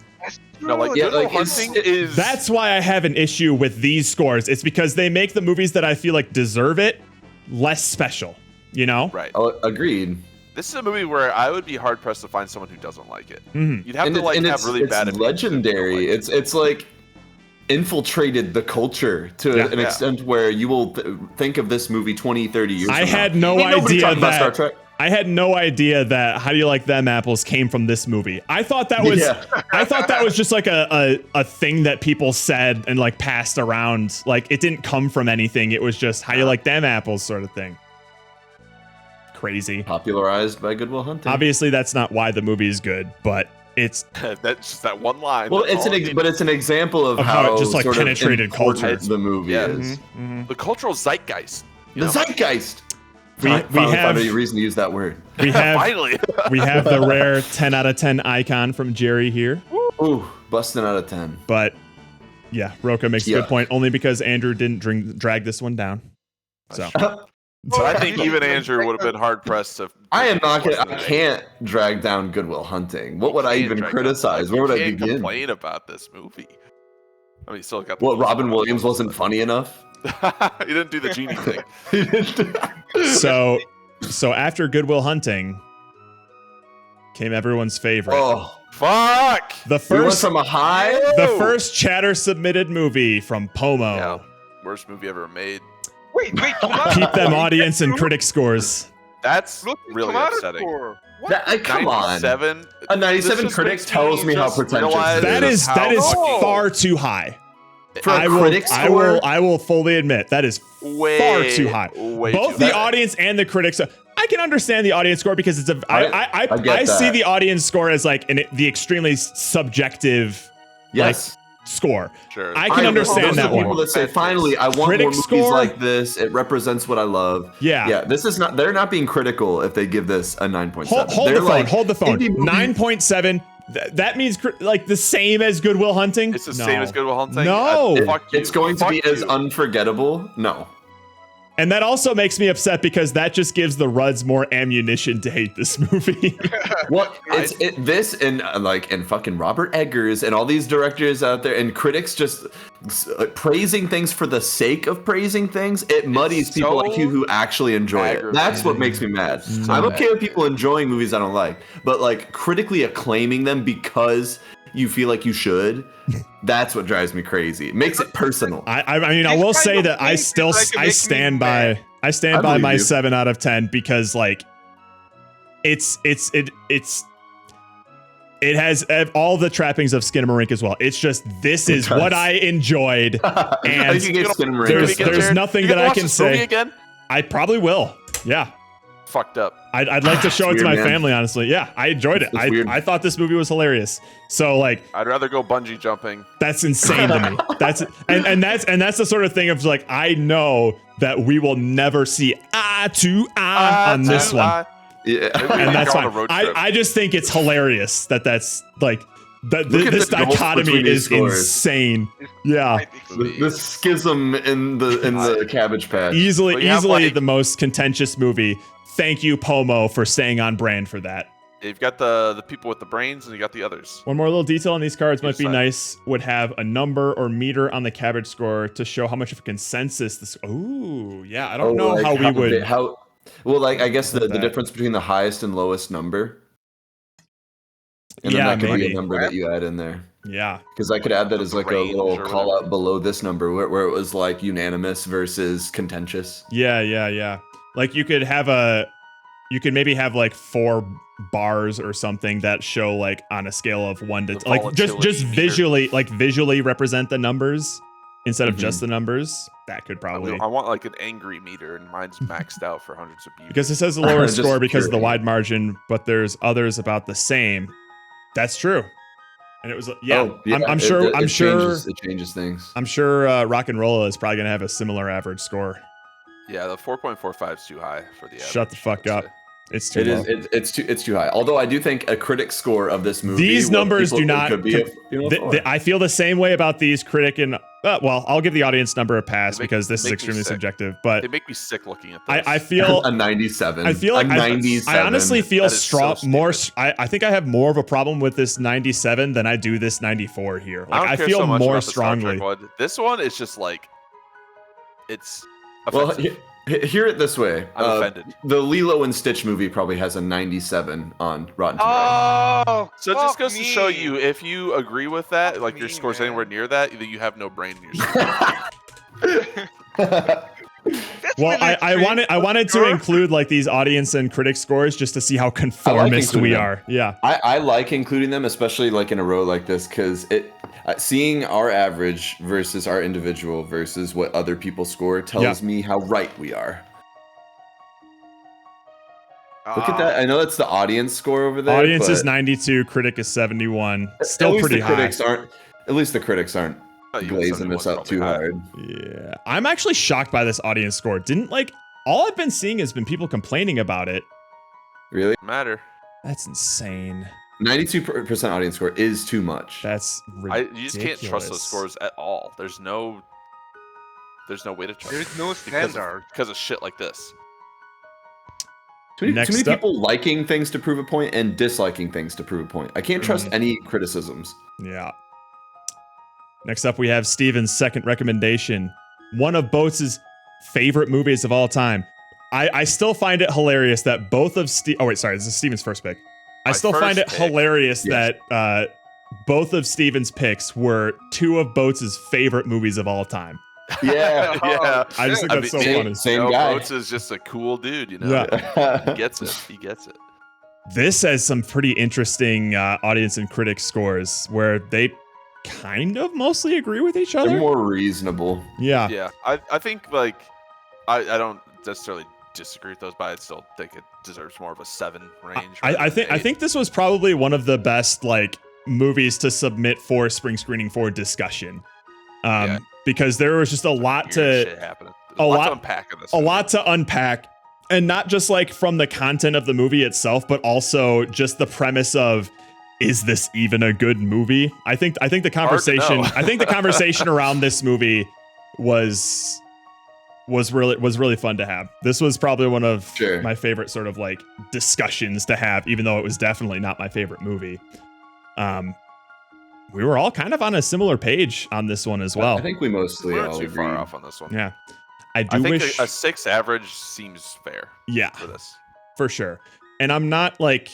No, like Yeah, Goodwill like, Hunting is. That's why I have an issue with these scores. It's because they make the movies that I feel like deserve it less special, you know? right. Oh, agreed. This is a movie where I would be hard pressed to find someone who doesn't like it. Mhm. You'd have to like have really bad. It's opinions if you don't legendary. like it. It's like infiltrated the culture to Yeah. an Yeah. extent where you will think of this movie 20, 30 years I from now. had no Ain't nobody idea talking about Star that Trek. I had no idea that How Do You Like Them Apples came from this movie. I thought that was Yeah. I thought that was just like a thing that people said and like passed around. Like it didn't come from anything. It was just How You Like Them Apples sort of thing. Crazy. Popularized by Goodwill Hunting. Obviously that's not why the movie is good, but it's That's just that one line. Well, That's it's all an it needs. but it's an example of how it just, like, sort of penetrated important culture. the movie Yeah. is. the cultural zeitgeist. you The know? zeitgeist. We Finally have- found a reason to use that word. we have Finally. we have the rare 10 out of 10 icon from Jerry here. Ooh, busting out of 10. But yeah, Roka makes a Yeah. good point only because Andrew didn't drag this one down. So But I think even Andrew would have been hard pressed to. I am not gonna. I Wasn't it? can't drag down Goodwill Hunting. What would I Can't even drag criticize? down- Where would I you can't begin? complain about this movie. I mean, you still got. The What, Robin Williams wasn't funny enough? he didn't do the genie thing. so after Goodwill Hunting came everyone's favorite. Oh, Fuck. The we went first from a high. the first chatter submitted movie from Pomo. Yeah. Worst movie ever made. Wait, tomato. Keep them audience and critic scores. That's Look, really tomato upsetting. score. What? That, come on. 97. A 97 This just critic makes tells me how just pretentious realize it That is how that is fucking- far too high. For a I will, critic I score? will I will fully admit that is Way, far too high. way Both too the high. audience and the critics. I can understand the audience score because it's a. I get I see that. the audience score as like the extremely subjective. Yes. score. Sure. I can understand those that are people one. that say, finally, I want Critic more movies score? like this. It represents what I love. Yeah. This is not. They're not being critical if they give this a 9.7. Hold the phone. indie movie- 9.7. That means like the same as Good Will Hunting. It's the same as Good Will Hunting. No. It's going to be as unforgettable. No. And that also makes me upset because that just gives the Ruds more ammunition to hate this movie. Well, this and and fucking Robert Eggers and all these directors out there and critics just praising things for the sake of praising things. It muddies people like you who actually enjoy it. That's what makes me mad. I'm okay with people enjoying movies I don't like, but like critically acclaiming them because you feel like you should. That's what drives me crazy. It makes it personal. I mean, I will say that I stand by my 7 out of 10 because like it has all the trappings of Skinamarink as well. It's just this is what I enjoyed, and there's nothing that I can say. Again? I probably will. Yeah. Fucked up. I'd like to show it to my family, honestly. Yeah, I enjoyed it. I thought this movie was hilarious. So like, I'd rather go bungee jumping. That's insane to me. That's the sort of thing of like, I know that we will never see A-HYUK on this one. Yeah, and that's fine. I just think it's hilarious that's like this dichotomy is insane. Yeah, the schism in the Cabbage Patch. Easily the most contentious movie. Thank you, Pomo, for staying on brand for that. You've got the people with the brains, and you got the others. One more little detail on these cards might be nice. Would have a number or meter on the Cabbage score to show how much of a consensus this. Ooh, yeah. I don't know how we would. Well, like I guess the difference between the highest and lowest number. And then that could be a number that you add in there. Yeah. Because I could add that as like a little call out below this number where it was like unanimous versus contentious. Yeah. Like you could maybe have like 4 bars or something that show like on a scale of 1 to like just visually represent the numbers instead of just the numbers. That could probably. I want like an angry meter, and mine's maxed out for hundreds of views. Because it says the lower score because of the wide margin, but there's others about the same. That's true. And it was I'm sure it changes things. I'm sure Rock and Rolla is probably gonna have a similar average score. Yeah, the 4.45 is too high for the average. Shut the fuck up. It's too low. It's too high. Although I do think a critic score of this movie. These numbers do not. I feel the same way about these critic and well, I'll give the audience number a pass because this is extremely subjective. But they make me sick looking at this. I feel a 97. I feel like a 97. I honestly feel I think I have more of a problem with this 97 than I do this 94 here. Like I feel more strongly. This one is just like it's offensive. Well, hear it this way. I'm offended. The Lilo and Stitch movie probably has a 97 on Rotten Tomatoes. Oh, so it just goes to show you, if you agree with that, like your score's anywhere near that, then you have no brain in your score. Well, I wanted to include like these audience and critic scores just to see how conformist we are. Yeah, I like including them, especially like in a row like this, because seeing our average versus our individual versus what other people score tells me how right we are. Look at that! I know that's the audience score over there. Audience is 92, critic is 71. Still pretty high. At least the critics aren't glazing this up too hard. Yeah, I'm actually shocked by this audience score. All I've been seeing has been people complaining about it. Really? Matter. That's insane. 92% audience score is too much. That's ridiculous. You just can't trust those scores at all. There's no way to trust. There's no standard because of shit like this. Too many people liking things to prove a point and disliking things to prove a point. I can't trust any criticisms. Yeah. Next up, we have Steven's second recommendation. One of Boats' favorite movies of all time. I still find it hilarious that both of this is Steven's first pick. I still find it hilarious that both of Steven's picks were 2 of Boats' favorite movies of all time. Yeah, yeah. I just think that's so funny. Same guy. Boats is just a cool dude, you know. Yeah. He gets it. This has some pretty interesting audience and critic scores where they kind of mostly agree with each other. They're more reasonable. Yeah. Yeah. I think like I don't necessarily disagree with those, but I think it deserves more of a 7 range. I think this was probably one of the best like movies to submit for spring screening for discussion. Because there was just a lot Shit happening. There's a lot to unpack in this. a lot to unpack, and not just like from the content of the movie itself, but also just the premise of, is this even a good movie? I think the conversation around this movie was really fun to have. This was probably one of my favorite sort of like discussions to have, even though it was definitely not my favorite movie. We were all kind of on a similar page on this one as well. I think we mostly We're all too agree. far off on this one. Yeah. I think wish a 6 average seems fair. Yeah. For this. For sure. And I'm not like,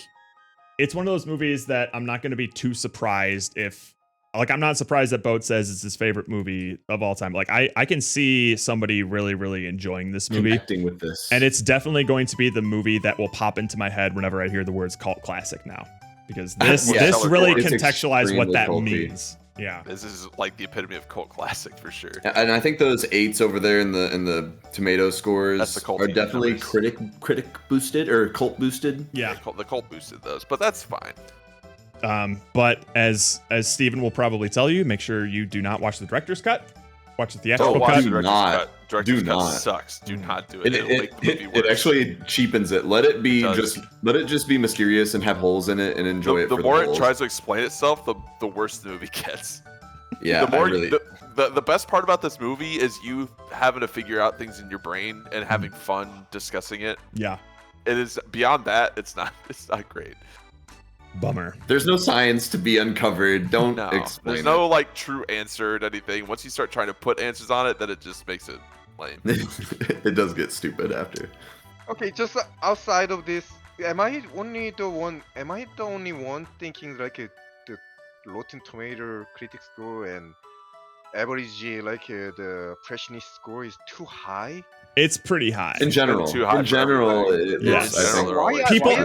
it's one of those movies that I'm not going to be too surprised if, like, I'm not surprised that Boat says it's his favorite movie of all time. Like, I can see somebody really, really enjoying this movie. Connecting with this. And it's definitely going to be the movie that will pop into my head whenever I hear the words cult classic now. Because this really contextualizes what that means. Yeah. This is like the epitome of cult classic for sure. And I think those 8s over there in the tomato scores are definitely critic boosted or cult boosted. Yeah. The cult boosted those, but that's fine. But as Steven will probably tell you, make sure you do not watch the director's cut. Watch the theatrical cut. Director's cut sucks. Do not do it. It actually cheapens it. Let it just be mysterious and have holes in it and enjoy it. The more it tries to explain itself, the worse the movie gets. Yeah. The best part about this movie is you having to figure out things in your brain and having fun discussing it. Yeah. It is beyond that. It's not great. Bummer. There's no science to be uncovered. Don't explain. There's no like true answer to anything. Once you start trying to put answers on it, then it just makes it lame. It does get stupid after. Okay, just outside of this, am I the only one thinking like the Rotten Tomato critic score and average the impressionist score is too high? It's pretty high. In general,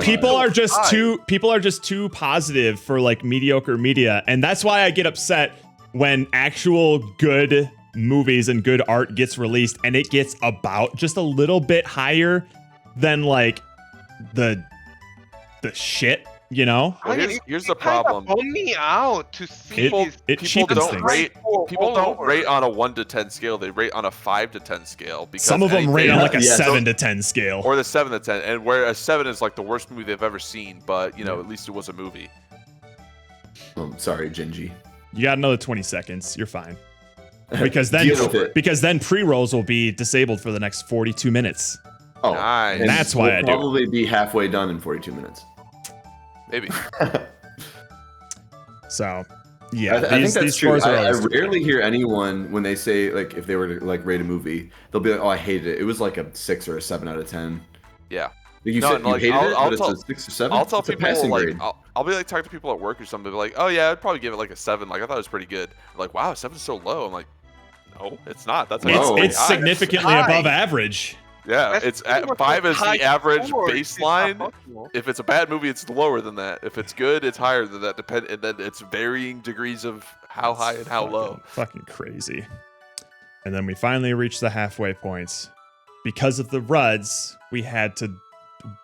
people are just too positive for like mediocre media, and that's why I get upset when actual good movies and good art gets released and it gets about just a little bit higher than like the shit, you know? Well, here's the problem. Bum me out to see people don't rate on a 1 to 10 scale. They rate on a 5 to 10 scale. Because some of them rate on like a 7 to 10 scale, or the 7 to 10, and where a 7 is like the worst movie they've ever seen. But you know, at least it was a movie. Sorry, Gingy. You got another 20 seconds. You're fine. Because then pre-rolls will be disabled for the next 42 minutes. Oh, nice. And that's why I do. Probably be halfway done in 42 minutes. Maybe. So, yeah, I think that's true. I rarely hear anyone when they say like if they were to like rate a movie, they'll be like, "Oh, I hated it. It was like a 6 or a 7 out of 10." Yeah. Like you said you hated it, but it's a 6 or 7. I'll tell people like grade. I'll be like talking to people at work or something, like, "Oh yeah, I'd probably give it like a 7. Like I thought it was pretty good." They're like, "Wow, 7 is so low." I'm like, "No, it's not. That's it's significantly above average." Yeah, it's 5 is the average baseline. If it's a bad movie, it's lower than that. If it's good, it's higher than that. And then it's varying degrees of how high and how low. Fucking crazy. And then we finally reached the halfway points. Because of the RUDs, we had to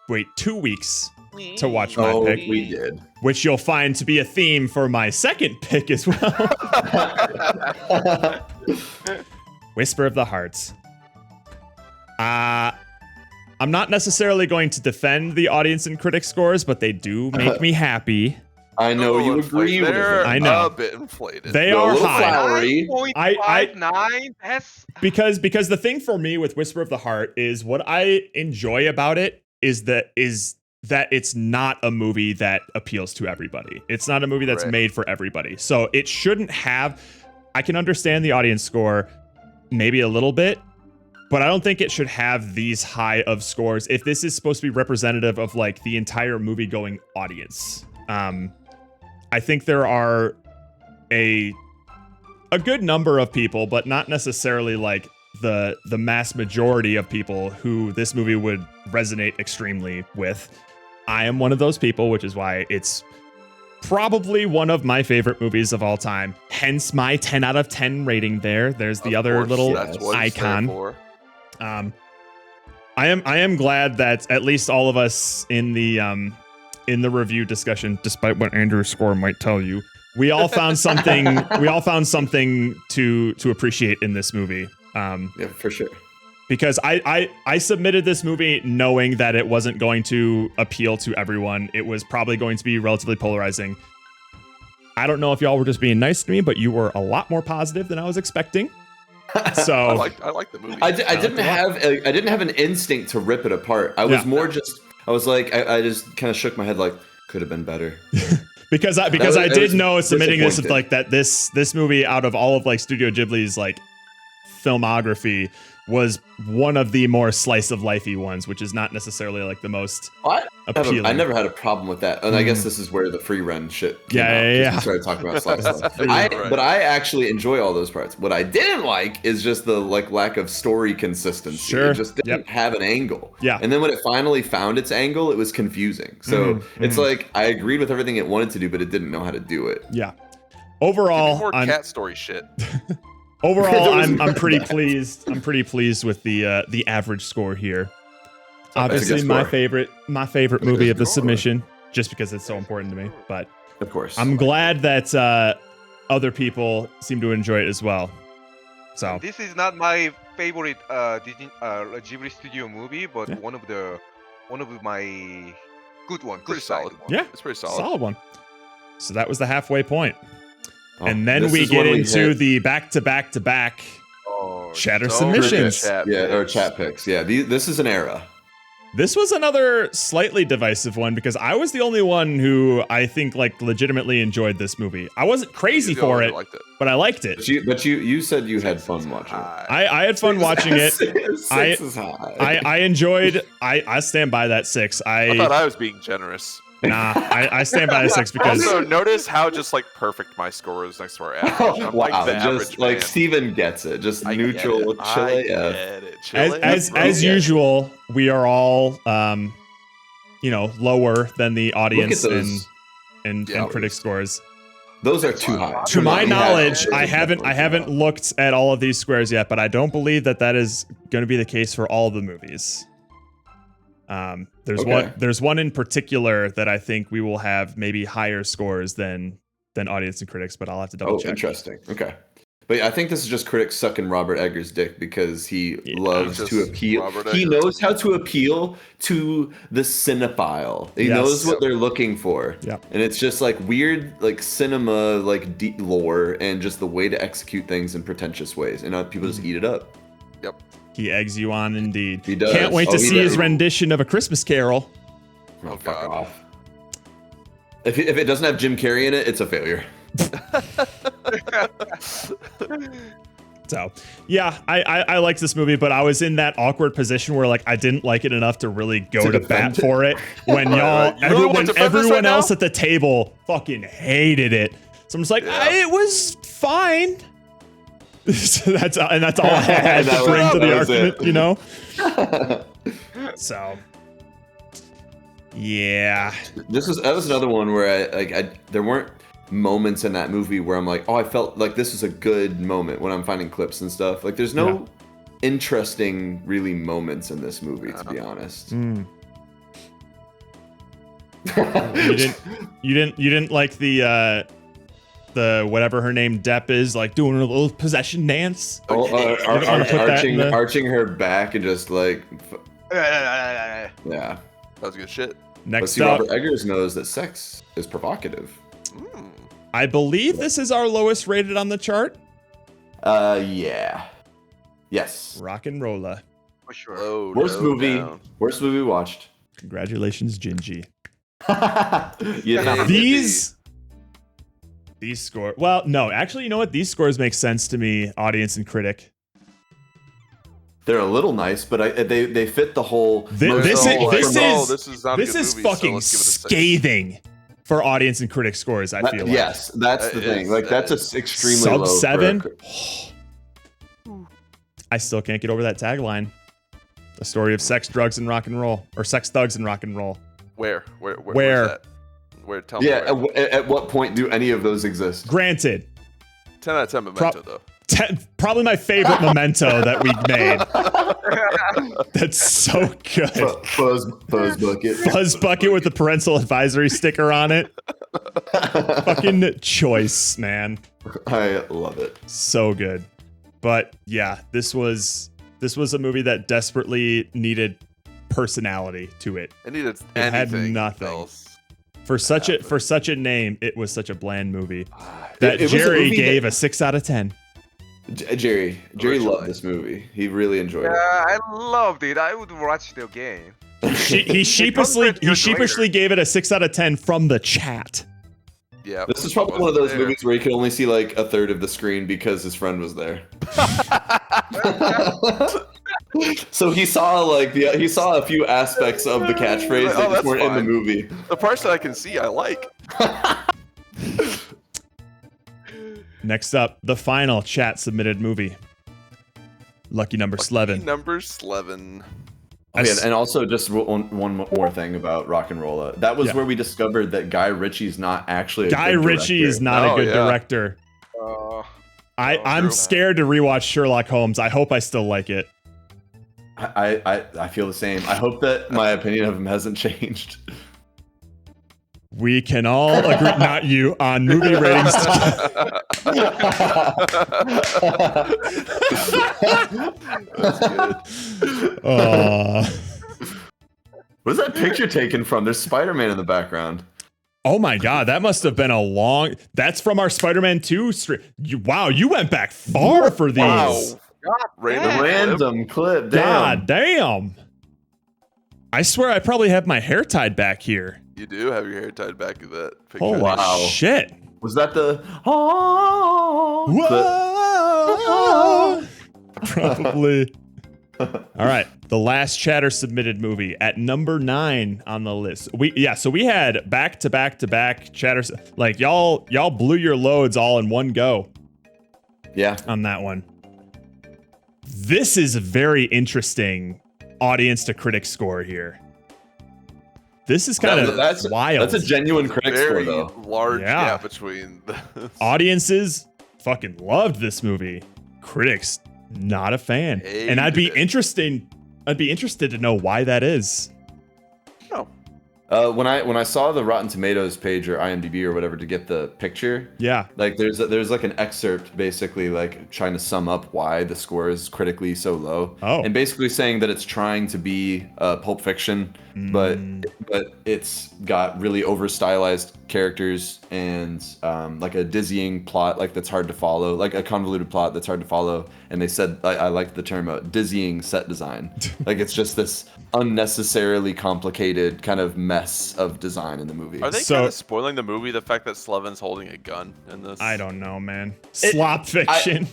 wait 2 weeks to watch my pick. We did. Which you'll find to be a theme for my second pick as well. Whisper of the Hearts. I'm not necessarily going to defend the audience and critic scores, but they do make me happy. I know you agree with it. I know. A bit inflated. They are high. 9.59. Because the thing for me with Whisper of the Heart is what I enjoy about it is that it's not a movie that appeals to everybody. It's not a movie that's made for everybody. So it shouldn't have. I can understand the audience score maybe a little bit, but I don't think it should have these high of scores if this is supposed to be representative of like the entire movie going audience. I think there are a good number of people, but not necessarily like the mass majority of people who this movie would resonate extremely with. I am one of those people, which is why it's probably one of my favorite movies of all time. Hence my 10 out of 10 rating there. There's the other little icon. I am glad that at least all of us in the in the review discussion, despite what Andrew's score might tell you, we all found something. We all found something to appreciate in this movie. Yeah, for sure. Because I submitted this movie knowing that it wasn't going to appeal to everyone. It was probably going to be relatively polarizing. I don't know if y'all were just being nice to me, but you were a lot more positive than I was expecting. So I like the movie. I didn't have an instinct to rip it apart. I was more just I just kind of shook my head like could have been better. because I did know submitting this like that this movie out of all of like Studio Ghibli's like filmography was one of the more slice of lifey ones, which is not necessarily like the most appealing. I never had a problem with that, and I guess this is where the free run shit came out. Yeah. We started talking about slice of life. But I actually enjoy all those parts. What I didn't like is just the like lack of story consistency. Sure. It just didn't have an angle. Yeah. And then when it finally found its angle, it was confusing. So it's like I agreed with everything it wanted to do, but it didn't know how to do it. Yeah. Overall, more cat story shit. Overall, I'm pretty pleased. I'm pretty pleased with the average score here. Obviously, my favorite movie of the submission, just because it's so important to me. But of course, I'm glad that other people seem to enjoy it as well. So this is not my favorite Ghibli Studio movie, but one of my good one. Pretty solid. Yeah, it's pretty solid. Solid one. So that was the halfway point. Oh, and then we get into the back-to-back chatter submissions. Or chat picks. Yeah, this is an era. This was another slightly divisive one because I was the only one who I think like legitimately enjoyed this movie. I wasn't crazy for it, but I liked it. But you said you had fun watching it. I had fun watching it. Six is high. I enjoyed. I stand by that 6. I thought I was being generous. Nah, I stand by the 6 because. Also, notice how just like perfect my score is next to our average. I'm wow, like the just like Steven gets it, just neutral, chill. As usual, we are all lower than the audience and critic scores. Those are too high. To my knowledge, I haven't looked at all of these squares yet, but I don't believe that is going to be the case for all of the movies. There's one in particular that I think we will have maybe higher scores than audience and critics, but I'll have to double check. Interesting. Okay. But I think this is just critics sucking Robert Eggers' dick because he loves to appeal. He knows how to appeal to the cinephile. He knows what they're looking for. Yep. And it's just like weird, like cinema, like deep lore and just the way to execute things in pretentious ways. And people just eat it up. Yep. He eggs you on indeed. He does. Can't wait to see his rendition of A Christmas Carol. Oh, fuck off. If it doesn't have Jim Carrey in it, it's a failure. So, yeah, I liked this movie, but I was in that awkward position where like I didn't like it enough to really go to bat for it when everyone else at the table fucking hated it. So I'm just like, it was fine. So that's all I had to bring to the argument, you know? So, yeah. That was another one where there weren't moments in that movie where I'm like, oh, I felt like this is a good moment when I'm finding clips and stuff. Like, there's no interesting, really, moments in this movie, to be honest. You didn't like the whatever her name Depp is, like doing a little possession dance. Arching her back and just like, yeah, that was good shit. Next up, Robert Eggers knows that sex is provocative. I believe this is our lowest rated on the chart. Yeah. Yes. Rock and rolla. For sure. Worst movie watched. Congratulations, Gingy. Yeah. These scores. Well, no, actually, you know what? These scores make sense to me, audience and critic. They're a little nice, but they fit the whole. This is movie, fucking scathing for audience and critic scores. I feel like. Yes, that's the thing. Like that's extremely sub low. 7. I still can't get over that tagline. The story of sex, drugs, and rock and roll, or sex, thugs, and rock and roll. Where's that? Tell me where. At what point do any of those exist? Granted. 10 out of 10 Memento, though. Probably my favorite memento that we made. That's so good. Fuzz bucket. Fuzz bucket with the parental advisory sticker on it. Fucking choice, man. I love it. So good. But yeah, this was a movie that desperately needed personality to it. It needed It had anything nothing. else. For such a name, it was such a bland movie that It was a Jerry movie gave a 6 out of 10. Jerry loved this movie. He really enjoyed it. I loved it. I would watch the game. He sheepishly gave it a 6 out of 10 from the chat. Yeah. This is probably one of those movies where you can only see like a third of the screen because his friend was there. So he saw a few aspects of the catchphrase that just weren't in the movie. The parts that I can see, I like. Next up, the final chat submitted movie. Lucky number 11. Number 11. Oh, yeah, and also just one more thing about Rock and Rolla. That was where we discovered that Guy Ritchie's not actually a Guy good Ritchie director. is not a good director. I'm scared to rewatch Sherlock Holmes. I hope I still like it. I feel the same. I hope that my opinion of him hasn't changed. We can all agree, not you, on movie ratings. That's good. Where's that picture taken from? There's Spider-Man in the background. Oh my god, that must have been a long... That's from our Spider-Man 2 stream. Wow, you went back far for these. Wow. Random clip. Damn. God damn. I swear I probably have my hair tied back here. You do have your hair tied back in that picture. Holy shit. Was that the... Oh, Probably. All right, the last chatter submitted movie at number 9 on the list. So we had back to back chatters. Like y'all blew your loads all in one go. Yeah. On that one. This is a very interesting audience to critic score here. This is kind of wild. That's a genuine critic score, Very though. large gap between the audiences fucking loved this movie. Critics not a fan. And I'd be interested to know why that is. When I saw the Rotten Tomatoes page or IMDb or whatever to get the picture, like there's like an excerpt basically like trying to sum up why the score is critically so low, and basically saying that it's trying to be Pulp Fiction, but it's got really over stylized characters and like a dizzying plot like that's hard to follow, like a convoluted plot that's hard to follow. And they said I liked the term dizzying set design. Like it's just this unnecessarily complicated kind of mess of design in the movie. Are they kind of spoiling the movie? The fact that Slevin's holding a gun in this? I don't know, man. Slop fiction.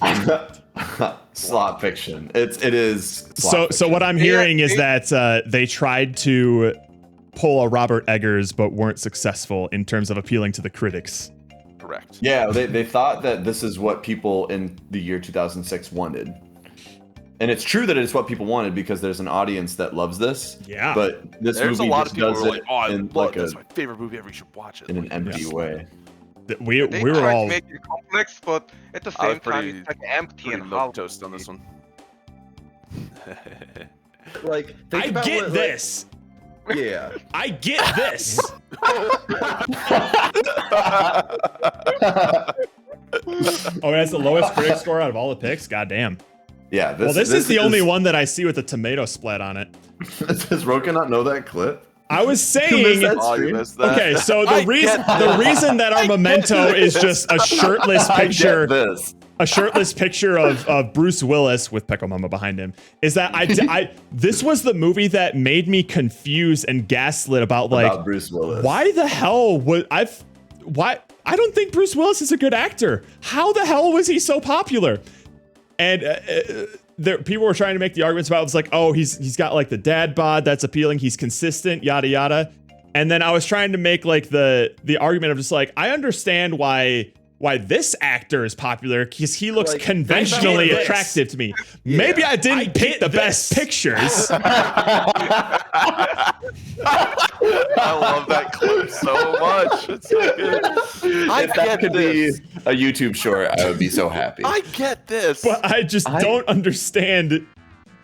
Slop fiction. It is. So what I'm hearing is that they tried to pull a Robert Eggers but weren't successful in terms of appealing to the critics. Correct. Yeah, they thought that this is what people in the year 2006 wanted. And it's true that it's what people wanted because there's an audience that loves this. Yeah. But this There's movie a lot just of people does who are it like, oh, I in love like that's my favorite movie ever. You should watch it. in an empty way. We They were tried all to make it complex, but at the I was same time, it's like empty and hollow. milquetoast on this one. Like, I get this. Yeah. I get this. Oh, that's the lowest critic score out of all the picks? God damn. Yeah. This is the only one that I see with a tomato splat on it. Does Roka not know that clip? I was saying. You missed that. Okay, so the reason that our memento is just a shirtless picture. A shirtless picture of Bruce Willis with Pecco Mama behind him is that this was the movie that made me confused and gaslit about Bruce Willis. Why the hell I don't think Bruce Willis is a good actor. How the hell was he so popular? And people were trying to make the arguments about it. It's like, oh, he's got like the dad bod that's appealing. He's consistent, yada yada. And then I was trying to make like the argument of just like, I understand why this actor is popular because he looks conventionally attractive to me. Yeah. Maybe I didn't pick the best pictures. I love that clip so much. It's so good. a YouTube short, I would be so happy. I get this. But I just don't understand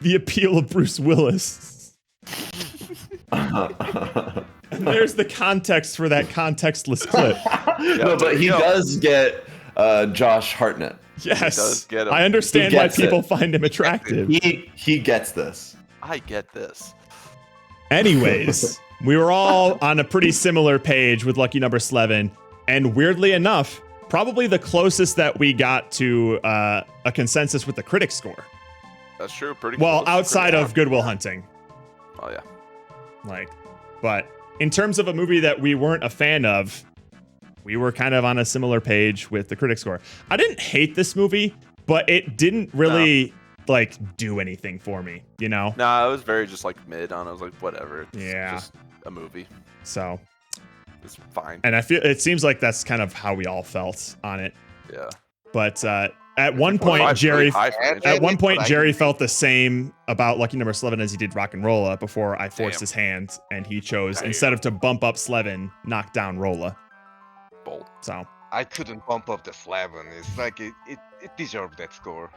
the appeal of Bruce Willis. And there's the context for that contextless clip. No, but he does get Josh Hartnett. Yes, He does get him. I understand why people find him attractive. He gets this. I get this. Anyways, we were all on a pretty similar page with Lucky Number 11, and weirdly enough, probably the closest that we got to a consensus with the critic score. That's true. Pretty Well, close. outside Pretty of Good Will Hunting. Oh yeah. But in terms of a movie that we weren't a fan of, we were kind of on a similar page with the critic score. I didn't hate this movie, but it didn't really do anything for me, you know? Nah, it was very just like mid on. I was like, whatever. It's just a movie. So it's fine. And I feel it seems like that's kind of how we all felt on it. Yeah. But at one point, Jerry felt the same about Lucky Number 11 as he did Rock and Rolla before I forced his hand, and he chose instead of to bump up Slevin, knock down Rolla. Bold. So I couldn't bump up the Slevin. It's like it deserved that score.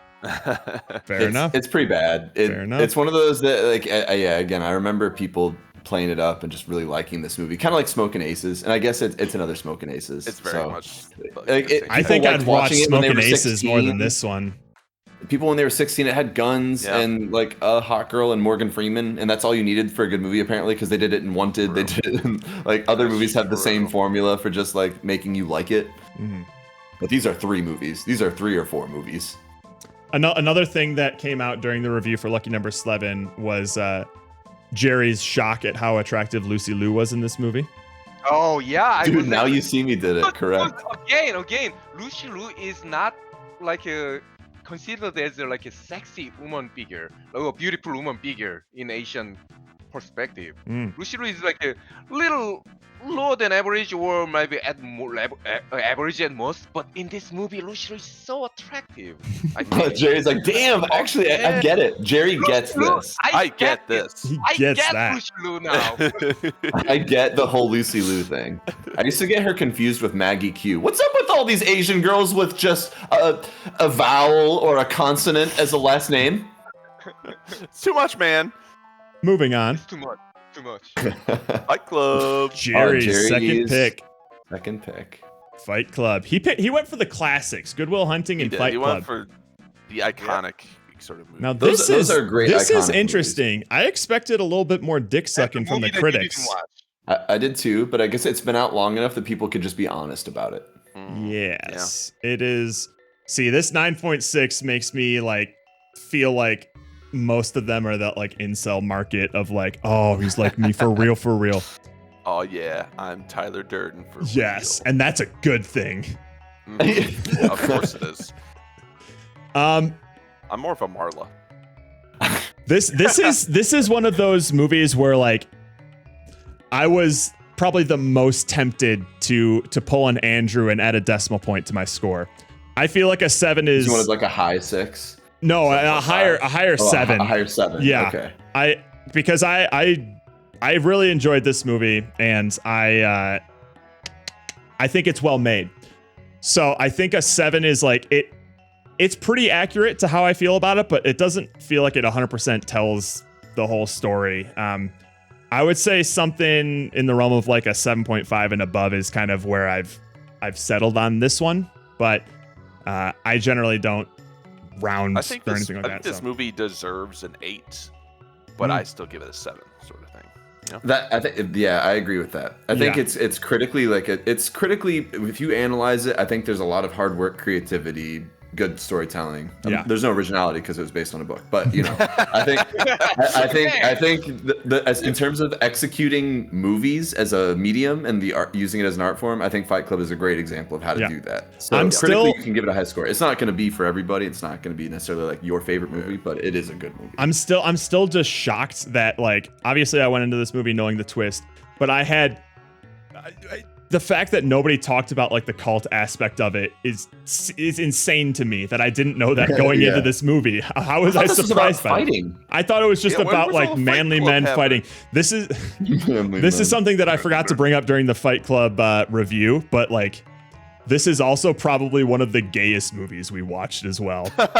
Fair enough. It's pretty bad. Fair enough. It's one of those that again, I remember people playing it up and just really liking this movie, kind of like Smoking Aces, and I guess it's another Smoking Aces. It's very much. I think I'd watch Smoking Aces more than this one. People when they were 16, it had guns and like a hot girl and Morgan Freeman, and that's all you needed for a good movie apparently, because they did it in Wanted. They did it in, like other movies have the same formula for just like making you like it. Mm-hmm. But these are 3 movies. These are 3 or 4 movies. Another thing that came out during the review for Lucky Number 11 was Jerry's shock at how attractive Lucy Liu was in this movie. Oh yeah, dude! Now You See Me did it correct. Again, Lucy Liu is not like considered as like a sexy woman figure, like a beautiful woman figure in Asian perspective. Lucy Liu is like a little lower than average, or maybe at more average at most. But in this movie, Lucy Liu is so attractive. Jerry's like, damn. Actually, I get it. Jerry gets this. I get this. He I gets get that. Lucy Liu now. I get the whole Lucy Liu thing. I used to get her confused with Maggie Q. What's up with all these Asian girls with just a vowel or a consonant as a last name? It's too much, man. Moving on. It's too much. Too much. Fight Club. Jerry's second pick. Second pick. Fight Club. He went for the classics. Good Will Hunting and Fight Club. He went for the iconic sort of movie. Now those are great. This is iconic interesting. movies. I expected a little bit more dick sucking from the critics. I did too, but I guess it's been out long enough that people could just be honest about it. Yes, it is. See, this 9.6 makes me like feel like most of them are that like incel market of like, oh, he's like me for real, for real. Oh yeah, I'm Tyler Durden for yes, and that's a good thing. Of course it is. I'm more of a Marla. This is one of those movies where like I was probably the most tempted to pull an Andrew and add a decimal point to my score. I feel like a 7 is. You wanted like a high 6. No, a higher 7. A higher 7. Yeah. Okay. Because I really enjoyed this movie, and I think it's well made. So I think a 7 is like it's pretty accurate to how I feel about it, but it doesn't feel like it 100% tells the whole story. I would say something in the realm of like a 7.5 and above is kind of where I've settled on this one, but I generally don't round or anything like that. I think this movie deserves an 8, but I still give it a 7, sort of thing. You know? I agree with that. I think it's critically if you analyze it, I think there's a lot of hard work, creativity, good storytelling. There's no originality because it was based on a book, but you know, I think in terms of executing movies as a medium and the art, using it as an art form, I think Fight Club is a great example of how to do that. So critically, you can give it a high score. It's not going to be for everybody. It's not going to be necessarily like your favorite movie, but it is a good movie. I'm still just shocked that like obviously I went into this movie knowing the twist, but I had. The fact that nobody talked about like the cult aspect of it is insane to me, that I didn't know that going into this movie. How was I surprised by it? I thought it was just about like manly men fighting. This is something that I forgot to bring up during the Fight Club review, but like this is also probably one of the gayest movies we watched as well. Yeah,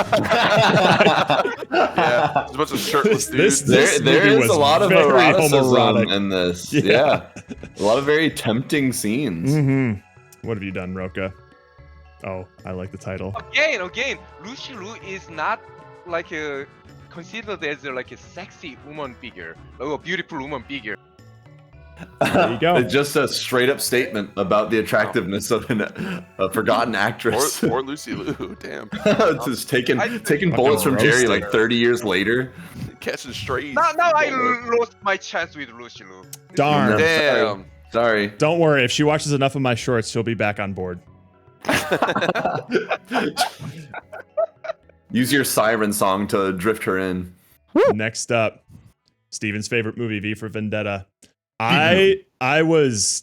there's a bunch of shirtless dudes. This there movie is was a lot of very eroticism homoerotic. in this. Yeah. Yeah. A lot of very tempting scenes. Mm-hmm. What have you done, Roka? Oh, I like the title. Again, Lucy Liu is not like considered as like a sexy woman figure, like a beautiful woman figure. There you go. It's just a straight up statement about the attractiveness of a forgotten actress. Or Lucy Liu, damn. Just taking Fucking bullets from Jerry roasted. like 30 years later. Catching strays. Now I lost my chance with Lucy Liu. Darn. No. Damn. Sorry. Don't worry. If she watches enough of my shorts, she'll be back on board. Use your siren song to drift her in. Next up, Steven's favorite movie, V for Vendetta. I was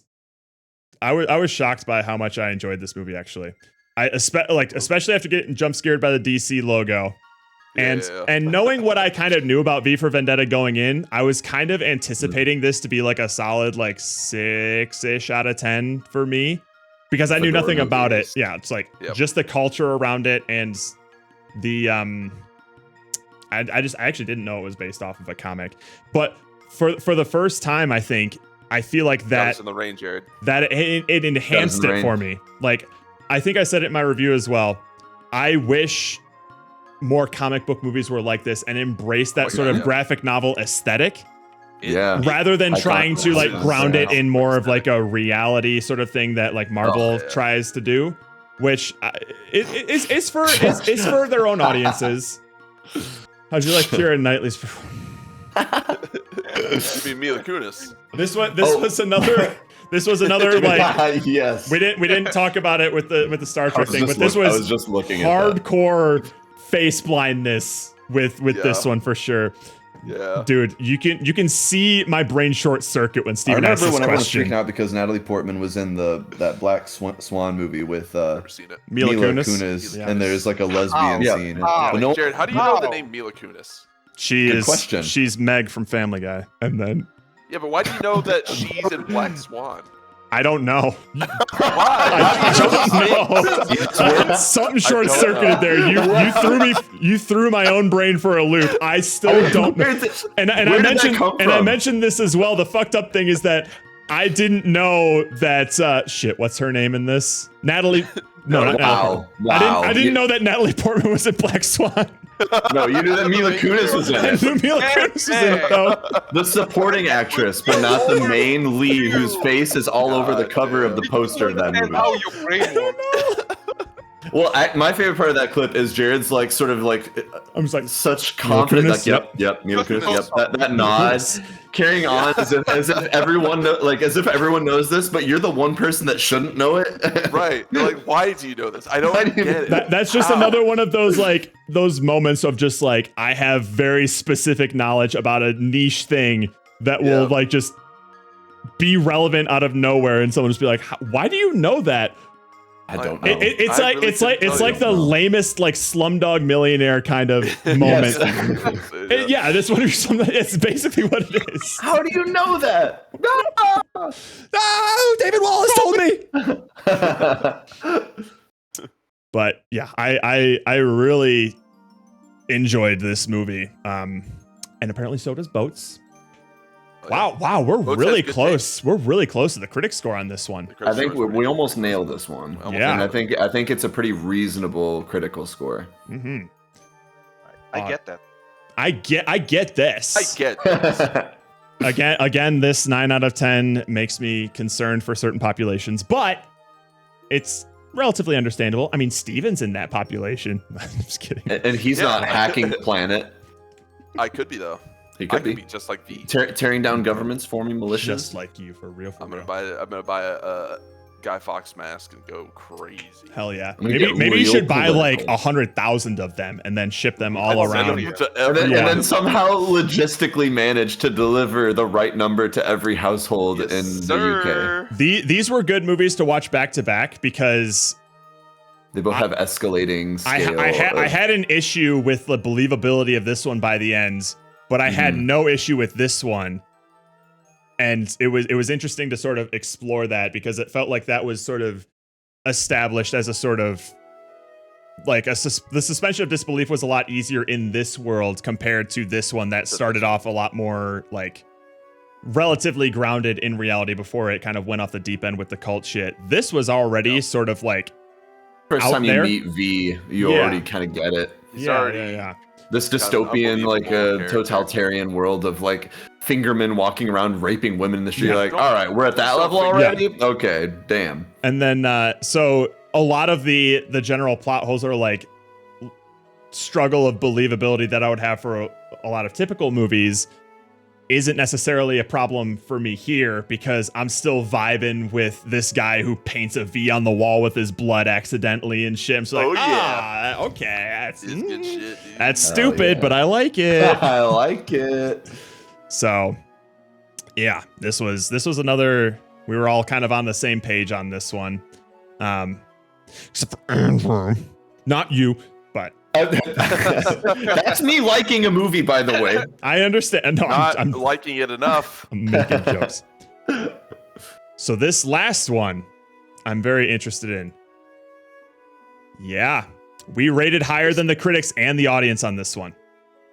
shocked by how much I enjoyed this movie. Actually, especially after getting jump scared by the DC logo, and knowing what I kind of knew about V for Vendetta going in, I was kind of anticipating this to be like a solid like 6-ish out of 10 for me because I knew nothing about it. Yeah, it's like just the culture around it and the I actually didn't know it was based off of a comic, but for the first time, I feel like that in the rain, Jared. That it enhanced it for me. Like I think I said it in my review as well. I wish more comic book movies were like this and embrace that sort of graphic novel aesthetic. Yeah. Rather than trying to like ground it in more of like a reality sort of thing that like Marvel tries to do, which it's for their own audiences. How'd you like Keira Knightley's performance? You mean Mila Kunis? This was another like yes. We didn't talk about it with the Star Trek thing, but this I was was just looking hardcore face blindness with this one for sure. Yeah, dude, you can see my brain short circuit when Steven asked this when I was question. freaking out because Natalie Portman was in that Black Swan movie with Never seen it. Mila Kunis. and there's like a lesbian scene. Jared, how do you know the name Mila Kunis? She's Meg from Family Guy, and then yeah, but why do you know that she's in Black Swan? I don't know. Why? I don't know. Something short circuited there. You threw my own brain for a loop. I still don't know. And I mentioned this as well. The fucked up thing is that I didn't know that shit. What's her name in this? Natalie. No, not Natalie. Wow. I didn't know that Natalie Portman was in Black Swan. No, you knew that Mila Kunis was in it. I knew Mila Kunis was in it, though. The supporting actress, but not the main lead, whose face is all over the cover of the poster of that movie. How your brain works. Well, my favorite part of that clip is Jared's like sort of like I'm just like such confident, like yep, Mila Kunis, yep, that nod, carrying on as if everyone as if everyone knows this, but you're the one person that shouldn't know it. Right? You're like, why do you know this? I don't get it. That's just another one of those like those moments of just like I have very specific knowledge about a niche thing that will like just be relevant out of nowhere, and someone just be like, why do you know that? I don't know. It's like the lamest like Slumdog Millionaire kind of moment. Yeah, this one. It's basically what it is. How do you know that? No, David Wallace told me. But yeah, I really enjoyed this movie. And apparently so does Boats. Wow, we're Boats really has good close. We're really close to the critic score on this one. I think we almost nailed this one. Yeah. And I think it's a pretty reasonable critical score. Mm-hmm. I get that. I get this. I get this. Again, this 9 out of 10 makes me concerned for certain populations, but it's relatively understandable. I mean, Steven's in that population. I'm just kidding. And he's not hacking the planet. I could be though. He could be just like V. Tearing down governments, forming militias. Just like you, for real. I'm gonna buy a Guy Fawkes mask and go crazy. Hell yeah. Maybe you should buy like 100,000 of them and then ship them all around. And then somehow logistically manage to deliver the right number to every household in the UK. These were good movies to watch back to back because they both have escalating scale. I had an issue with the believability of this one by the end, but I had no issue with this one. And it was interesting to sort of explore that because it felt like that was sort of established as a sort of like the suspension of disbelief was a lot easier in this world compared to this one that started off a lot more like relatively grounded in reality before it kind of went off the deep end with the cult shit. This was already sort of like First out time there. you meet V, you already kind of get it. Yeah. This dystopian, like a totalitarian world of like fingermen walking around raping women in the street. Like, all right, we're at that level already. Yeah. Okay, damn. And then so a lot of the general plot holes are like struggle of believability that I would have for a lot of typical movies isn't necessarily a problem for me here because I'm still vibing with this guy who paints a V on the wall with his blood accidentally and shit. I'm just like, okay, that's good shit, dude. That's stupid, but I like it. I like it. So, yeah, this was another. We were all kind of on the same page on this one, except for Andrew, not you, but. That's me liking a movie, by the way. I understand. No, I'm liking it enough. I'm making jokes. So this last one, I'm very interested in. Yeah, we rated higher than the critics and the audience on this one.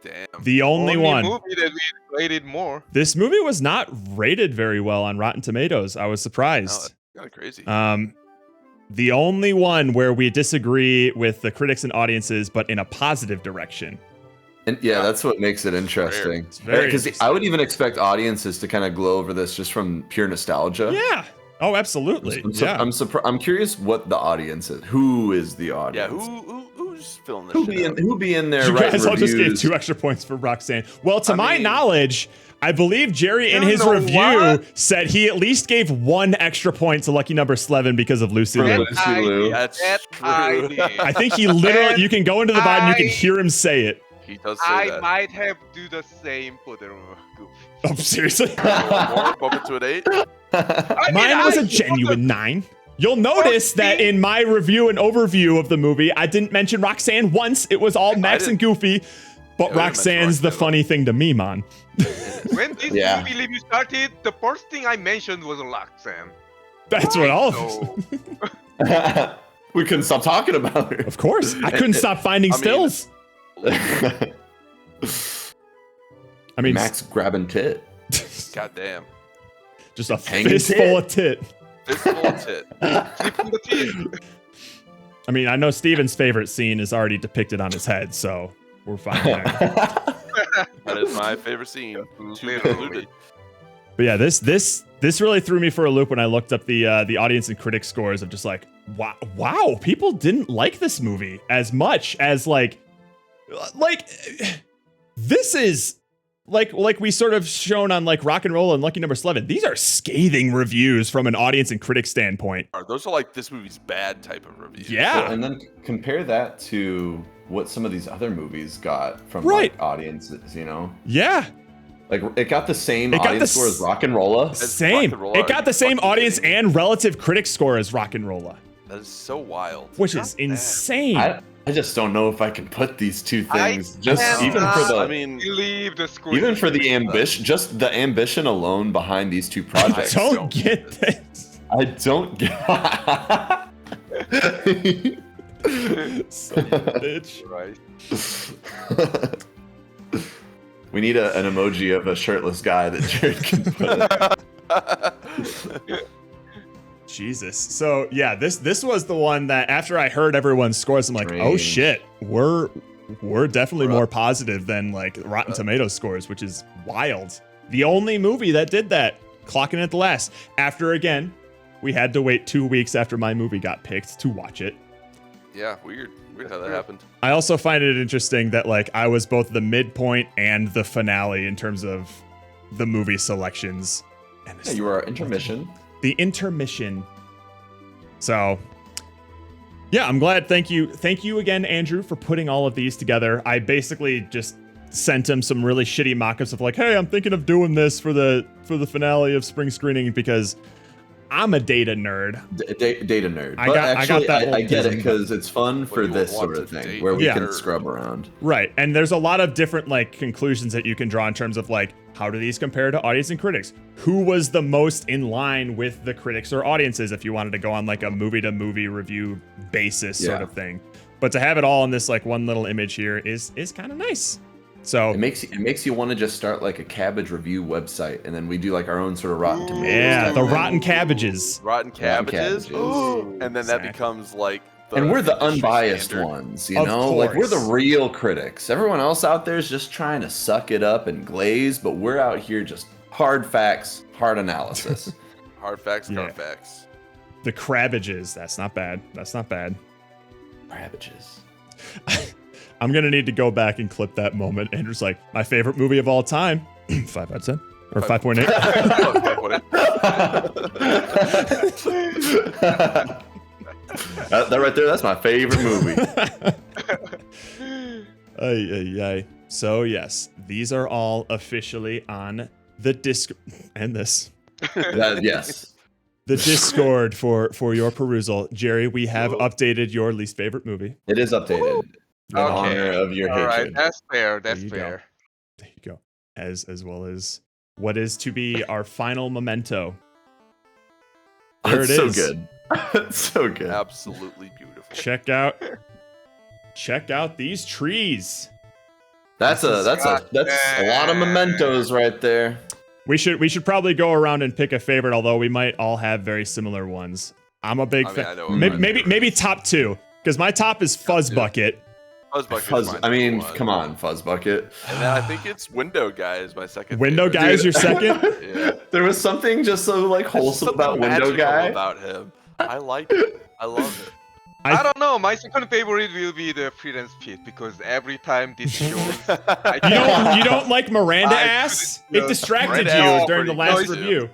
Damn. The only one. movie that we rated more. This movie was not rated very well on Rotten Tomatoes. I was surprised. No, that's kind of crazy. The only one where we disagree with the critics and audiences, but in a positive direction. And yeah, that's what makes it interesting. Because I would even expect audiences to kind of glow over this just from pure nostalgia. Yeah. Oh, absolutely. I'm curious what the audience is. Who is the audience? Yeah, who's filling this shit who be in there You writing guys all just reviews? gave 2 extra points for Roxanne. Well, to my knowledge, I believe Jerry in his review said he at least gave 1 extra point to Lucky Number 11 because of Lucy Liu. That's true. I think he literally, you can go into the VOD and you can hear him say it. He does say I might have do the same for the goof. Oh, seriously? More, bump it to an 8? Mine was a genuine 9. You'll notice that in my review and overview of the movie, I didn't mention Roxanne once. It was all Max and Goofy. But Roxanne's the funny thing to me, man. When this movie review started, the first thing I mentioned was Roxanne. That's what all of us. We couldn't stop talking about her. Of course. I couldn't stop finding stills. I mean, Max grabbing tit. God damn. Just a fistful of tit. Fistful of tit. I mean, I know Steven's favorite scene is already depicted on his head, so we're fine there. That is my favorite scene. But yeah, this really threw me for a loop when I looked up the audience and critic scores of just like, wow, people didn't like this movie as much as like this is like we sort of shown on like Rock and Roll and Lucky Number 11. These are scathing reviews from an audience and critic standpoint. Those are like this movie's bad type of reviews. Yeah. Well, and then compare that to what some of these other movies got from like audiences, you know? Yeah. Like it got the same audience score as Rock and Rolla. Same. It got the same audience and relative critic score as Rock and Rolla. That is so wild. Which is insane. I just don't know if I can put these two things. Even for the ambition, just the ambition alone behind these two projects. I don't get this. I don't get. Bitch. Right. We need an emoji of a shirtless guy that Jared can put. Jesus. So yeah, this was the one that after I heard everyone's scores, I'm like, oh shit, we're definitely more positive than like Rotten Tomatoes scores, which is wild. The only movie that did that, clocking at the last. After again, we had to wait 2 weeks after my movie got picked to watch it. Yeah, weird how that happened. I also find it interesting that like I was both the midpoint and the finale in terms of the movie selections. And yeah, you were our intermission. The intermission. So, yeah, I'm glad. Thank you again, Andrew, for putting all of these together. I basically just sent him some really shitty mock-ups of like, hey, I'm thinking of doing this for the finale of spring screening because I'm a data nerd. Data nerd. I got that. I get it because it's fun for this sort of thing where we can scrub around. Right, and there's a lot of different like conclusions that you can draw in terms of like how do these compare to audience and critics? Who was the most in line with the critics or audiences if you wanted to go on like a movie to movie review basis sort of thing. But to have it all in this like one little image here is kind of nice. So it makes you want to just start like a cabbage review website, and then we do like our own sort of Rotten Tomatoes. Yeah, the Rotten Cabbages. Rotten Cabbages. And then that becomes like and we're the unbiased ones, you know? Like, we're the real critics. Everyone else out there is just trying to suck it up and glaze, but we're out here just hard facts, hard analysis. Hard facts, hard facts. The Crabbages. That's not bad. That's not bad. Crabbages. I'm going to need to go back and clip that moment. Andrew's like, my favorite movie of all time. 5 out of 10. Or 5.8. 5.8. That right there, that's my favorite movie. So yes, these are all officially on the disc and this. Yes. The Discord for your perusal. Jerry, we have updated your least favorite movie. It is updated. In honor of your hatred. All right, that's fair. That's fair. There you go. As well as what is to be our final memento. There it is. So good. So good. Absolutely beautiful. Check out these trees. That's a lot of mementos right there. We should probably go around and pick a favorite, although we might all have very similar ones. I'm a big fan. Maybe top 2, because my top is Fuzz Bucket. Come on, Fuzz Bucket. And then I think it's Window Guy is my second. Window Guy is your second? Yeah. There was something just so like wholesome about Window Guy. About him. I like it. I love it. I don't know. My second favorite will be the Freelance Pit because every time this shows, you don't like Miranda ass? It distracted you during the last review.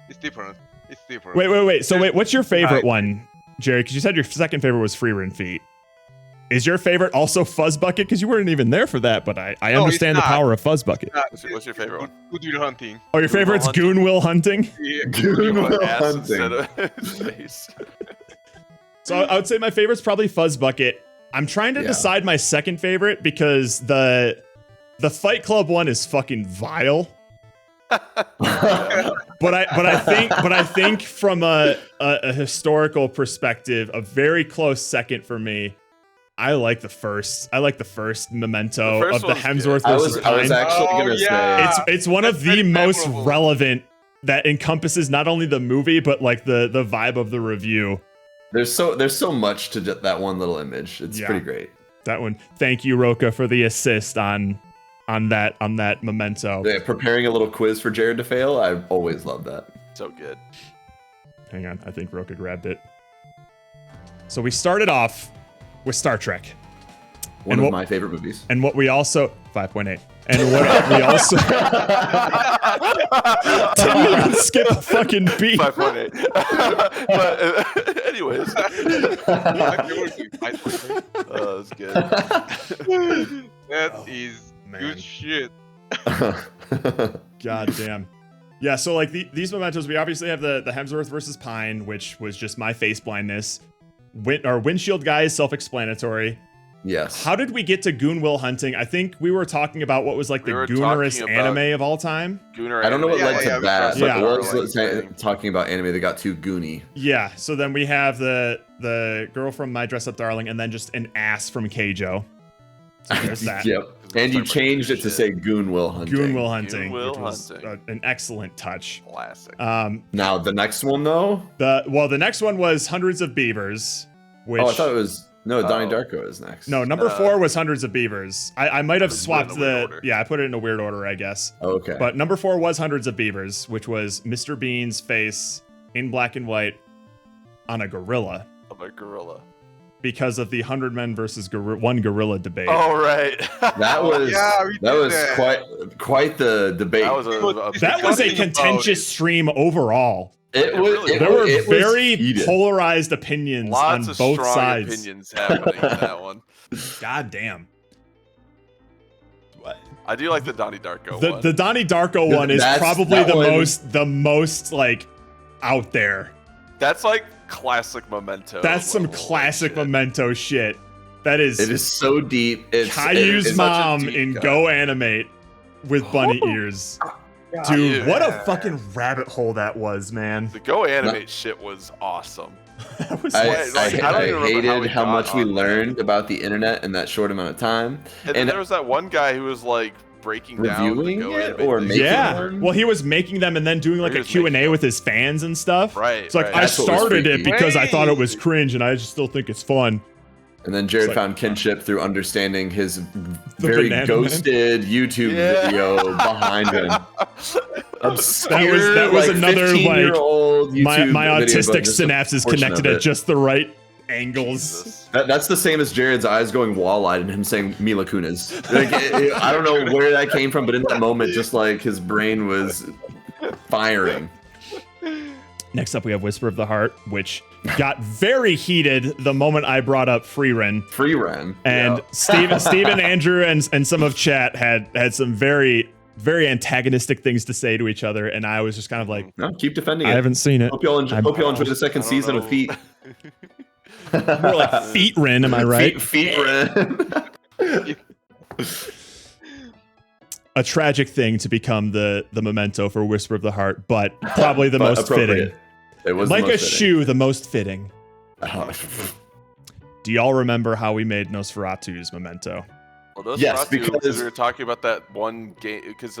It's different. Wait. So what's your favorite one, Jerry? Because you said your second favorite was Freerun Feet. Is your favorite also Fuzz Bucket? Because you weren't even there for that, but I understand the power of Fuzz Bucket. What's your favorite one? Good Will Hunting. Oh, your favorite's Goon Will Hunting? Yeah. Goon Will Hunting. So I would say my favorite's probably Fuzz Bucket. I'm trying to decide my second favorite because the Fight Club one is fucking vile. but I think from a historical perspective, a very close second for me. I like the first Memento of the Hemsworth versus Pine. I was actually gonna say it's one of the most relevant that encompasses not only the movie but like the vibe of the review. There's so much to that one little image. It's pretty great. That one. Thank you, Roka, for the assist on that Memento. Yeah, preparing a little quiz for Jared to fail. I always love that. So good. Hang on, I think Roka grabbed it. So we started off with Star Trek. One of my favorite movies. And what we also 5.8. And what we also didn't even skip a fucking beat. 5.8. But anyways, that's good. That is good shit. God damn. Yeah, so like these mementos, we obviously have the Hemsworth versus Pine, which was just my face blindness. Our windshield guy is self-explanatory. Yes. How did we get to Goon Will Hunting? I think we were talking about what was like the Goonerest anime of all time. I don't know what led to that, but it was talking about anime that got too goony. Yeah, so then we have the girl from My Dress Up Darling and then just an ass from Keijo. So there's that. Yep. And you changed it to say Goon Will Hunting. Goon Will Hunting, Goon Will which was Hunting. an excellent touch. Classic. Now the next one though? The next one was Hundreds of Beavers, which I thought it was Donnie Darko is next. No, number 4 was Hundreds of Beavers. I might have swapped I put it in a weird order, I guess. Okay. But number 4 was Hundreds of Beavers, which was Mr. Bean's face in black and white on a gorilla. Of a gorilla. Because of the 100 men versus one gorilla debate. Oh right. That was quite the debate. That was a contentious stream overall. There were very polarized opinions on both strong sides. Opinions happening in that one. God damn. I do like the Donnie Darko one. The Donnie Darko one is probably the most like out there. That's like classic Memento. That's some classic Memento shit. That is. It is so deep. Caillou's mom in Go Animate. with bunny ears. Dude, what a fucking rabbit hole that was, man. The Go Animate shit was awesome. That was I don't even remember hated we how got much we on that. learned about the internet in that short amount of time. And then there was that one guy who was like breaking Reviewing down the Go it Animate or thing. making Yeah. one? Well, he was making them and then doing like He a was Q&A making with his fans and stuff. Right, It's like, right. I That's what was started it freaky. because I thought it was cringe and I just still think it's fun. And then Jared It's like- found kinship through understanding his very Banana Man. ghosted YouTube video behind him. Obscure, that was another, like, 15-year-old YouTube My video, autistic but just a synapses portion connected of at it. just the right angles. Jesus. That's the same as Jared's eyes going wall-eyed and him saying Mila Kunis. Like, I don't know where that came from, but in that moment, just like his brain was firing. Next up, we have Whisper of the Heart, which got very heated the moment I brought up Free Ren. Free Ren. And Steven, Andrew, and some of chat had some very, very antagonistic things to say to each other, and I was just kind of like, No, keep defending it. I haven't seen it. Hope y'all enjoy the second season of Feet. More like Feet Ren, am I right? Feet Ren. A tragic thing to become the memento for Whisper of the Heart, but probably the most fitting. It was Like the a most fitting. shoe, the most fitting. Oh. Do y'all remember how we made Nosferatu's memento? Well, those Yes, because because- we were talking about that one game because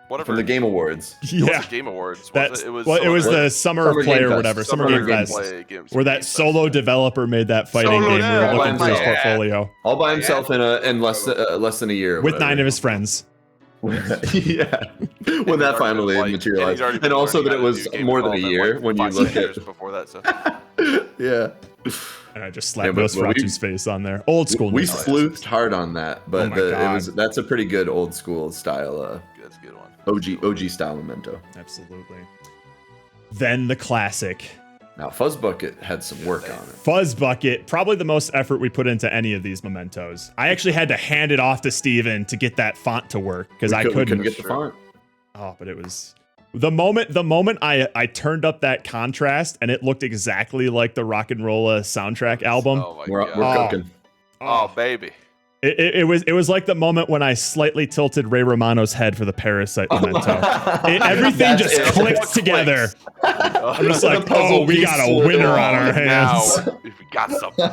whatever From the Game Awards. It Yeah, wasn't Game Awards. that's It was well, it was Summer- the Summer Summer Play Game or Fest. whatever, Summer Summer Game Game Fest, Games where that Fest. solo developer made that fighting Solo game. We were developer, looking through his yeah. portfolio All by himself in less than a year. or with whatever. 9 of his friends. Yeah, when that finally materialized, and also that it was more than a year when you look at. before that. So Yeah, And I just slapped Yeah, but we- Nosferatu's face on there. Old school. we Nosferatu. sleuthed hard on that, but Oh my God. that's a pretty good old school style, that's a good one. OG style memento. Absolutely. Then the classic. Now Fuzzbucket had some work on it. Fuzz Bucket, probably the most effort we put into any of these mementos. I actually had to hand it off to Steven to get that font to work because I We couldn't. get the font. Oh, but it was the moment I turned up that contrast and it looked exactly like the Rock and Rolla soundtrack album. Oh my We're god. cooking. Oh baby. It was like the moment when I slightly tilted Ray Romano's head for the Parasite memento. Everything That's just it. clicked together. I'm just The like, puzzle oh, we got a piece winner flew on our hands. Now we got something.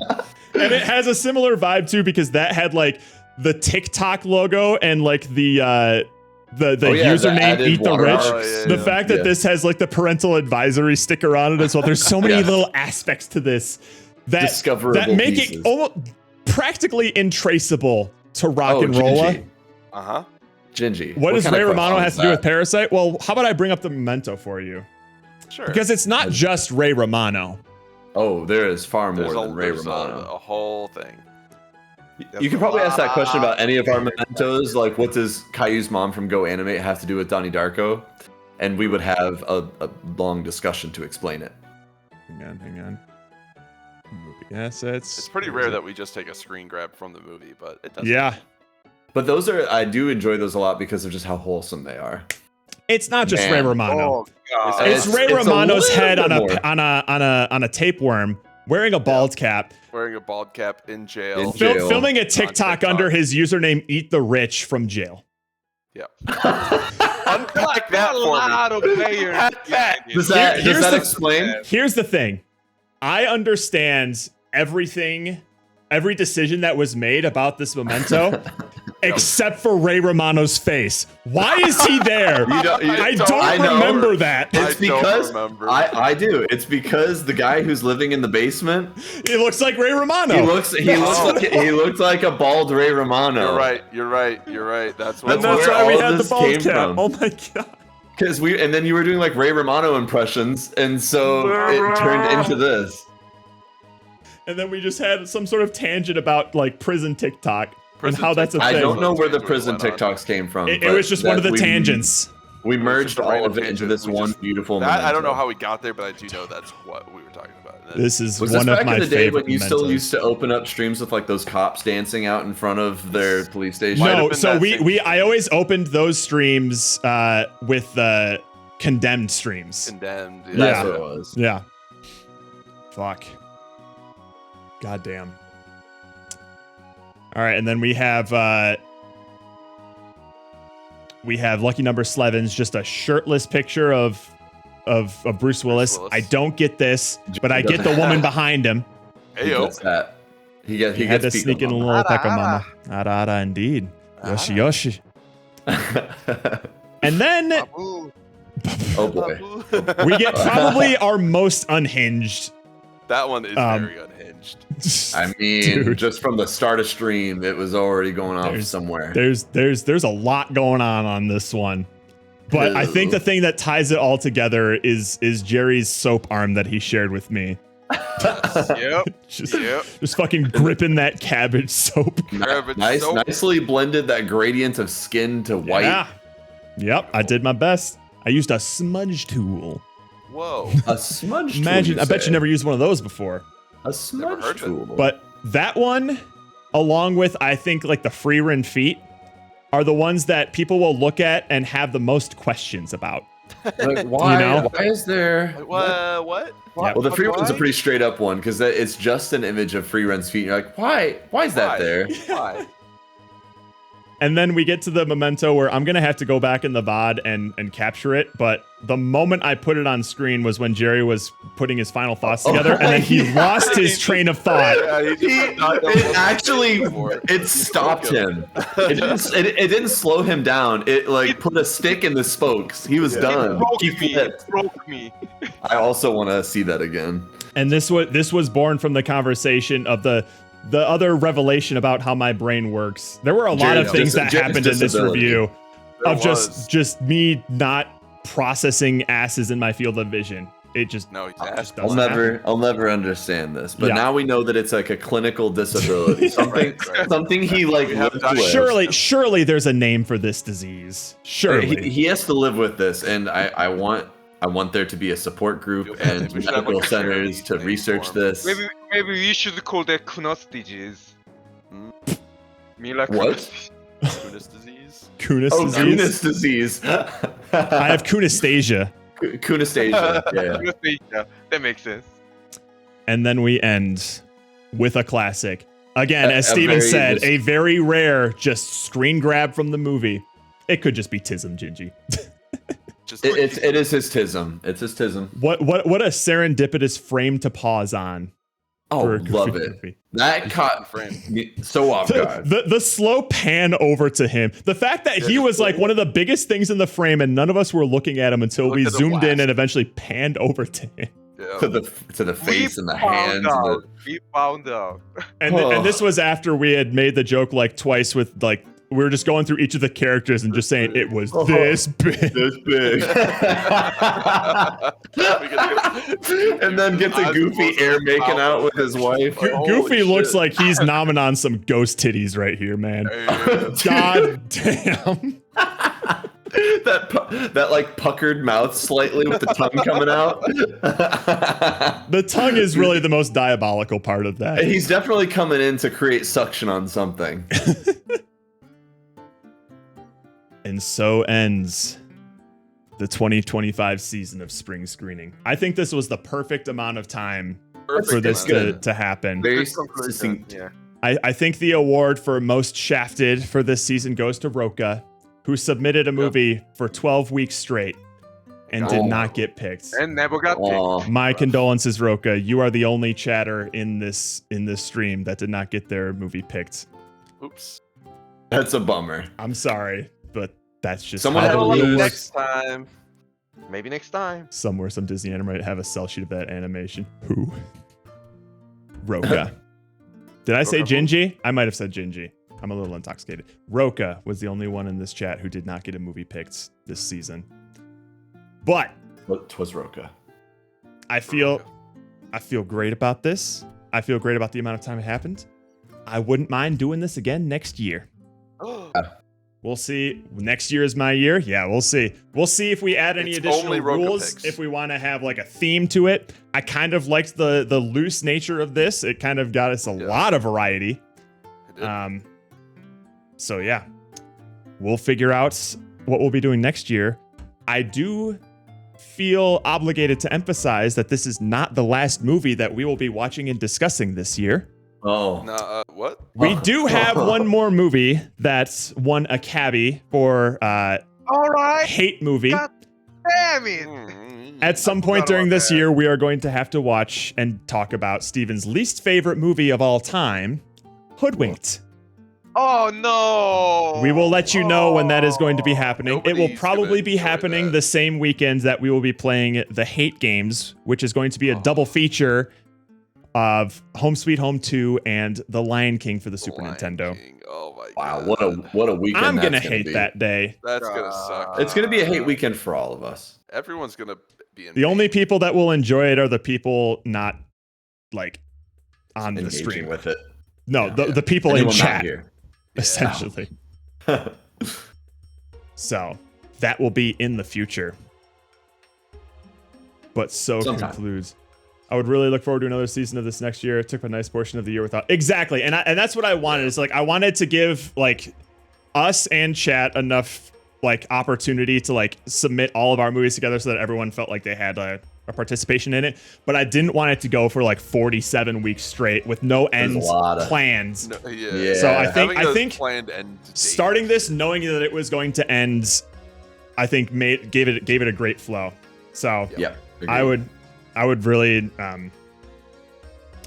And it has a similar vibe too because that had like the TikTok logo and like the Oh, yeah, the username added Eat the watermarks. Rich. Oh, yeah, The yeah. fact that Yeah. this has like the parental advisory sticker on it as well. There's so many Yes. little aspects to this that Discoverable make pieces. it almost practically intraceable to Rock and Rolla. Uh-huh. Gingy. What does kind of Ray Romano question have is to do with that? Parasite? Well, how about I bring up the memento for you? Sure. Because it's not just Ray Romano. Oh, there is far there's more than Ray there's Romano. a whole thing. You could probably ask that question about any of our mementos, like what does Caillou's mom from Go Animate have to do with Donnie Darko? And we would have a long discussion to explain it. Hang on. Movie assets. It's pretty rare that we just take a screen grab from the movie, but it does. Yeah. But I do enjoy those a lot because of just how wholesome they are. It's not just Man. Ray Romano. Oh god. It's Ray it's a Romano's little head bit on more. a tapeworm, wearing a bald cap, Wearing a bald cap in jail. In jail. filming a On TikTok TikTok. under his username Eat the Rich from jail. Yep. Unpack that a for lot me. of players. Does that Here's the- explain? Here's the thing. I understand every decision that was made about this memento, except for Ray Romano's face. Why is he there? You don't- you- I I don't know. remember that. It's I don't because remember. I do. It's because the guy who's living in the basement, He looks like Ray Romano. he looks like a bald Ray Romano. You're right. That's what and that's where why we all had the this bald came cap. from. Oh my god. And then you were doing like Ray Romano impressions, and so it turned into this. And then we just had some sort of tangent about like prison TikTok Prison and how that's a TikTok. thing. I don't know where the Tangent prison went on. TikToks came from. It but was just one of the we- tangents. We was merged just a all random of it into tangent. this We one just- beautiful. That, I don't know memento. how we got there, but I do know that's what we were talking about. This is Was one this of back my in the day favorite when you still mementos. used to open up streams with like those cops dancing out in front of their police station? Might have No, been so that we same- I always opened those streams with condemned streams. Condemned. That's Yeah. what it was. Yeah. Fuck. Goddamn. All right, and then we have we have lucky number 11's just a shirtless picture of Bruce Willis. I don't get this, but I get the woman behind him. He does that. He had to gets sneak in a little pecker mama. Ara ara indeed. Yoshi yoshi. And then oh boy, we get probably our most unhinged. That one is very unhinged. I mean, Dude. just from the start of stream, it was already going off somewhere. There's a lot going on this one. But I think the thing that ties it all together is Jerry's soap arm that he shared with me. Just fucking gripping that cabbage soap. Nicely blended that gradient of skin to white. Yeah. Yep, I did my best. I used a smudge tool. Whoa. A smudge tool. Imagine, I bet you never used one of those before. A smudge tool. But that one, along with I think like the Freerun feet, are the ones that people will look at and have the most questions about. Like, why? You know? Why is there? What? Yeah. Well, the free run's a pretty straight up one because it's just an image of free run's feet. You're like, why? Why is that there? Why? And then we get to the memento where I'm gonna have to go back in the VOD and capture it. But the moment I put it on screen was when Jerry was putting his final thoughts together, and then he lost his train of thought. It stopped him. It didn't slow him down. It like put a stick in the spokes. He was done. It broke me. I also want to see that again. And this was born from the conversation of the other revelation about how my brain works. There were a lot of things that happened in this review of just me not processing asses in my field of vision. It just I'll never understand this. But now we know that it's like a clinical disability. Something he like lived with. Surely there's a name for this disease. Surely he has to live with this, and I want there to be a support group and medical centers to research this. Maybe we should call that Kunos disease. What? Kunis disease? Kunis disease? Kunis disease. I have Kunistasia. Kunistasia. Yeah. Kunostasia. That makes sense. And then we end with a classic. Again, as Steven said, a very rare just screen grab from the movie. It could just be Tism Gingy. It is his tism. It's his tism. What a serendipitous frame to pause on. Oh, love it. Movie. That caught me so off guard. The slow pan over to him. The fact that he was like one of the biggest things in the frame and none of us were looking at him until we zoomed in and eventually panned over to him. Yeah. To the face and the hands. We found out. And this was after we had made the joke like twice with like, we were just going through each of the characters and just saying it was this big. This big. And then gets a Goofy air making out with his wife. Goofy looks like he's nomming on some ghost titties right here, man. God damn. That like puckered mouth slightly with the tongue coming out. The tongue is really the most diabolical part of that. He's definitely coming in to create suction on something. And so ends the 2025 season of spring screening. I think this was the perfect amount of time for this to happen. Very succinct. Yeah. I think the award for most shafted for this season goes to Roka, who submitted a movie for 12 weeks straight and did not get picked. And never got picked. My condolences, Roka. You are the only chatter in this stream that did not get their movie picked. Oops. That's a bummer. I'm sorry, but that's just Someone how had the to lose. rules. Next time. Maybe next time. Somewhere, some Disney anime might have a cell sheet of that animation. Who? Roka. Did I say Gingy? I might have said Gingy. I'm a little intoxicated. Roka was the only one in this chat who did not get a movie picked this season. But Twas Roka. I feel great about this. I feel great about the amount of time it happened. I wouldn't mind doing this again next year. We'll see. Next year is my year. Yeah, we'll see. We'll see if we add any additional rules. If we want to have like a theme to it. I kind of liked the loose nature of this. It kind of got us a lot of variety. So yeah, we'll figure out what we'll be doing next year. I do feel obligated to emphasize that this is not the last movie that we will be watching and discussing this year. Oh. No, what? We do have one more movie that's won a cabbie for All right. hate movie. God damn it. At some point forgot during about this that. year, we are going to have to watch and talk about Steven's least favorite movie of all time, Hoodwinked. Oh no. We will let you know when that is going to be happening. It will Nobody's probably gonna be enjoy happening that. the same weekend that we will be playing the Hate games, which is going to be a double feature of Home Sweet Home 2 and The Lion King for the Super Lion Nintendo. King. Oh my Wow, god. what a weekend. I'm gonna that's hate be. that day. That's gonna suck. It's gonna be a hate weekend for all of us. Everyone's gonna be in The only people that will enjoy it are the people not like on the Engaging stream. with it. No, Yeah. the people in Anyone not chat, here. essentially. So that will be in the future. But so Sometime. concludes. I would really look forward to another season of this next year. It took a nice portion of the year without exactly, and that's what I wanted. It's like I wanted to give like us and chat enough like opportunity to like submit all of our movies together so that everyone felt like they had a participation in it. But I didn't want it to go for like 47 weeks straight with no end plans. No, Yeah. So I Having a think planned end date. starting this knowing that it was going to end, I think gave it a great flow. So Yeah. I would really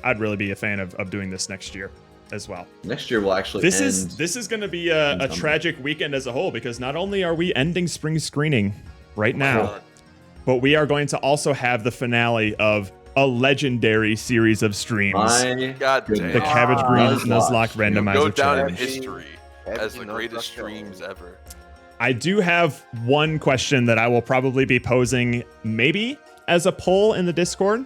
I'd really be a fan of doing this next year as well. Next year will actually This end. is going to be a tragic weekend as a whole, because not only are we ending spring screening right now, but we are going to also have the finale of a legendary series of streams. My God damn. The Cabbage Green Nuzlocke Go Randomizer down in Challenge. history as the Nuzlocke greatest Challenge. streams ever. I do have one question that I will probably be posing maybe as a poll in the Discord.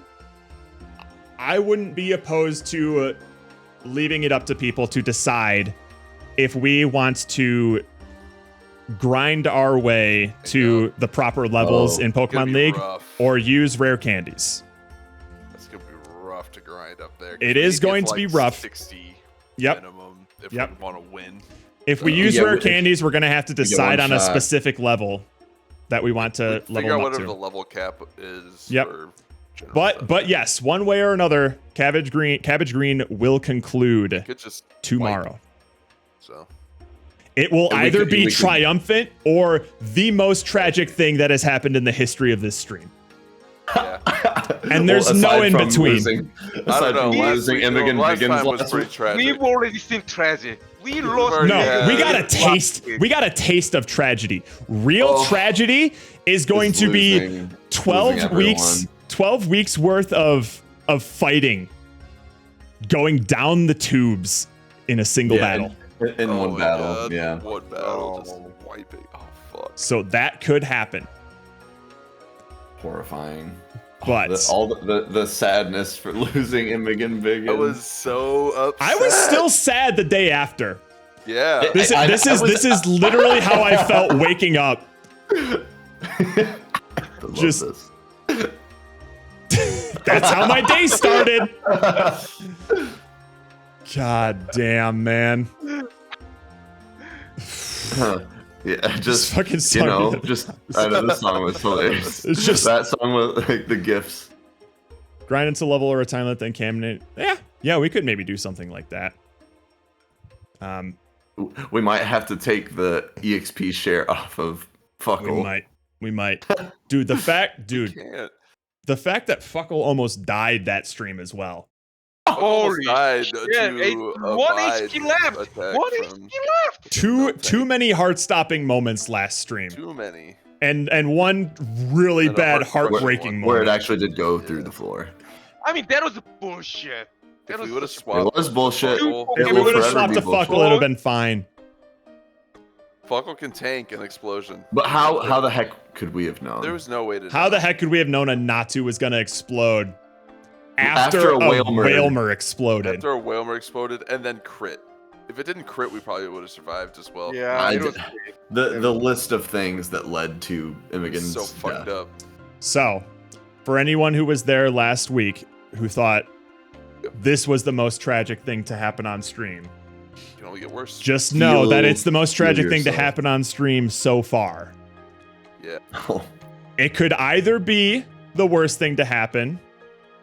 I wouldn't be opposed to leaving it up to people to decide if we want to grind our way to the proper levels in It's gonna Pokemon be League rough. or use rare candies. It's gonna be rough to grind up there. 'cause It we is need to going get, to be like, rough. 60 Yep. minimum if Yep. we want to win. If we use Yeah, rare if- candies, we're going to have to get decide one on a shot. specific level that we want to Figure level out them up whatever to. the level cap is. Yep. For general stuff. But yes, one way or another, Cabbage Green will conclude Could just tomorrow. wipe, so It will And we either could- be we could- triumphant or the most tragic thing that has happened in the history of this stream. yeah. And there's no aside in from between. Aside I don't know. from Last losing week, Imogen last Biggins time was last pretty week. tragic. We've already seen tragic. We lost. No, Yeah. we got a taste. Last We got a taste of tragedy. Real Oh. tragedy is going Just to be losing 12 weeks. everyone. 12 weeks worth of fighting, going down the tubes in a single battle. In Oh one my battle, God, yeah. One battle, just wiping. Oh fuck. So that could happen. Horrifying. But All the sadness for losing Imogen Biggins. I was so upset. I was still sad the day after. Yeah. This is literally how I felt waking up. Just that's how my day started. God damn, man. Yeah, just fucking you sorry. know, just I know the song was hilarious. It's just- that song was like the gifts. Grind into level or a time limit, then cabinet. Yeah, we could maybe do something like that. We might have to take the EXP share off of Fuckle. We might. Dude, the fact Can't. that Fuckle almost died that stream as well. Almost died Yeah, to a one bide HP left. attack One from- HP left. Too many heart-stopping moments last stream. Too many. And one really And a bad heart-crushing heartbreaking Where it moment. actually did go through the floor. I mean, that was bullshit. That If was we would have such- It swapped, was bullshit. Fuckle. If It we will would have forever swapped be to bullshit. Fuckle, it would have been fine. Fuckle can tank an explosion. But how the heck could we have known? There was no way to. How know. the heck could we have known a Natu was going to explode after After a a Whalmer exploded? After a Whalmer exploded and then crit. If it didn't crit, we probably would have survived as well. Yeah, it was the list of things that led to Imogen's So fucked death. up. So, for anyone who was there last week who thought this was the most tragic thing to happen on stream, It can only get worse. just know that Feel- it's the most feel tragic thing to yourself. happen on stream so far. Yeah. It could either be the worst thing to happen,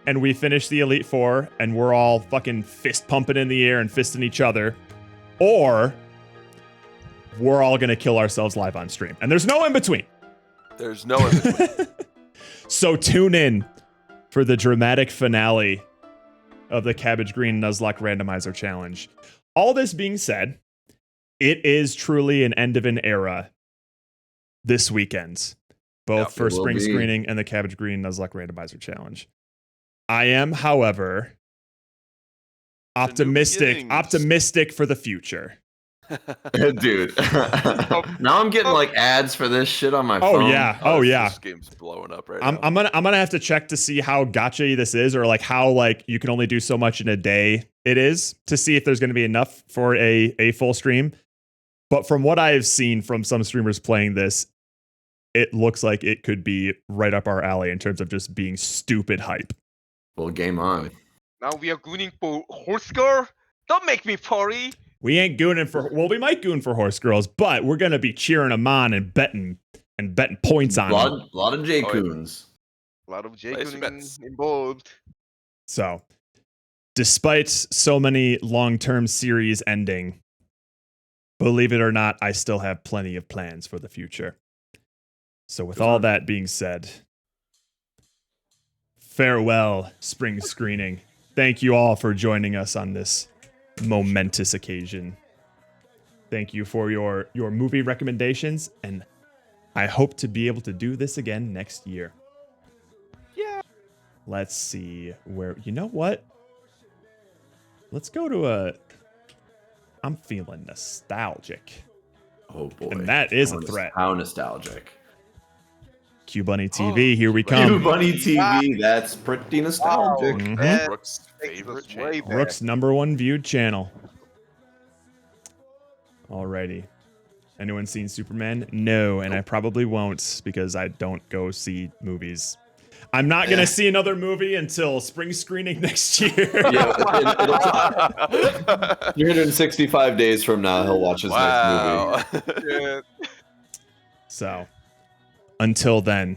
and we finish the Elite Four, and we're all fucking fist pumping in the air and fisting each other, or we're all going to kill ourselves live on stream. And there's no in between. There's no in between. So tune in for the dramatic finale of the Cabbage Green Nuzlocke Randomizer Challenge. All this being said, it is truly an end of an era this weekend, both for spring screening and the Cabbage Green Nuzlocke Randomizer Challenge. I am, however, optimistic for the future. Dude. Now I'm getting like ads for this shit on my phone. Oh yeah. This game's blowing up right now. I'm gonna have to check to see how gotcha this is, or like how like you can only do so much in a day it is, to see if there's gonna be enough for a full stream. But from what I've seen from some streamers playing this, it looks like it could be right up our alley in terms of just being stupid hype. Well, game on. Now we are gooning for Horse Girl. Don't make me furry. We ain't gooning for, well, we might goon for Horse Girls, but we're gonna be cheering them on and betting points on them. A lot of J-Coons. A lot of J-Coons involved. So, despite so many long-term series ending, believe it or not, I still have plenty of plans for the future. So with all that being said, farewell, spring screening. Thank you all for joining us on this momentous occasion. Thank you for your movie recommendations, and I hope to be able to do this again next year. Yeah. Let's see where, you know what? Let's go to I'm feeling nostalgic. Oh boy. And that is a threat. How nostalgic. Q Bunny TV, here we come. Q Bunny TV, that's pretty nostalgic. Mhm. Rook's favorite channel. Rook's #1 viewed channel. Alrighty. Anyone seen Superman? No, and I probably won't because I don't go see movies. I'm not going to see another movie until spring screening next year. Yeah, 365 days from now, he'll watch his next movie. So, until then,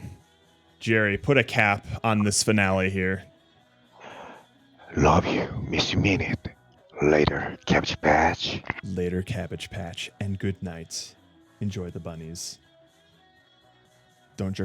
Jerry, put a cap on this finale here. Love you, miss you, mean it. Later, Cabbage Patch. Later, Cabbage Patch, and good night. Enjoy the bunnies. Don't jerk